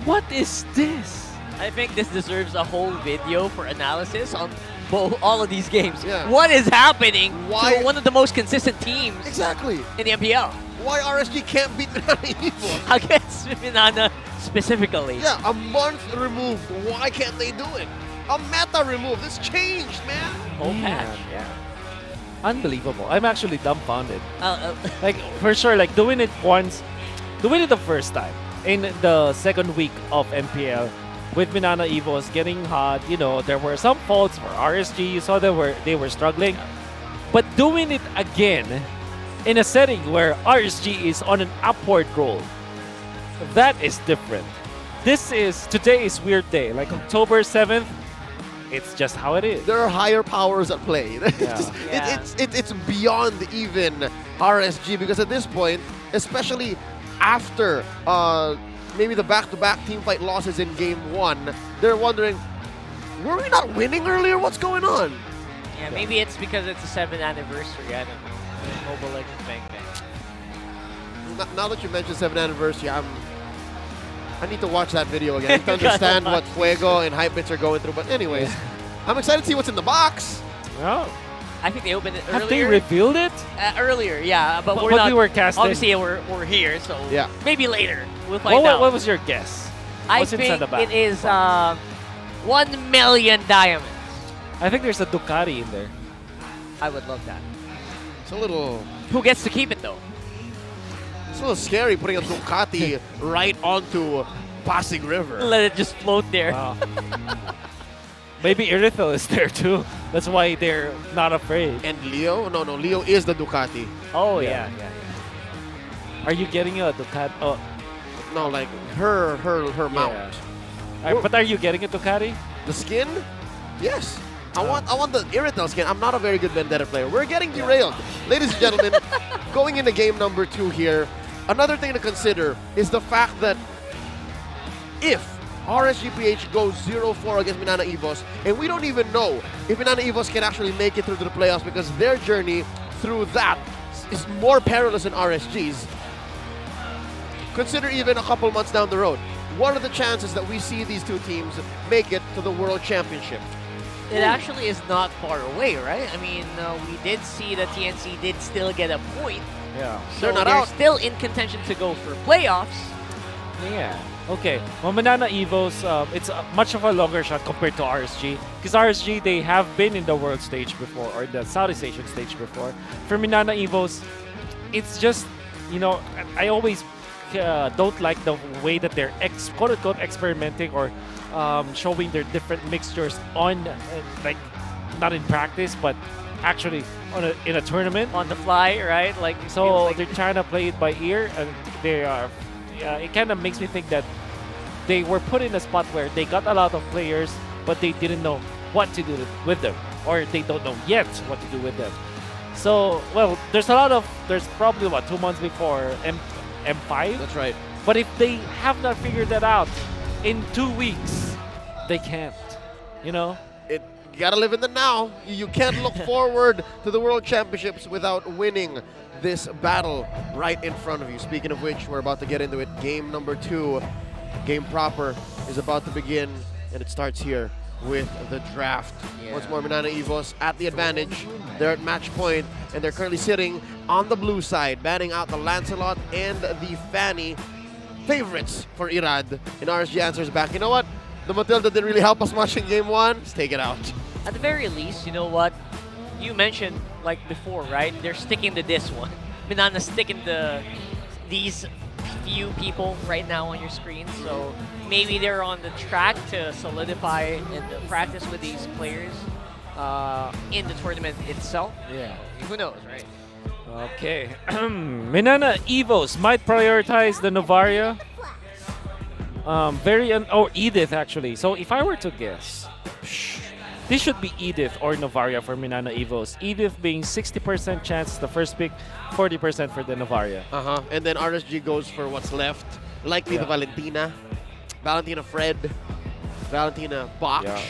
What is this? I think this deserves a whole video for analysis on all of these games. Yeah. What is happening Why- to one of the most consistent teams Exactly. in the MPL? Why RSG can't beat MNNE? Against MNNE specifically. Yeah, a month removed. Why can't they do it? A meta removed. This changed, man. Whole Man. patch, yeah. Unbelievable. I'm actually dumbfounded. Like, for sure, like doing it once, doing it the first time in the second week of MPL with MNNE getting hot. You know, there were some faults for RSG. You saw they were struggling. But doing it again in a setting where RSG is on an upward roll, that is different. Today is weird day. Like October 7th, it's just how it is. There are higher powers at play. It's beyond even RSG because at this point, especially after maybe the back-to-back team fight losses in game 1, they're wondering, were we not winning earlier? What's going on? Yeah, maybe it's because it's the 7th anniversary. I don't know. Mobile Legends Bang Bang. Now that you mentioned 7th anniversary, I need to watch that video again to understand what Fuego and Hypebits are going through. But anyways, I'm excited to see what's in the box. Oh. I think they opened it earlier. Have they revealed it? Earlier, yeah. But we're but not. we were casted. Obviously, we're here, so yeah. Maybe later. We'll find out. What was your guess? I What's inside think the bag? it is 1 million diamonds. I think there's a Ducati in there. I would love that. It's a little... Who gets to keep it, though? It's a little scary putting a Ducati right onto Pasig River. Let it just float there. Wow. Maybe Irithel is there too. That's why they're not afraid. And Leo? No, Leo is the Ducati. Oh, yeah. Are you getting a Ducati? Oh. No, like her mount. But are you getting a Ducati? The skin? Yes. I want the Irithel skin. I'm not a very good Vendetta player. We're getting derailed. Ladies and gentlemen, going into game number 2 here, another thing to consider is the fact that if RSG-PH goes 0-4 against MNNE, and we don't even know if MNNE can actually make it through to the playoffs because their journey through that is more perilous than RSG's. Consider even a couple months down the road. What are the chances that we see these two teams make it to the World Championship? It actually is not far away, right? I mean, we did see that TNC did still get a point. Yeah. So they're still in contention to go for playoffs. Yeah. Okay. Well, MNNE, it's much of a longer shot compared to RSG. Because RSG, they have been in the world stage before, or the Southeast Asian stage before. For MNNE, it's just, you know, I always don't like the way that they're quote-unquote experimenting or showing their different mixtures on, like, not in practice, but actually in a tournament. On the fly, right? Like so they're trying to play it by ear, and they are. It kind of makes me think that they were put in a spot where they got a lot of players, but they didn't know what to do with them, or they don't know yet what to do with them. So, well, there's probably, 2 months before M5? That's right. But if they have not figured that out in 2 weeks, they can't, you know? You gotta live in the now. You can't look forward to the World Championships without winning this battle right in front of you. Speaking of which, we're about to get into it. Game number 2, game proper, is about to begin, and it starts here with the draft. Once more, MNNE Evos at the advantage. They're at match point, and they're currently sitting on the blue side, batting out the Lancelot and the Fanny, favorites for Irad. And RSG answers back, you know what? The Matilda didn't really help us much in game 1. Let's take it out. At the very least, you know what? You mentioned, like before, right? They're sticking to this one. MNNE sticking to these few people right now on your screen. So maybe they're on the track to solidify and to practice with these players in the tournament itself. Yeah. Who knows, right? Okay. MNNE Evos might prioritize the Novaria. Edith, actually. So if I were to guess, this should be Edith or Novaria for MNNE Evos. Edith being 60% chance the first pick, 40% for the Novaria. And then RSG goes for what's left. Likely the Valentina. Valentina Fred. Valentina Bach. Yeah.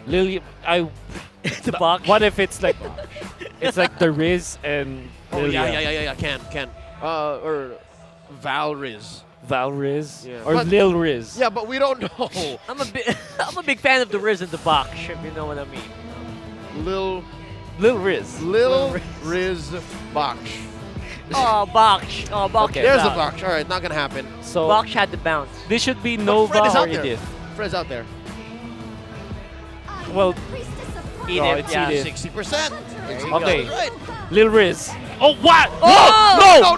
Lily, the Bach. What if it's like the Riz and Lilia? Yeah. Can. Or Val Riz. Val Riz Yeah. or But- Lil Riz. Yeah, but we don't know. I'm a big fan of the Riz and the Bach, if you know what I mean. Lil Riz. Lil Riz Bach. Oh, Bach. Oh, Bach. Okay. There's a Bach. All right, not gonna happen. So Bach had the bounce. this should be But Nova Fred is or out there. Edith. Fred's out there. Well, Edith, it's yeah. Edith. 60%. Okay. Right. Lil Riz. Oh, what? Oh!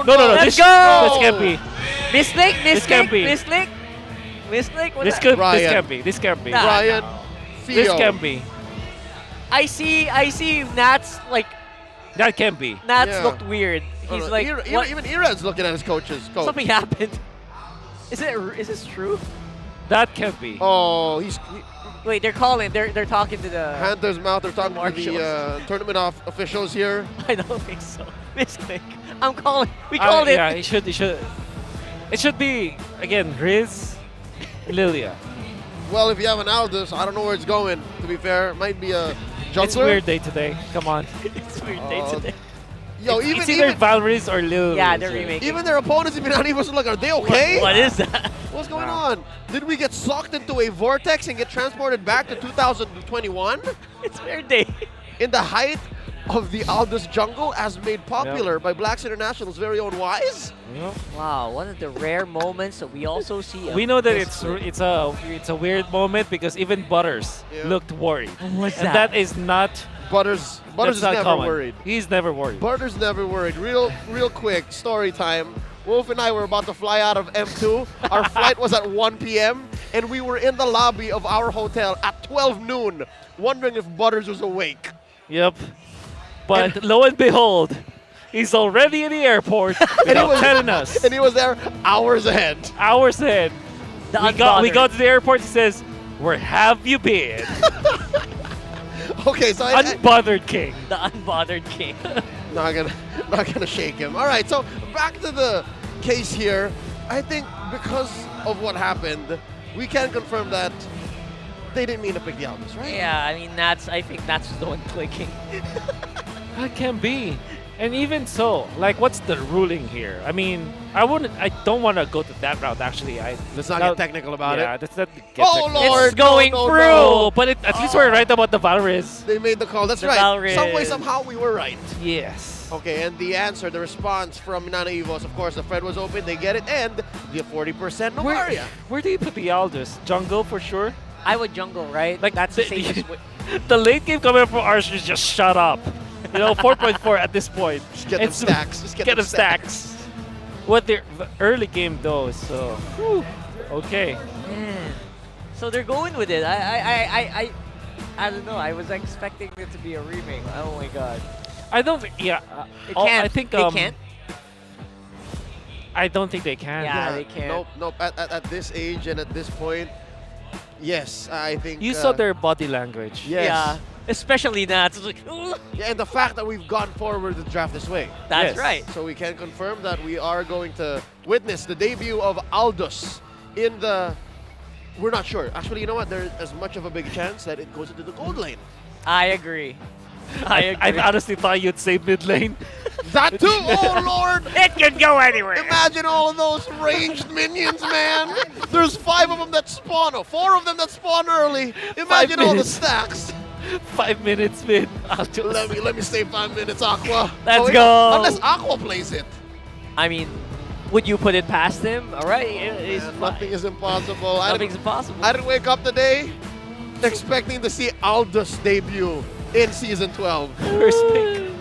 No. Let's This go! can't be. Miss can't be. Miss Lake, This Ryan. can't be. This can't be. Nah. Ryan. This Theo. can't be. I see Nats, like, That can't be. Nats Yeah. looked weird. He's like, what? Even Irad's looking at his coach. Something happened. Is this true? That can't be. Oh, Wait, they're calling. They're talking to the. Hand-to-his mouth. They're talking to Marshals. the tournament officials here. I don't think so. Miss Lake. I'm calling. We called it. Yeah, it should. It should be again Riz, Lilia. Well, if you have an Aldous, I don't know where it's going. To be fair, might be a jungler. It's weird day today. Come on. It's a weird day today. Yo, It's either Valriz or Lil. Yeah, Riz, they're right? remaking. even their opponents, even not even like, are they okay? What is that? What's going on? Did we get sucked into a vortex and get transported back to 2021? It's weird day. In the height of the Aldous jungle, as made popular by Blacks International's very own Wise? Wow, one of the rare moments that we also see. We know that it's a weird moment because even Butters looked worried. What's and that? that is not. Butters that's is not never common. worried. He's never worried. Butters never worried. Real quick, story time. Wolf and I were about to fly out of M2. Our flight was at 1 p.m. and we were in the lobby of our hotel at 12 noon, wondering if Butters was awake. Yep. But lo and behold, he's already in the airport without telling us. And he was there hours ahead. Hours ahead. We got to the airport. He says, "Where have you been?" Okay, so Unbothered king. The unbothered king. not gonna shake him. All right, so back to the case here. I think because of what happened, we can confirm that they didn't mean to pick the Aldous, right? Yeah, I mean I think Nats was the one clicking. That can be. And even so, like, what's the ruling here? I mean, I don't want to go to that route, actually. Let's not get technical about yeah, it. let's not get Oh, technical. Lord. It's going no, through. no. But at least we're right about the Valriz. They made the call. That's The right. Valriz. Some way, somehow, we were right. Yes. Okay, and the answer, the response from MNNE Evos, of course, the Fred was open. They get it, and the 40% Novaria. Where do you put the Aldous? Jungle for sure? I would jungle, right? Like, That's the safest way. The late game coming from Archer is just shut up. You know, 4.4 at this point. Just get them stacks. Just get them them stacks. What their early game though, so whew, okay. Man. So they're going with it. I don't know. I was expecting it to be a remake. Oh my god. I don't think. Yeah. It can't. I think they can't. I don't think they can. Yeah, they can't. Nope. At this age and at this point, yes, I think. You saw their body language. Yes. Yeah, especially that. It's like, "Ugh." Yeah, and the fact that we've gone forward the draft this way. That's right. So we can confirm that we are going to witness the debut of Aldous in the... We're not sure. Actually, you know what? There's as much of a big chance that it goes into the gold lane. I agree. I agree. I honestly thought you'd say mid lane. That too! Oh, Lord! It could go anywhere. Imagine all of those ranged minions, man. There's 5 of them that spawn, or 4 of them that spawn early. Imagine all the stacks. 5 minutes mid. Let me stay 5 minutes, Aqua. Let's go. Unless Aqua plays it. I mean, would you put it past him? All right. Nothing is impossible. Nothing's impossible. I didn't wake up today expecting to see Aldous debut in Season 12. First pick.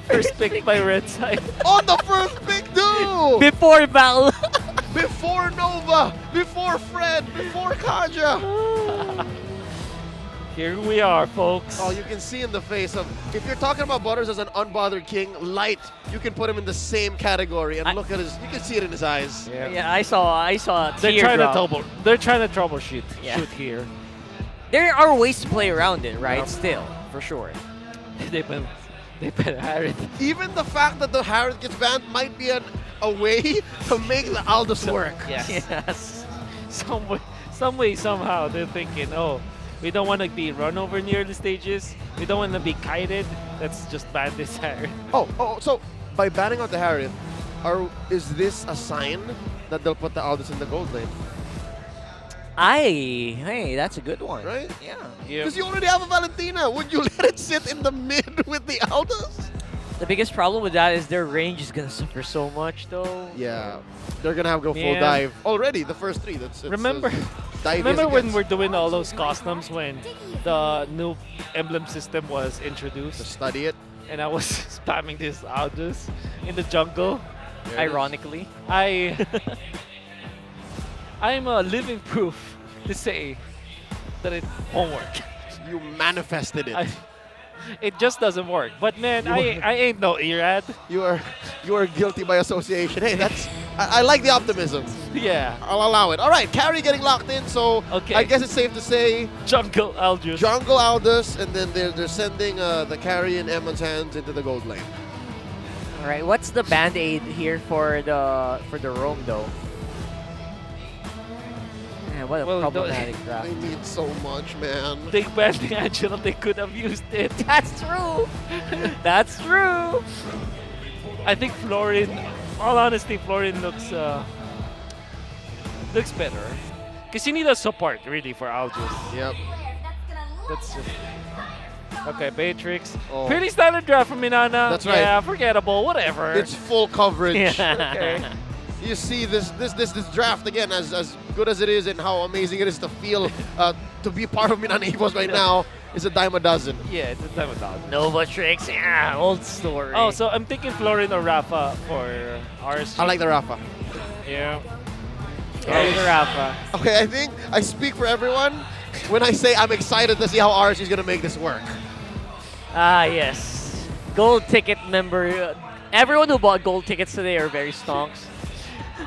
First pick by Red Side. On the first pick, dude! Before Val. Before Nova, before Fred, before Kaja. Here we are, folks. Oh, you can see in the face of, if you're talking about Butters as an unbothered king, Light, you can put him in the same category and look at his, you can see it in his eyes. Yeah, I saw a They're tear trying drop. They're trying to troubleshoot Yeah. shoot here. There are ways to play around it, right? Still, for sure. They been Harriet. Even the fact that the Harriet gets banned might be a way to make the Aldous work. Yes. Some way, somehow, they're thinking, oh, we don't want to be run over in the early stages. We don't want to be kited. Let's just ban this Harriet. Oh, so by banning out the Harriet, is this a sign that they'll put the Aldous in the gold lane? Hey, that's a good one. Right? Yeah. Because you already have a Valentina. Would you let it sit in the mid with the Aldous? The biggest problem with that is their range is gonna suffer so much, though. Yeah, they're gonna have to go full dive already. The first 3. Remember when we're doing all those customs when the new emblem system was introduced? To study it. And I was spamming this Aldous in the jungle. Ironically, I'm a living proof to say that it won't work. You manifested it. It just doesn't work. But man, I ain't no Irad. You are guilty by association. Hey, I like the optimism. Yeah. I'll allow it. All right, Carry getting locked in, so okay. I guess it's safe to say Jungle Aldous. Jungle Aldous, and then they're sending the Carry in Emma's hands into the gold lane. all right. What's the band-aid here for the roam though? Man, what a problematic draft. They need so much, man. They banned the Angela. They could have used it. That's true. That's true. I think Florin, all honesty, Florin looks better. Because you need a support, really, for Aldous. Yep. That's just... Okay, Beatrix. Oh. Pretty standard draft from Minana. That's right. Yeah, forgettable, whatever. It's full coverage. Okay. You see this draft again, as good as it is and how amazing it is to feel to be part of Minana Evos right now, is a dime a dozen. Yeah, it's a dime a dozen. Nova Tricks, yeah, old story. Oh, so I'm thinking Florin or Rafa for RSG. I like the Rafa. Yeah. the Rafa. Okay, I think I speak for everyone when I say I'm excited to see how RSG is going to make this work. Ah, yes. Gold ticket member. Everyone who bought gold tickets today are very stonks.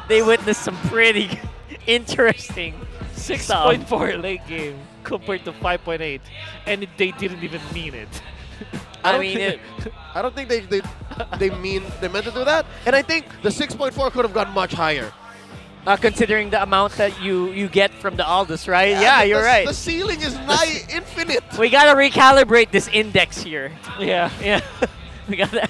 They witnessed some pretty interesting 6.4 late game compared to 5.8, and they didn't even mean it. I don't think they meant to do that, and I think the 6.4 could have gone much higher. Considering the amount that you get from the Aldous, right? Yeah, you're right. The ceiling is nigh infinite. We gotta recalibrate this index here. Yeah. we gotta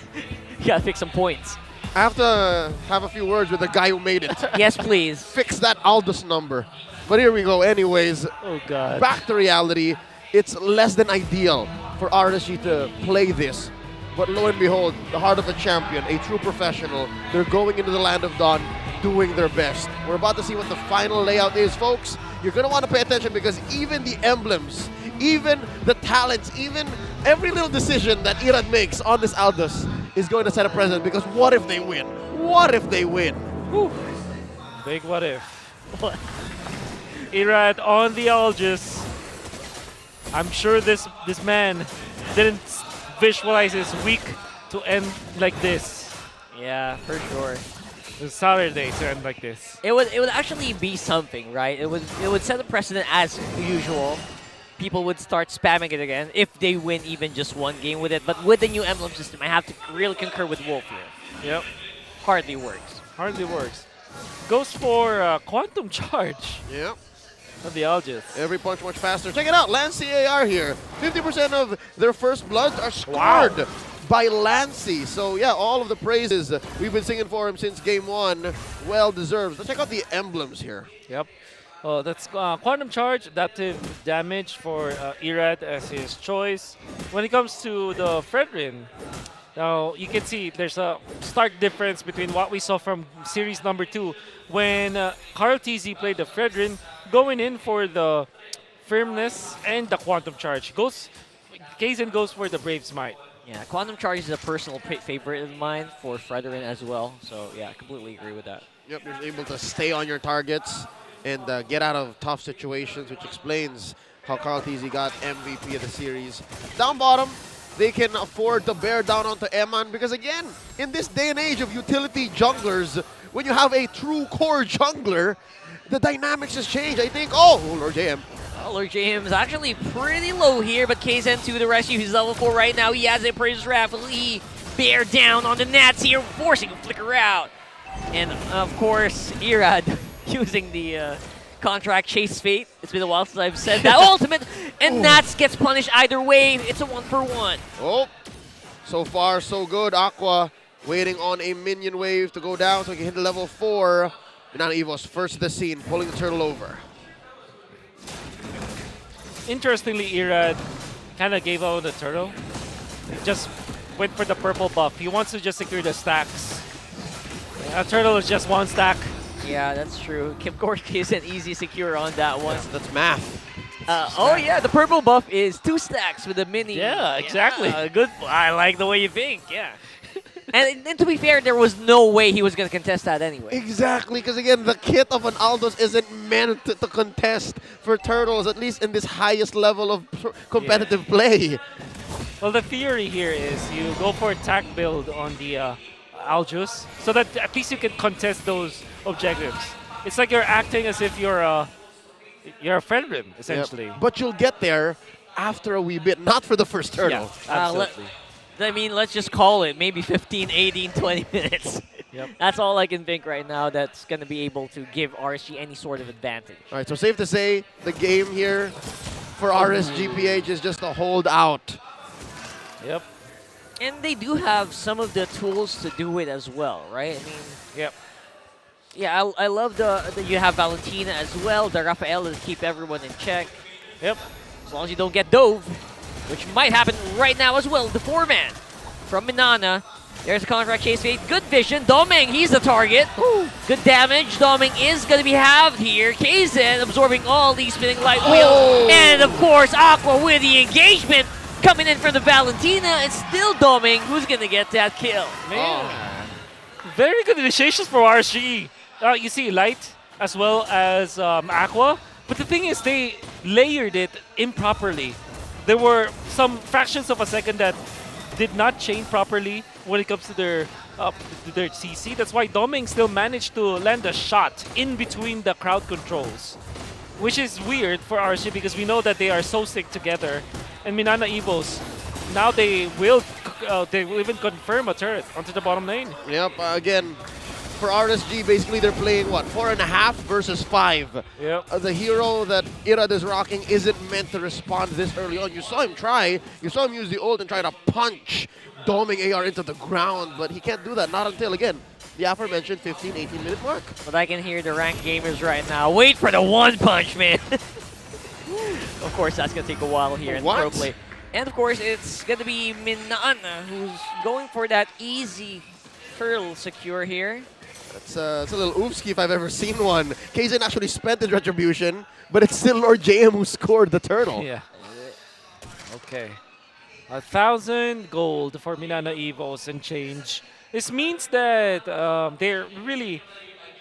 fix some points. I have to have a few words with the guy who made it. Yes, please. Fix that Aldous number. But here we go. Anyways, oh god. Back to reality. It's less than ideal for RSG to play this. But lo and behold, the heart of a champion, a true professional, they're going into the Land of Dawn doing their best. We're about to see what the final layout is, folks. You're going to want to pay attention because even the emblems, even the talents, even every little decision that Irad makes on this Aldous is going to set a precedent, because what if they win? What if they win? Whew. Big what if. Irad on the Aldous. I'm sure this man didn't visualize his week to end like this. Yeah, for sure. It's Saturday to end like this. It would actually be something, right? It would set a precedent as usual. People would start spamming it again if they win even just one game with it. But with the new emblem system, I have to really concur with Wolf here. Yep. Hardly works. Hardly works. Goes for Quantum Charge. Yep. Of the Algis. Every punch much faster. Check it out, Lancey AR here. 50% of their first bloods are scored by Lancey. So yeah, all of the praises we've been singing for him since game one, well deserved. Let's check out the emblems here. Yep. That's Quantum Charge, adaptive damage for Irad as his choice. When it comes to the Fredrin, now you can see there's a stark difference between what we saw from series number 2 when Carl TZ played the Fredrin, going in for the firmness and the Quantum Charge. Kaizen goes for the Brave Smite. Yeah, Quantum Charge is a personal favorite of mine for Fredrin as well. So yeah, I completely agree with that. Yep, you're able to stay on your targets and get out of tough situations, which explains how Carl TZ got MVP of the series. Down bottom, they can afford to bear down onto Eman because again, in this day and age of utility junglers, when you have a true core jungler, the dynamics has changed. I think, oh, Lord JM. Oh, Lord JM is actually pretty low here, but Kaizen to the rescue. He's level 4 right now. He has a Praises Raffle. He bear down on the Nats here, forcing a flicker out. And of course, Irad using the contract Chase Fate. It's been a while since I've said that. Ultimate, and Nats gets punished either way. It's a 1-for-1. Oh, so far so good. Aqua waiting on a minion wave to go down so he can hit the level 4. MNNE Evo's first to the scene, pulling the turtle over. Interestingly, Irad kind of gave out the turtle. He just went for the purple buff. He wants to just secure the stacks. A turtle is just one stack. Yeah, that's true. Of course, Kaizen easy secure on that one. That's math. Oh yeah, the purple buff is 2 stacks with a mini. Yeah, exactly. Good. I like the way you think. Yeah. and to be fair, there was no way he was going to contest that anyway. Exactly, because again, the kit of an Aldous isn't meant to contest for turtles, at least in this highest level of competitive play. Well, the theory here is you go for attack build on the Aljus so that at least you can contest those objectives. It's like you're acting as if you're a Fredrin, essentially. Yep. But you'll get there after a wee bit, not for the first turtle. Yeah, absolutely. I mean, let's just call it maybe 15, 18, 20 minutes. Yep. That's all I can think right now that's going to be able to give RSG any sort of advantage. All right, so safe to say the game here for RSGPH is just a hold out. Yep. And they do have some of the tools to do it as well, right? I mean, yep. Yeah, I love that you have Valentina as well, the Rafaela to keep everyone in check. Yep. As long as you don't get Dove, which might happen right now as well. The 4-man from MNNE. There's a contract chase fate. Good vision. Doming, he's the target. Ooh. Good damage. Doming is going to be halved here. Kaizen absorbing all these spinning light wheels. And of course, Aqua with the engagement coming in from the Valentina. It's still Doming who's going to get that kill. Man. Very good initiations for RSG. You see Light as well as Aqua. But the thing is, they layered it improperly. There were some fractions of a second that did not chain properly when it comes to their CC. That's why Doming still managed to land a shot in between the crowd controls, which is weird for RSG because we know that they are so sick together. And MNNE Evos, now they will even confirm a turret onto the bottom lane. Yep, again, for RSG, basically they're playing, what, 4.5 versus 5. Yep. The hero that Irad is rocking isn't meant to respond this early on. You saw him try. You saw him use the ult and try to punch Doming AR into the ground, but he can't do that, not until, again, the aforementioned 15, 18-minute mark. But I can hear the ranked gamers right now. Wait for the one punch, man. Of course, that's going to take a while here in pro play. And of course, it's going to be MNNE who's going for that easy turtle secure here. It's a little oofski if I've ever seen one. Kaizen actually spent his retribution, but it's still Lord JM who scored the turtle. Yeah. Okay. 1,000 gold for MNNE Evos and change. This means that they're really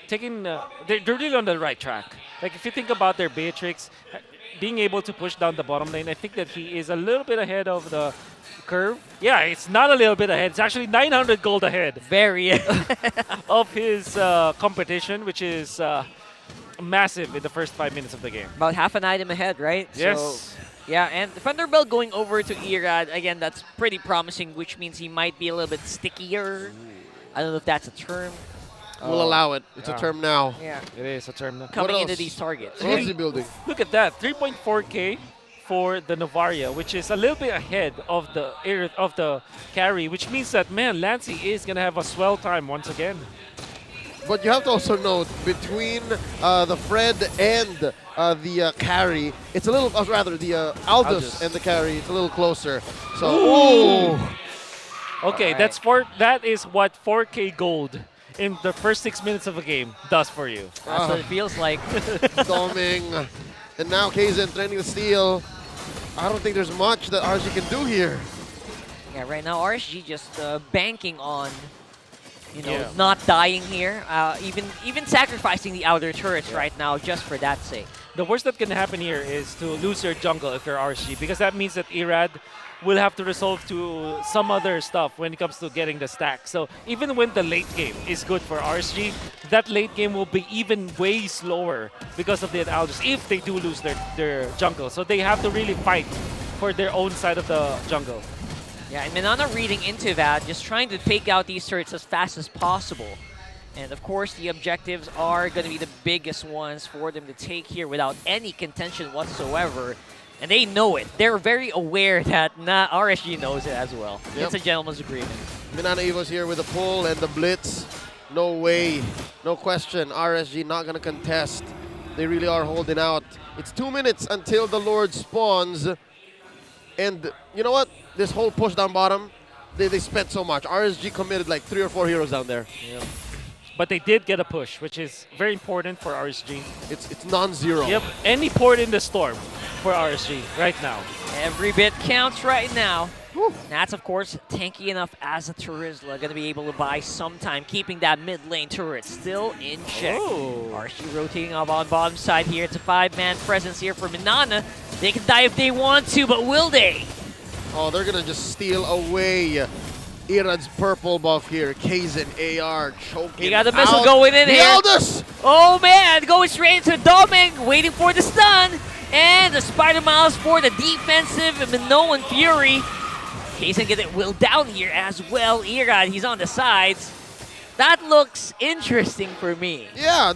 taking, they're really on the right track. Like if you think about their Beatrix, being able to push down the bottom lane, I think that he is a little bit ahead of the curve. Yeah, it's not a little bit ahead. It's actually 900 gold ahead. Very. Of his competition, which is massive in the first 5 minutes of the game. About half an item ahead, right? Yes. So, yeah, and Thunderbell going over to Irad, again, that's pretty promising, which means he might be a little bit stickier. I don't know if that's a term. We'll allow it. It's a term now. Yeah. It is a term now. Coming into these targets. What else is he building? Look at that, 3.4k for the Novaria, which is a little bit ahead of the carry, which means that, man, Lancey is going to have a swell time once again. But you have to also note, between the Fred and the carry, it's a little, rather, the Aldous and the carry, it's a little closer. So, Ooh. Okay, Alright. that is what 4k gold in the first 6 minutes of a game does for you. That's what it feels like. Doming. And now Kaizen training to steal. I don't think there's much that RSG can do here. Yeah, right now RSG just banking on, not dying here. Even sacrificing the outer turrets right now just for that sake. The worst that can happen here is to lose your jungle if you're RSG, because that means that Irad will have to resolve to some other stuff when it comes to getting the stack. So even when the late game is good for RSG, that late game will be even way slower because of the Aldous if they do lose their jungle. So they have to really fight for their own side of the jungle. Yeah, and MNNE reading into that, just trying to take out these turrets as fast as possible. And of course, the objectives are going to be the biggest ones for them to take here without any contention whatsoever. And they know it. They're very aware that RSG knows it as well. Yep. It's a gentleman's agreement. MNNE Evo's here with the pull and the blitz. No way, no question. RSG not going to contest. They really are holding out. It's 2 minutes until the Lord spawns. And you know what? This whole push down bottom, they spent so much. RSG committed like 3 or 4 heroes down there. Yep. But they did get a push, which is very important for RSG. It's non-zero. Yep, any port in the storm for RSG right now. Every bit counts right now. That's, of course, tanky enough as a Terizla. Going to be able to buy some time, keeping that mid lane turret still in check. RSG rotating up on bottom side here. It's a 5-man presence here for MNNE. They can die if they want to, but will they? Oh, they're going to just steal away Irad's purple buff here. Kaizen AR choking. He got the missile going in here. Aldous! Oh man, going straight into Doming, waiting for the stun. And the Spider Miles for the defensive Minoan Fury. Kaizen get it will down here as well. Irad, he's on the sides. That looks interesting for me. Yeah,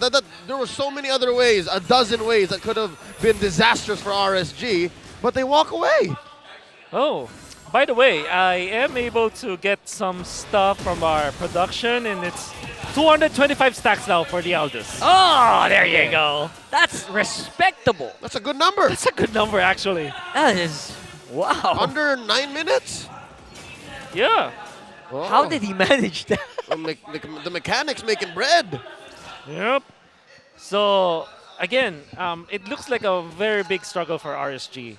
there were so many other ways, a dozen ways that could have been disastrous for RSG, but they walk away. Oh, by the way, I am able to get some stuff from our production, and it's 225 stacks now for the Aldous. Oh, there you go. That's respectable. That's a good number. That's a good number, actually. That is, wow. Under 9 minutes? Yeah. Oh. How did he manage that? The mechanics making bread. Yep. So, again, it looks like a very big struggle for RSG.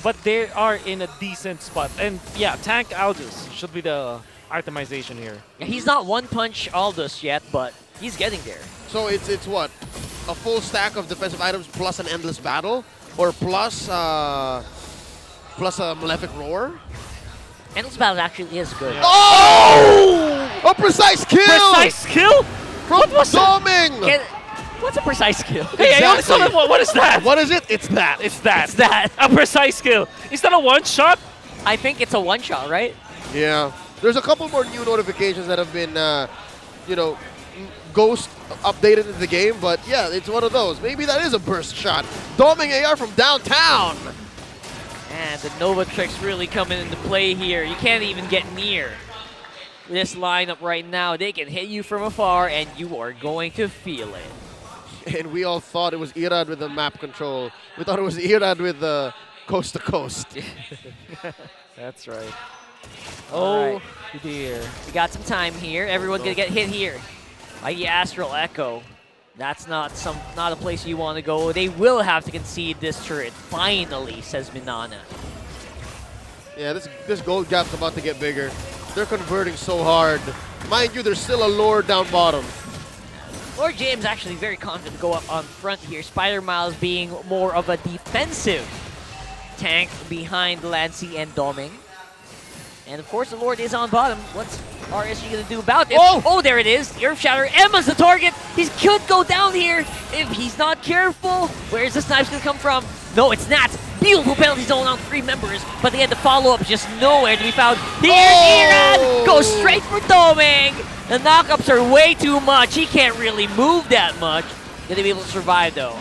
But they are in a decent spot. And yeah, tank Aldous should be the itemization here. Yeah, he's not one-punch Aldous yet, but he's getting there. So it's what? A full stack of defensive items plus an endless battle? Or plus a Malefic Roar? Endless battle actually is good. Yeah. Oh! A precise kill! Precise kill? From Doming! What's a precise kill? Hey, I only saw that one. What is that? What is it? It's that. It's that. It's that. A precise kill. Is that a one-shot? I think it's a one-shot, right? Yeah. There's a couple more new notifications that have been, ghost updated into the game, but yeah, it's one of those. Maybe that is a burst shot. Doming AR from downtown. And the Nova tricks really coming into play here. You can't even get near this lineup right now. They can hit you from afar, and you are going to feel it. And we all thought it was Irad with the map control. We thought it was Irad with the coast to coast. That's right. Oh, dear. We got some time here. Everyone's going to get hit here by the Astral Echo. That's not a place you want to go. They will have to concede this turret. Finally, says MNNE. Yeah, this gold gap's about to get bigger. They're converting so hard. Mind you, there's still a lore down bottom. Lord James actually very confident to go up on front here. Spider Miles being more of a defensive tank behind Lancy and Doming. And of course, the Lord is on bottom. What's RSG going to do about it? Oh, there it is. Earth Shatter. Emma's the target. He could go down here if he's not careful. Where's the snipes going to come from? No, it's not. Beautiful penalty zone on 3 members, but they had the follow-up just nowhere to be found. Here's Irad! Goes straight for Doming. The knockups are way too much. He can't really move that much. Gonna be able to survive, though.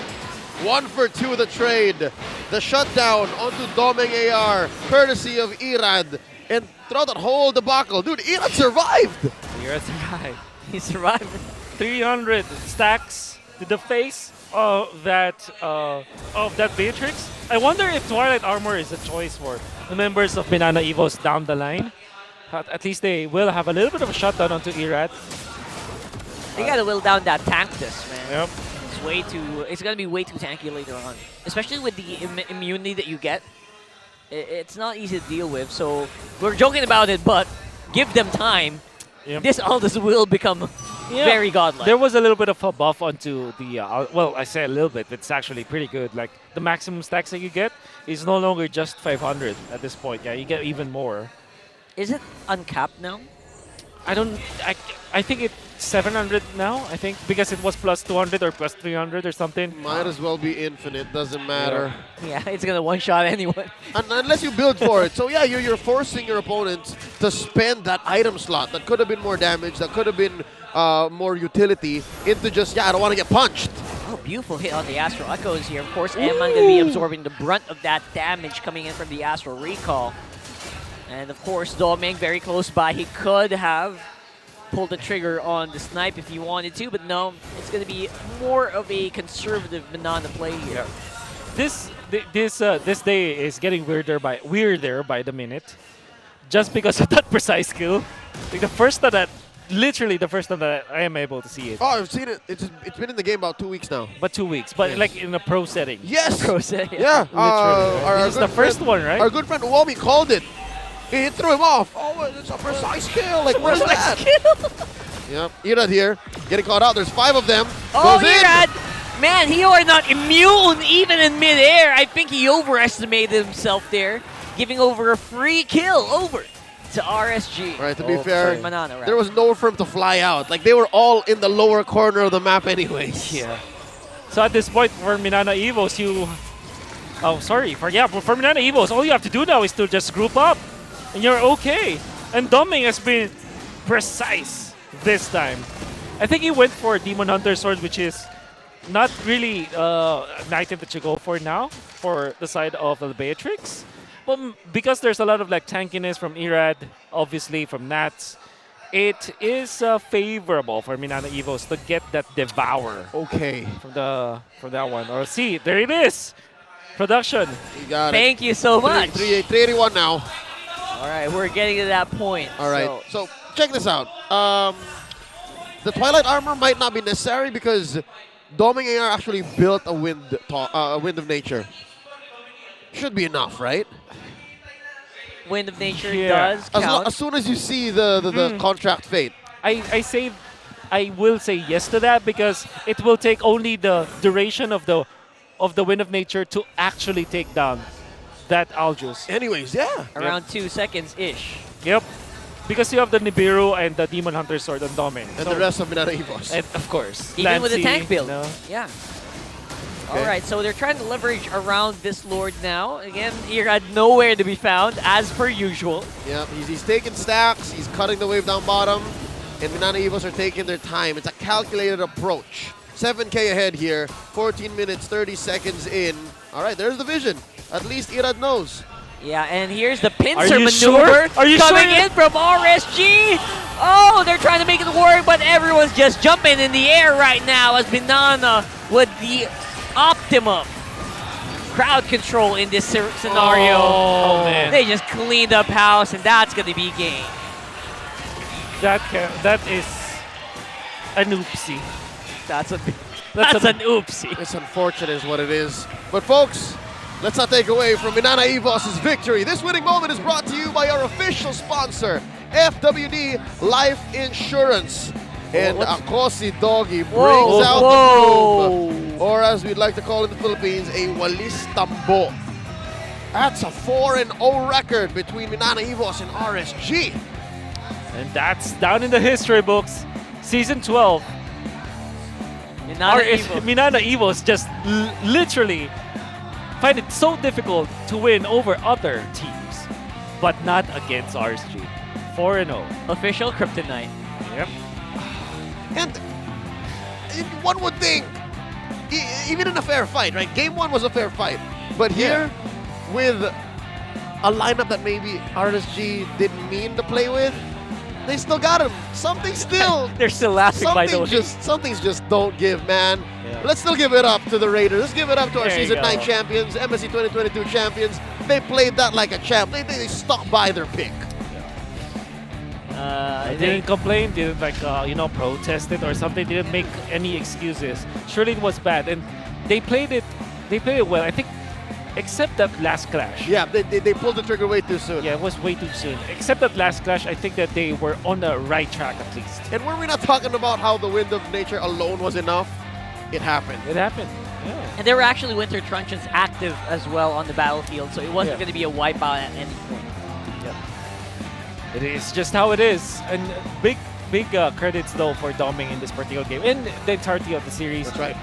1 for 2 of the trade. The shutdown onto Doming AR, courtesy of Irad. And throughout that whole debacle, dude, Irad survived! Irad survived. He survived. 300 stacks to the face of that Matrix. I wonder if Twilight Armor is a choice for the members of Banana Evos down the line. At least they will have a little bit of a shutdown onto Irad. They gotta will down that tankless, man. Yep. It's way too. It's gonna be way too tanky later on, especially with the immunity that you get. It's not easy to deal with. So we're joking about it, but give them time. Yep. This Aldous will become very godlike. There was a little bit of a buff onto the, well, I say a little bit, it's actually pretty good. Like, the maximum stacks that you get is no longer just 500 at this point. Yeah, you get even more. Is it uncapped now? I think it's 700 now, I think, because it was plus 200 or plus 300 or something. Might as well be infinite, doesn't matter. Yeah, it's gonna one-shot anyone. Unless you build for it. So yeah, you're forcing your opponents to spend that item slot that could have been more damage, that could have been more utility, into just, I don't want to get punched. Oh, beautiful hit on the Astral Echoes here. Of course, Emman gonna be absorbing the brunt of that damage coming in from the Astral Recall. And of course, Doming very close by. He could have pulled the trigger on the snipe if he wanted to, but no, it's going to be more of a conservative banana play here. This day is getting weirder by the minute, just because of that precise skill. Like literally the first time that I am able to see it. Oh, I've seen it. It's been in the game about 2 weeks now. But 2 weeks, but Yes. like in a pro setting. Yes! Pro setting. Yeah. Literally. This is the first one, right? Our good friend Uomi called it. He threw him off. Oh, it's a precise kill. Like, where's that? Yep. Irad here, getting caught out. There's 5 of them. Oh, Goes in. Irad! Man, he are not immune even in midair. I think he overestimated himself there, giving over a free kill over to RSG. Right, to be fair, sorry, Manana, there was nowhere for him to fly out. Like, they were all in the lower corner of the map anyways. Yeah. So at this point, for Banana Evos, for Banana Evos, all you have to do now is to just group up, and you're okay. And Doming has been precise this time. I think he went for Demon Hunter Sword, which is not really an item that you go for now for the side of the Beatrix. But because there's a lot of like tankiness from Irad, obviously from Nats, it is favorable for Banana Evos to get that Devour. Okay. From that one. Or see, there it is. Production. You got it. Thank you so much. 381 now. All right, we're getting to that point. All right, so check this out. The Twilight Armor might not be necessary because Doming AR actually built a Wind of Nature. Should be enough, right? Wind of Nature does count. As soon as you see the contract fate. I will say yes to that because it will take only the duration of the Wind of Nature to actually take down that Aljus. Anyways, yeah. Around 2 seconds-ish. Yep. Because you have the Nibiru and the Demon Hunter Sword on Doming. And the rest of Banana Evos. And of course. Even with the Lancy, tank build. no? Yeah. Okay. All right, so they're trying to leverage around this Lord now. Again, Irad nowhere to be found, as per usual. Yeah, he's taking stacks. He's cutting the wave down bottom. And Banana Evos are taking their time. It's a calculated approach. 7K ahead here. 14 minutes, 30 seconds in. All right, there's the vision. At least Irad knows. Yeah, and here's the pincer Are you maneuver sure? Are you coming sure? in from RSG. Oh, they're trying to make it work, but everyone's just jumping in the air right now as Banana with the optimum crowd control in this scenario. Oh, man. They just cleaned up house, and that's going to be game. That is an oopsie. That's an oopsie. It's unfortunate is what it is. But folks, let's not take away from Banana Evos' victory. This winning moment is brought to you by our official sponsor, FWD Life Insurance. And what's- Akosi Doggy brings Whoa, out whoa. the boom. Or as we'd like to call it in the Philippines, a Walis Tambo. That's a 4-0 record between Minana Evos and RSG. And that's down in the history books. Season 12. Minana Evos just literally find it so difficult to win over other teams, but not against RSG. 4-0. Official Kryptonite. Yep. And one would think, even in a fair fight, right? Game 1 was a fair fight. But here, with a lineup that maybe RSG didn't mean to play with, they still got him. Something still. They're still laughing, by the way. Something's just don't give, man. Yeah. Let's still give it up to the Raiders. Let's give it up to our There you Season 9 go. champions, MSC 2022 champions. They played that like a champ. They stuck by their pick. They didn't complain, didn't protest it or something, didn't make any excuses. Surely it was bad, and they played it well. I think, except that last clash. Yeah, they pulled the trigger way too soon. Yeah, it was way too soon. Except that last clash, I think that they were on the right track at least. And were we not talking about how the Wind of Nature alone was enough? It happened. It happened. Yeah. And there were actually Winter Truncheons active as well on the battlefield, so it wasn't Yeah. going to be a wipeout at any point. It is just how it is. And big credits though for Doming in this particular game and the entirety of the series. That's right.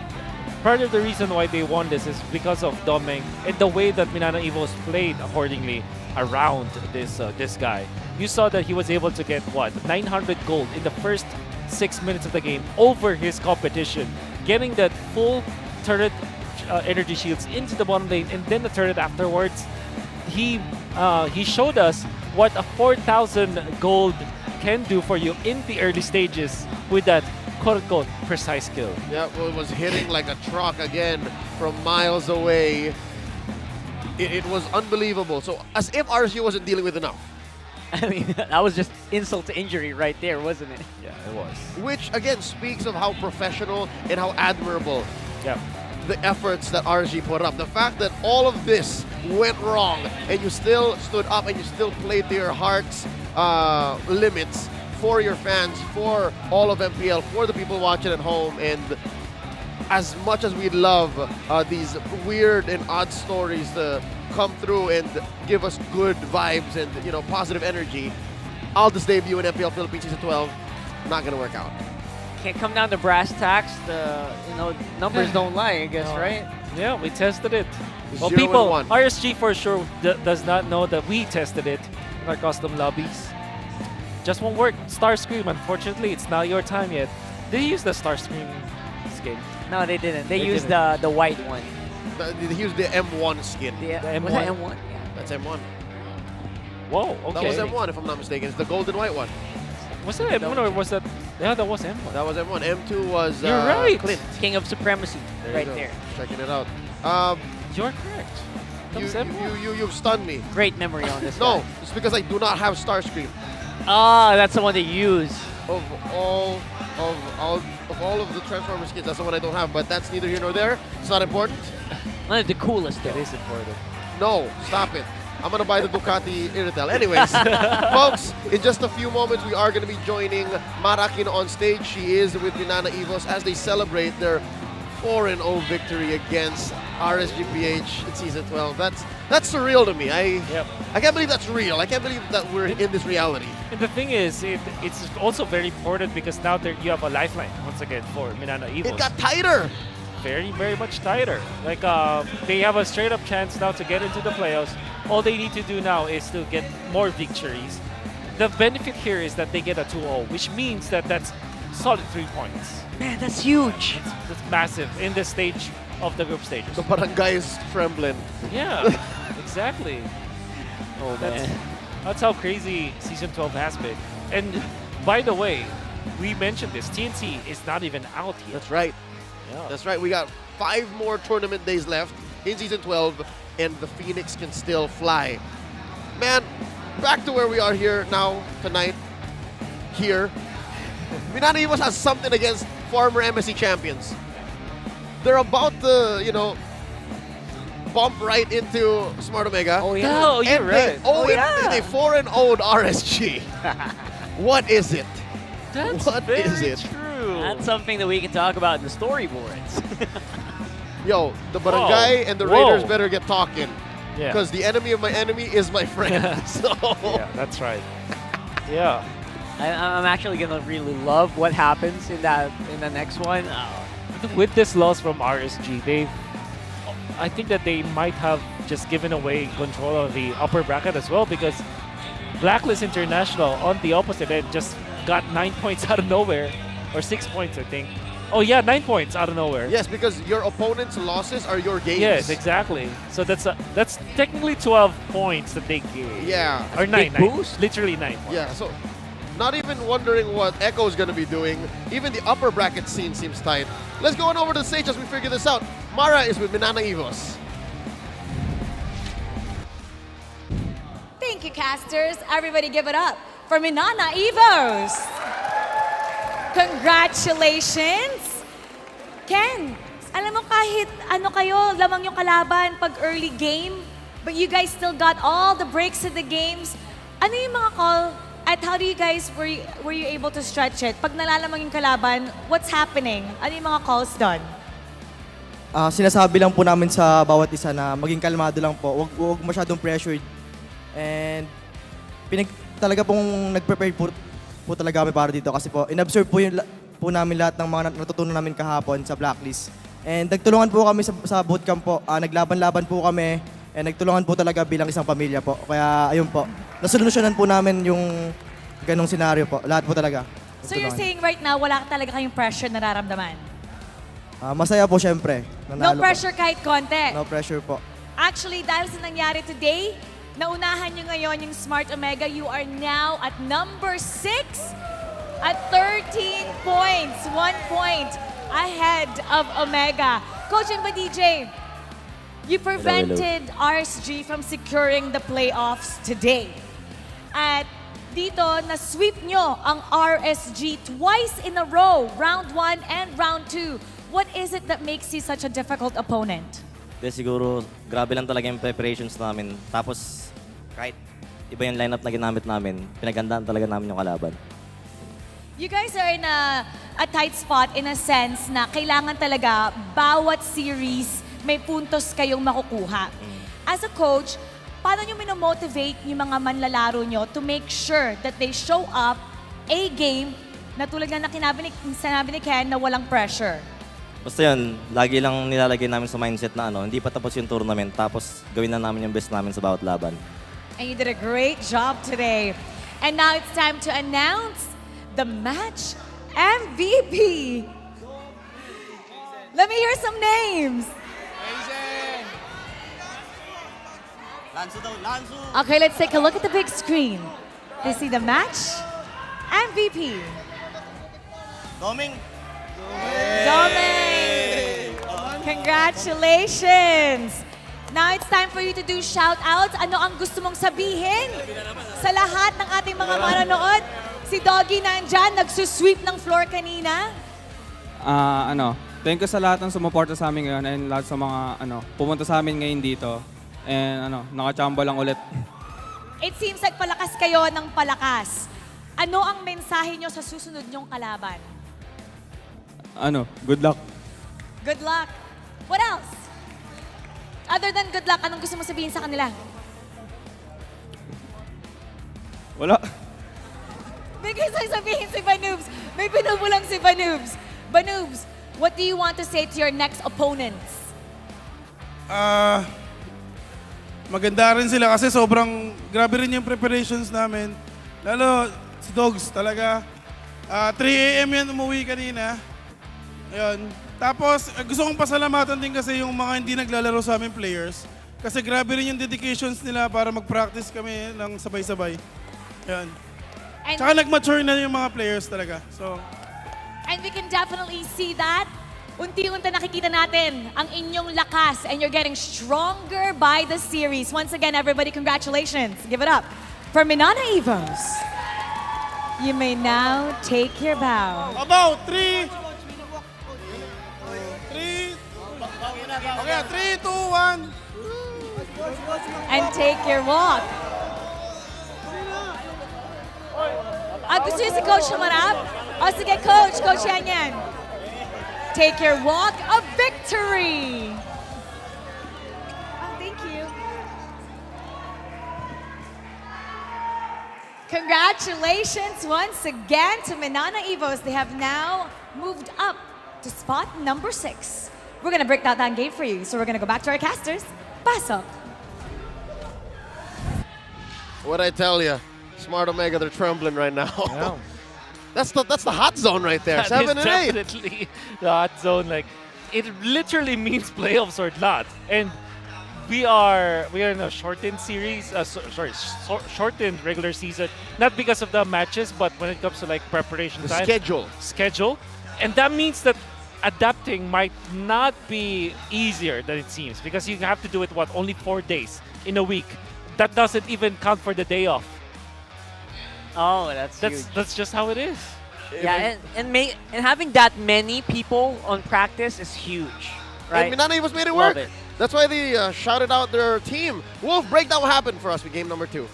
Part of the reason why they won this is because of Doming and the way that Minana Evos played accordingly around this guy. You saw that he was able to get 900 gold in the first 6 minutes of the game over his competition, getting that full turret energy shields into the bottom lane and then the turret afterwards. He showed us what a 4,000 gold can do for you in the early stages with that quote-unquote precise kill. Yeah, well, it was hitting like a truck again from miles away. It was unbelievable. So as if RSG wasn't dealing with enough. I mean, that was just insult to injury right there, wasn't it? Yeah, it was. Which again speaks of how professional and how admirable the efforts that RSG put up. The fact that all of this went wrong and you still stood up and you still played to your heart's limits for your fans, for all of MPL, for the people watching at home. And as much as we love these weird and odd stories to come through and give us good vibes and positive energy, Aldous debut in MPL Philippines Season 12, not gonna work out. Can't come down to brass tacks. The numbers don't lie, I guess, right? Yeah, we tested it. Well, 0 people, and 1. RSG for sure does not know that we tested it in our custom lobbies. Just won't work. Starscream, unfortunately, it's not your time yet. Did you use the Starscream skin? No, they didn't. They used didn't. the white one. He used the M1 skin. The M1? Was that M1? Yeah. That's M1. Whoa, okay. That was M1 if I'm not mistaken. It's the gold and white one. Was that M1 or was that... Yeah, that was M1. That was M1. M2 was You're right. Clint. King of Supremacy, right there. Checking it out. You're correct. That was M1. You've stunned me. Great memory on this No, guy. it's because I do not have Starscream. Ah, that's the one they use. Of all of the Transformers skins, that's the one I don't have. But that's neither here nor there. It's not important. One of the coolest, though. It is important. No, stop it. I'm gonna buy the Ducati Iritel. Anyways, folks, in just a few moments we are gonna be joining Marakin on stage. She is with Minana Evos as they celebrate their 4-0 victory against RSGPH in Season 12. That's surreal to me. I can't believe that's real. I can't believe that we're in this reality. And the thing is, it's also very important because now you have a lifeline once again for Minana Evos. It got tighter. Very, very much tighter. Like they have a straight up chance now to get into the playoffs. All they need to do now is to get more victories. The benefit here is that they get a 2-0, which means that that's solid 3 points. Man, that's huge. That's massive in this stage of the group stages. The barangay is trembling. Yeah, exactly. Oh, man. That's how crazy Season 12 has been. And by the way, we mentioned this. TNC is not even out yet. That's right. Yeah. That's right. We got 5 more tournament days left in Season 12, and the Phoenix can still fly. Man, back to where we are here now, tonight. Here. Minana Evos has something against former MSC champions. They're about to, bump right into Smart Omega. Oh, yeah. Oh, you're right. They 4-0'd RSG. What is it? That's What very is it? true. That's something that we can talk about in the storyboards. Yo, the barangay and the Whoa. Raiders better get talking. Yeah. Because the enemy of my enemy is my friend. So Yeah, that's right. Yeah. I'm actually gonna really love what happens in the next one. With this loss from RSG, I think that they might have just given away control of the upper bracket as well, because Blacklist International on the opposite end just got 9 points out of nowhere, or 6 points, I think. Oh yeah, 9 points out of nowhere. yes, because your opponent's losses are your games. Yes, exactly. So that's technically 12 points that they gave. Yeah. Or Big 9, boost. literally 9 points. Yeah, so not even wondering what Echo is going to be doing. Even the upper bracket scene seems tight. Let's go on over to the stage as we figure this out. Mara is with MNNE. Thank you, casters. Everybody give it up for MNNE. Congratulations! Ken, alam mo kahit ano kayo, lamang yung kalaban pag early game, but you guys still got all the breaks of the games. Ano yung mga call at how do you guys, were you able to stretch it? Pag nalalamang yung kalaban, what's happening? Ano yung mga calls doon? Sinasabi lang po namin sa bawat isa na maging kalmado lang po. Huwag masyadong pressured. And talaga pong nag-prepare po talaga kami para dito kasi po in-observe po namin lahat ng mga natutunan namin kahapon sa Blacklist. And nagtulungan po kami sa bootcamp po. Naglaban-laban po kami and nagtulungan po talaga bilang isang pamilya po. Kaya ayun po, nasolusyonan po namin yung ganong senaryo po. Lahat po talaga. So you're saying right now, wala talaga kayong pressure nararamdaman? Masaya po syempre. No Nanalo pressure kahit konti? Po. No pressure po. Actually, dahil sa nangyari today, naunahan nyo ngayon yung Smart Omega. You are now at number 6 at 13 points. 1 point ahead of Omega. Coach and DJ, you prevented RSG from securing the playoffs today. At dito, na-sweep nyo ang RSG twice in a row, round 1 and round 2. What is it that makes you such a difficult opponent? Siguro, grabe lang talaga yung preparations namin. Tapos, kahit iba yung lineup na ginamit namin, pinagandaan talaga namin yung kalaban. You guys are in a tight spot in a sense na kailangan talaga bawat series may puntos kayong makukuha. As a coach, paano nyo minomotivate yung mga manlalaro nyo to make sure that they show up a game na tulad nga na sinabi ni Ken na walang pressure? Basta yun, lagi lang nilalagay namin sa mindset na hindi pa tapos yung tournament, tapos gawin na namin yung best namin sa bawat laban. And you did a great job today. And now it's time to announce the match MVP. Let me hear some names. Okay, let's take a look at the big screen to see the match MVP. Doming! Congratulations! Now it's time for you to do shout-outs. Ano ang gusto mong sabihin sa lahat ng ating mga manonood? Si Doggy nandyan, nagsusweep ng floor kanina. Thank you sa lahat ng sumuporta sa amin ngayon and lahat sa mga pumunta sa amin ngayon dito. And nakachamba lang ulit. It seems like palakas kayo ng palakas. Ano ang mensahe nyo sa susunod nyong kalaban? Good luck. Good luck. What else? Other than good luck, anong gusto mo sabihin sa kanila? Wala. May gusto sabihin si Banoobs. May pinubo lang si Banoobs. Banoobs, what do you want to say to your next opponents? Maganda rin sila kasi sobrang grabe rin yung preparations namin. Lalo si Dogs talaga. 3 a.m. yan umuwi kanina. Ayun. Tapos gusto kong pasalamatan din kasi yung mga hindi naglalaro sa amin players. Kasi grabe rin yung dedications nila para mag-practice kami ng sabay-sabay. Ayun. Tsaka nag-mature na yung mga players talaga. So, and we can definitely see that. Unti-unti nakikita natin ang inyong lakas and you're getting stronger by the series. Once again, everybody, congratulations. Give it up for MNNE. You may now take your bow. About 3. Okay, 3, 2, 1. And take your walk. Gusto niyo si Coach humarap? O sige, Coach. Coach Yan Yan. Take your walk of victory. Oh, thank you. Congratulations once again to MNNE Evos. They have now moved up to spot number 6. We're gonna break that down game for you. So we're gonna go back to our casters. Pasok. What I tell you, Smart Omega, they're trembling right now. Yeah. That's the hot zone right there. That 7 is and 8. definitely the hot zone. Like, it literally means playoffs or not. And we are in a shortened series. Shortened regular season. Not because of the matches, but when it comes to like preparation The time. Schedule. And that means that adapting might not be easier than it seems, because you have to do it only 4 days in a week. That doesn't even count for the day off. Oh, that's huge. That's just how it is. Yeah, and having that many people on practice is huge, right? And MNNE was made it Love work. it. That's why they shouted out their team. Wolf, break down what happened for us with game number 2.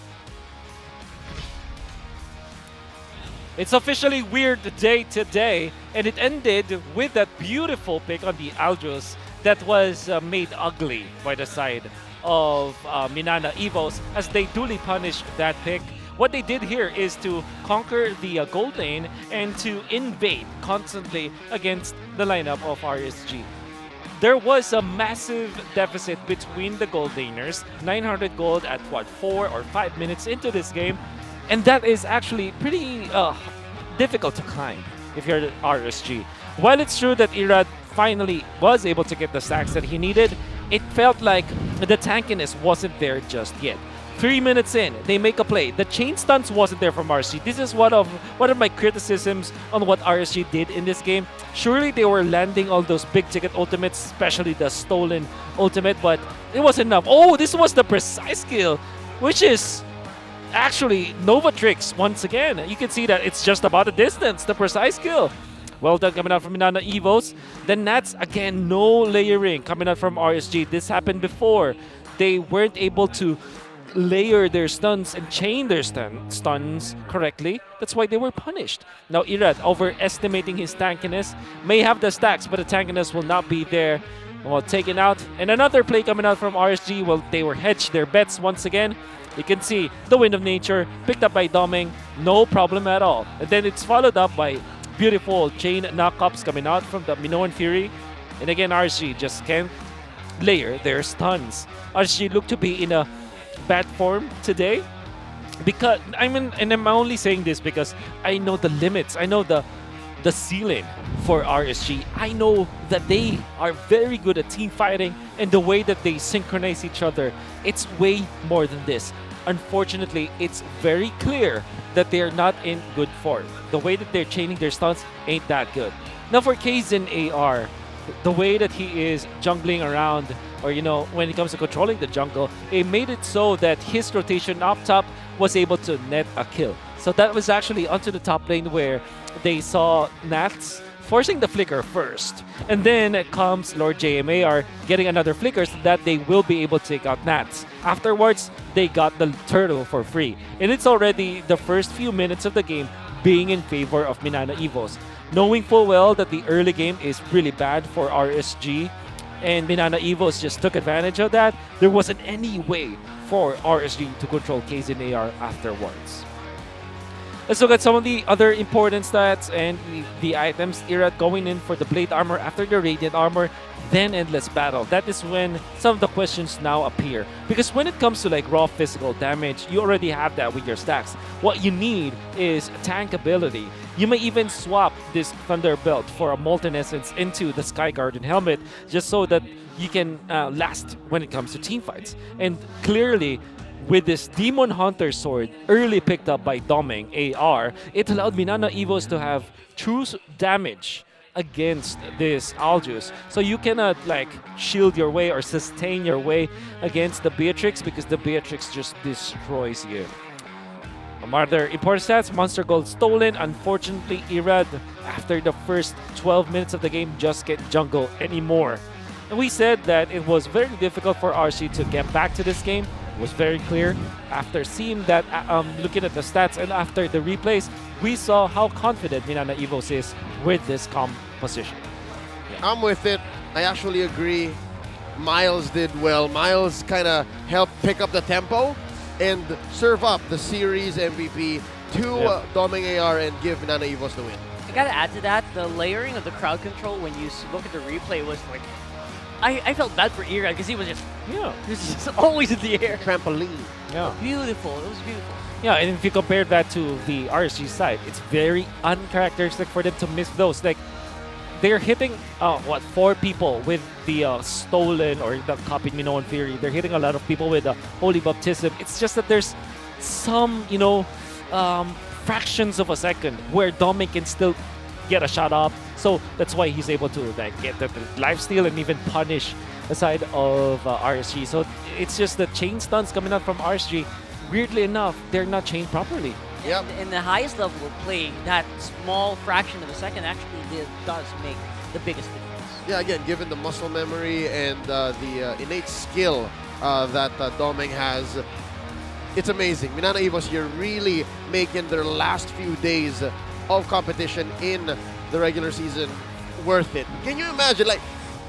It's officially weird day today, and it ended with that beautiful pick on the Aldros that was made ugly by the side of MNNE Evos as they duly punished that pick. What they did here is to conquer the gold lane and to invade constantly against the lineup of RSG. There was a massive deficit between the gold laners, 900 gold at 4 or 5 minutes into this game, and that is actually pretty difficult to climb if you're RSG. While it's true that Irad finally was able to get the stacks that he needed, it felt like the tankiness wasn't there just yet. 3 minutes in, they make a play. The chain stunts wasn't there from RSG. This is one of my criticisms on what RSG did in this game. Surely they were landing all those big ticket ultimates, especially the stolen ultimate, but it wasn't enough. Oh, this was the precise kill, which is actually Nova Tricks once again. You can see that it's just about the distance, the precise kill. Well done coming out from MNNE Evos. Then Nats, again, no layering coming out from RSG. This happened before. They weren't able to layer their stuns and chain their stuns correctly. That's why they were punished. Now Irad, overestimating his tankiness, may have the stacks, but the tankiness will not be there. Well, taken out. And another play coming out from RSG. Well, they were hedged their bets once again. You can see the Wind of Nature picked up by Doming. No problem at all. And then it's followed up by beautiful chain knockups coming out from the Minoan Fury. And again, RSG just can't layer their stuns. RSG looked to be in a bad form today, because and I'm only saying this because I know the limits. I know the ceiling for RSG. I know that they are very good at team fighting, and the way that they synchronize each other, it's way more than this. Unfortunately, it's very clear that they're not in good form. The way that they're chaining their stunts ain't that good. Now for Kaizen AR, the way that he is jungling around, or when it comes to controlling the jungle, it made it so that his rotation up top was able to net a kill. So that was actually onto the top lane where they saw Nats forcing the flicker first. And then comes Lord JMAR getting another flicker so that they will be able to take out Nats. Afterwards, they got the turtle for free. And it's already the first few minutes of the game being in favor of MNNE Evos. Knowing full well that the early game is really bad for RSG, and MNNE Evos just took advantage of that, there wasn't any way for RSG to control Kaizen AR afterwards. Let's look at some of the other important stats and the items. Irad going in for the Blade Armor after the Radiant Armor, then Endless Battle. That is when some of the questions now appear. Because when it comes to like raw physical damage, you already have that with your stacks. What you need is tank ability. You may even swap this Thunder Belt for a Molten Essence into the Sky Guardian helmet just so that you can last when it comes to teamfights. And clearly, with this Demon Hunter sword early picked up by Doming AR, it allowed MNNE Evos to have true damage against this Aldous. So you cannot like shield your way or sustain your way against the Beatrix, because the Beatrix just destroys you. Other important stats, Monster Gold stolen. Unfortunately, Irad, after the first 12 minutes of the game, just can't jungle anymore. And we said that it was very difficult for RC to get back to this game was very clear. After seeing that, looking at the stats and after the replays, we saw how confident MNNE Evos is with this composition. I'm with it. I actually agree. Miles did well. Miles kind of helped pick up the tempo and serve up the series MVP to Doming AR and give MNNE Evos the win. I gotta add to that, the layering of the crowd control when you look at the replay was like, I felt bad for Ira because he was just, he was just always in the air. Trampoline. Yeah. Beautiful, it was beautiful. Yeah, and if you compare that to the RSG side, it's very uncharacteristic for them to miss those. Like, they're hitting, 4 people with the stolen or the copied Minoan Fury. They're hitting a lot of people with the Holy Baptism. It's just that there's some, fractions of a second where Doming can still get a shot up. So that's why he's able to get the lifesteal and even punish the side of RSG. So it's just the chain stuns coming out from RSG. Weirdly enough, they're not chained properly. Yep. In the highest level of play, that small fraction of a second actually does make the biggest difference. Yeah, again, given the muscle memory and the innate skill that Doming has, it's amazing. MNNE Evos here really making their last few days of competition in the regular season worth it. Can you imagine, like,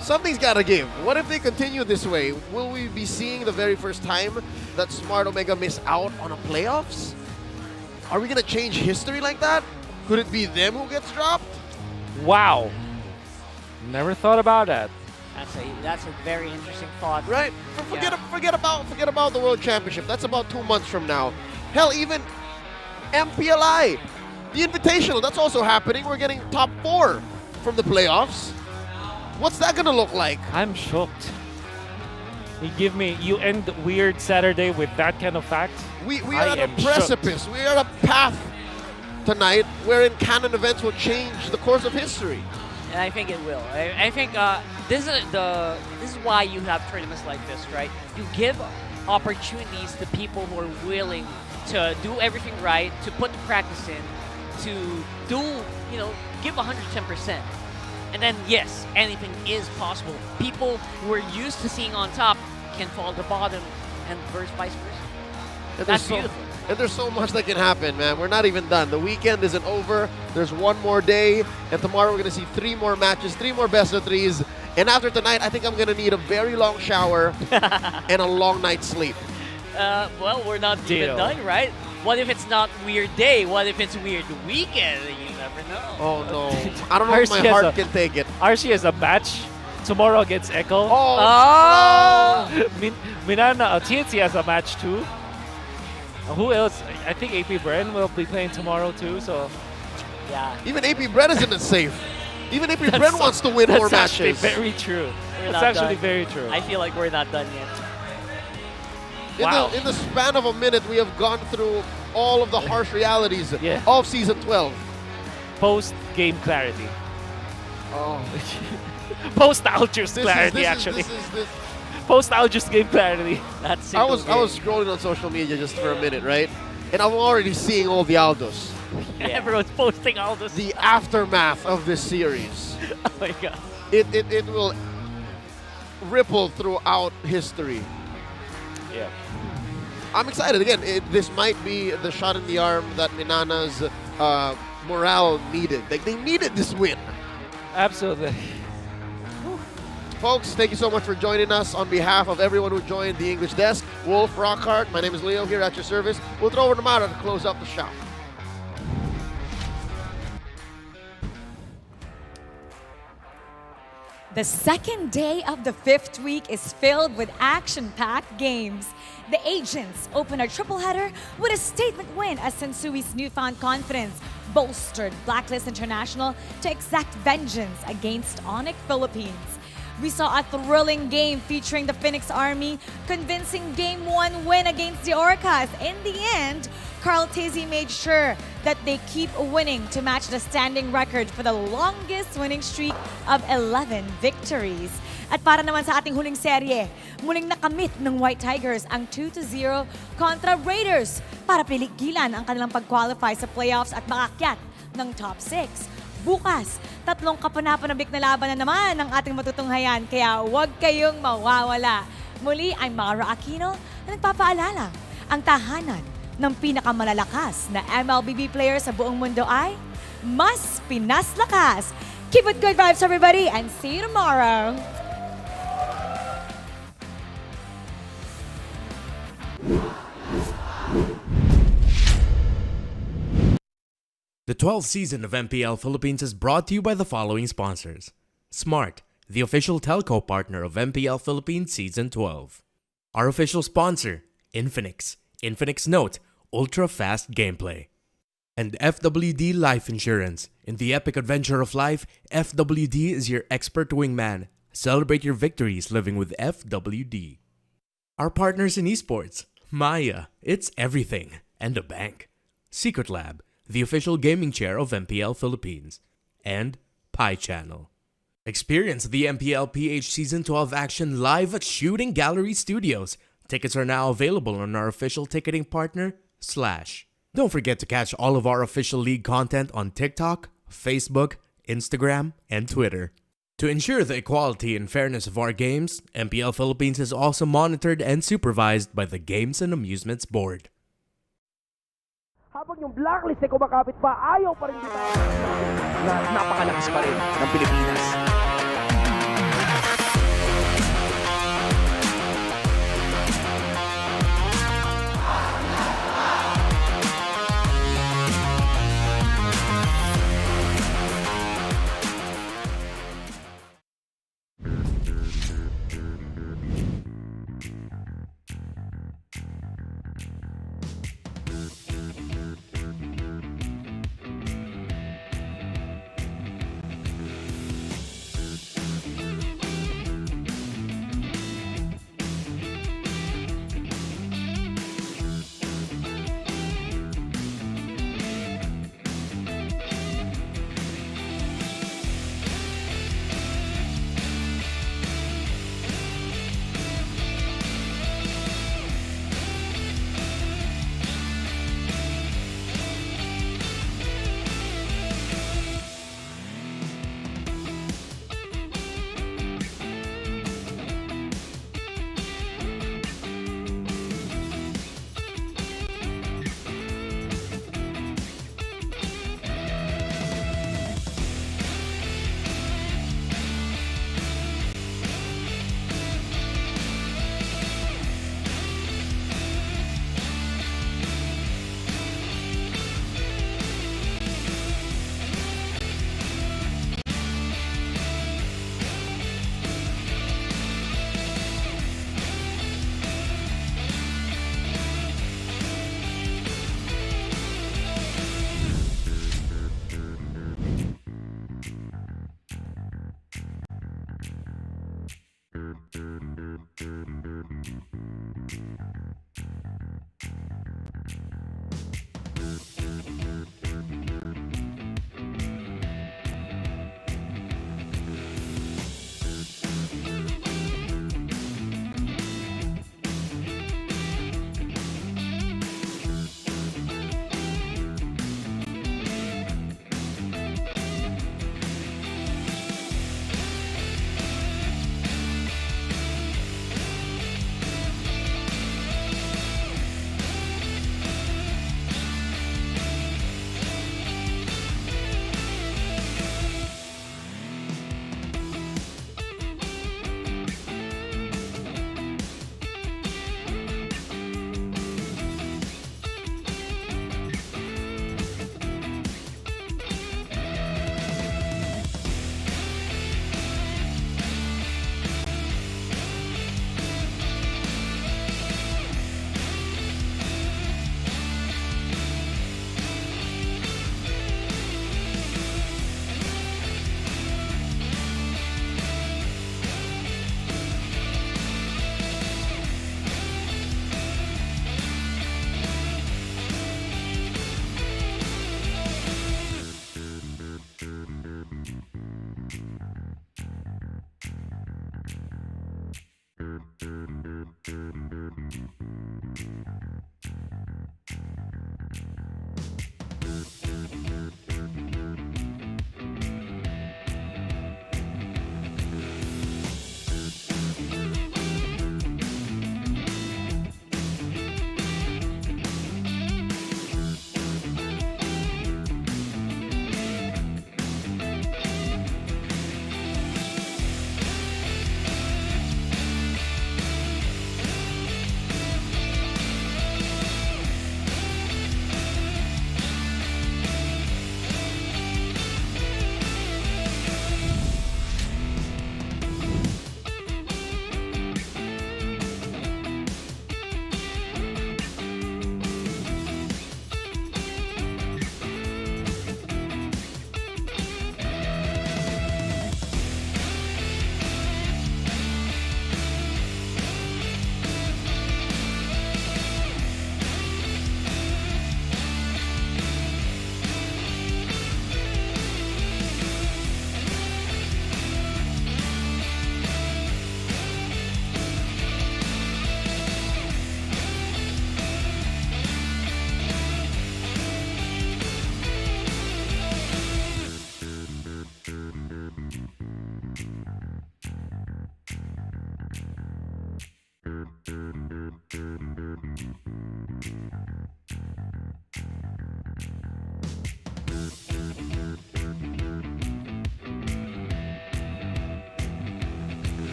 something's gotta give. What if they continue this way? Will we be seeing the very first time that Smart Omega miss out on a playoffs? Are we gonna change history like that? Could it be them who gets dropped? Wow. Never thought about that. That's a very interesting thought. Right? Forget about the World Championship. That's about 2 months from now. Hell, even MPLI, the Invitational, that's also happening. We're getting top 4 from the playoffs. What's that gonna look like? I'm shocked. You end Weird Saturday with that kind of fact? We are at a precipice. Shocked. We are at a path tonight wherein canon events will change the course of history. And I think it will. I think this is why you have tournaments like this, right? You give opportunities to people who are willing to do everything right, to put the practice in, to give 110%. And then, yes, anything is possible. People who are used to seeing on top can fall to the bottom and vice versa. And That's beautiful. And there's so much that can happen, man. We're not even done. The weekend isn't over. There's one more day. And tomorrow we're going to see 3 more matches, 3 more best of 3s. And after tonight, I think I'm going to need a very long shower and a long night's sleep. Well, we're not even done, right? What if it's not Weird Day? What if it's Weird Weekend? You never know. Oh, no. I don't know if my heart can take it. RC has a match tomorrow against Echo. Oh! MNNE TNC has a match too. Who else? I think AP Bren will be playing tomorrow too, so yeah. Even AP Bren isn't safe. Even AP Bren wants to win more That's matches. actually very true. We're That's not actually done. very true. I feel like we're not done yet. In the span of a minute, we have gone through all of the harsh realities of Season 12. Post-game clarity. Oh. Post-Algiers clarity, actually. Post-Algiers game clarity. That's I was scrolling on social media just for a minute, right? And I'm already seeing all the Aldos. Yeah. Everyone's posting all this. The aftermath of this series. Oh my god. It will ripple throughout history. Yeah. I'm excited. Again, this might be the shot in the arm that MNNE's morale needed. Like, they needed this win. Absolutely. Folks, thank you so much for joining us. On behalf of everyone who joined the English Desk, Wolf, Rockhart, my name is Leo here at your service. We'll throw over to Mara to close out the show. The second day of the 5th week is filled with action-packed games. The Agents open a triple header with a statement win as Sensui's newfound confidence bolstered Blacklist International to exact vengeance against ONIC Philippines. We saw a thrilling game featuring the Phoenix Army convincing Game 1 win against the Orcas. In the end, Carl Tizzy made sure that they keep winning to match the standing record for the longest winning streak of 11 victories. At para naman sa ating huling serye, muling nakamit ng White Tigers ang 2-0 kontra Raiders para piligilan ang kanilang pag-qualify sa playoffs at makakyat ng top 6. Bukas, 3 kapanapanabik na laban na naman ang ating matutunghayan, kaya huwag kayong mawawala. Muli, I'm Mara Aquino na nagpapaalala, ang tahanan ng pinakamalalakas na MLBB player sa buong mundo ay mas Pinas lakas. Keep it good vibes everybody and see you tomorrow. The 12th season of MPL Philippines is brought to you by the following sponsors. Smart, the official telco partner of MPL Philippines Season 12. Our official sponsor, Infinix. Infinix Note, ultra-fast gameplay. And FWD Life Insurance. In the epic adventure of life, FWD is your expert wingman. Celebrate your victories living with FWD. Our partners in esports, Maya, it's everything, and a bank. Secret Lab, the official gaming chair of MPL Philippines. And Pi Channel. Experience the Mpl-Ph Season 12 action live at Shooting Gallery Studios. Tickets are now available on our official ticketing partner, Slash. Don't forget to catch all of our official league content on TikTok, Facebook, Instagram, and Twitter. To ensure the equality and fairness of our games, MPL Philippines is also monitored and supervised by the Games and Amusements Board. Habang yung blacklist ay kumakapit pa, ayaw pa rin dito. Napakalakas pa rin ng Pilipinas.